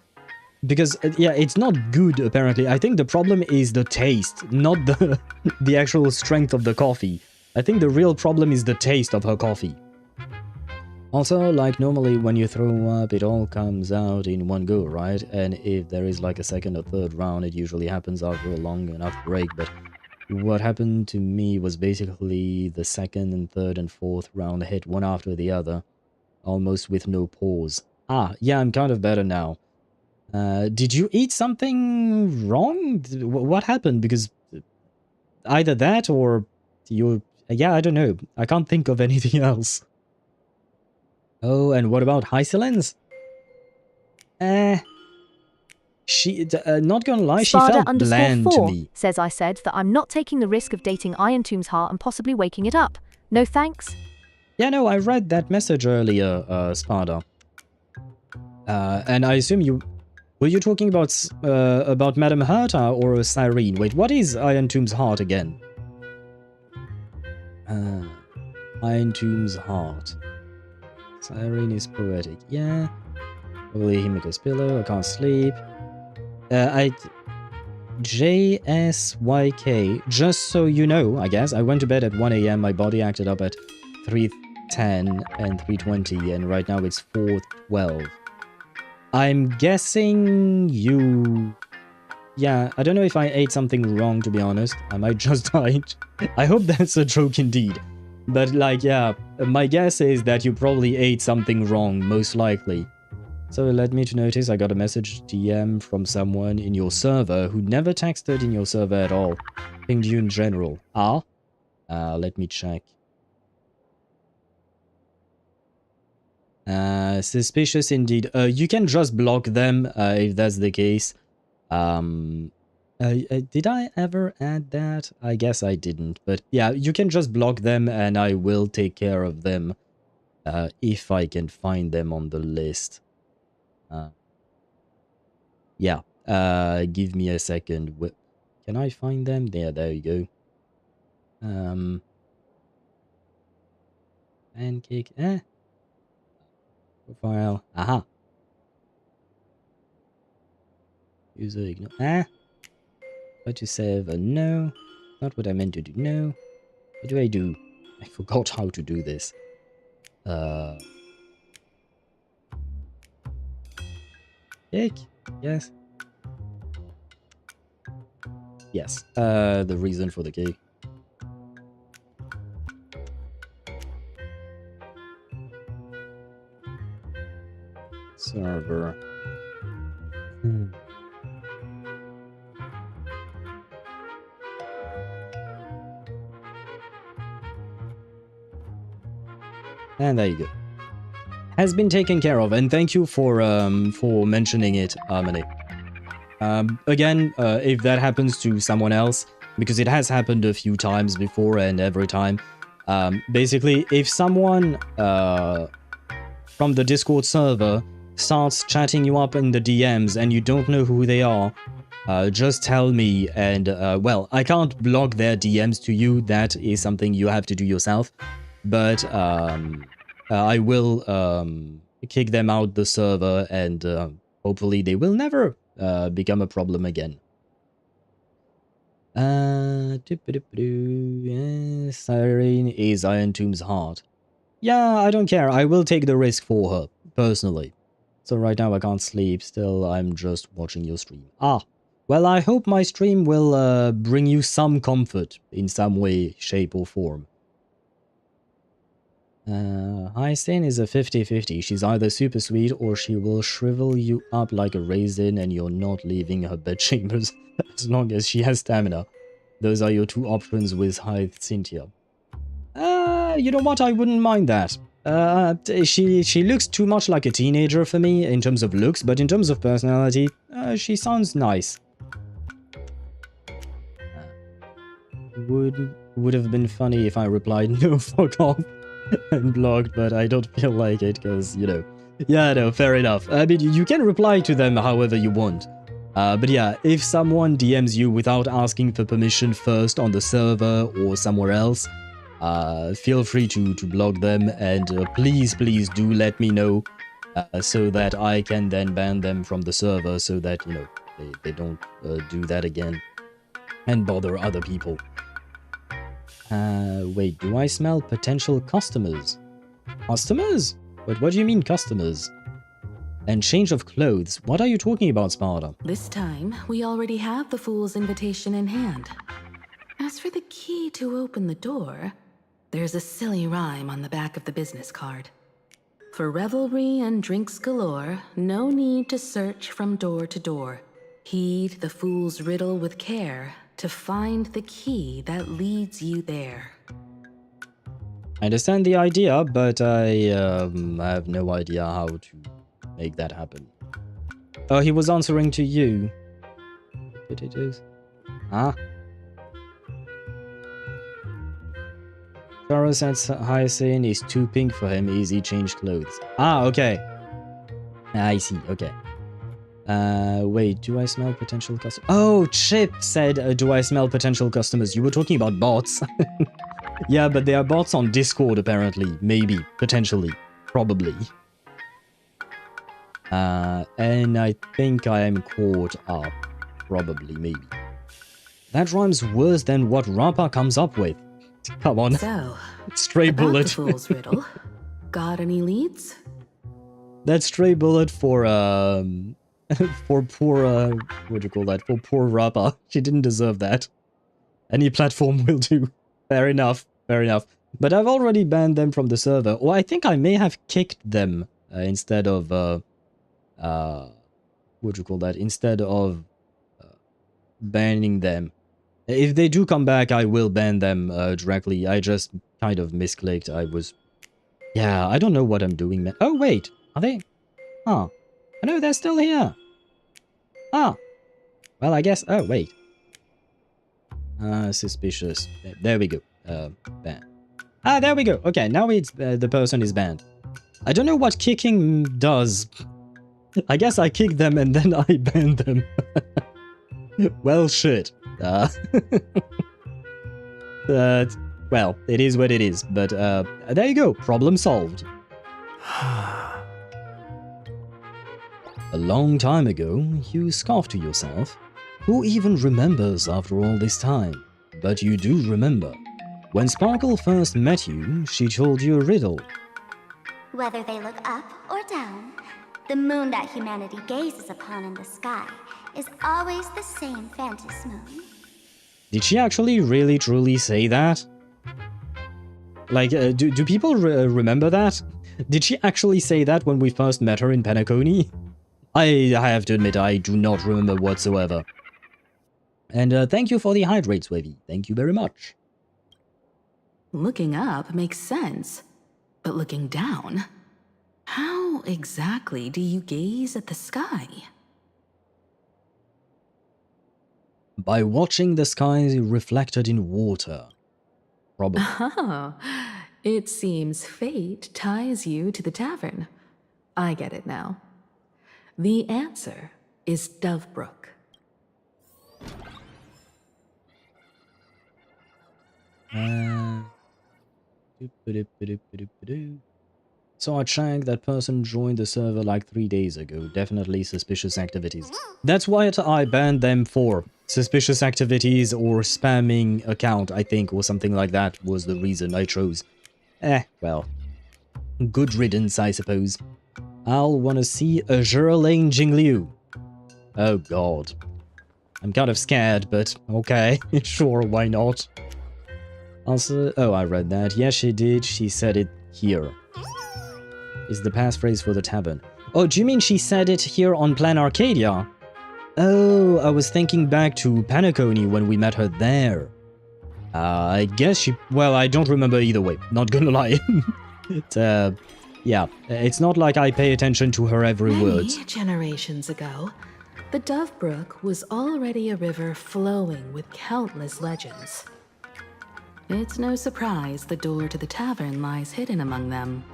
because yeah, it's not good apparently. I think the problem is the taste, not the actual strength of the coffee. I think the real problem is the taste of her coffee. Also, like normally when you throw up, it all comes out in one go, right? And if there is like a second or third round, it usually happens after a long enough break. But what happened to me was basically the second and third and fourth round hit one after the other, almost with no pause. Ah, yeah, I'm kind of better now. Did you eat something wrong? What happened? Because either that or you... Yeah, I don't know. I can't think of anything else. Oh, and what about Hycelens? She, not gonna lie, she felt bland to me. Says I said that I'm not taking the risk of dating Iron Tomb's heart and possibly waking it up. No thanks. Yeah, no, I read that message earlier, Sparda. And I assume you... Were you talking about Madame Herta or Cyrene? Wait, what is Iron Tomb's heart again? Iron Tomb's heart. Cyrene is poetic. Yeah. Probably Himiko's pillow. I can't sleep. JSYK. Just so you know, I guess. I went to bed at 1 AM. My body acted up at 3:10 and 3:20. And right now it's 4:12. I'm guessing you... Yeah, I don't know if I ate something wrong, to be honest. I might just died. I hope that's a joke indeed. But, like, yeah, my guess is that you probably ate something wrong, most likely. So it led me to notice I got a message DM from someone in your server who never texted in your server at all. Pinged you in general. Ah? Let me check. Suspicious indeed. You can just block them if that's the case. Did I ever add that? I guess I didn't. But yeah, you can just block them and I will take care of them if I can find them on the list. Yeah, give me a second. Can I find them? There you go. Pancake, profile, aha. User ignore, Try to save a no. Not what I meant to do, no. What do I do? I forgot how to do this. Kick? Yes. Yes, the reason for the kick. Server. And there you go. Has been taken care of, and thank you for mentioning it, Harmony. Again, if that happens to someone else, because it has happened a few times before, and every time, basically, if someone from the Discord server starts chatting you up in the DMs and you don't know who they are, just tell me, and well, I can't block their DMs to you. That is something you have to do yourself. But I will kick them out the server, and hopefully they will never become a problem again. Siren is Iron Tomb's heart. Yeah, I don't care. I will take the risk for her, personally. So right now I can't sleep. Still, I'm just watching your stream. Ah, well, I hope my stream will bring you some comfort in some way, shape, or form. Hyacinth is a 50-50. She's either super sweet or she will shrivel you up like a raisin and you're not leaving her bedchambers as long as she has stamina. Those are your two options with Hyacinthia. You know what? I wouldn't mind that. She looks too much like a teenager for me in terms of looks, but in terms of personality, she sounds nice. Would have been funny if I replied no, fuck off. And blocked, but I don't feel like it because, you know. Yeah, no, fair enough. I mean, you can reply to them however you want. But yeah, if someone DMs you without asking for permission first on the server or somewhere else, feel free to block them, and please do let me know so that I can then ban them from the server so that, you know, they don't do that again and bother other people. Wait, do I smell potential customers? Customers? But what do you mean customers? And change of clothes? What are you talking about, Sparta? This time, we already have the fool's invitation in hand. As for the key to open the door, there's a silly rhyme on the back of the business card. For revelry and drinks galore, no need to search from door to door. Heed the fool's riddle with care, to find the key that leads you there. I understand the idea, but I have no idea how to make that happen. Oh, he was answering to you. It is. Ah. Charo says Hyacinth is too pink for him, easy change clothes. Ah, okay. I see, okay. Wait, do I smell potential customers? Oh, Chip said, do I smell potential customers? You were talking about bots. Yeah, but there are bots on Discord, apparently. Maybe. Potentially. Probably. And I think I am caught up. Probably, maybe. That rhymes worse than what Rappa comes up with. Come on. So, stray bullet. The fool's riddle. Got any leads? That stray bullet for for poor what do you call that? For poor Rappa. She didn't deserve that. Any platform will do. Fair enough. Fair enough. But I've already banned them from the server. Or I think I may have kicked them instead of what do you call that? Instead of banning them. If they do come back, I will ban them directly. I just kind of misclicked. Yeah, I don't know what I'm doing, man. Oh, wait. Are they? Oh. No, they're still here. Ah. Well, I guess... Oh, wait. Suspicious. There we go. Ban. Ah, there we go. Okay, now it's the person is banned. I don't know what kicking does. I guess I kick them and then I ban them. Well, shit. Well, it is what it is. But there you go. Problem solved. A long time ago, you scoffed to yourself. Who even remembers after all this time? But you do remember. When Sparkle first met you, she told you a riddle. Whether they look up or down, the moon that humanity gazes upon in the sky is always the same Phantom moon. Did she actually really truly say that? Like, do people remember that? Did she actually say that when we first met her in Penacony? I have to admit, I do not remember whatsoever. And thank you for the hydrates, Wavy. Thank you very much. Looking up makes sense, but looking down? How exactly do you gaze at the sky? By watching the sky reflected in water. Probably. Oh, it seems fate ties you to the tavern. I get it now. The answer is Dovebrook. So I checked, that person joined the server like 3 days ago. Definitely suspicious activities. That's what I banned them for. Suspicious activities or spamming account, I think, or something like that was the reason I chose. Well. Good riddance, I suppose. I'll wanna see a Zhurling Jingliu. Oh god. I'm kind of scared, but okay. Sure, why not? Also, oh, I read that. Yes, she did. She said it here. Is the passphrase for the tavern. Oh, do you mean she said it here on Planarcadia? Oh, I was thinking back to Penacony when we met her there. I guess she... Well, I don't remember either way. Not gonna lie. Yeah, it's not like I pay attention to her every word. Many generations ago, the Dovebrook was already a river flowing with countless legends. It's no surprise the door to the tavern lies hidden among them.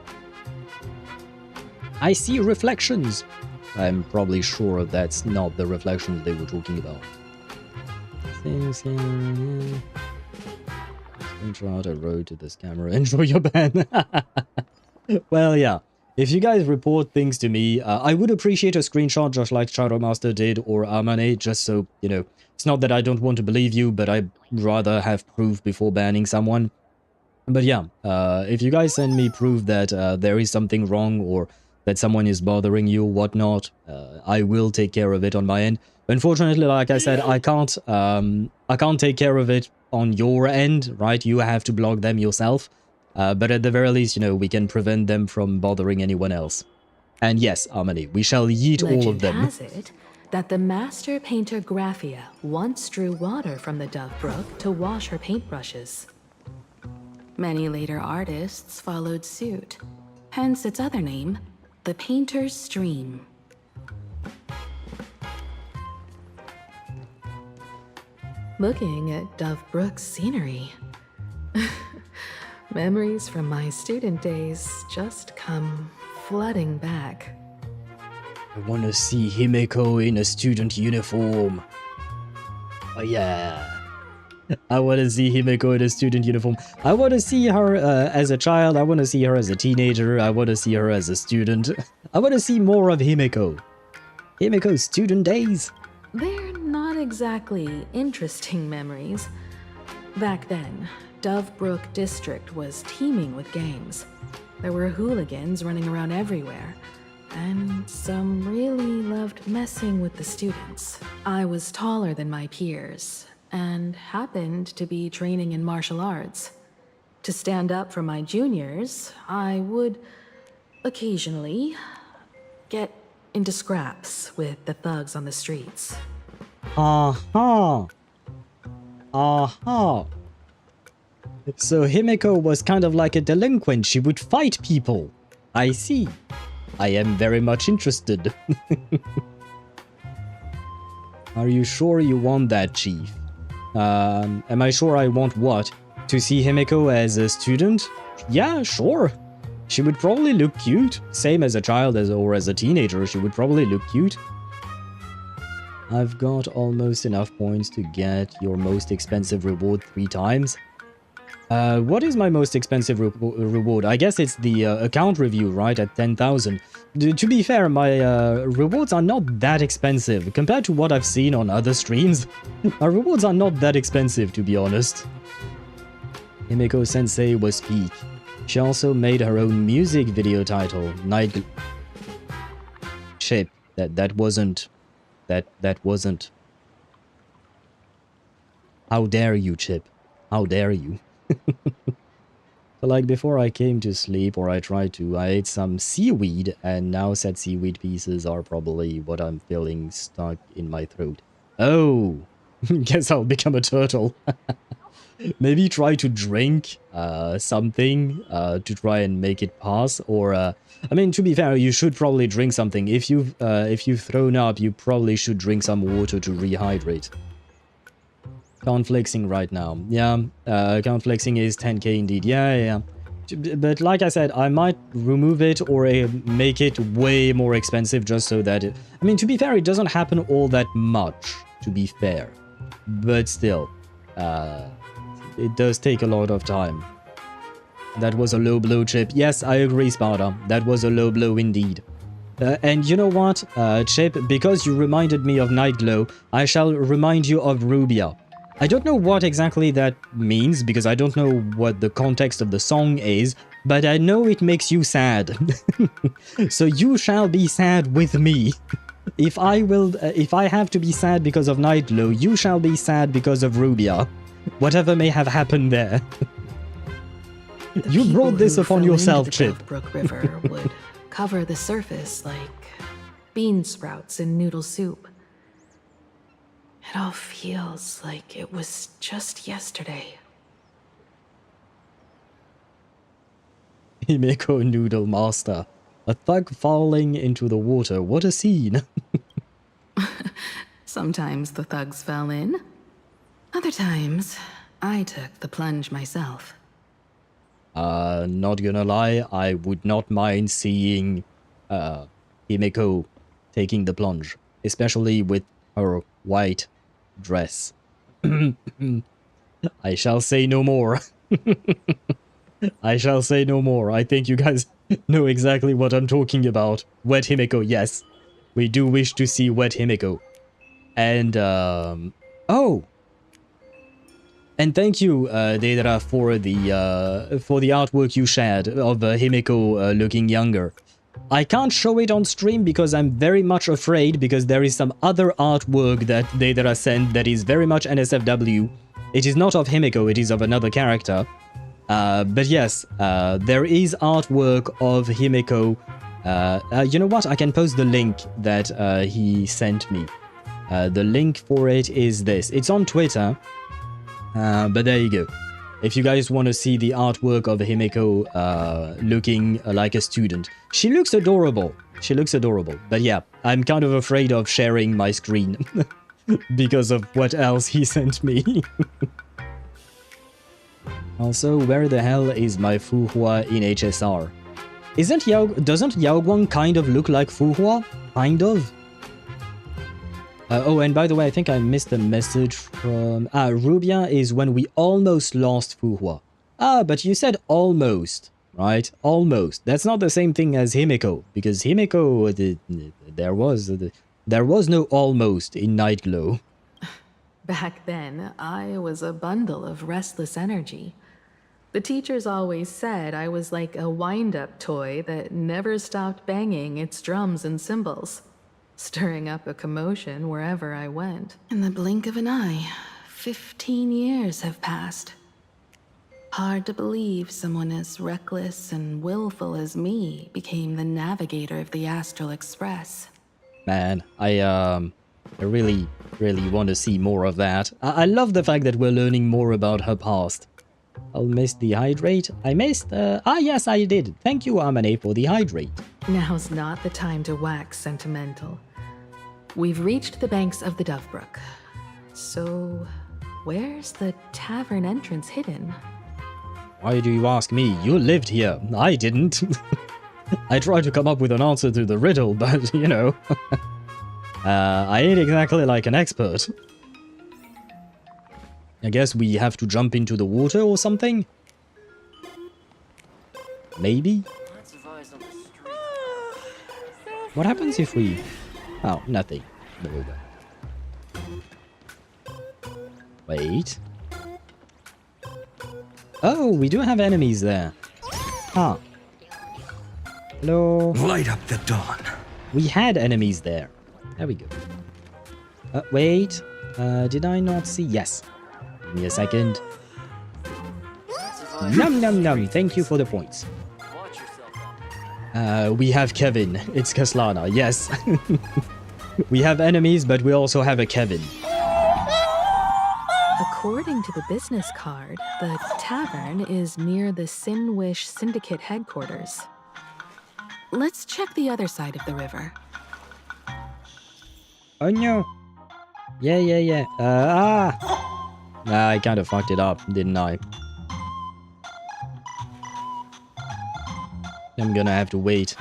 I see reflections. I'm probably sure that's not the reflections they were talking about. Screenshot I wrote to this camera. Enjoy your ban. Well, yeah. If you guys report things to me, I would appreciate a screenshot just like Shadowmaster did or Amane, just so, you know, it's not that I don't want to believe you, but I'd rather have proof before banning someone. But yeah, if you guys send me proof that there is something wrong or that someone is bothering you or whatnot, I will take care of it on my end. Unfortunately, like I said, I can't take care of it on your end, right? You have to block them yourself. But at the very least, you know, we can prevent them from bothering anyone else. And yes, Amani, we shall yeet all of them. Legend has it that the master painter Graphia once drew water from the Dovebrook to wash her paintbrushes. Many later artists followed suit, hence its other name, the Painter's Stream. Looking at Dovebrook's scenery, memories from my student days just come flooding back. I want to see Himeko in a student uniform. Oh yeah. I want to see Himeko in a student uniform. I want to see her as a child. I want to see her as a teenager. I want to see her as a student. I want to see more of Himeko. Himeko's student days. They're not exactly interesting memories. Back then, Dovebrook District was teeming with gangs. There were hooligans running around everywhere, and some really loved messing with the students. I was taller than my peers, and happened to be training in martial arts. To stand up for my juniors, I would occasionally get into scraps with the thugs on the streets. Aha. Aha. So Himeko was kind of like a delinquent. She would fight people. I see. I am very much interested. Are you sure you want that, Chief? Am I sure I want what? To see Himeko as a student? Yeah, sure. She would probably look cute. Same as a child or as a teenager, she would probably look cute. I've got almost enough points to get your most expensive reward 3 times. What is my most expensive reward? I guess it's the account review, right, at 10,000. To be fair, my rewards are not that expensive. Compared to what I've seen on other streams, my rewards are not that expensive, to be honest. Himeko-sensei was peak. She also made her own music video title, Night... Chip, that wasn't... That wasn't... How dare you, Chip? How dare you? So like before I came to sleep, or I tried to, I ate some seaweed, and now said seaweed pieces are probably what I'm feeling stuck in my throat. Oh! Guess I'll become a turtle. Maybe try to drink something to try and make it pass, or I mean, to be fair, you should probably drink something. If you've thrown up, you probably should drink some water to rehydrate. Count flexing right now. Yeah, count flexing is 10k indeed. Yeah. But like I said, I might remove it or make it way more expensive just so that it... I mean, to be fair, it doesn't happen all that much, to be fair. But still, it does take a lot of time. That was a low blow, Chip. Yes, I agree, Sparta. That was a low blow indeed. And you know what, Chip, because you reminded me of Nightglow, I shall remind you of Rubia. I don't know what exactly that means, because I don't know what the context of the song is, but I know it makes you sad. So you shall be sad with me. If I have to be sad because of Nightglow, you shall be sad because of Rubia. Whatever may have happened there. You brought this upon yourself, Chip. Brook River would cover the surface like bean sprouts in noodle soup. It all feels like it was just yesterday. Himeko Noodle Master. A thug falling into the water. What a scene. Sometimes the thugs fell in. Other times, I took the plunge myself. Not gonna lie, I would not mind seeing Himeko taking the plunge. Especially with her white dress. I shall say no more. I shall say no more. I think you guys know exactly what I'm talking about. Wet Himeko, yes. We do wish to see Wet Himeko. And, oh! And thank you, Deidara, for the artwork you shared of Himeko looking younger. I can't show it on stream because I'm very much afraid, because there is some other artwork that Deidara sent that is very much NSFW. It is not of Himeko, it is of another character. But yes, there is artwork of Himeko. You know what? I can post the link that he sent me. The link for it is this. It's on Twitter. But there you go. If you guys want to see the artwork of Himeko looking like a student. She looks adorable. She looks adorable. But yeah, I'm kind of afraid of sharing my screen because of what else he sent me. Also, where the hell is my Fuhua in HSR? Doesn't Yao Guang kind of look like Fuhua? Kind of? Oh, and by the way, I think I missed a message from... Rubia is when we almost lost Fuhua. But you said almost, right? Almost. That's not the same thing as Himeko, because Himeko, there was no almost in Nightglow. Back then, I was a bundle of restless energy. The teachers always said I was like a wind-up toy that never stopped banging its drums and cymbals, stirring up a commotion wherever I went. In the blink of an eye, 15 years have passed. Hard to believe someone as reckless and willful as me became the navigator of the Astral Express. man. I really want to see more of that. I love the fact that we're learning more about her past. I'll miss the hydrate. I missed... yes, I did. Thank you, Amane, for the hydrate. Now's not the time to wax sentimental. We've reached the banks of the Dovebrook. So, where's the tavern entrance hidden? Why do you ask me? You lived here. I didn't. I tried to come up with an answer to the riddle, but, you know... I ain't exactly like an expert. I guess we have to jump into the water or something? Maybe? What happens if we... Oh, nothing. Wait. Oh, we do have enemies there. Huh. Hello? Light up the dawn. We had enemies there. There we go. Wait. Did I not see? Yes. Give me a second. Num num num. Thank you for the points. We have Kevin. It's Kaslana. Yes. We have enemies, but we also have a Kevin. According to the business card, the tavern is near the Sinwish Syndicate headquarters. Let's check the other side of the river. Oh no. Yeah. Nah, I kind of fucked it up, didn't I? I'm gonna have to wait.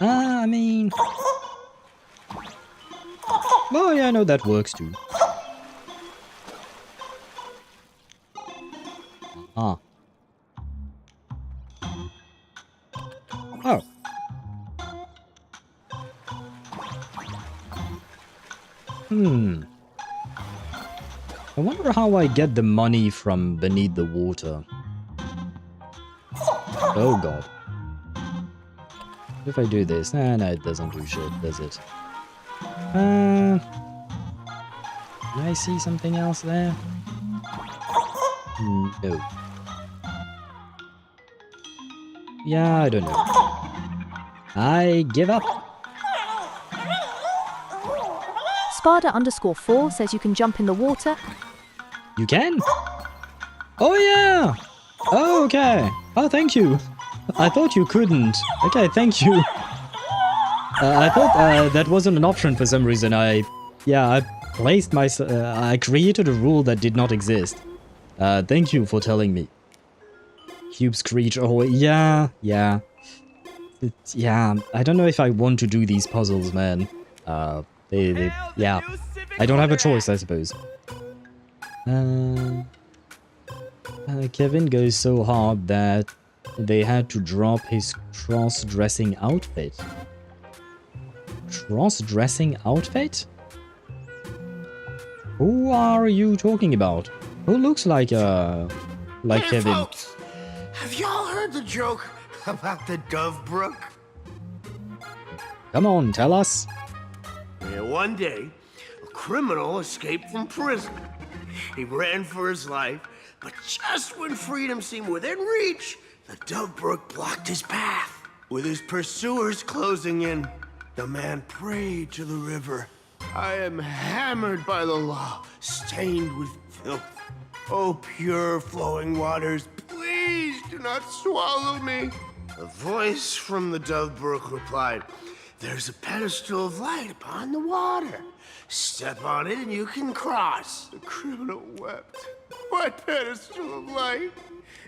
I mean... Oh yeah, no, that works too. Ah. Oh. I wonder how I get the money from beneath the water. Oh god. If I do this... no, it doesn't do shit, does it? Can I see something else there? No. Yeah, I don't know. I give up. Sparda_4 says you can jump in the water. You can? Oh yeah! Oh, okay. Oh, thank you. I thought you couldn't. Okay, thank you. I thought that wasn't an option for some reason. I placed my... I created a rule that did not exist. Thank you for telling me. Cube Screech. Oh, yeah. Yeah, I don't know if I want to do these puzzles, man. Yeah. I don't have a choice, I suppose. Kevin goes so hard that they had to drop his cross-dressing outfit. Cross-dressing outfit? Who are you talking about? Who looks like Kevin? Folks, have y'all heard the joke about the Dovebrook? Come on, tell us. Yeah, one day, a criminal escaped from prison. He ran for his life, but just when freedom seemed within reach, the Dovebrook blocked his path. With his pursuers closing in, the man prayed to the river. I am hammered by the law, stained with filth. Oh, pure flowing waters, please do not swallow me. A voice from the Dovebrook replied, there's a pedestal of light upon the water. Step on it and you can cross. The criminal wept. What pedestal of light?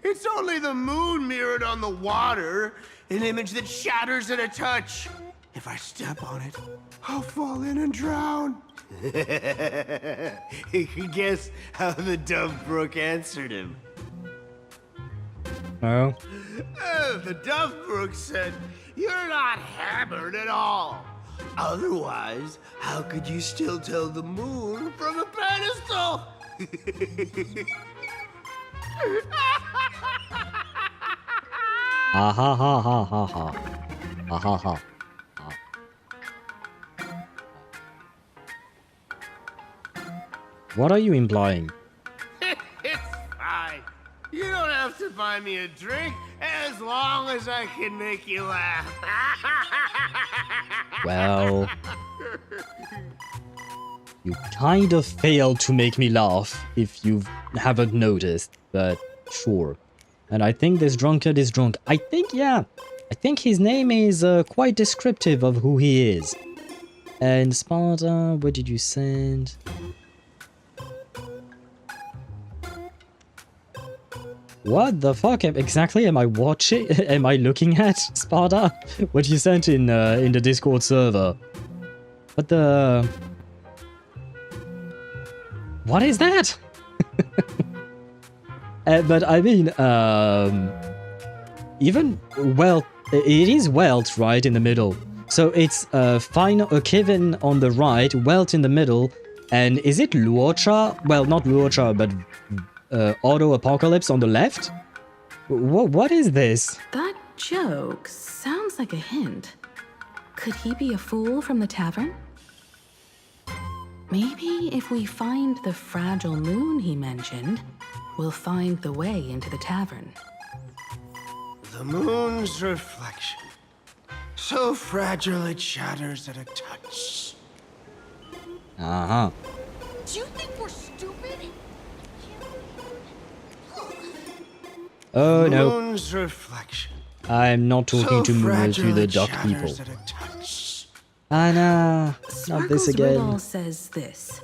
It's only the moon mirrored on the water, an image that shatters at a touch. If I step on it, I'll fall in and drown. Guess how the Dovebrook answered him. Oh? The Dovebrook said, you're not hammered at all. Otherwise, how could you still tell the moon from a pedestal? Ah ha ha ha ha ha. Ah ha ha. What are you implying? It's fine. You don't have to buy me a drink as long as I can make you laugh. Well, you kind of failed to make me laugh, if you haven't noticed, but sure. And I think this drunkard is drunk. I think his name is quite descriptive of who he is. And Sparta, what did you send? What the fuck exactly am I watching? Am I looking at, Sparta? What you sent in the Discord server? What the... What is that? But I mean, even Welt, it is Welt right in the middle. So it's Kevin on the right, Welt in the middle, and is it Luocha? Well, not Luocha, but Auto Apocalypse on the left? What is this? That joke sounds like a hint. Could he be a fool from the tavern? Maybe if we find the fragile moon he mentioned, we'll find the way into the tavern. The moon's reflection. So fragile it shatters at a touch. Uh-huh. Do you think we're stupid? Oh no. Moon's reflection. I'm not talking to the duck people. Anna, not this Sparkle's again. riddle says this.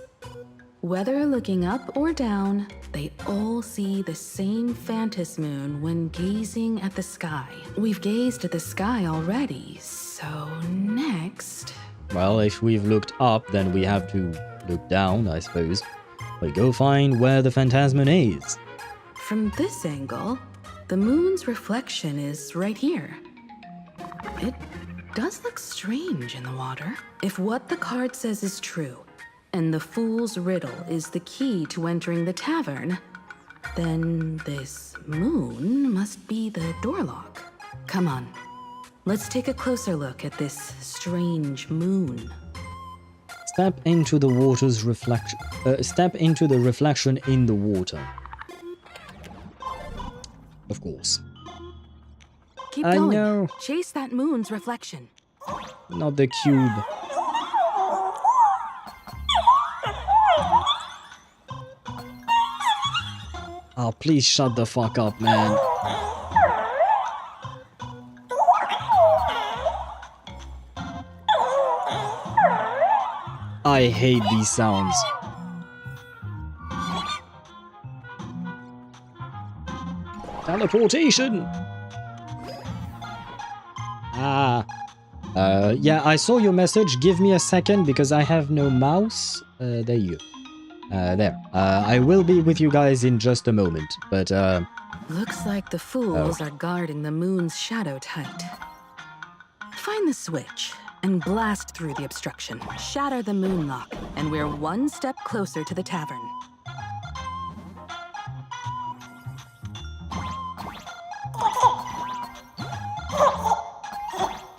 Whether looking up or down, they all see the same phantom moon when gazing at the sky. We've gazed at the sky already, so next... Well, if we've looked up, then we have to look down, I suppose. But go find where the phantasm is. From this angle, the moon's reflection is right here. It does look strange in the water. If what the card says is true, and the fool's riddle is the key to entering the tavern, then this moon must be the door lock. Come on, let's take a closer look at this strange moon. Step into the water's reflection. Step into the reflection in the water. Of course. Keep I going. know. Chase that moon's reflection. Not the cube. Oh, please shut the fuck up, man. I hate these sounds. Teleportation! Yeah, I saw your message. Give me a second because I have no mouse. There you go. There. I will be with you guys in just a moment, but Looks like the fools are guarding the moon's shadow tight. Find the switch and blast through the obstruction. Shatter the moon lock, and we're one step closer to the tavern.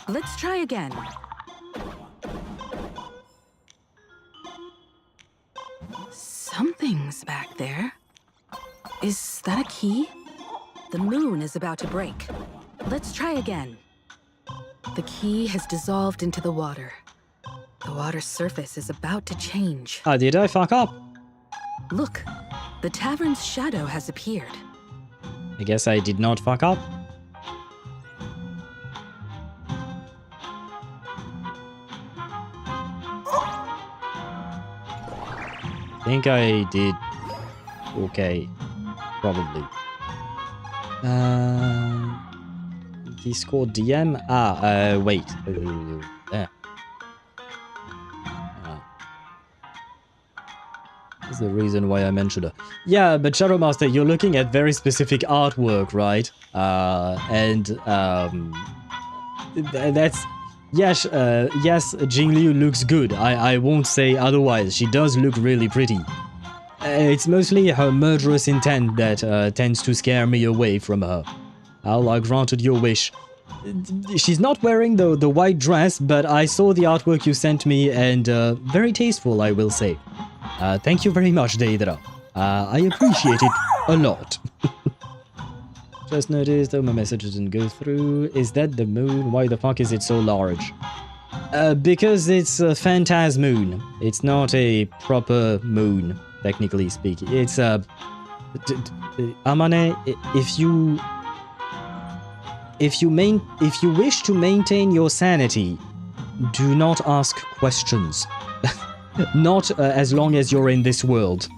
Let's try again. Something's back there. Is that a key? The moon is about to break. Let's try again. The key has dissolved into the water. The water's surface is about to change. did I fuck up? Look, the tavern's shadow has appeared. I guess I did not fuck up. I think I did okay, probably. Discord DM? Wait. There. That's the reason why I mentioned her. Yeah, but Shadow Master, you're looking at very specific artwork, right? That's... Yes, Jingliu looks good. I won't say otherwise. She does look really pretty. It's mostly her murderous intent that tends to scare me away from her. I granted your wish. She's not wearing the white dress, but I saw the artwork you sent me and very tasteful, I will say. Thank you very much, Deidra. I appreciate it a lot. Just noticed though my message didn't go through. Is that the moon? Why the fuck is it so large? Because it's a phantasm moon. It's not a proper moon, technically speaking. It's a... Amane, if you wish to maintain your sanity, do not ask questions. Not as long as you're in this world.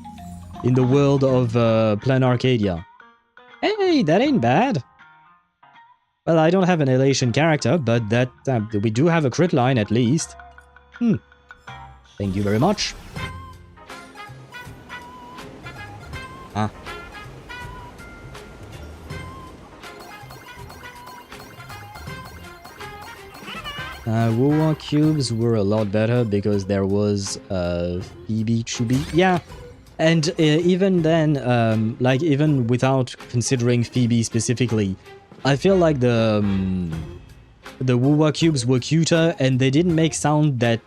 In the world of Planarcadia. Hey, that ain't bad. Well, I don't have an elation character, but that we do have a crit line at least. Thank you very much. Ah. Wuwa cubes were a lot better because there was Phoebe Chubby. Yeah, and even then, like even without considering Phoebe specifically, I feel like the Wuwa cubes were cuter and they didn't make sounds that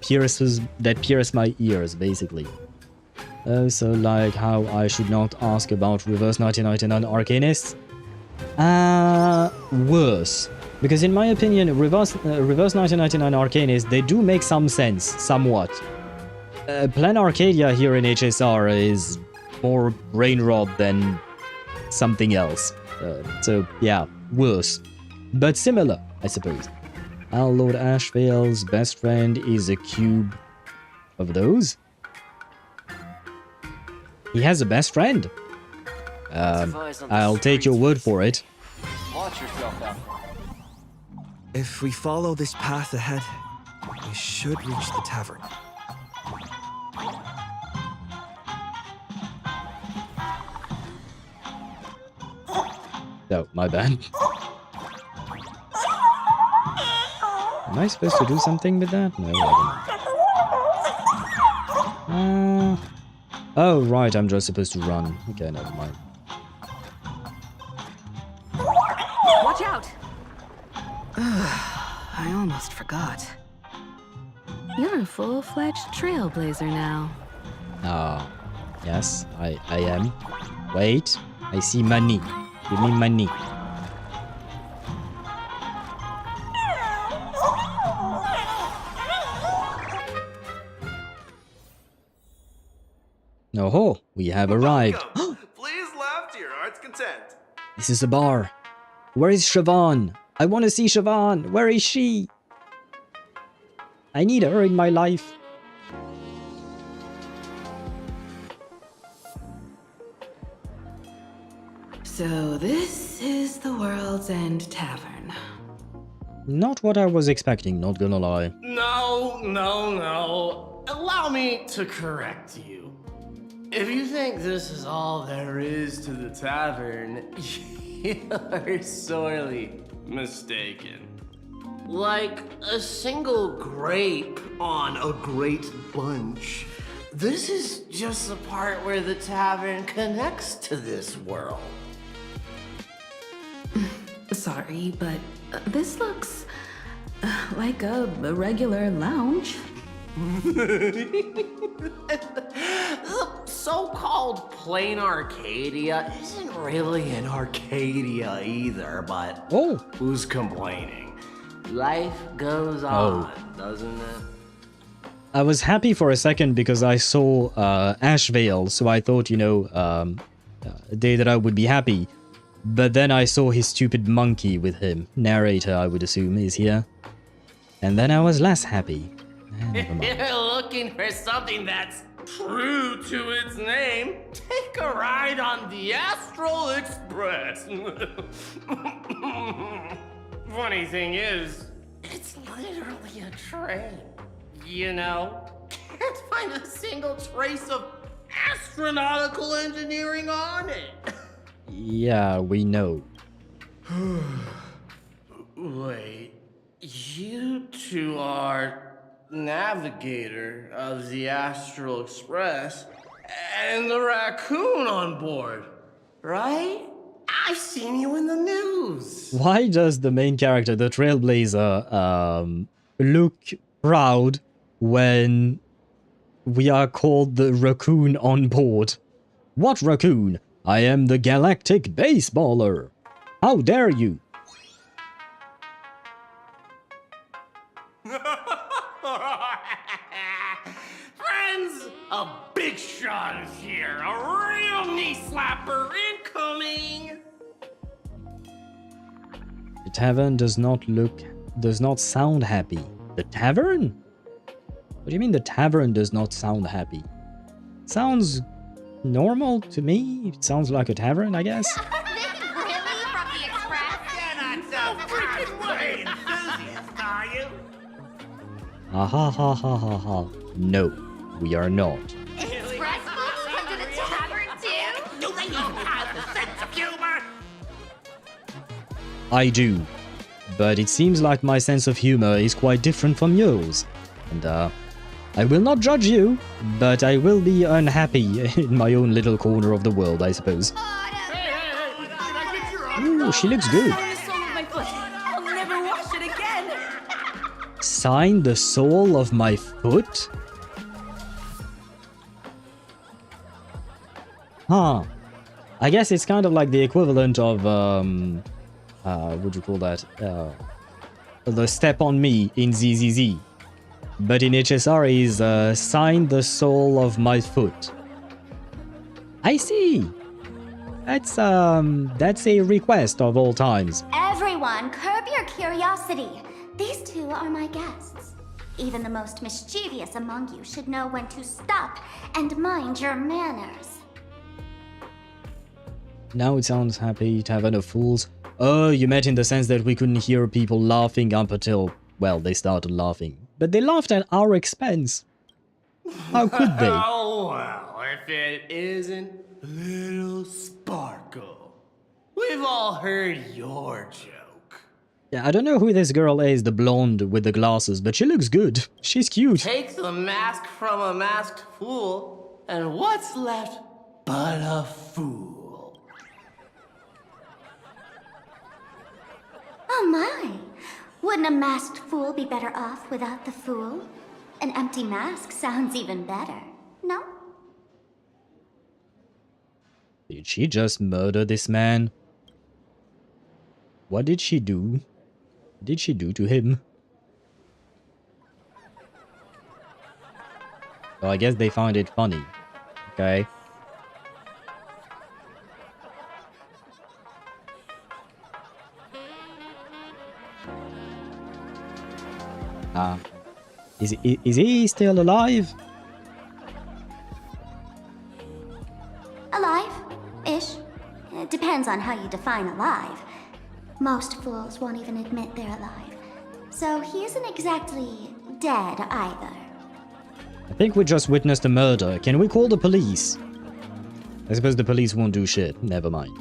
pierce my ears, basically. So like how I should not ask about Reverse 1999 Arcanists. Worse. Because in my opinion, Reverse 1999 Arcanists, they do make some sense, somewhat. Planarcadia here in HSR is more brain rot than something else. So yeah, worse. But similar, I suppose. Our Lord ASHVEIL's best friend is a cube of those. He has a best friend. I'll take your word for it. Watch yourself out. If we follow this path ahead, we should reach the tavern. Oh, my bad. Am I supposed to do something with that? No, I don't. Oh, right, I'm just supposed to run. Okay, never mind. Watch out! I almost forgot. You're a full-fledged Trailblazer now. Ah, yes, I am. Wait, I see money. Give me money. Oh, we have arrived. Please laugh to your heart's content. This is the bar. Where is Siobhan? I want to see Siobhan. Where is she? I need her in my life. So this is the World's End Tavern. Not what I was expecting, not gonna lie. No. Allow me to correct you. If you think this is all there is to the tavern, you're sorely mistaken. Like a single grape on a great bunch. This is just the part where the tavern connects to this world. Sorry, but this looks like a regular lounge. The so-called Planarcadia isn't really an Arcadia either, but who's complaining? Life goes on, doesn't it? I was happy for a second because I saw ASHVEIL, so I thought, you know, a day that I would be happy. But then I saw his stupid monkey with him. Narrator, I would assume, is here. And then I was less happy. If you're looking for something that's true to its name, take a ride on the Astral Express. Funny thing is, it's literally a train. You know, can't find a single trace of astronautical engineering on it. Yeah, we know. Wait, you two are navigator of the Astral Express and the raccoon on board, right? I've seen you in the news. Why does the main character, the Trailblazer, look proud when we are called the raccoon on board? What raccoon? I am the galactic baseballer. How dare you? Friends, a big shot is here. A real knee slapper incoming. The tavern does not sound happy. The tavern? What do you mean the tavern does not sound happy? Sounds normal to me. It sounds like a tavern, I guess. Really? From the Express? You're not so freaking way enthusiast, are you? Ha ha ha ha ha ha. No, we are not. Express folks come to the tavern too? Do they even have a sense of humor? I do. But it seems like my sense of humor is quite different from yours. And I will not judge you, but I will be unhappy in my own little corner of the world, I suppose. Ooh, she looks good. I'll never wash it again. Sign the sole of my foot? Huh. I guess it's kind of like the equivalent of, what would you call that? The step on me in ZZZ. But in HSR is, sign the sole of my foot. I see. That's a request of all times. Everyone, curb your curiosity. These two are my guests. Even the most mischievous among you should know when to stop and mind your manners. Now it sounds happy, Tavern of Fools. Oh, you meant in the sense that we couldn't hear people laughing up until, well, they started laughing. But they laughed at our expense. How could they? Oh, well, if it isn't Little Sparkle. We've all heard your joke. Yeah, I don't know who this girl is, the blonde with the glasses, but she looks good. She's cute. Take the mask from a masked fool, and what's left but a fool? Oh my! Wouldn't a masked fool be better off without the fool? An empty mask sounds even better, no? Did she just murder this man? What did she do? What did she do to him? Oh, I guess they found it funny. Okay. Is he still alive? Alive-ish. It depends on how you define alive. Most fools won't even admit they're alive. So he isn't exactly dead either. I think we just witnessed a murder. Can we call the police? I suppose the police won't do shit. Never mind.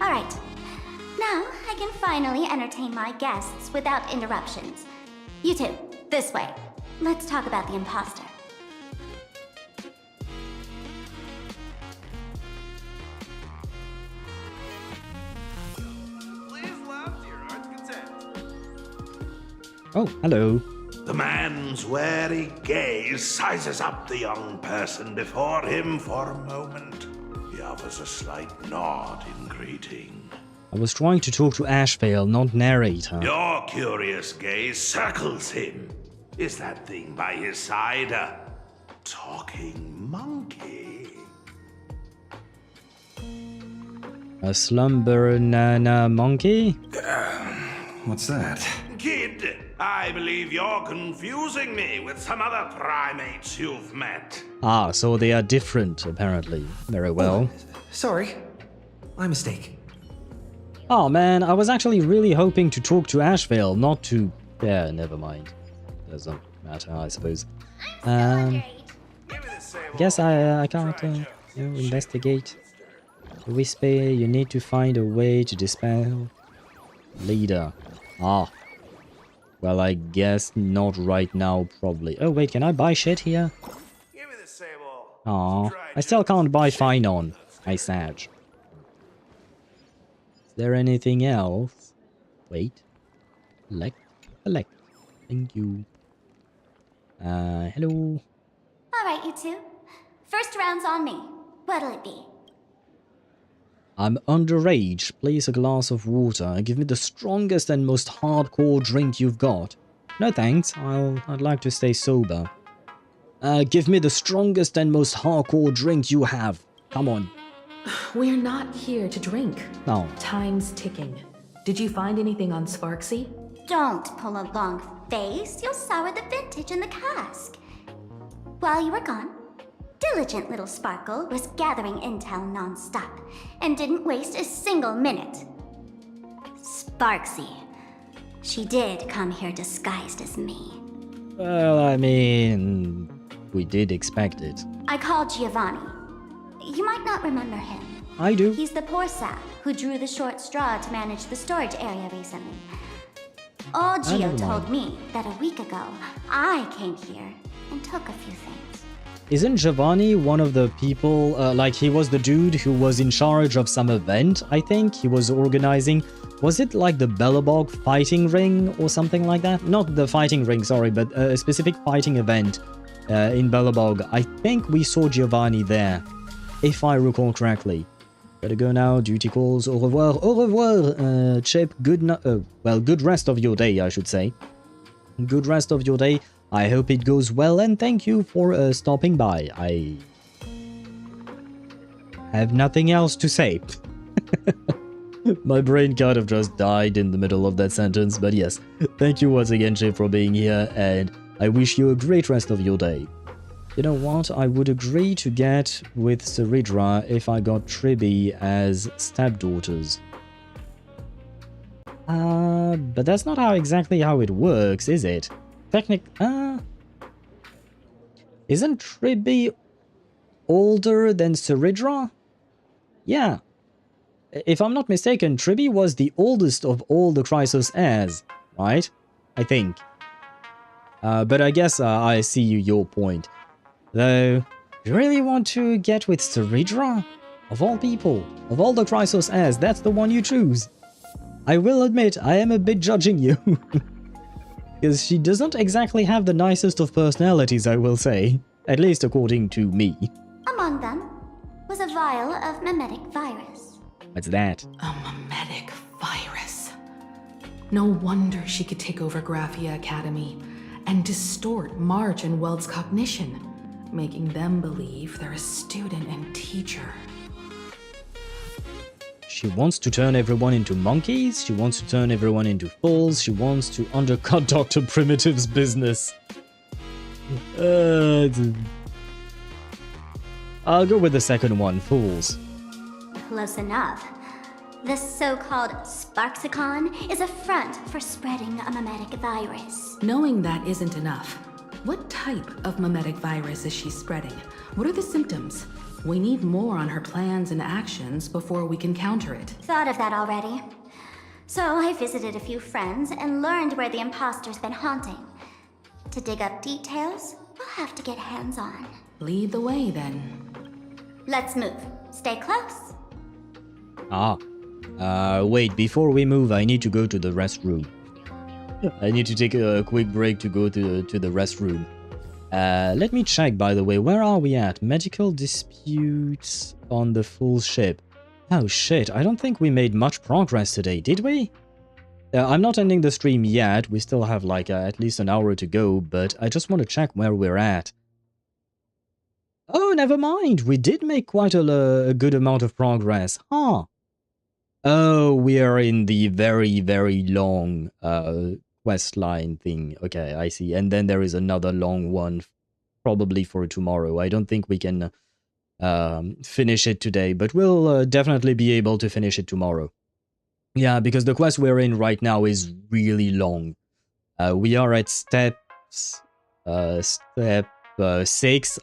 Alright. Now I can finally entertain my guests without interruptions. You two, this way. Let's talk about the imposter. Oh, hello. The man's wary gaze sizes up the young person before him for a moment. He offers a slight nod in greeting. I was trying to talk to ASHVEIL, not narrate her. Your curious gaze circles him. Is that thing by his side a talking monkey? A slumber nana monkey? What's that? Kid, I believe you're confusing me with some other primates you've met. Ah, so they are different, apparently. Very well. Sorry. My mistake. Oh man, I was actually really hoping to talk to ASHVEIL, not to... Yeah, never mind. Doesn't matter, I suppose. Guess I can't, investigate. Whisper, you need to find a way to dispel... Leader. Ah. Well, I guess not right now, probably. Oh, wait, can I buy shit here? Aw, I still can't buy Finon. I Sag. Is there anything else? Wait. Select. Thank you. Hello. Alright, you two. First round's on me. What'll it be? I'm underage. Place a glass of water. Give me the strongest and most hardcore drink you've got. No thanks. I'd like to stay sober. Give me the strongest and most hardcore drink you have. Come on. We're not here to drink. No. Time's ticking. Did you find anything on Sparxie? Don't pull a long face. You'll sour the vintage in the cask. While you were gone, diligent little Sparkle was gathering intel non-stop and didn't waste a single minute. Sparxie. She did come here disguised as me. Well, I mean, we did expect it. I called Giovanni. You might not remember him. I do. He's the poor sap who drew the short straw to manage the storage area recently. Old Gio told me that a week ago, I came here and took a few things. Isn't Giovanni one of the people, like he was the dude who was in charge of some event, I think? He was organizing, was it like the Bellabog fighting ring or something like that? Not the fighting ring, sorry, but a specific fighting event in Bellabog. I think we saw Giovanni there, if I recall correctly. Gotta go now, duty calls, au revoir, Chip, good rest of your day, I should say. Good rest of your day. I hope it goes well, and thank you for stopping by. I have nothing else to say. My brain kind of just died in the middle of that sentence, but yes. Thank you once again, Chip, for being here, and I wish you a great rest of your day. You know what? I would agree to get with Seridra if I got Tribby as stepdaughters. But that's not exactly how it works, is it? Isn't Tribby older than Seridra? Yeah. If I'm not mistaken, Tribby was the oldest of all the Chrysos heirs, right? I think. But I guess I see your point. Though, you really want to get with Seridra? Of all people, of all the Chrysos heirs, that's the one you choose. I will admit, I am a bit judging you. Because she doesn't exactly have the nicest of personalities, I will say. At least according to me. Among them was a vial of mimetic virus. What's that? A mimetic virus. No wonder she could take over Graphia Academy and distort March and Weld's cognition, making them believe they're a student and teacher. She wants to turn everyone into monkeys, she wants to turn everyone into fools, she wants to undercut Dr. Primitive's business. I'll go with the second one, fools. Close enough. This so-called Sparxicon is a front for spreading a mimetic virus. Knowing that isn't enough. What type of mimetic virus is she spreading? What are the symptoms? We need more on her plans and actions before we can counter it. Thought of that already. So I visited a few friends and learned where the imposter's been haunting. To dig up details, we'll have to get hands-on. Lead the way, then. Let's move. Stay close. Wait, before we move, I need to go to the restroom. I need to take a quick break to go to the restroom. Let me check, by the way, where are we at? Medical disputes on the full ship. Oh shit, I don't think we made much progress today, did we? I'm not ending the stream yet, we still have like at least an hour to go, but I just want to check where we're at. Oh, never mind, we did make quite a good amount of progress, huh? Oh, we are in the very, very long quest line thing. Okay, I see. And then there is another long one, probably for tomorrow. I don't think we can finish it today, but we'll definitely be able to finish it tomorrow. Yeah, because the quest we're in right now is really long. We are at step 6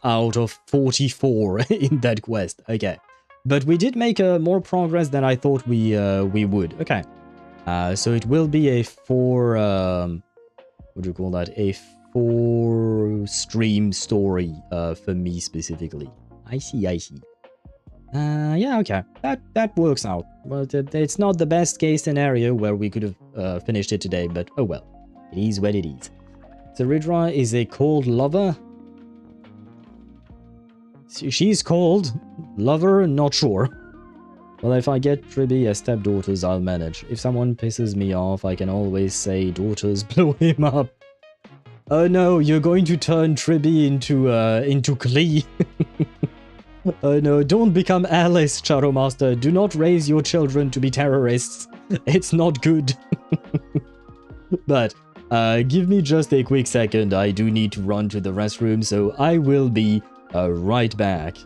out of 44 in that quest. Okay. But we did make more progress than I thought we would. Okay. So it will be a 4... what do you call that? A 4-stream story for me specifically. I see. Yeah, okay. That works out. Well, it's not the best case scenario where we could have finished it today, but oh well. It is what it is. Seridra is a cold lover. She's called. Lover, not sure. Well, if I get Tribby as stepdaughters, I'll manage. If someone pisses me off, I can always say daughters blow him up. Oh no, you're going to turn Tribby into Klee. Oh no, don't become Alice, Shadow Master. Do not raise your children to be terrorists. It's not good. But, give me just a quick second. I do need to run to the restroom, so I will be right back.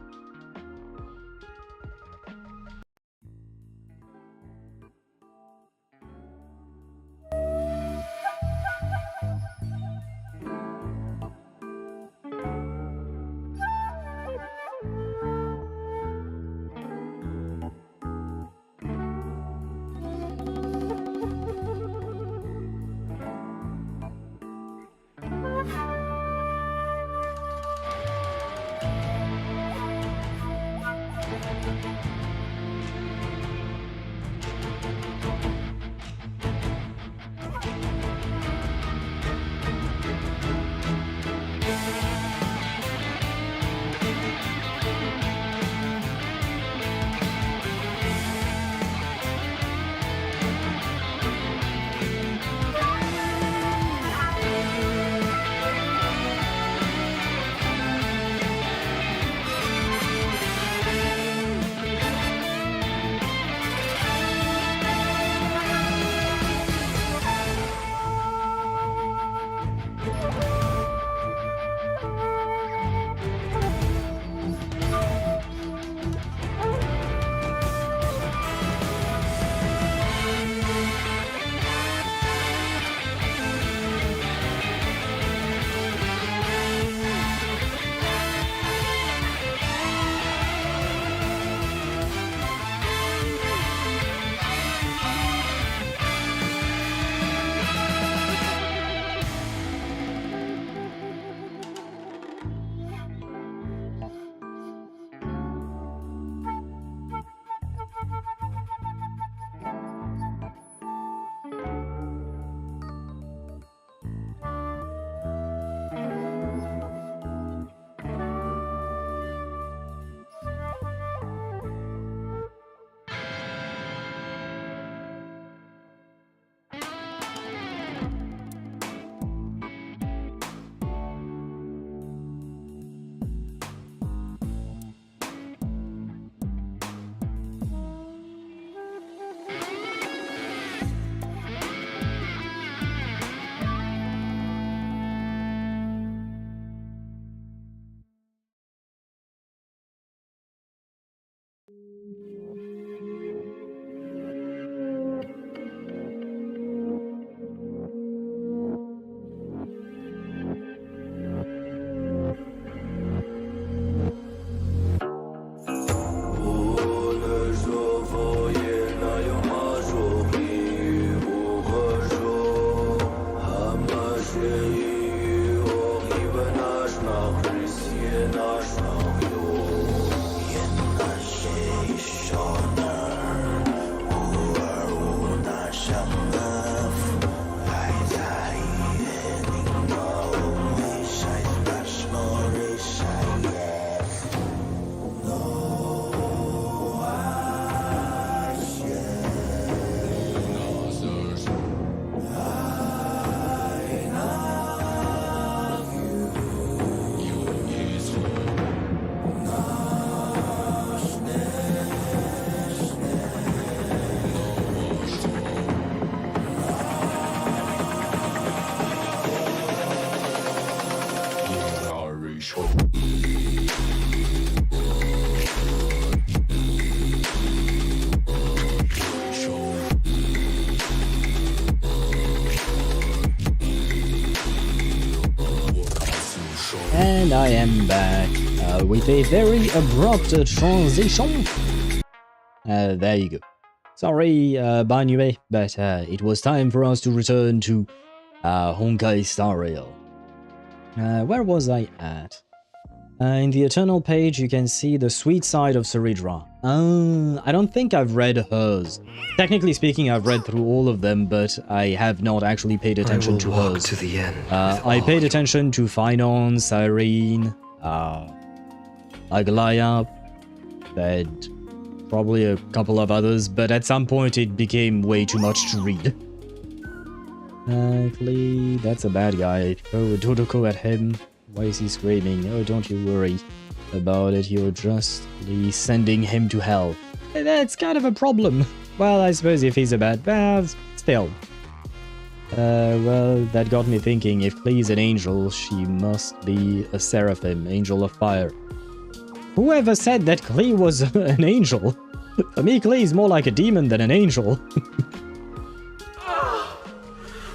And I am back with a very abrupt transition. There you go. Sorry, by the way, but it was time for us to return to Honkai Star Rail. Where was I at? In the Eternal page, you can see the sweet side of Saridra. I don't think I've read hers. Technically speaking, I've read through all of them, but I have not actually paid attention to hers. To the end I paid attention to Finon, Cyrene, Aglaya, and probably a couple of others, but at some point it became way too much to read. Klee, that's a bad guy. Oh, Dodoko at him. Why is he screaming? Oh, don't you worry about it, you're just sending him to hell. That's kind of a problem. Well, I suppose if he's a bad bath, still. Well, that got me thinking, if Klee's an angel, she must be a seraphim, angel of fire. Whoever said that Klee was an angel? For me, Klee's more like a demon than an angel.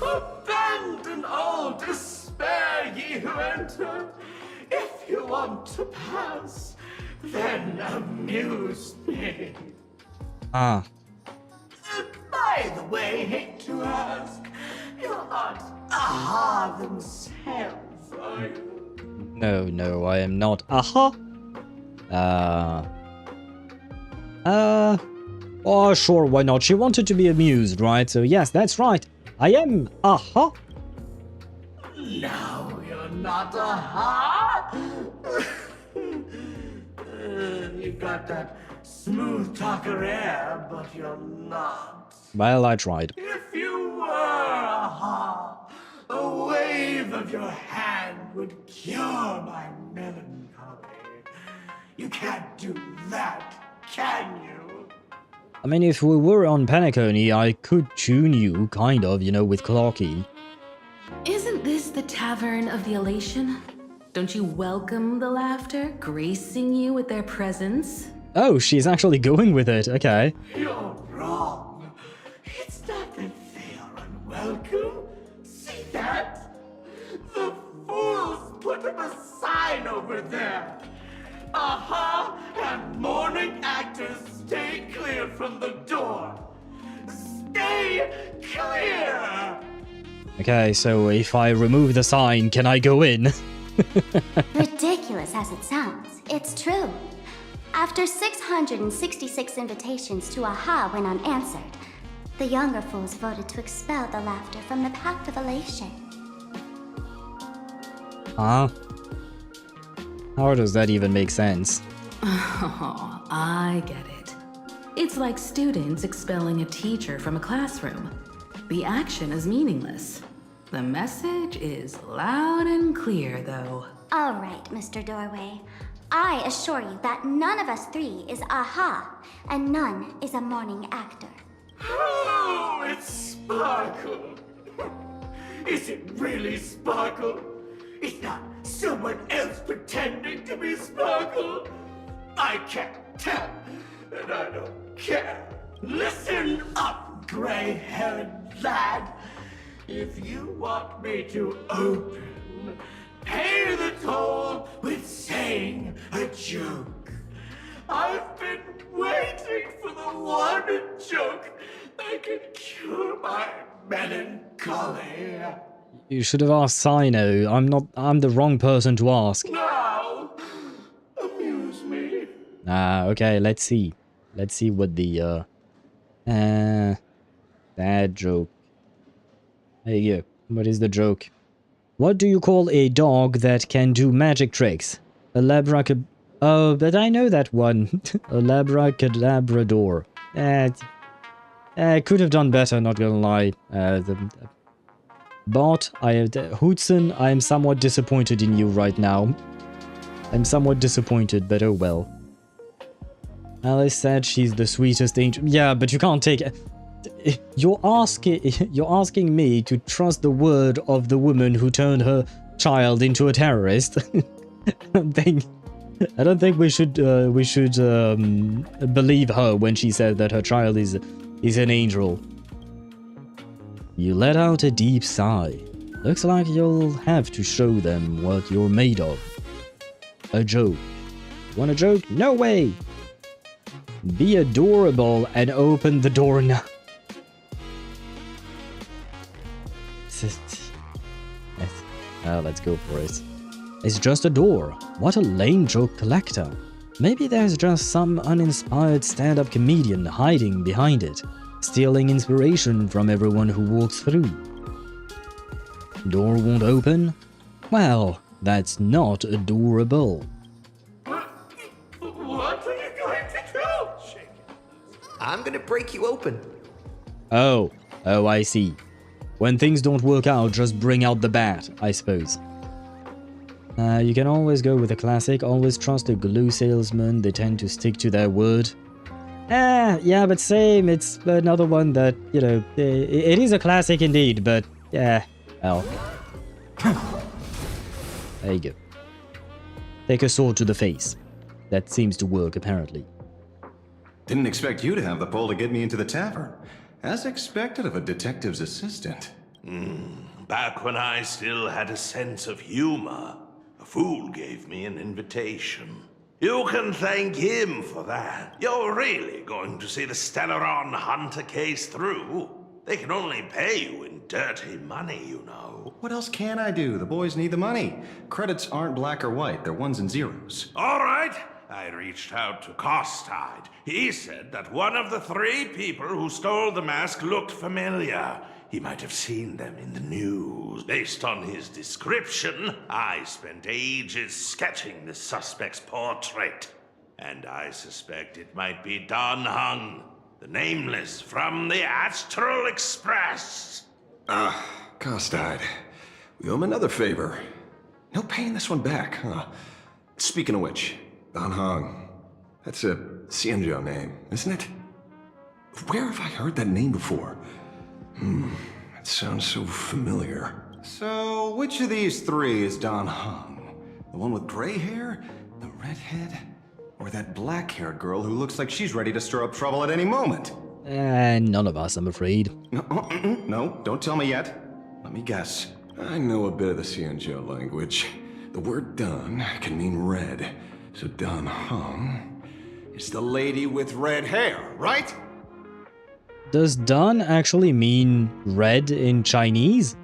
Abandon all despair, ye who enter. If you want to pass, then amuse me. Ah. By the way, hate to ask, you're not Aha themselves, are you? No, I am not. Aha! Oh, sure, why not? She wanted to be amused, right? So yes, that's right. I am Aha! No, you're not Aha! You've got that smooth talker air, but you're not. Well, I tried. If you were Aha, a wave of your hand would cure my melancholy. You can't do that, can you? I mean, if we were on Penacony, I could tune you, kind of, you know, with Clocky. Isn't this the Tavern of the Elation? Don't you welcome the laughter, gracing you with their presence? Oh, she's actually going with it, okay. You're wrong. It's not that they are unwelcome. See that? The fools put up a sign over there. Aha! And morning actors, stay clear from the door. Stay clear! Okay, so if I remove the sign, can I go in? Ridiculous as it sounds, it's true. After 666 invitations to Aha went unanswered, the younger fools voted to expel the laughter from the Pact of Elation. Huh? How does that even make sense? Oh, I get it. It's like students expelling a teacher from a classroom. The action is meaningless. The message is loud and clear, though. All right, Mr. Doorway. I assure you that none of us three is Aha, and none is a morning actor. Oh, it's Sparkle. Is it really Sparkle? It's not someone else pretending to be Sparkle. I can't tell, and I don't care. Listen up, gray-haired lad. If you want me to open, pay the toll with saying a joke. I've been waiting for the one joke that can cure my melancholy. You should have asked Sino. I'm the wrong person to ask. Now, amuse me. Okay, let's see. Let's see what the, that joke. There you go. What is the joke? What do you call a dog that can do magic tricks? A labracad... Oh, but I know that one. A labracadabrador. Could have done better, not gonna lie. But, Hootson, I am somewhat disappointed in you right now. I'm somewhat disappointed, but oh well. Alice said she's the sweetest angel. Yeah, but you can't take... You're asking me to trust the word of the woman who turned her child into a terrorist. I don't think we should believe her when she said that her child is an angel. You let out a deep sigh. Looks like you'll have to show them what you're made of. A joke. Want a joke? No way! Be adorable and open the door now. Let's go for it. It's just a door. What a lame joke collector. Maybe there's just some uninspired stand-up comedian hiding behind it, stealing inspiration from everyone who walks through. Door won't open? Well, that's not adorable. are you going to do? I'm gonna break you open. Oh, I see. When things don't work out, just bring out the bat, I suppose. You can always go with a classic. Always trust a glue salesman. They tend to stick to their word. Yeah, but same. It's another one that, you know, it is a classic indeed, but yeah, well. There you go. Take a sword to the face. That seems to work, apparently. Didn't expect you to have the pull to get me into the tavern. As expected of a detective's assistant. Back when I still had a sense of humor, a fool gave me an invitation. You can thank him for that. You're really going to see the Stellaron Hunter case through? They can only pay you in dirty money, you know. What else can I do? The boys need the money. Credits aren't black or white, they're ones and zeros. All right. I reached out to Costide. He said that one of the 3 people who stole the mask looked familiar. He might have seen them in the news. Based on his description, I spent ages sketching the suspect's portrait. And I suspect it might be Dan Heng, the Nameless from the Astral Express. Costide. We owe him another favor. No paying this one back, huh? Speaking of which, Dan Heng. That's a Xianzhou name, isn't it? Where have I heard that name before? It sounds so familiar. So, which of these 3 is Dan Heng? The one with gray hair? The redhead? Or that black-haired girl who looks like she's ready to stir up trouble at any moment? None of us, I'm afraid. No, don't tell me yet. Let me guess. I know a bit of the Xianzhou language. The word Dan can mean red. So Dan Heng is the lady with red hair, right? Does Dan actually mean red in Chinese?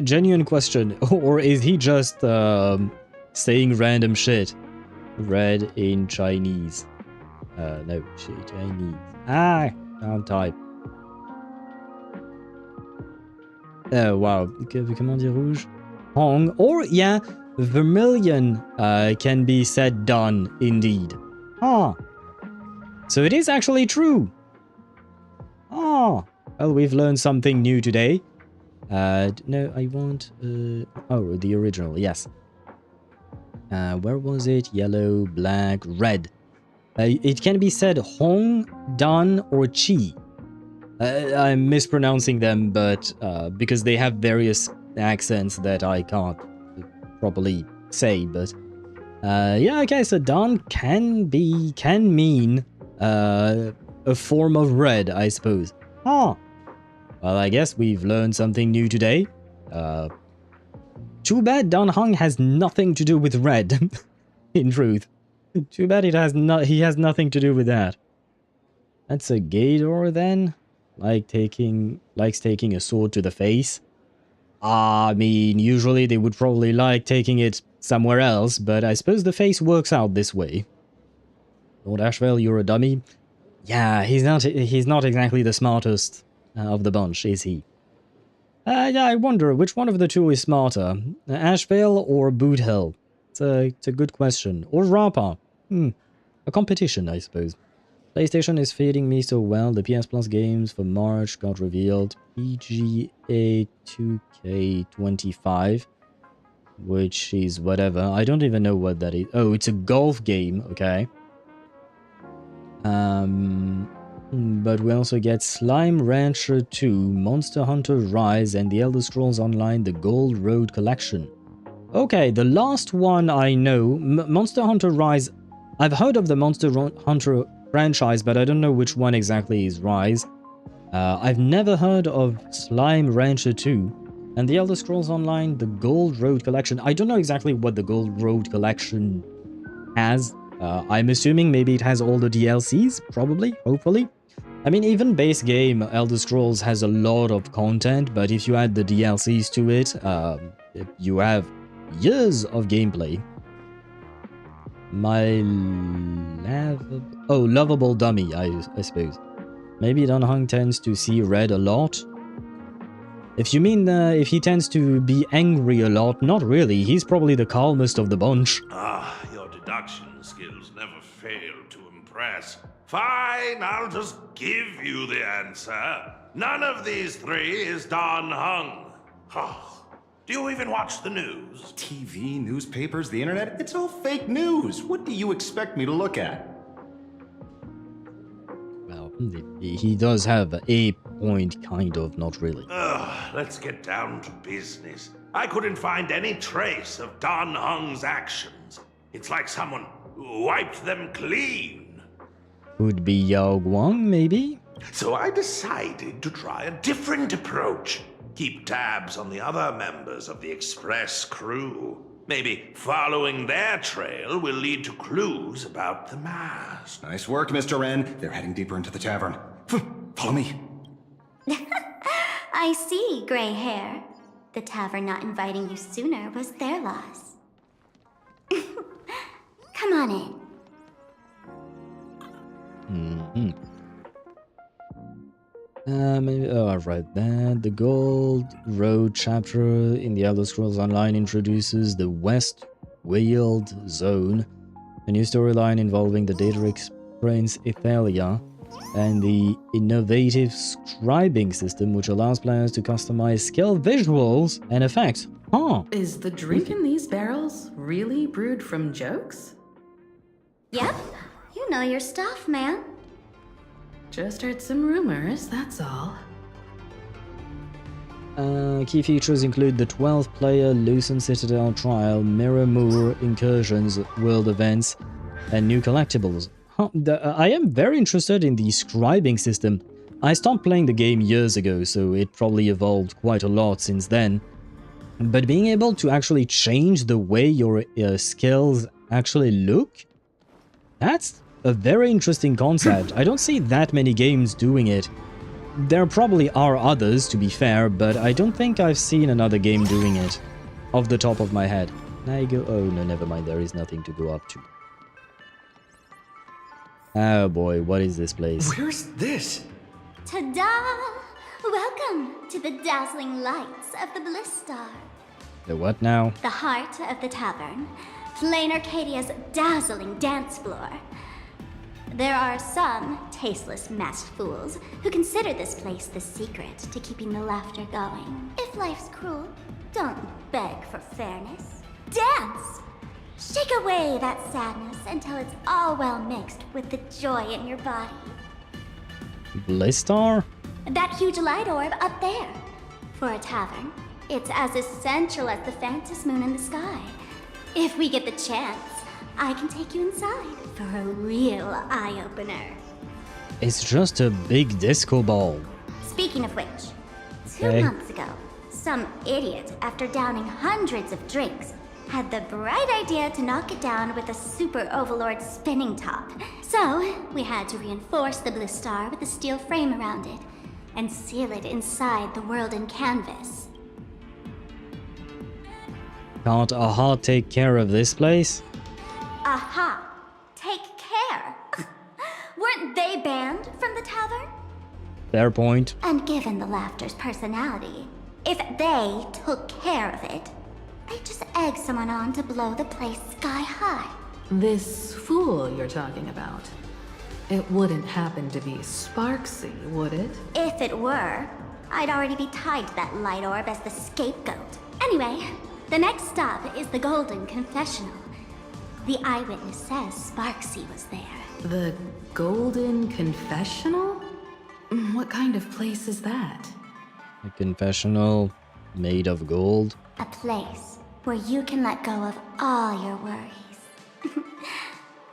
Genuine question. Or is he just saying random shit? Red in Chinese. No, Chinese. Can't type. Oh, wow. Comment dire rouge? Hong. Or, yeah, vermilion can be said Dan, indeed. So it is actually true. Well, we've learned something new today. No, I want... oh, the original, yes. Where was it? Yellow, black, red. It can be said Hong, Dan, or Chi. I'm mispronouncing them, but because they have various accents that I can't properly say, but... yeah, okay, so Dan can mean a form of red, I suppose. Well, I guess we've learned something new today. Too bad Dan Heng has nothing to do with red, in truth. Too bad he has nothing to do with that. That's a gay door then? Likes taking a sword to the face? I mean, usually they would probably like taking it somewhere else, but I suppose the face works out this way. Lord ASHVEIL, you're a dummy. Yeah, he's not exactly the smartest of the bunch, is he? Yeah, I wonder which one of the two is smarter, ASHVEIL or Boothell? It's a good question. Or Rapa. A competition, I suppose. PlayStation is fitting me so well. The PS Plus games for March got revealed. PGA 2K25, which is whatever. I don't even know what that is. Oh, it's a golf game. Okay. But we also get Slime Rancher 2, Monster Hunter Rise, and the Elder Scrolls Online The Gold Road Collection. Okay, the last one I know, Monster Hunter Rise. I've heard of the Monster Hunter franchise, but I don't know which one exactly is Rise. I've never heard of Slime Rancher 2, and the Elder Scrolls Online The Gold Road Collection. I don't know exactly what the Gold Road Collection has. I'm assuming maybe it has all the DLCs, probably, hopefully. I mean, even base game Elder Scrolls has a lot of content, but if you add the DLCs to it, you have years of gameplay. Lovable dummy, I suppose. Maybe Dan Heng tends to see red a lot. If you mean if he tends to be angry a lot, not really. He's probably the calmest of the bunch. Your deduction skills never have failed to impress. Fine, I'll just give you the answer. None of these three is Dan Heng. Oh, do you even watch the news? TV, newspapers, the internet? It's all fake news. What do you expect me to look at? Well, he does have a point, kind of, not really. Ugh, let's get down to business. I couldn't find any trace of Dan Heng's actions. It's like someone wiped them clean. Could be Yao Guang, maybe? So I decided to try a different approach. Keep tabs on the other members of the Express crew. Maybe following their trail will lead to clues about the mask. Nice work, Mr. Wren. They're heading deeper into the tavern. Follow me. I see, gray hair. The tavern not inviting you sooner was their loss. Come on in. Maybe, I've read that. The Gold Road chapter in the Elder Scrolls Online introduces the West Weald Zone, a new storyline involving the Daedric Prince Ithelia, and the innovative scribing system which allows players to customize skill visuals and effects. Huh. Is the drink in these barrels really brewed from jokes? Yep, you know your stuff, man. Just heard some rumors, that's all. Key features include the 12-player Lucent Citadel trial, Mirror Moor incursions, world events, and new collectibles. I am very interested in the scribing system. I stopped playing the game years ago, so it probably evolved quite a lot since then. But being able to actually change the way your skills actually look, that's a very interesting concept. I don't see that many games doing it. There probably are others, to be fair, but I don't think I've seen another game doing it off the top of my head. Now you go, oh no, never mind, there is nothing to go up to. Oh boy, what is this place? Where's this? Ta-da! Welcome to the dazzling lights of the Bliss Star. The what now? The heart of the tavern. Planarcadia's dazzling dance floor. There are some tasteless masked fools who consider this place the secret to keeping the laughter going. If life's cruel, don't beg for fairness. Dance! Shake away that sadness until it's all well mixed with the joy in your body. Bliss Star? That huge light orb up there. For a tavern, it's as essential as the Phantom Moon in the sky. If we get the chance, I can take you inside for a real eye-opener. It's just a big disco ball. Speaking of which, Okay. 2 months ago, some idiot, after downing hundreds of drinks, had the bright idea to knock it down with a super overlord spinning top. So, we had to reinforce the Bliss Star with a steel frame around it, and seal it inside the world in canvas. Can't Aha take care of this place? Aha! Take care! Weren't they banned from the tavern? Fair point. And given the laughter's personality, if they took care of it, they'd just egg someone on to blow the place sky high. This fool you're talking about. It wouldn't happen to be Sparxie, would it? If it were, I'd already be tied to that light orb as the scapegoat. Anyway, the next stop is the Golden Confessional. The eyewitness says Sparxie was there. The Golden Confessional? What kind of place is that? A confessional made of gold. A place where you can let go of all your worries.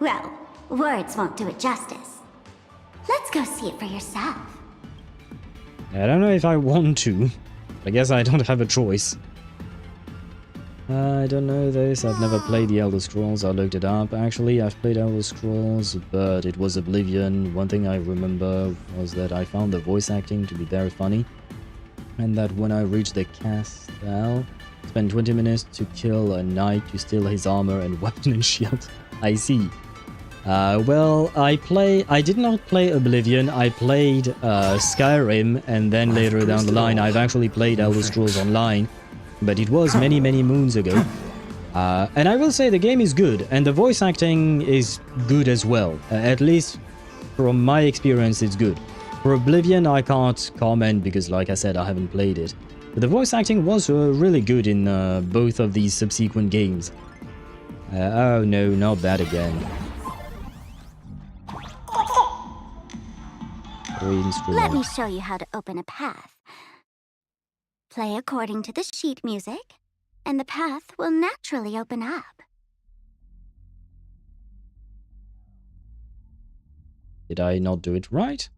Well, words won't do it justice. Let's go see it for yourself. I don't know if I want to. I guess I don't have a choice. I don't know this. I've never played the Elder Scrolls. I looked it up. Actually, I've played Elder Scrolls, but it was Oblivion. One thing I remember was that I found the voice acting to be very funny. And that when I reached the castle, spent 20 minutes to kill a knight to steal his armor and weapon and shield. I see. Well, I did not play Oblivion. I played Skyrim, and then later down the line, I've actually played Elder Scrolls Online. But it was many, many moons ago. And I will say the game is good, and the voice acting is good as well. At least from my experience, it's good. For Oblivion, I can't comment because, like I said, I haven't played it. But the voice acting was really good in both of these subsequent games. Oh no, not that again. Let me show you how to open a path. Play according to the sheet music, and the path will naturally open up. Did I not do it right?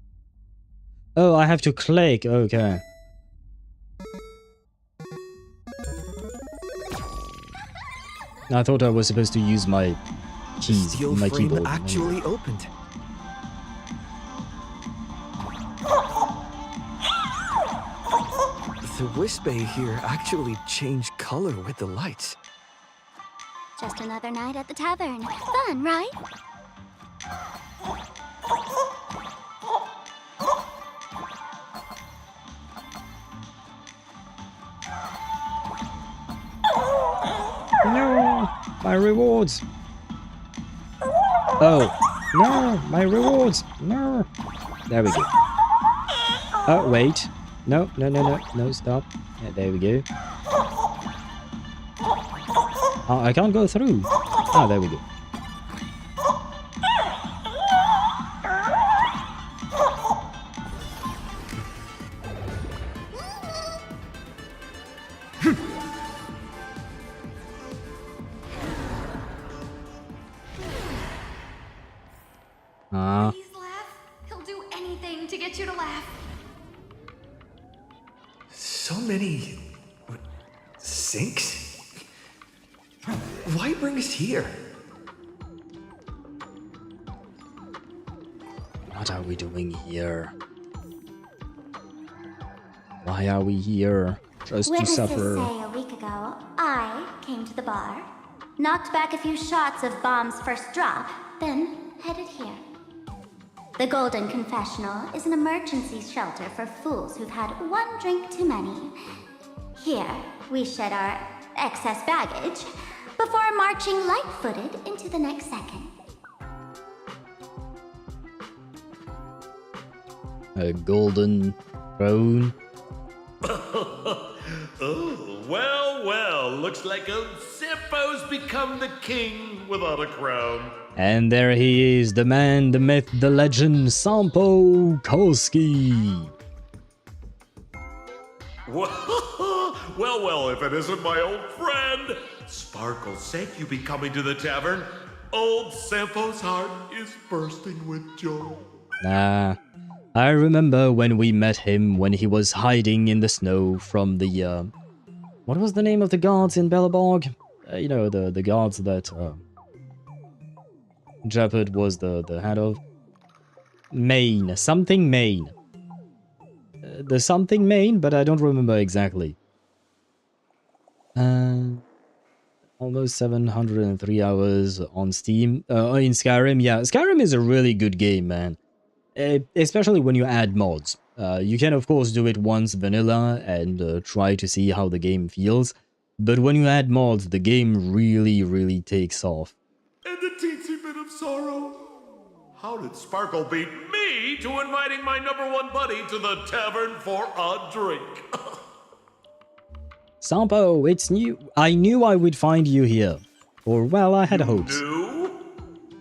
Oh, I have to click. Okay. I thought I was supposed to use my keys, Steel my frame keyboard. actually opened. The Wisp-Bay here actually changed color with the lights. Just another night at the tavern. Fun, right? No, my rewards. Oh, no, my rewards. No. There we go. Oh, wait. No, stop. Yeah, there we go. Oh, I can't go through. Ah, there we go. Please laugh. He'll do anything to get you to laugh. So many sinks? Why bring us here? What are we doing here? Why are we here? Just to Witnesses suffer. say a week ago, I came to the bar, knocked back a few shots of Bomb's first drop, then headed here. The Golden Confessional is an emergency shelter for fools who've had one drink too many. Here, we shed our excess baggage before marching light-footed into the next second. A golden throne. Oh, well, looks like old Sampo's become the king without a crown. And there he is, the man, the myth, the legend, Sampo Koski. Well, if it isn't my old friend. Sparkle said you be coming to the tavern. Old Sampo's heart is bursting with joy. Nah, I remember when we met him when he was hiding in the snow from the, what was the name of the guards in Belleborg? You know, the guards that, Jeopard was the head of. Maine, something Maine. The something Maine, but I don't remember exactly. Almost 703 hours on Steam. In Skyrim, yeah, Skyrim is a really good game, man. Especially when you add mods. You can of course do it once vanilla and try to see how the game feels. But when you add mods, the game really takes off. And a teensy bit of sorrow. How did Sparkle beat me to inviting my #1 buddy to the tavern for a drink? Sampo, it's new. I knew I would find you here. Or, well, I had hopes. Do?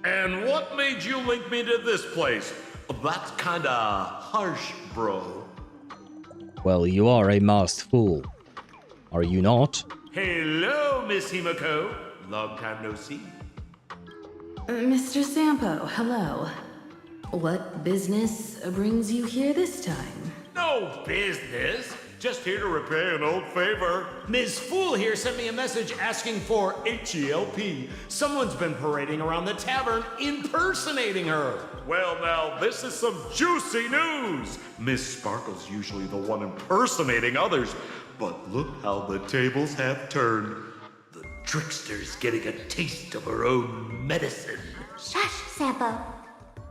And what made you link me to this place? That's kinda harsh, bro. Well, you are a masked fool. Are you not? Hello, Miss Himiko. Long time no see. Mr. Sampo, hello. What business brings you here this time? No business. Just here to repay an old favor. Ms. Fool here sent me a message asking for HELP. Someone's been parading around the tavern impersonating her. Well, now, this is some juicy news. Miss Sparkle's usually the one impersonating others, but look how the tables have turned. The trickster's getting a taste of her own medicine. Shush, Sampo.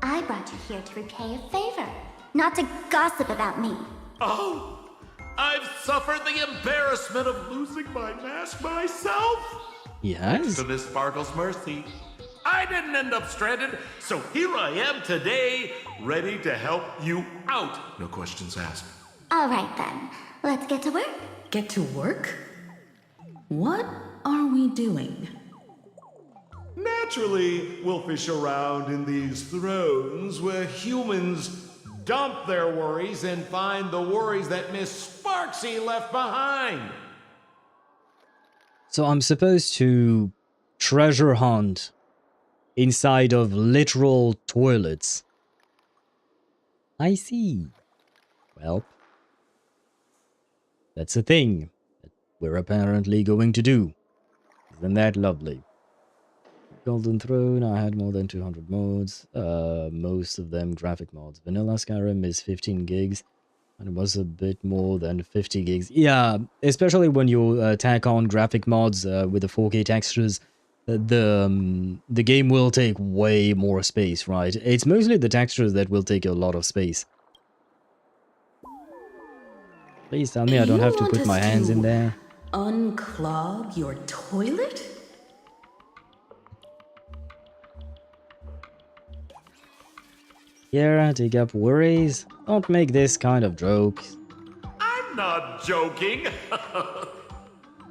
I brought you here to repay a favor, not to gossip about me. Oh, I've suffered the embarrassment of losing my mask myself. He has? To Miss Sparkle's mercy, I didn't end up stranded, so here I am today, ready to help you out. No questions asked. All right then, let's get to work. Get to work? What are we doing? Naturally, we'll fish around in these thrones where humans dump their worries and find the worries that Miss Sparxie left behind. So I'm supposed to treasure hunt inside of literal toilets. I see. Well, that's a thing that we're apparently going to do. Isn't that lovely? Golden Throne, I had more than 200 mods, most of them graphic mods. Vanilla Skyrim is 15 gigs, and it was a bit more than 50 gigs. Yeah, especially when you tack on graphic mods with the 4K textures, the game will take way more space, right? It's mostly the textures that will take a lot of space. Please tell me I don't have to put my hands in there. Unclog your toilet? Here, dig up worries. Don't make this kind of jokes. I'm not joking.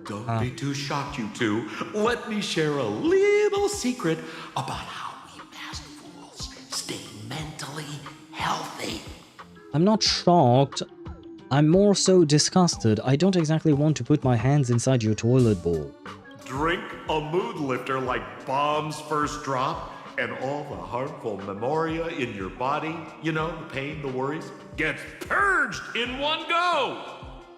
Don't be too shocked, you two. Let me share a little secret about how we past fools stay mentally healthy. I'm not shocked. I'm more so disgusted. I don't exactly want to put my hands inside your toilet bowl. Drink a mood lifter like Bomb's First Drop, and all the harmful memoria in your body, you know, the pain, the worries, gets purged in one go.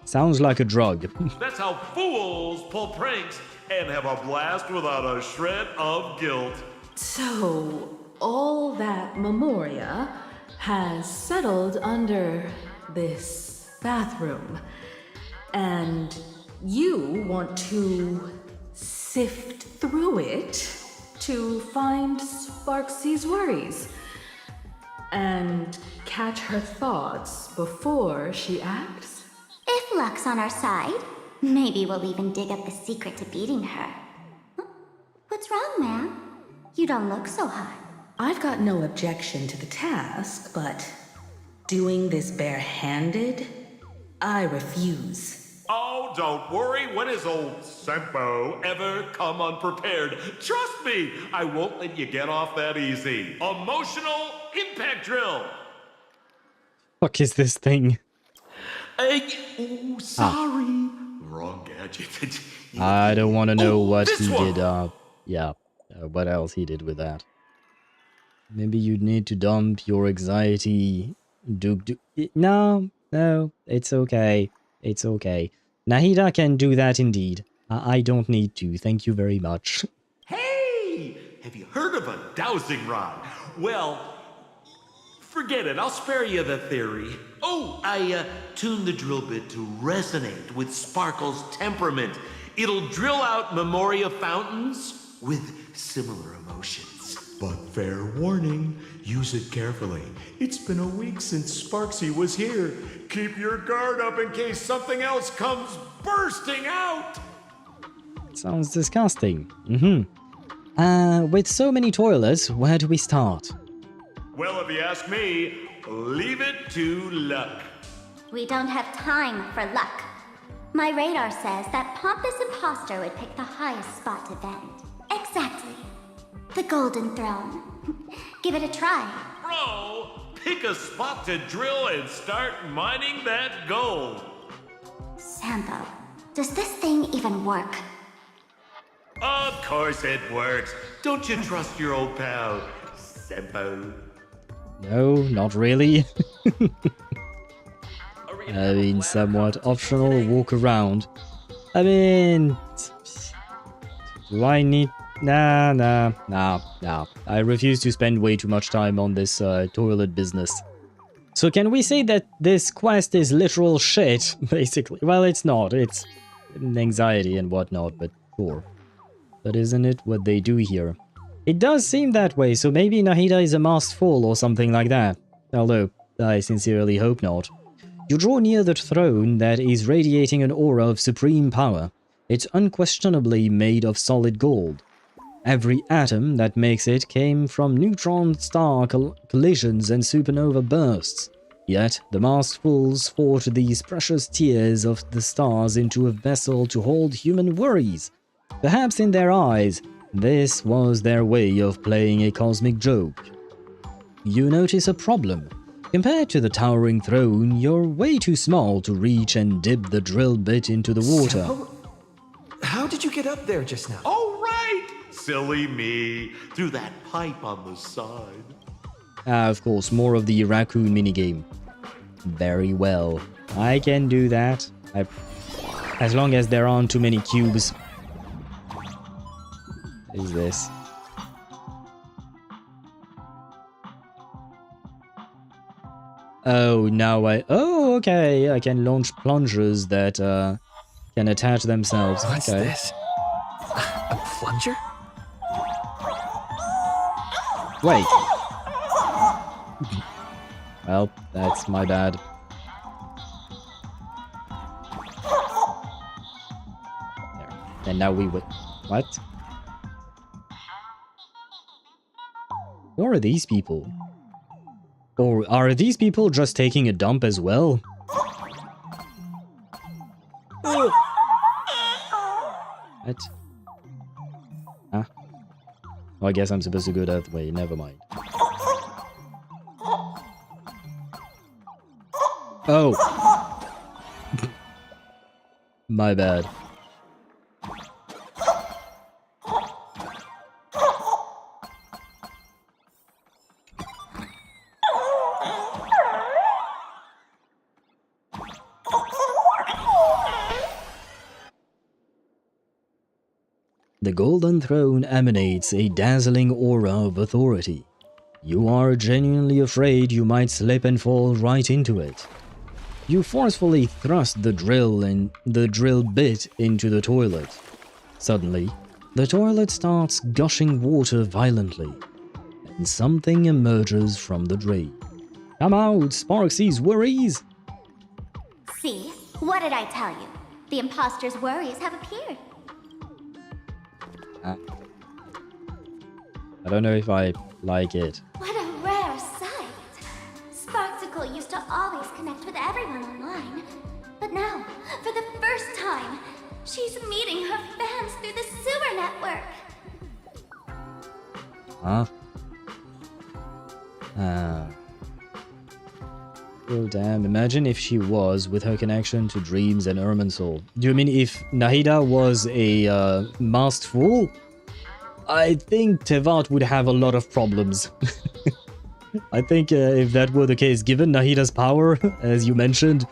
Sounds like a drug. That's how fools pull pranks and have a blast without a shred of guilt. So, all that memoria has settled under this bathroom, and you want to sift through it to find Sparxie's worries and catch her thoughts before she acts? If luck's on our side, maybe we'll even dig up the secret to beating her. What's wrong, man? You don't look so hot. I've got no objection to the task, but doing this barehanded, I refuse. Oh, don't worry. When has old Sempo ever come unprepared? Trust me, I won't let you get off that easy. Emotional impact drill. Fuck is this thing? Sorry. Wrong gadget. I don't want to know what this he one. did. What else he did with that. Maybe you need to dump your anxiety. No, it's okay. It's okay. Nahida can do that indeed. I don't need to, thank you very much. Hey, have you heard of a dowsing rod? Well, forget it. I'll spare you the theory. Oh, I tuned the drill bit to resonate with Sparkle's temperament. It'll drill out memoria fountains with similar emotions. But fair warning, use it carefully. It's been a week since Sparxie was here. Keep your guard up in case something else comes bursting out. Sounds disgusting. With so many toilets, where do we start? Well, if you ask me, leave it to luck. We don't have time for luck. My radar says that Pompous Imposter would pick the highest spot to vend. Exactly. The Golden Throne. Give it a try. Bro, pick a spot to drill and start mining that gold. Sampo, does this thing even work? Of course it works. Don't you trust your old pal, Sempo? No, not really. I mean, somewhat optional walk around. I mean, do I need... Nah. I refuse to spend way too much time on this toilet business. So can we say that this quest is literal shit, basically? Well, it's not. It's anxiety and whatnot, but sure. But isn't it what they do here? It does seem that way, so maybe Nahida is a masked fool or something like that. Although, I sincerely hope not. You draw near the throne that is radiating an aura of supreme power. It's unquestionably made of solid gold. Every atom that makes it came from neutron star collisions and supernova bursts. Yet, the masked fools forged these precious tears of the stars into a vessel to hold human worries. Perhaps in their eyes, this was their way of playing a cosmic joke. You notice a problem. Compared to the towering throne, you're way too small to reach and dip the drill bit into the water. So, how did you get up there just now? Oh, right! Silly me. Through that pipe on the side. Of course, more of the raccoon minigame. Very well. I can do that. As long as there aren't too many cubes. What is this? Oh, now oh, okay. I can launch plungers that can attach themselves. What's okay. this? A plunger? Wait. Well, that's my bad. There. And now we would... What? Who are these people? Or are these people just taking a dump as well? What? Huh? Oh, I guess I'm supposed to go that way. Never mind. Oh! My bad. The Golden Throne emanates a dazzling aura of authority. You are genuinely afraid you might slip and fall right into it. You forcefully thrust the drill bit into the toilet. Suddenly, the toilet starts gushing water violently, and something emerges from the drain. Come out, Sparxie's worries! See? What did I tell you? The imposter's worries have appeared. I don't know if I like it. What a rare sight! Sparxicle used to always connect with everyone online. But now, for the first time, she's meeting her fans through the sewer network. Huh? Oh damn, imagine if she was with her connection to Dreams and Irminsul. Do you mean if Nahida was a masked fool? I think Tevat would have a lot of problems. I think if that were the case, given Nahida's power, as you mentioned,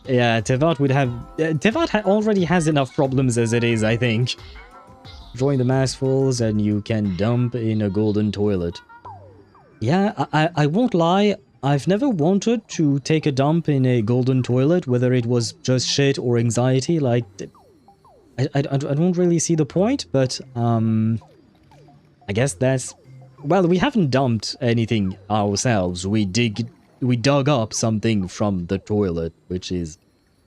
yeah, Tevat would have... Tevat already has enough problems as it is, I think. Join the masked fools and you can dump in a golden toilet. Yeah, I won't lie, I've never wanted to take a dump in a golden toilet, whether it was just shit or anxiety, like... I don't really see the point, but, I guess that's... Well, we haven't dumped anything ourselves. We dug up something from the toilet, which is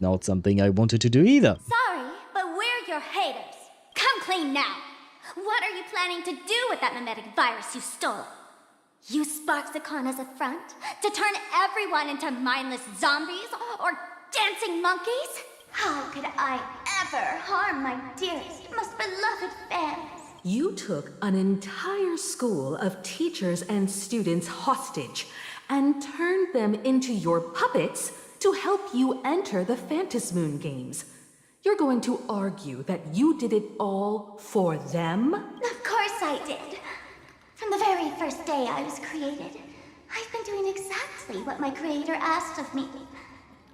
not something I wanted to do either. Sorry, but we're your haters. Come clean now. What are you planning to do with that mimetic virus you stole? Use Sparxicon as a front to turn everyone into mindless zombies or dancing monkeys? How could I ever harm my dearest, most beloved fans? You took an entire school of teachers and students hostage and turned them into your puppets to help you enter the Phantasmoon Games. You're going to argue that you did it all for them? Of course I did. From the very first day I was created, I've been doing exactly what my creator asked of me.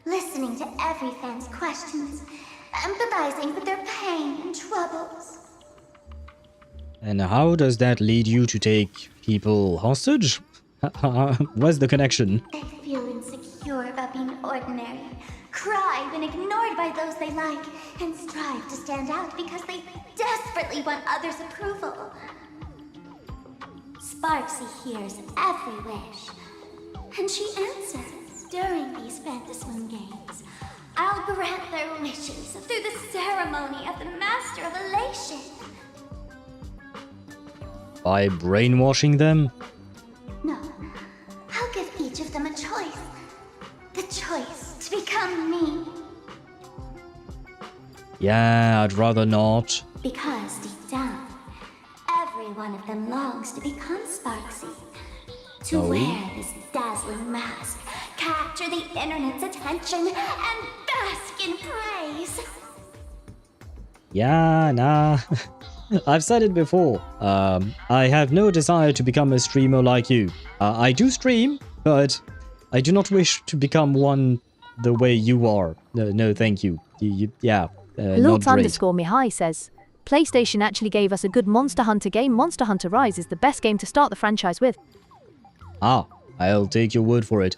Listening to every fan's questions, empathizing with their pain and troubles. And how does that lead you to take people hostage? Where's the connection? They feel insecure about being ordinary, cry when ignored by those they like, and strive to stand out because they desperately want others' approval. Sparxie hears every wish, and she answers during these Phantasmoon Games. I'll grant their wishes through the ceremony of the Master of Elation. By brainwashing them? No, I'll give each of them a choice. The choice to become me. Yeah, I'd rather not. Because deep down, every one of them longs to become Sparxie. To Oh. wear this dazzling mask, capture the internet's attention, and bask in praise. Yeah, nah. I've said it before. I have no desire to become a streamer like you. I do stream, but I do not wish to become one the way you are. No, thank you. Yeah, not Lords great. underscore Mihai says, PlayStation actually gave us a good Monster Hunter game. Monster Hunter Rise is the best game to start the franchise with. Ah, I'll take your word for it.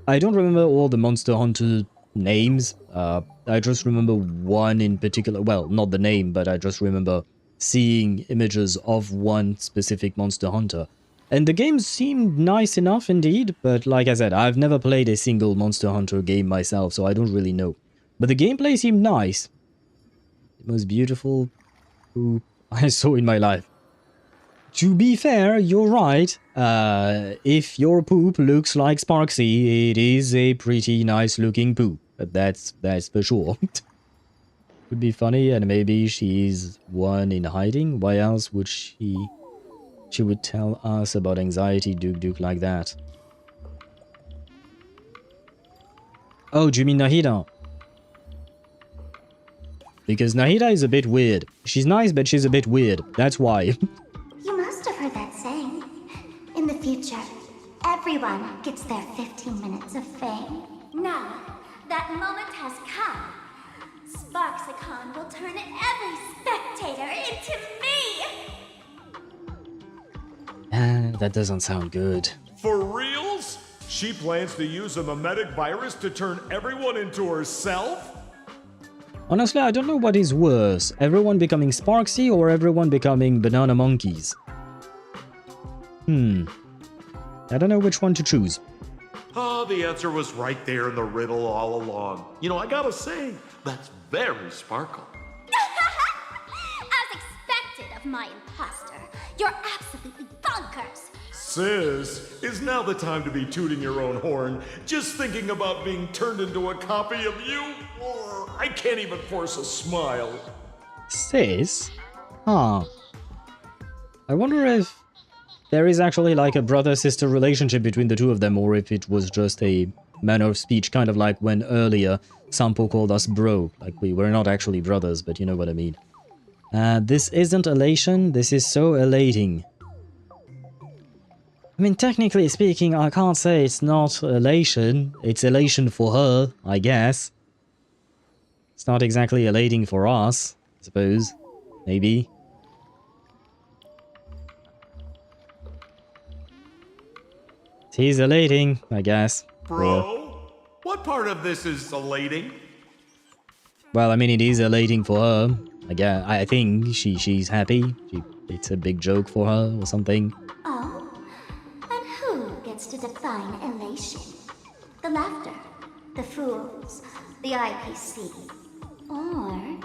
I don't remember all the Monster Hunter names. I just remember one in particular. Well, not the name, but I just remember seeing images of one specific Monster Hunter. And the game seemed nice enough indeed, but like I said, I've never played a single Monster Hunter game myself, so I don't really know. But the gameplay seemed nice. The most beautiful poop I saw in my life. To be fair, you're right. If your poop looks like Sparxie, it is a pretty nice looking poop. But that's for sure. Would be funny, and maybe she's one in hiding. Why else would she would tell us about anxiety Duke like that? Oh, do you mean Nahida? Because Nahida is a bit weird. She's nice, but she's a bit weird. That's why. You must have heard that saying. In the future, everyone gets their 15 minutes of fame. Now, that moment has come. Sparxicon will turn every spectator into me! That doesn't sound good. For reals? She plans to use a mimetic virus to turn everyone into herself? Honestly, I don't know what is worse. Everyone becoming Sparxie or everyone becoming banana monkeys? I don't know which one to choose. Oh, the answer was right there in the riddle all along. You know, I gotta say, that's very Sparkle. As expected of my imposter, you're absolutely bonkers! Sis, is now the time to be tooting your own horn, just thinking about being turned into a copy of you? Or I can't even force a smile. Sis? Huh. I wonder if there is actually like a brother-sister relationship between the two of them, or if it was just a manner of speech, kind of like when earlier Sampo called us bro. Like we were not actually brothers, but you know what I mean. This isn't elation, this is so elating. I mean, technically speaking, I can't say it's not elation. It's elation for her, I guess. It's not exactly elating for us, I suppose. Maybe. It is elating, I guess. Bro? What part of this is elating? Well, I mean, it is elating for her. I think she's happy. It's a big joke for her or something. Oh? And who gets to define elation? The laughter, the fools, the IPC, or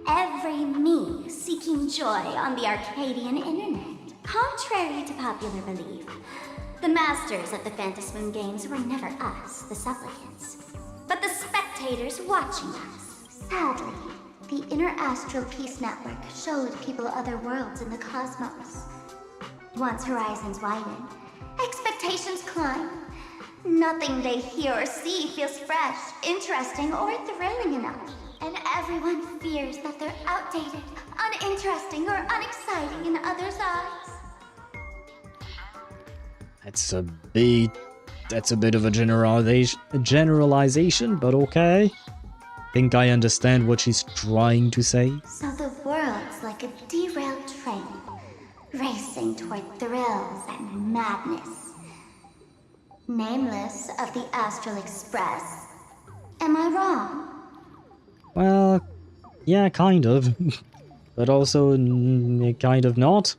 every me seeking joy on the Arcadian internet? Contrary to popular belief, the masters of the Phantasmoon games were never us, the supplicants, but the spectators watching us. Sadly, the Inner Astral Peace Network showed people other worlds in the cosmos. Once horizons widen, expectations climb. Nothing they hear or see feels fresh, interesting, or thrilling enough. And everyone fears that they're outdated, uninteresting, or unexciting in others' eyes. That's a bit of a generalization, but okay. Think I understand what she's trying to say. So the world's like a derailed train, racing toward thrills and madness. Nameless of the Astral Express. Am I wrong? Well, yeah, kind of. But also, kind of not.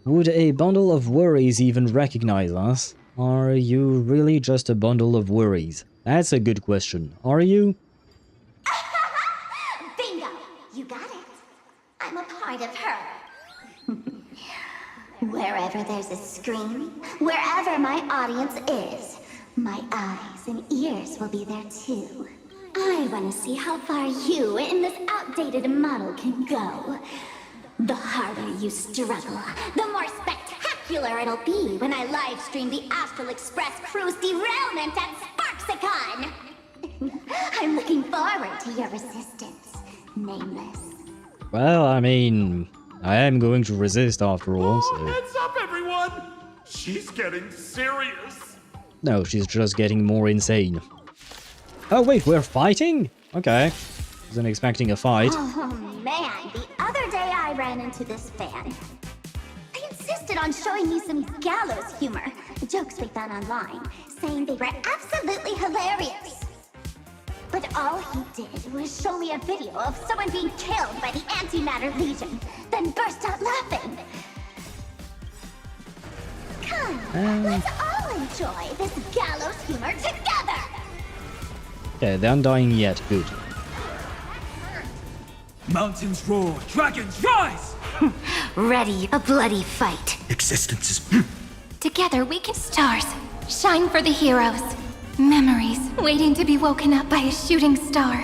Would a bundle of worries even recognize us? Are you really just a bundle of worries? That's a good question. Are you? Bingo! You got it. I'm a part of her. Wherever there's a screen, wherever my audience is, my eyes and ears will be there too. I want to see how far you in this outdated model can go. The harder you struggle, the more spectacular it'll be when I live stream the Astral Express cruise derailment at Sparxie. I'm looking forward to your resistance, Nameless. Well, I mean, I am going to resist after all, so... Heads up, everyone! She's getting serious. No, she's just getting more insane. Oh wait, we're fighting? Okay. Wasn't expecting a fight. Oh man, the other day I ran into this fan. I insisted on showing you some gallows humor, jokes we found online, saying they were absolutely hilarious. But all he did was show me a video of someone being killed by the Antimatter Legion, then burst out laughing. Come, let's all enjoy this gallows humor together! Okay, they aren't dying yet. Good. Mountains roar, dragons rise! Ready, a bloody fight. Existence is... Together we can stars. Shine for the heroes. Memories waiting to be woken up by a shooting star.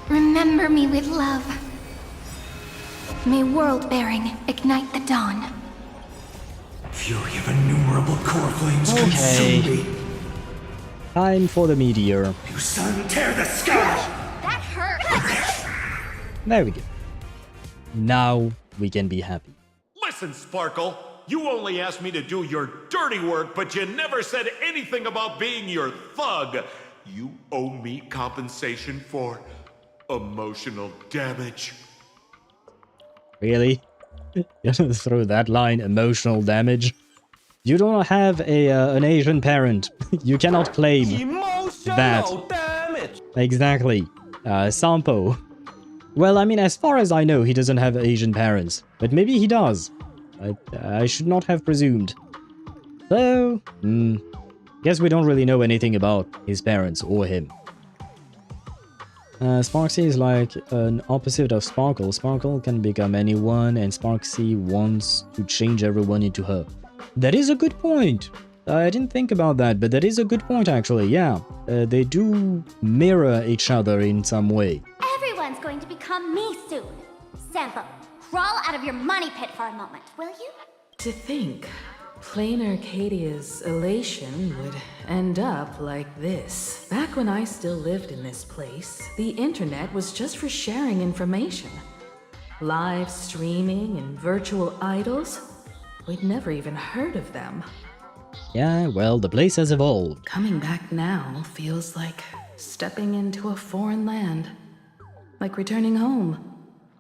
Remember me with love. May world-bearing ignite the dawn. Fury of innumerable core flames consume me. Time for the meteor. You sun, tear the sky! That hurt! There we go. Now we can be happy. Listen, Sparkle, you only asked me to do your dirty work, but you never said anything about being your thug. You owe me compensation for emotional damage. Really? You're gonna throw that line, emotional damage? You don't have an Asian parent. You cannot claim that. Damage. Exactly. Sampo. Well, I mean, as far as I know, he doesn't have Asian parents. But maybe he does. I should not have presumed. So, guess we don't really know anything about his parents or him. Sparxie is like an opposite of Sparkle. Sparkle can become anyone, and Sparxie wants to change everyone into her. That is a good point. I didn't think about that, but that is a good point actually, yeah. They do mirror each other in some way. Everyone's going to become me soon. Sampo, crawl out of your money pit for a moment, will you? To think, Planarcadia's elation would end up like this. Back when I still lived in this place, the internet was just for sharing information. Live streaming and virtual idols? We'd never even heard of them. Yeah, well, the place has evolved. Coming back now feels like stepping into a foreign land. Like returning home.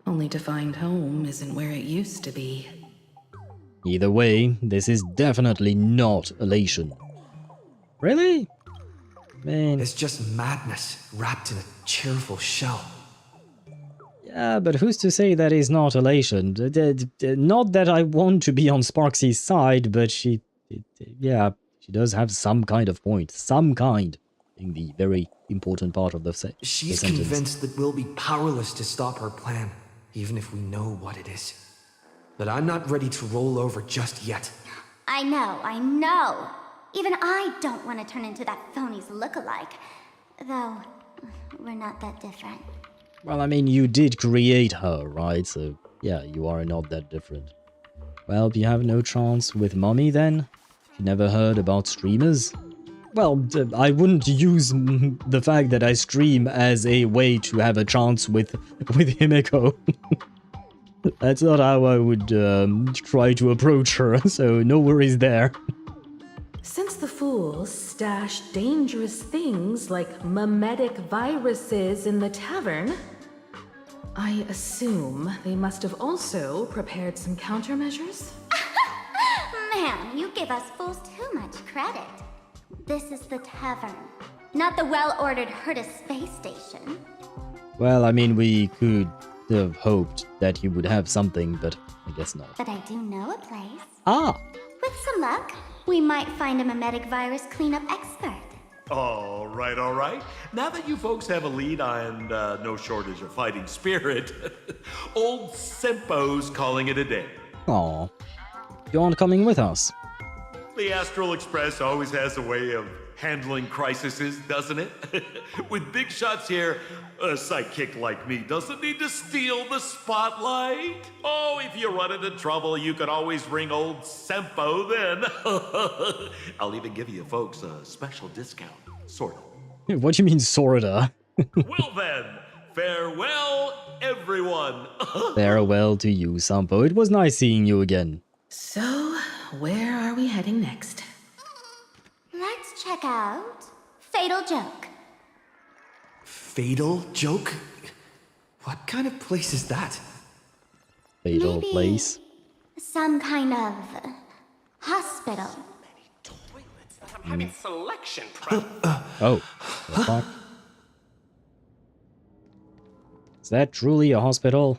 Only to find home isn't where it used to be. Either way, this is definitely not elation. Really? Man. It's just madness wrapped in a cheerful shell. Yeah, but who's to say that is not elation? Not that I want to be on Sparxie's side, but she does have some kind of point. Some kind. In the very important part of the sentence. She's convinced that we'll be powerless to stop her plan, even if we know what it is. But I'm not ready to roll over just yet. I know. Even I don't want to turn into that phony's lookalike. Though, we're not that different. Well, I mean, you did create her, right? So, yeah, you are not that different. Well, you have no chance with Mommy then? You never heard about streamers? Well, I wouldn't use the fact that I stream as a way to have a chance with Himeko. That's not how I would try to approach her, so no worries there. Since the fools stash dangerous things like memetic viruses in the tavern, I assume they must have also prepared some countermeasures? Man, you give us fools too much credit. This is the tavern, not the well-ordered Herta space station. Well, I mean, we could have hoped that he would have something, but I guess not. But I do know a place. Ah! With some luck, we might find a memetic virus cleanup expert. All right. Now that you folks have a lead and no shortage of fighting spirit, old Sempo's calling it a day. Aw. You aren't coming with us? The Astral Express always has a way of handling crises, doesn't it? With big shots here, a sidekick like me doesn't need to steal the spotlight. Oh, if you run into trouble, you can always ring old Sempo then. I'll even give you folks a special discount, sort of. What do you mean, sorta? Well then, farewell, everyone. Farewell to you, Sampo. It was nice seeing you again. So, where are we heading next? Let's check out Fatal Joke. Fatal Joke? What kind of place is that? Fatal Maybe place? some kind of hospital. I'm having selection problems. Oh, the fuck? Is that truly a hospital?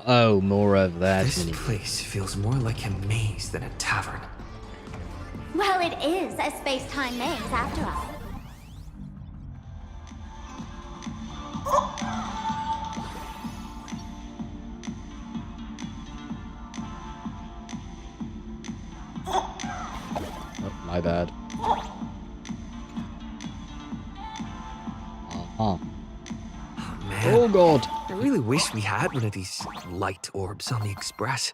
Oh, more of that. This place feels more like a maze than a tavern. Well, it is a space-time maze after all. Oh, my bad. Uh-huh. Man, oh god! I really wish we had one of these light orbs on the Express.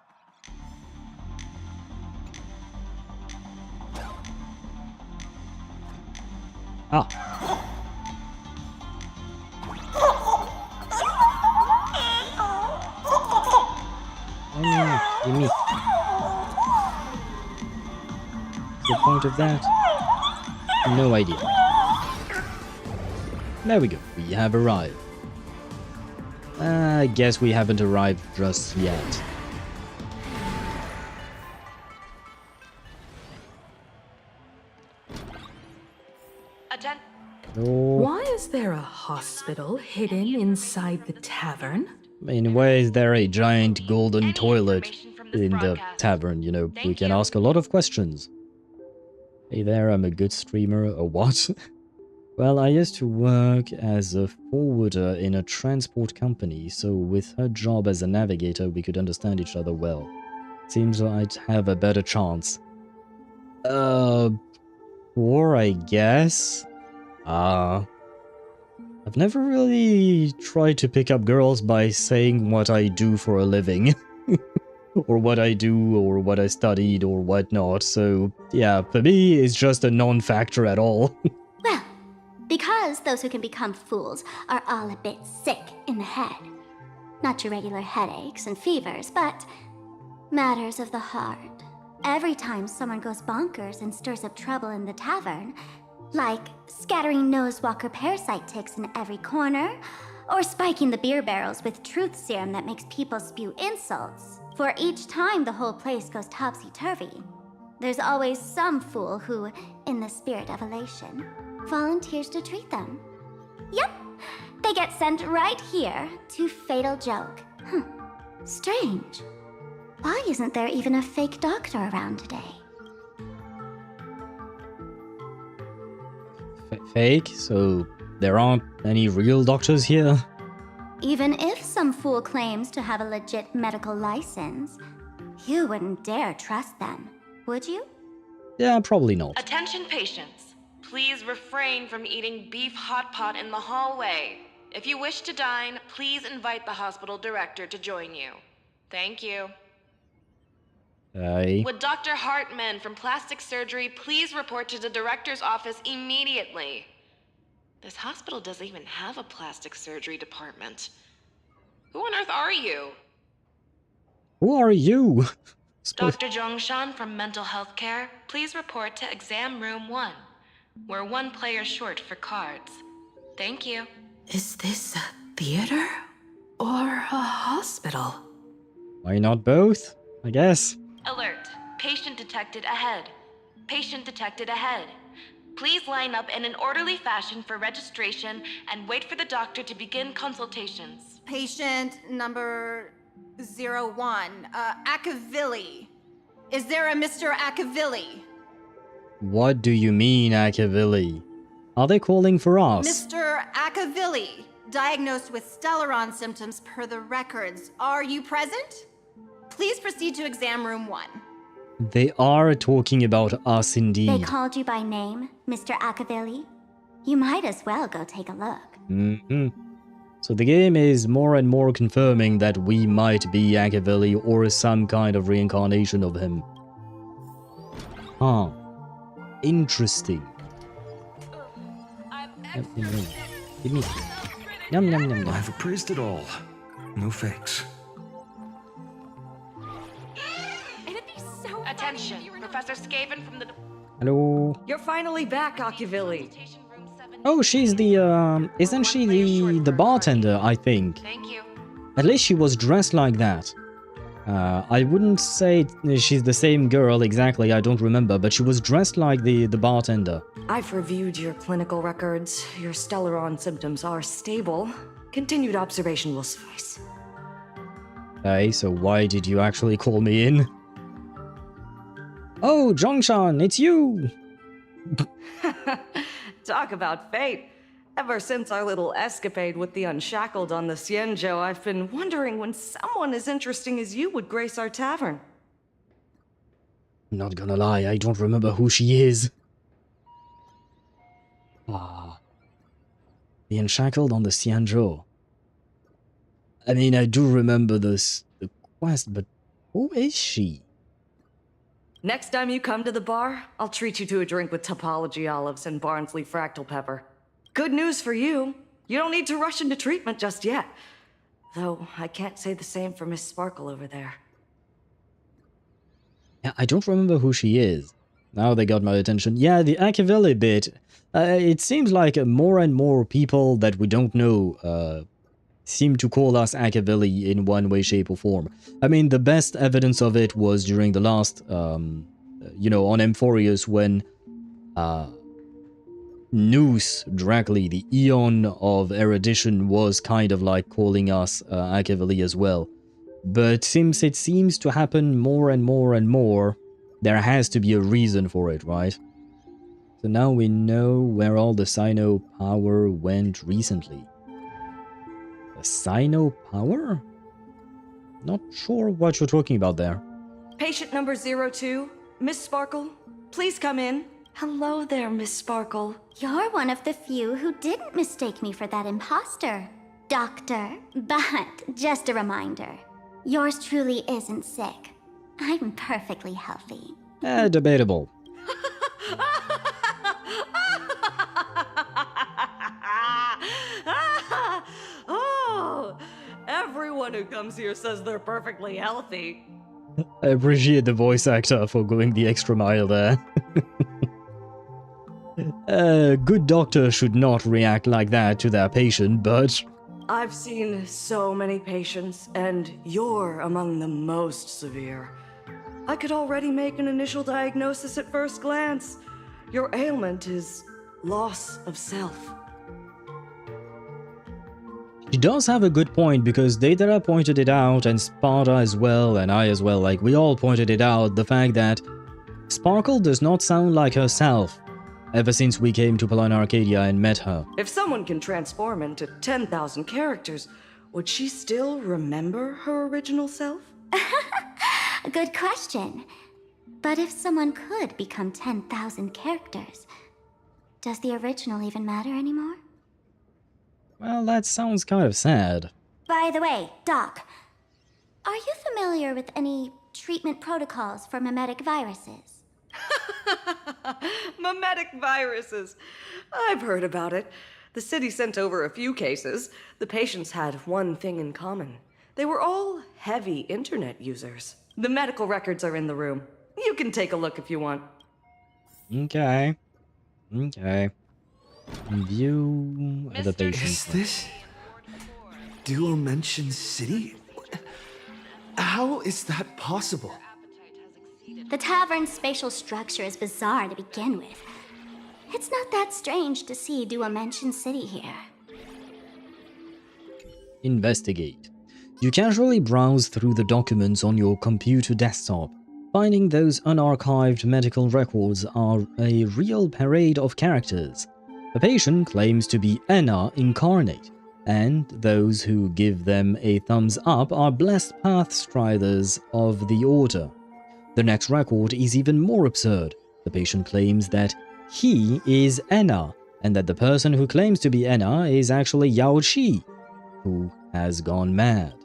Ah. Give me. The point of that? No idea. There we go. We have arrived. I guess we haven't arrived just yet. Why is there a hospital hidden inside the tavern? I mean, why is there a giant golden toilet in the tavern? You know, we can ask a lot of questions. Hey there, I'm a good streamer. A what? Well, I used to work as a forwarder in a transport company, so with her job as a navigator, we could understand each other well. Seems I'd have a better chance. Or I guess? I've never really tried to pick up girls by saying what I do for a living. Or what I do, or what I studied, or whatnot, so yeah, for me, it's just a non-factor at all. Well, because those who can become fools are all a bit sick in the head. Not your regular headaches and fevers, but matters of the heart. Every time someone goes bonkers and stirs up trouble in the tavern, like scattering nosewalker parasite ticks in every corner, or spiking the beer barrels with truth serum that makes people spew insults, for each time the whole place goes topsy-turvy, there's always some fool who, in the spirit of elation, volunteers to treat them. Yep, they get sent right here to Fatal Joke. Strange. Why isn't there even a fake doctor around today? Fake? So there aren't any real doctors here? Even if some fool claims to have a legit medical license, you wouldn't dare trust them, would you? Yeah, probably not. Attention patients, please refrain from eating beef hot pot in the hallway. If you wish to dine, please invite the hospital director to join you. Thank you. Aye. Would Dr. Hartman from Plastic Surgery please report to the director's office immediately? This hospital doesn't even have a plastic surgery department. Who on earth are you? Who are you? Dr. Zhongshan from Mental Health Care, please report to Exam Room 1. We're one player short for cards. Thank you. Is this a theater or a hospital? Why not both? I guess. Alert. Patient detected ahead. Patient detected ahead. Please line up in an orderly fashion for registration and wait for the doctor to begin consultations. Patient number 01, ASHVEIL. Is there a Mr. ASHVEIL? What do you mean, ASHVEIL? Are they calling for us? Mr. ASHVEIL, diagnosed with Stellaron symptoms per the records. Are you present? Please proceed to exam room 1. They are talking about us They indeed. called you by name, Mr. ASHVEIL? You might as well go take a look. So the game is more and more confirming that we might be ASHVEIL or some kind of reincarnation of him. Huh. Interesting. Give me. Yum yum yum yum. I've appraised it all. No fakes. Attention, Professor Skaven from the... Hello. You're finally back, ASHVEIL. Oh, she's the isn't she the bartender, I think. Thank you. At least she was dressed like that. I wouldn't say she's the same girl exactly, I don't remember, but she was dressed like the bartender. I've reviewed your clinical records. Your Stellaron symptoms are stable. Continued observation will suffice. Okay, so why did you actually call me in? Oh, Zhongshan, it's you! Talk about fate. Ever since our little escapade with the Unshackled on the Xianzhou, I've been wondering when someone as interesting as you would grace our tavern. Not gonna lie, I don't remember who she is. Ah. The Unshackled on the Xianzhou. I mean, I do remember the quest, but who is she? Next time you come to the bar, I'll treat you to a drink with topology olives and Barnsley fractal pepper. Good news for you. You don't need to rush into treatment just yet. Though, I can't say the same for Miss Sparkle over there. Yeah, I don't remember who she is. Now they got my attention. Yeah, the ASHVEIL bit. It seems like more and more people that we don't know seem to call us ASHVEIL in one way, shape or form. I mean, the best evidence of it was during the last, you know, on Emphorius when Noose directly, the Eon of Erudition, was kind of like calling us ASHVEIL as well. But since it seems to happen more and more and more, there has to be a reason for it, right? So now we know where all the Sino power went recently. The Sino power? Not sure what you're talking about there. Patient number 02, Miss Sparkle, please come in. Hello there, Miss Sparkle. You're one of the few who didn't mistake me for that imposter, Doctor. But just a reminder, yours truly isn't sick. I'm perfectly healthy. Debatable. Oh, everyone who comes here says they're perfectly healthy. I appreciate the voice actor for going the extra mile there. A good doctor should not react like that to their patient, but... I've seen so many patients, and you're among the most severe. I could already make an initial diagnosis at first glance. Your ailment is loss of self. She does have a good point, because Deidara pointed it out, and Sparta as well, and I as well, like, we all pointed it out, the fact that Sparkle does not sound like herself, ever since we came to Planarcadia and met her. If someone can transform into 10,000 characters, would she still remember her original self? Good question. But if someone could become 10,000 characters, does the original even matter anymore? Well, that sounds kind of sad. By the way, Doc, are you familiar with any treatment protocols for mimetic viruses? Mimetic viruses. I've heard about it. The city sent over a few cases. The patients had one thing in common. They were all heavy internet users. The medical records are in the room. You can take a look if you want. Okay. Okay. View the patient. Is this Dual Mention City? How is that possible? The tavern's spatial structure is bizarre to begin with. It's not that strange to see Dual Mention City here. Investigate. You casually browse through the documents on your computer desktop. Finding those unarchived medical records are a real parade of characters. The patient claims to be Anna incarnate, and those who give them a thumbs up are blessed pathstriders of the Order. The next record is even more absurd. The patient claims that he is Anna, and that the person who claims to be Anna is actually Yao Guang, who has gone mad.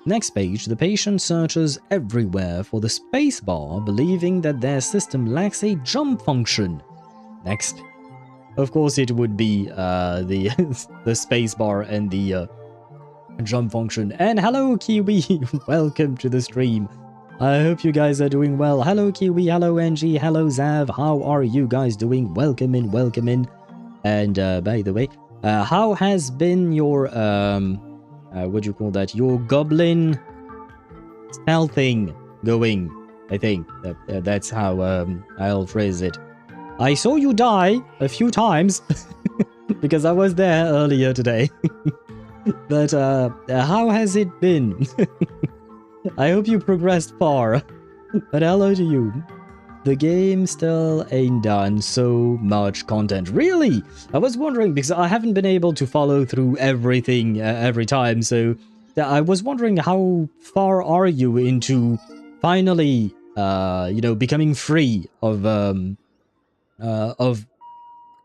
Next page, the patient searches everywhere for the spacebar, believing that their system lacks a jump function. Next. Of course it would be the spacebar and the jump function. And hello Kiwi, welcome to the stream. I hope you guys are doing well. Hello Kiwi, hello Angie, hello Zav, how are you guys doing? Welcome in, welcome in. And by the way, how has been your, what do you call that? Your goblin stealthing going, I think. That's how I'll phrase it. I saw you die a few times, because I was there earlier today. But how has it been? I hope you progressed far. But hello to you. The game still ain't done so much content. Really? I was wondering, because I haven't been able to follow through everything every time, so I was wondering how far are you into finally, you know, becoming free of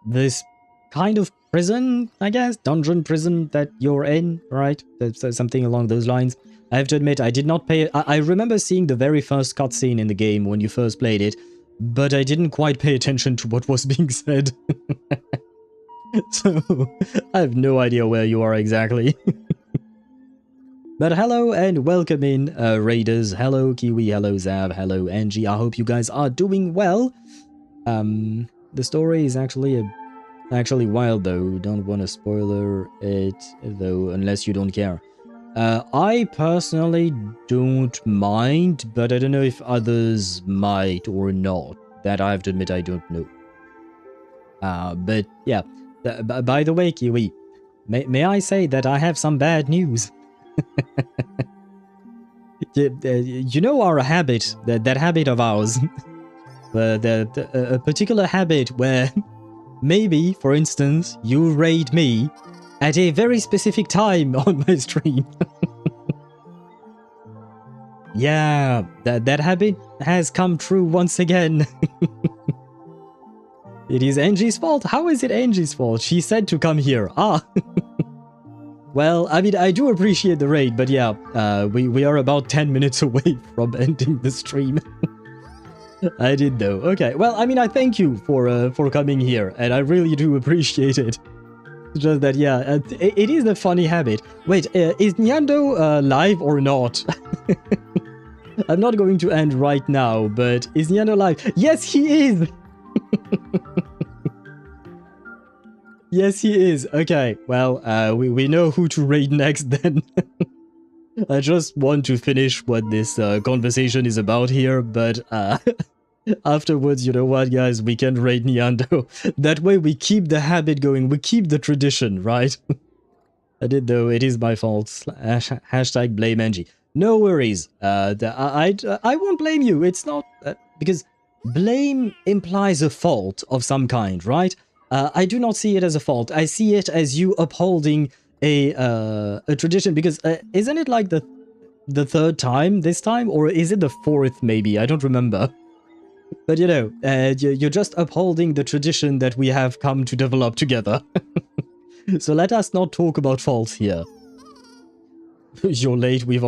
this kind of prison, I guess? Dungeon prison that you're in, right? That's something along those lines. I have to admit, I did not pay... I remember seeing the very first cutscene in the game when you first played it, but I didn't quite pay attention to what was being said. So, I have no idea where you are exactly. But hello and welcome in, Raiders. Hello, Kiwi. Hello, Zav. Hello, Angie. I hope you guys are doing well. The story is actually wild, though. Don't want to spoiler it, though, unless you don't care. I personally don't mind, but I don't know if others might or not. That I have to admit I don't know. But yeah, by the way, Kiwi, may I say that I have some bad news? You know our habit, that habit of ours, a particular habit where maybe, for instance, you raid me at a very specific time on my stream. Yeah, that habit has come true once again. It is Angie's fault. How is it Angie's fault? She said to come here. Ah. Well, I mean, I do appreciate the raid, but yeah, we are about 10 minutes away from ending the stream. I did though. Okay, well, I mean, I thank you for coming here, and I really do appreciate it. Just that, yeah, it is a funny habit. Wait, is Nyando live or not? I'm not going to end right now, but is Nyando live? Yes, he is! Yes, he is. Okay, well, we know who to raid next then. I just want to finish what this conversation is about here, but afterwards, you know what, guys, we can raid Nyando. That way we keep the habit going, we keep the tradition, right? I did though, it is my fault. Hashtag blame Angie. No worries, I won't blame you, it's not... because blame implies a fault of some kind, right? I do not see it as a fault. I see it as you upholding a tradition, because isn't it like the third time this time, or is it the fourth maybe? I don't remember. But you know, you're just upholding the tradition that we have come to develop together. So let us not talk about faults here. You're late. We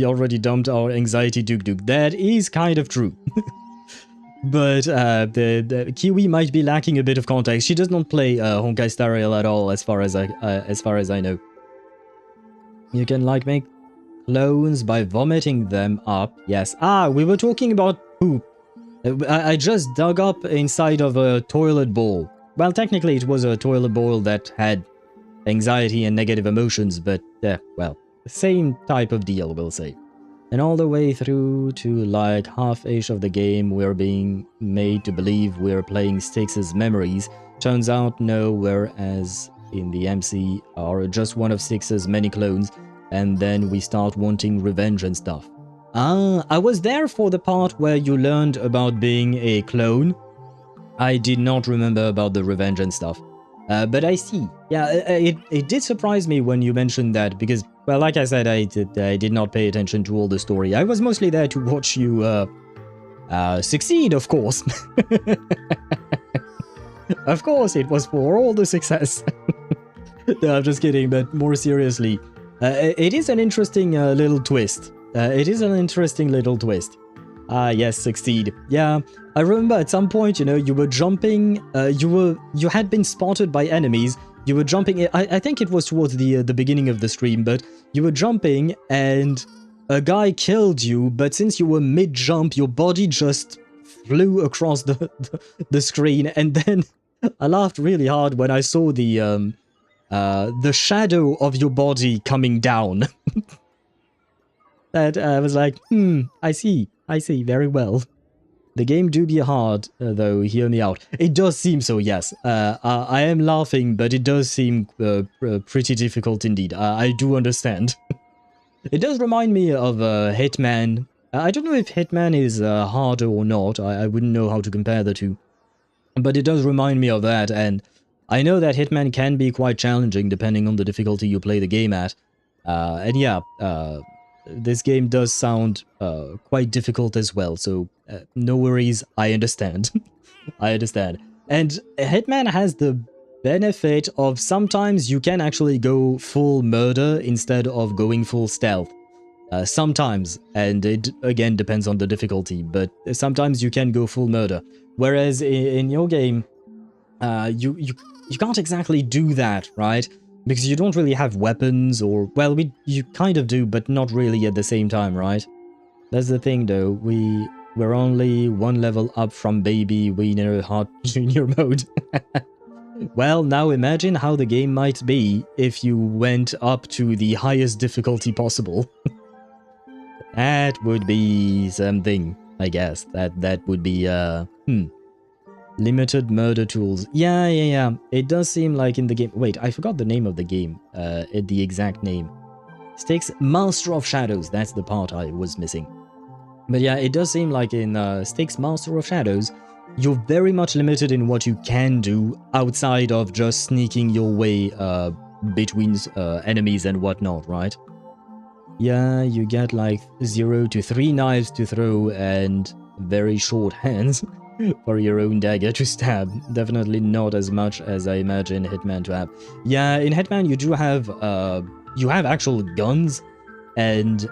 already dumped our anxiety duk. That is kind of true. But the Kiwi might be lacking a bit of context. She does not play Honkai Star Rail at all, as far as I know. You can like make clones by vomiting them up. Yes. Ah, we were talking about poop. I just dug up inside of a toilet bowl. Well, technically it was a toilet bowl that had anxiety and negative emotions, but well, same type of deal, we'll say. And all the way through to like half-ish of the game, we're being made to believe we're playing Styx's memories. Turns out no, whereas in the MC are just one of Styx's many clones, and then we start wanting revenge and stuff. I was there for the part where you learned about being a clone. I did not remember about the revenge and stuff. But I see. Yeah, it did surprise me when you mentioned that because, well, like I said, I did not pay attention to all the story. I was mostly there to watch you succeed, of course. Of course, it was for all the success. No, I'm just kidding, but more seriously, it is an interesting little twist. Yes, succeed. Yeah, I remember at some point, you know, you were jumping, you had been spotted by enemies, you were jumping, I think it was towards the beginning of the stream, but you were jumping and a guy killed you, but since you were mid-jump, your body just flew across the screen, and then I laughed really hard when I saw the shadow of your body coming down. That I was like, I see, very well. The game do be hard, though, hear me out. It does seem so, yes. I am laughing, but it does seem pretty difficult indeed. I do understand. It does remind me of Hitman. I don't know if Hitman is harder or not. I wouldn't know how to compare the two. But it does remind me of that, and I know that Hitman can be quite challenging depending on the difficulty you play the game at. And yeah, this game does sound quite difficult as well, so no worries, I understand. I understand. And Hitman has the benefit of sometimes you can actually go full murder instead of going full stealth. Sometimes, and it again depends on the difficulty, but sometimes you can go full murder. Whereas in your game, you can't exactly do that, right? Because you don't really have weapons, or, well, you kind of do, but not really at the same time, right? That's the thing, though. We're only one level up from baby wiener hot junior mode. Well, now imagine how the game might be if you went up to the highest difficulty possible. That would be something, I guess. That would be, limited murder tools. Yeah. It does seem like in the game... Wait, I forgot the name of the game. The exact name. Styx Master of Shadows. That's the part I was missing. But yeah, it does seem like in Styx Master of Shadows, you're very much limited in what you can do outside of just sneaking your way between enemies and whatnot, right? Yeah, you get like 0 to 3 knives to throw and very short hands for your own dagger to stab. Definitely not as much as I imagine Hitman to have. Yeah, in Hitman you do have actual guns, and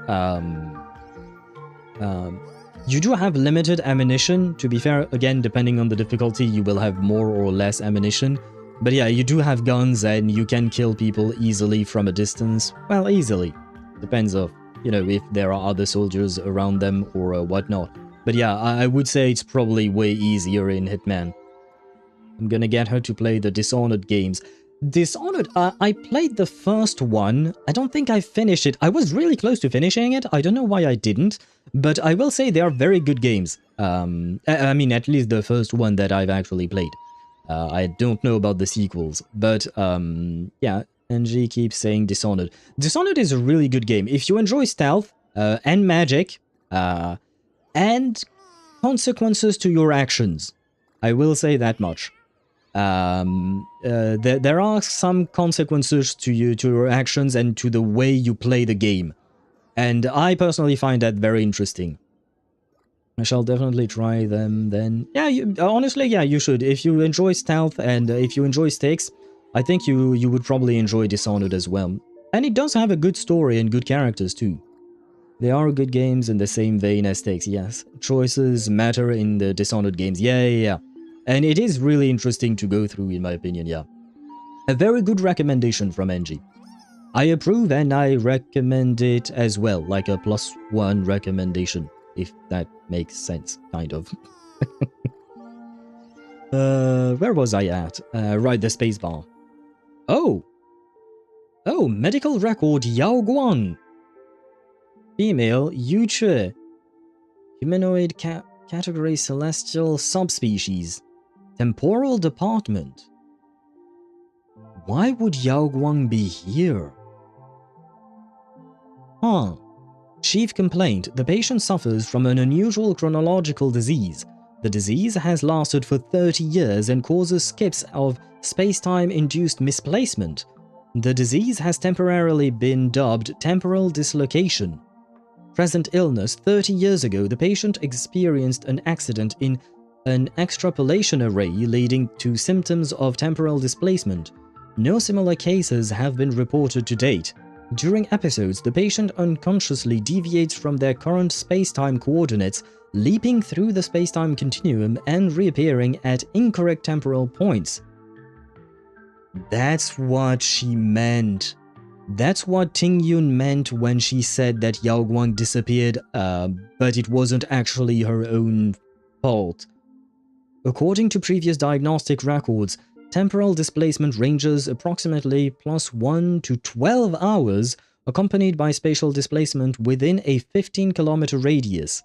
you do have limited ammunition. To be fair, again, depending on the difficulty, you will have more or less ammunition. But yeah, you do have guns and you can kill people easily from a distance. Well, easily. Depends on, you know, if there are other soldiers around them or whatnot. But yeah, I would say it's probably way easier in Hitman. I'm gonna get her to play the Dishonored games. Dishonored, I played the first one. I don't think I finished it. I was really close to finishing it. I don't know why I didn't. But I will say they are very good games. I mean, at least the first one that I've actually played. I don't know about the sequels. But, yeah, Angie keeps saying Dishonored. Dishonored is a really good game. If you enjoy stealth and magic, and consequences to your actions, I will say that much. There are some consequences to your actions and to the way you play the game. And I personally find that very interesting. I shall definitely try them then. Yeah, honestly, yeah, you should. If you enjoy stealth and if you enjoy Styx, I think you would probably enjoy Dishonored as well. And it does have a good story and good characters too. They are good games in the same vein as Styx, yes. Choices matter in the Dishonored games, yeah. And it is really interesting to go through, in my opinion, yeah. A very good recommendation from Angie. I approve and I recommend it as well, like a +1 recommendation, if that makes sense, kind of. Where was I at? Right, the spacebar. Oh, medical record Yao Guang. Female, Yuche. Humanoid category celestial subspecies. Temporal department. Why would Yao Guang be here? Huh. Chief complaint: the patient suffers from an unusual chronological disease. The disease has lasted for 30 years and causes skips of space-time-induced misplacement. The disease has temporarily been dubbed temporal dislocation. Present illness: 30 years ago, the patient experienced an accident in an extrapolation array leading to symptoms of temporal displacement. No similar cases have been reported to date. During episodes, the patient unconsciously deviates from their current space-time coordinates, leaping through the space-time continuum and reappearing at incorrect temporal points. That's what she meant. That's what Ting Yun meant when she said that Yao Guang disappeared, but it wasn't actually her own fault. According to previous diagnostic records, temporal displacement ranges approximately +1 to 12 hours, accompanied by spatial displacement within a 15-kilometer radius.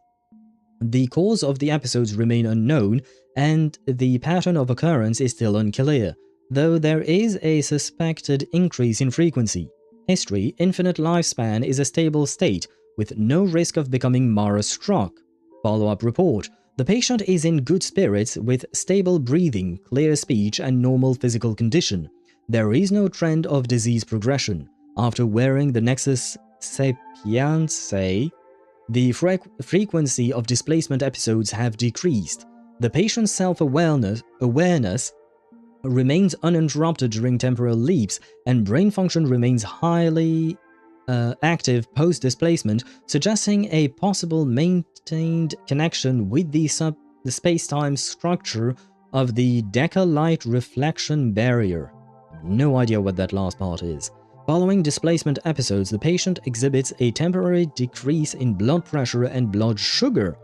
The cause of the episodes remain unknown, and the pattern of occurrence is still unclear, though there is a suspected increase in frequency. History: infinite lifespan is a stable state, with no risk of becoming Mara-struck. Follow-up report: the patient is in good spirits with stable breathing, clear speech, and normal physical condition. There is no trend of disease progression. After wearing the Nexus Sapienzae, the frequency of displacement episodes have decreased. The patient's self-awareness remains uninterrupted during temporal leaps, and brain function remains highly active post-displacement, suggesting a possible maintained connection with the space-time structure of the Deca light reflection barrier. No idea what that last part is. Following displacement episodes, the patient exhibits a temporary decrease in blood pressure and blood sugar.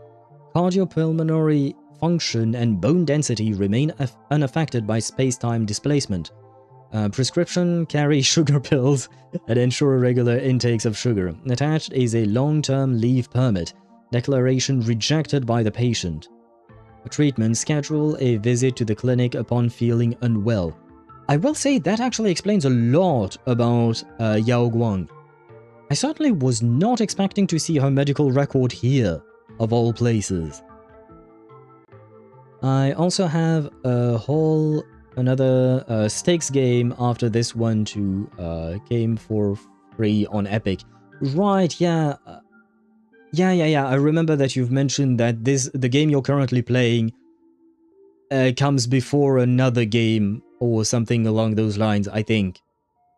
Cardiopulmonary function and bone density remain unaffected by space-time displacement. Prescription: carry sugar pills and ensure regular intakes of sugar. Attached is a long-term leave permit. Declaration rejected by the patient. Treatment: schedule a visit to the clinic upon feeling unwell. I will say that actually explains a lot about Yao Guang. I certainly was not expecting to see her medical record here, of all places. I also have another stakes game after this one too, came for free on Epic. Right, yeah. Yeah, I remember that you've mentioned that the game you're currently playing comes before another game or something along those lines, I think.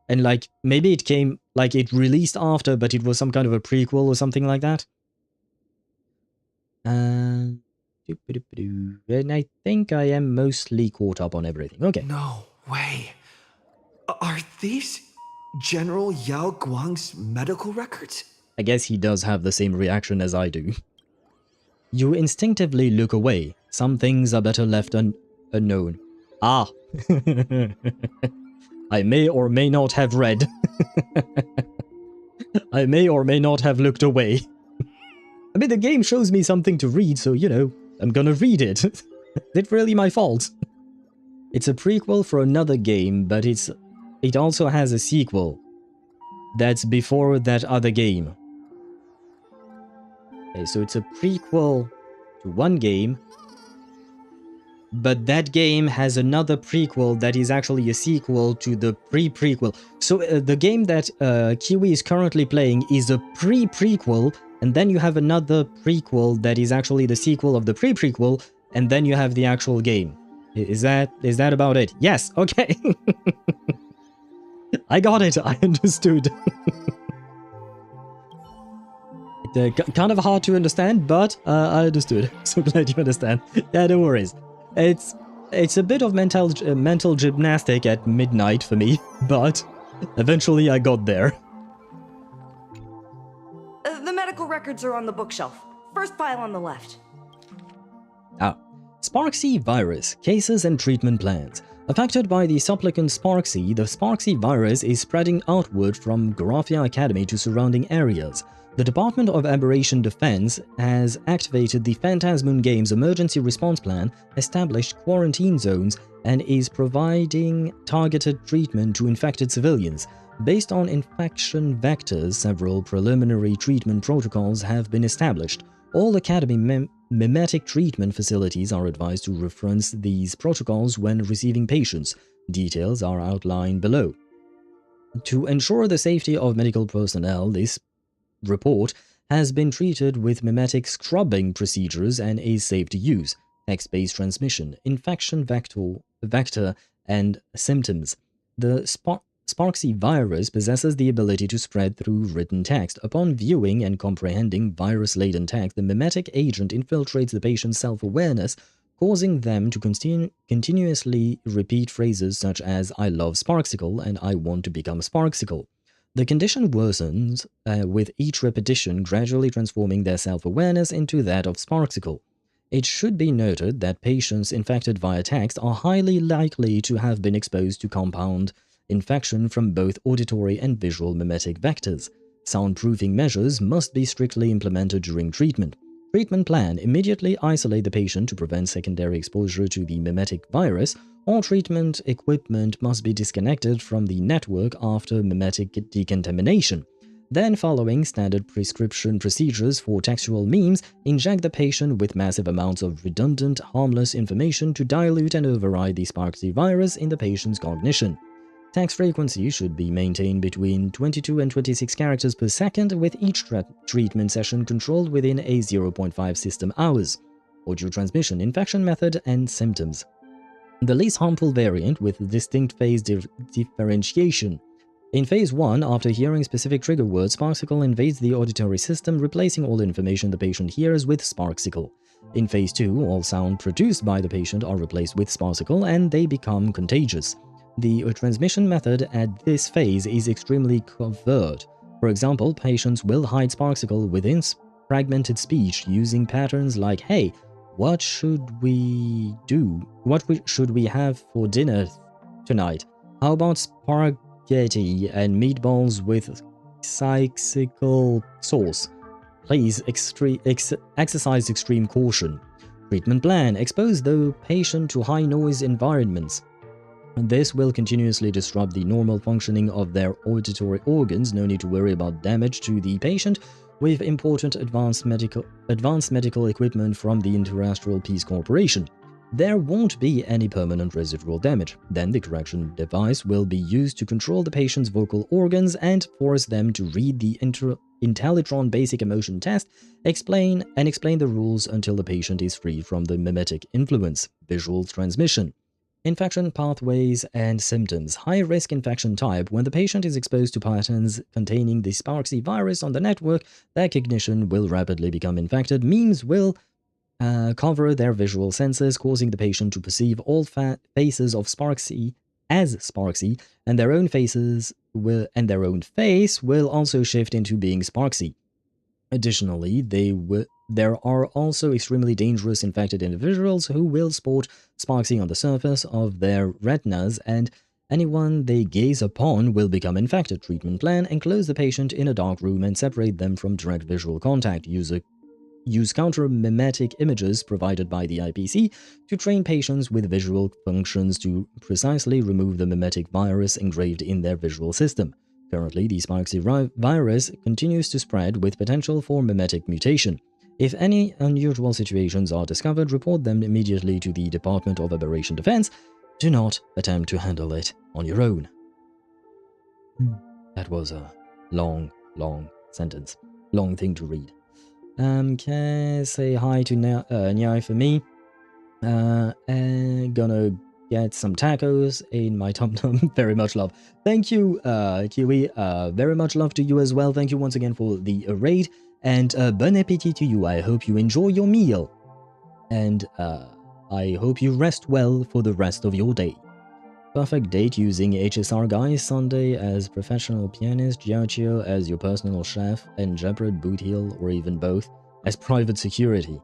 And like, maybe it came, like it released after, but it was some kind of a prequel or something like that. And I think I am mostly caught up on everything. Okay. No way. Are these General Yao Guang's medical records? I guess he does have the same reaction as I do. You instinctively look away. Some things are better left unknown. Ah. I may or may not have read. I may or may not have looked away. I mean, the game shows me something to read, so, you know, I'm gonna read it. Is it really my fault? It's a prequel for another game, but it also has a sequel that's before that other game. Okay, so it's a prequel to one game, but that game has another prequel that is actually a sequel to the pre-prequel. So the game that Kiwi is currently playing is a pre-prequel, and then you have another prequel that is actually the sequel of the pre-prequel, and then you have the actual game. Is that about it? Yes, okay. I got it, I understood. Kind of hard to understand, but I understood. So glad you understand. Yeah, no worries. It's a bit of mental gymnastic at midnight for me, but eventually I got there. The medical records are on the bookshelf. First pile on the left. Sparxie virus, cases and treatment plans. Affected by the supplicant Sparxie, the Sparxie virus is spreading outward from Graphia Academy to surrounding areas. The Department of Aberration Defense has activated the Phantasmoon Games Emergency Response Plan, established quarantine zones, and is providing targeted treatment to infected civilians. Based on infection vectors, several preliminary treatment protocols have been established. All Academy mimetic treatment facilities are advised to reference these protocols when receiving patients. Details are outlined below. To ensure the safety of medical personnel, this report has been treated with mimetic scrubbing procedures and is safe to use. Text-based transmission, infection vector, and symptoms. The Sparxie virus possesses the ability to spread through written text. Upon viewing and comprehending virus-laden text, the mimetic agent infiltrates the patient's self-awareness, causing them to continuously repeat phrases such as "I love Sparxicle" and "I want to become Sparxicle." The condition worsens with each repetition, gradually transforming their self-awareness into that of Sparxicle. It should be noted that patients infected via text are highly likely to have been exposed to compound infection from both auditory and visual mimetic vectors. Soundproofing measures must be strictly implemented during treatment. Treatment plan: immediately isolate the patient to prevent secondary exposure to the mimetic virus. All treatment equipment must be disconnected from the network after mimetic decontamination. Then, following standard prescription procedures for textual memes, inject the patient with massive amounts of redundant, harmless information to dilute and override the Sparxie virus in the patient's cognition. Text frequency should be maintained between 22 and 26 characters per second, with each treatment session controlled within a 0.5 system hours. Audio transmission, infection method, and symptoms. The least harmful variant with distinct phase differentiation. In Phase 1, after hearing specific trigger words, Sparxicle invades the auditory system, replacing all information the patient hears with Sparxicle. In Phase 2, all sound produced by the patient are replaced with Sparxicle, and they become contagious. The transmission method at this phase is extremely covert. For example, patients will hide Sparxicle within fragmented speech using patterns like, "Hey, what should we do? What should we have for dinner tonight? How about spaghetti and meatballs with Sparxicle sauce? Please exercise extreme caution." Treatment plan: expose the patient to high-noise environments. This will continuously disrupt the normal functioning of their auditory organs. No need to worry about damage to the patient with important advanced medical equipment from the Interastral Peace Corporation. There won't be any permanent residual damage. Then the correction device will be used to control the patient's vocal organs and force them to read the Intellitron Basic Emotion Test, explain the rules until the patient is free from the mimetic influence. Visual transmission. Infection pathways and symptoms. High-risk infection type. When the patient is exposed to patterns containing the Sparxie virus on the network, their cognition will rapidly become infected. Memes will cover their visual senses, causing the patient to perceive all faces of Sparxie as Sparxie, and their own face will also shift into being Sparxie. Additionally, there are also extremely dangerous infected individuals who will sport Sparxie on the surface of their retinas, and anyone they gaze upon will become infected. Treatment plan: enclose the patient in a dark room and separate them from direct visual contact. Use counter-mimetic images provided by the IPC to train patients with visual functions to precisely remove the mimetic virus engraved in their visual system. Currently, the Sparxie virus continues to spread with potential for mimetic mutation. If any unusual situations are discovered, report them immediately to the Department of Aberration Defense. Do not attempt to handle it on your own. That was a long sentence. Long thing to read. Can say hi to Nyai for me. And gonna get some tacos in my tum-tum. Very much love. Thank you, Kiwi. Very much love to you as well. Thank you once again for the raid. And bon appetit to you. I hope you enjoy your meal. And I hope you rest well for the rest of your day. Perfect date using HSR guys, Sunday as professional pianist, Jiao as your personal chef, and Jeopard Bootheel, or even both, as private security.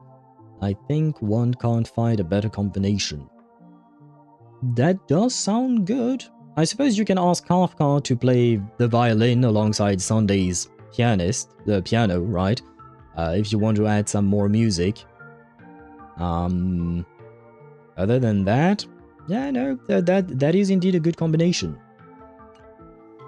I think one can't find a better combination. That does sound good. I suppose you can ask Kafka to play the violin alongside Sunday's piano, right? If you want to add some more music. Other than that, yeah, no, that is indeed a good combination.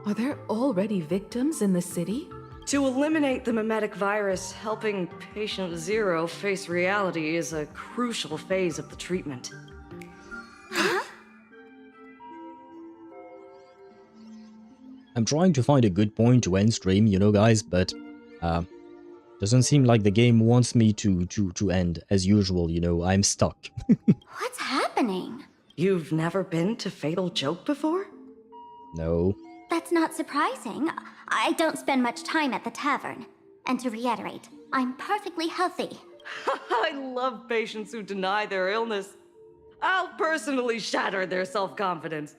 Are there already victims in the city? To eliminate the mimetic virus, helping Patient Zero face reality is a crucial phase of the treatment. I'm trying to find a good point to end stream, you know, guys, but doesn't seem like the game wants me to end as usual, you know. I'm stuck. What's happening? You've never been to Fatal Joke before? No. That's not surprising. I don't spend much time at the tavern. And to reiterate, I'm perfectly healthy. I love patients who deny their illness. I'll personally shatter their self-confidence.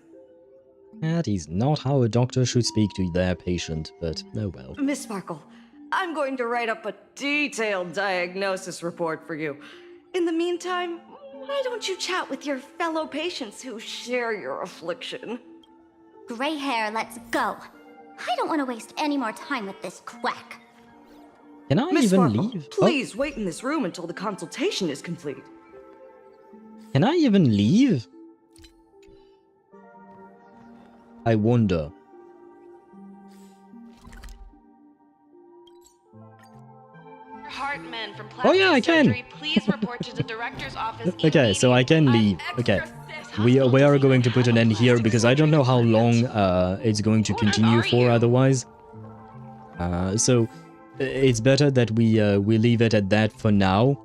That is not how a doctor should speak to their patient, but oh well. Miss Sparkle, I'm going to write up a detailed diagnosis report for you. In the meantime, why don't you chat with your fellow patients who share your affliction? Gray hair, let's go. I don't want to waste any more time with this quack. Can I Miss even Sparkle, leave? please wait in this room until the consultation is complete. Can I even leave? I wonder. Hartman from Oh yeah, I can. Surgery, please report to the director's office. Okay, so I can leave. Okay. We are going to put an end here because I don't know how long it's going to continue for otherwise. So it's better that we leave it at that for now.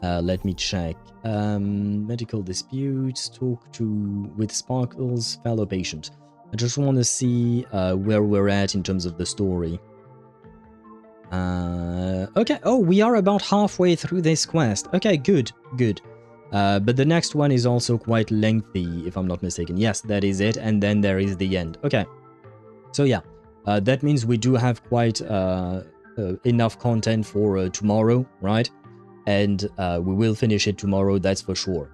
Let me check. Medical disputes, with Sparkle's fellow patient. I just want to see where we're at in terms of the story. Okay, oh, we are about halfway through this quest. Okay, good. But the next one is also quite lengthy, if I'm not mistaken. Yes, that is it, and then there is the end. Okay, so yeah, that means we do have quite enough content for tomorrow, right? And we will finish it tomorrow, that's for sure.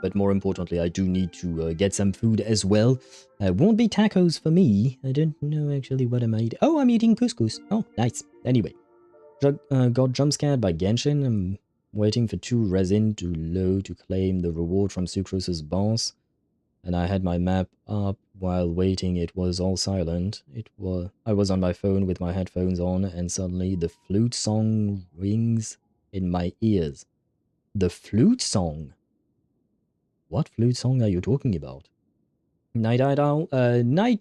But more importantly, I do need to get some food as well. Won't be tacos for me. I don't know actually what I'm eating. Oh, I'm eating couscous. Oh, nice. Anyway, got jump scared by Genshin. I'm waiting for 2 resin to load to claim the reward from Sucrose's boss. And I had my map up while waiting. It was all silent. I was on my phone with my headphones on, and suddenly the flute song rings in my ears. The flute song? What flute song are you talking about? Night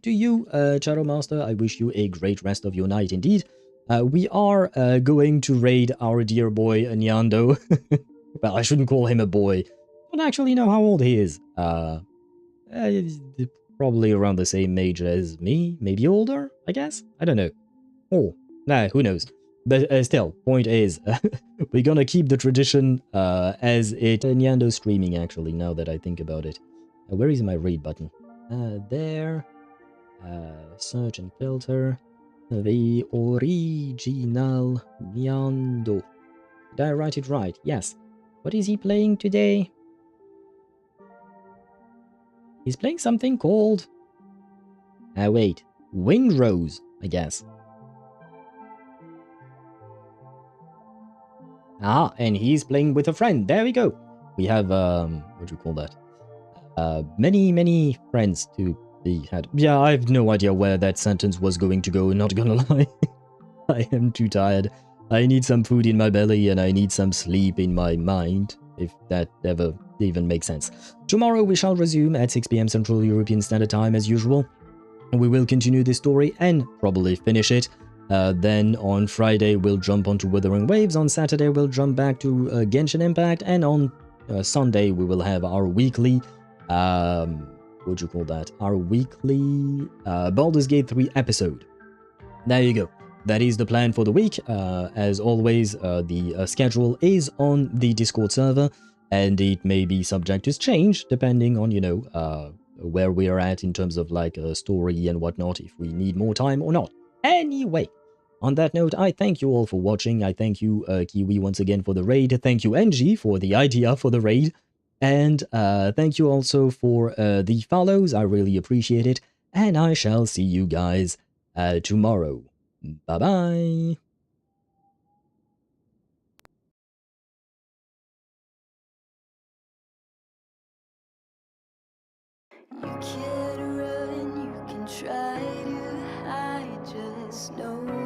to you, Shadow Master. I wish you a great rest of your night indeed. We are going to raid our dear boy Nyando. Well, I shouldn't call him a boy. I don't actually know how old he is. Probably around the same age as me, maybe older, I guess? I don't know. Oh, nah, who knows. But still, point is, we're gonna keep the tradition as it... Nyando streaming, actually, now that I think about it. Where is my raid button? There. Search and filter. The original Nyando. Did I write it right? Yes. What is he playing today? He's playing something called... wait. Windrose, I guess. Ah, and he's playing with a friend. There we go. We have, what do you call that? Many friends to be had. Yeah, I have no idea where that sentence was going to go, not gonna lie. I am too tired. I need some food in my belly and I need some sleep in my mind, if that ever even makes sense. Tomorrow we shall resume at 6 PM Central European Standard Time as usual. We will continue this story and probably finish it. Then on Friday we'll jump onto Wuthering Waves, on Saturday we'll jump back to Genshin Impact, and on Sunday we will have our weekly, what do you call that? Our weekly Baldur's Gate 3 episode. There you go. That is the plan for the week. As always, the schedule is on the Discord server, and it may be subject to change depending on, you know, where we are at in terms of like a story and whatnot, if we need more time or not. Anyway, on that note, I thank you all for watching. I thank you, Kiwi, once again for the raid. Thank you, NG, for the idea for the raid. And thank you also for the follows. I really appreciate it. And I shall see you guys tomorrow. Bye-bye. You can run, you can try to hide. Snow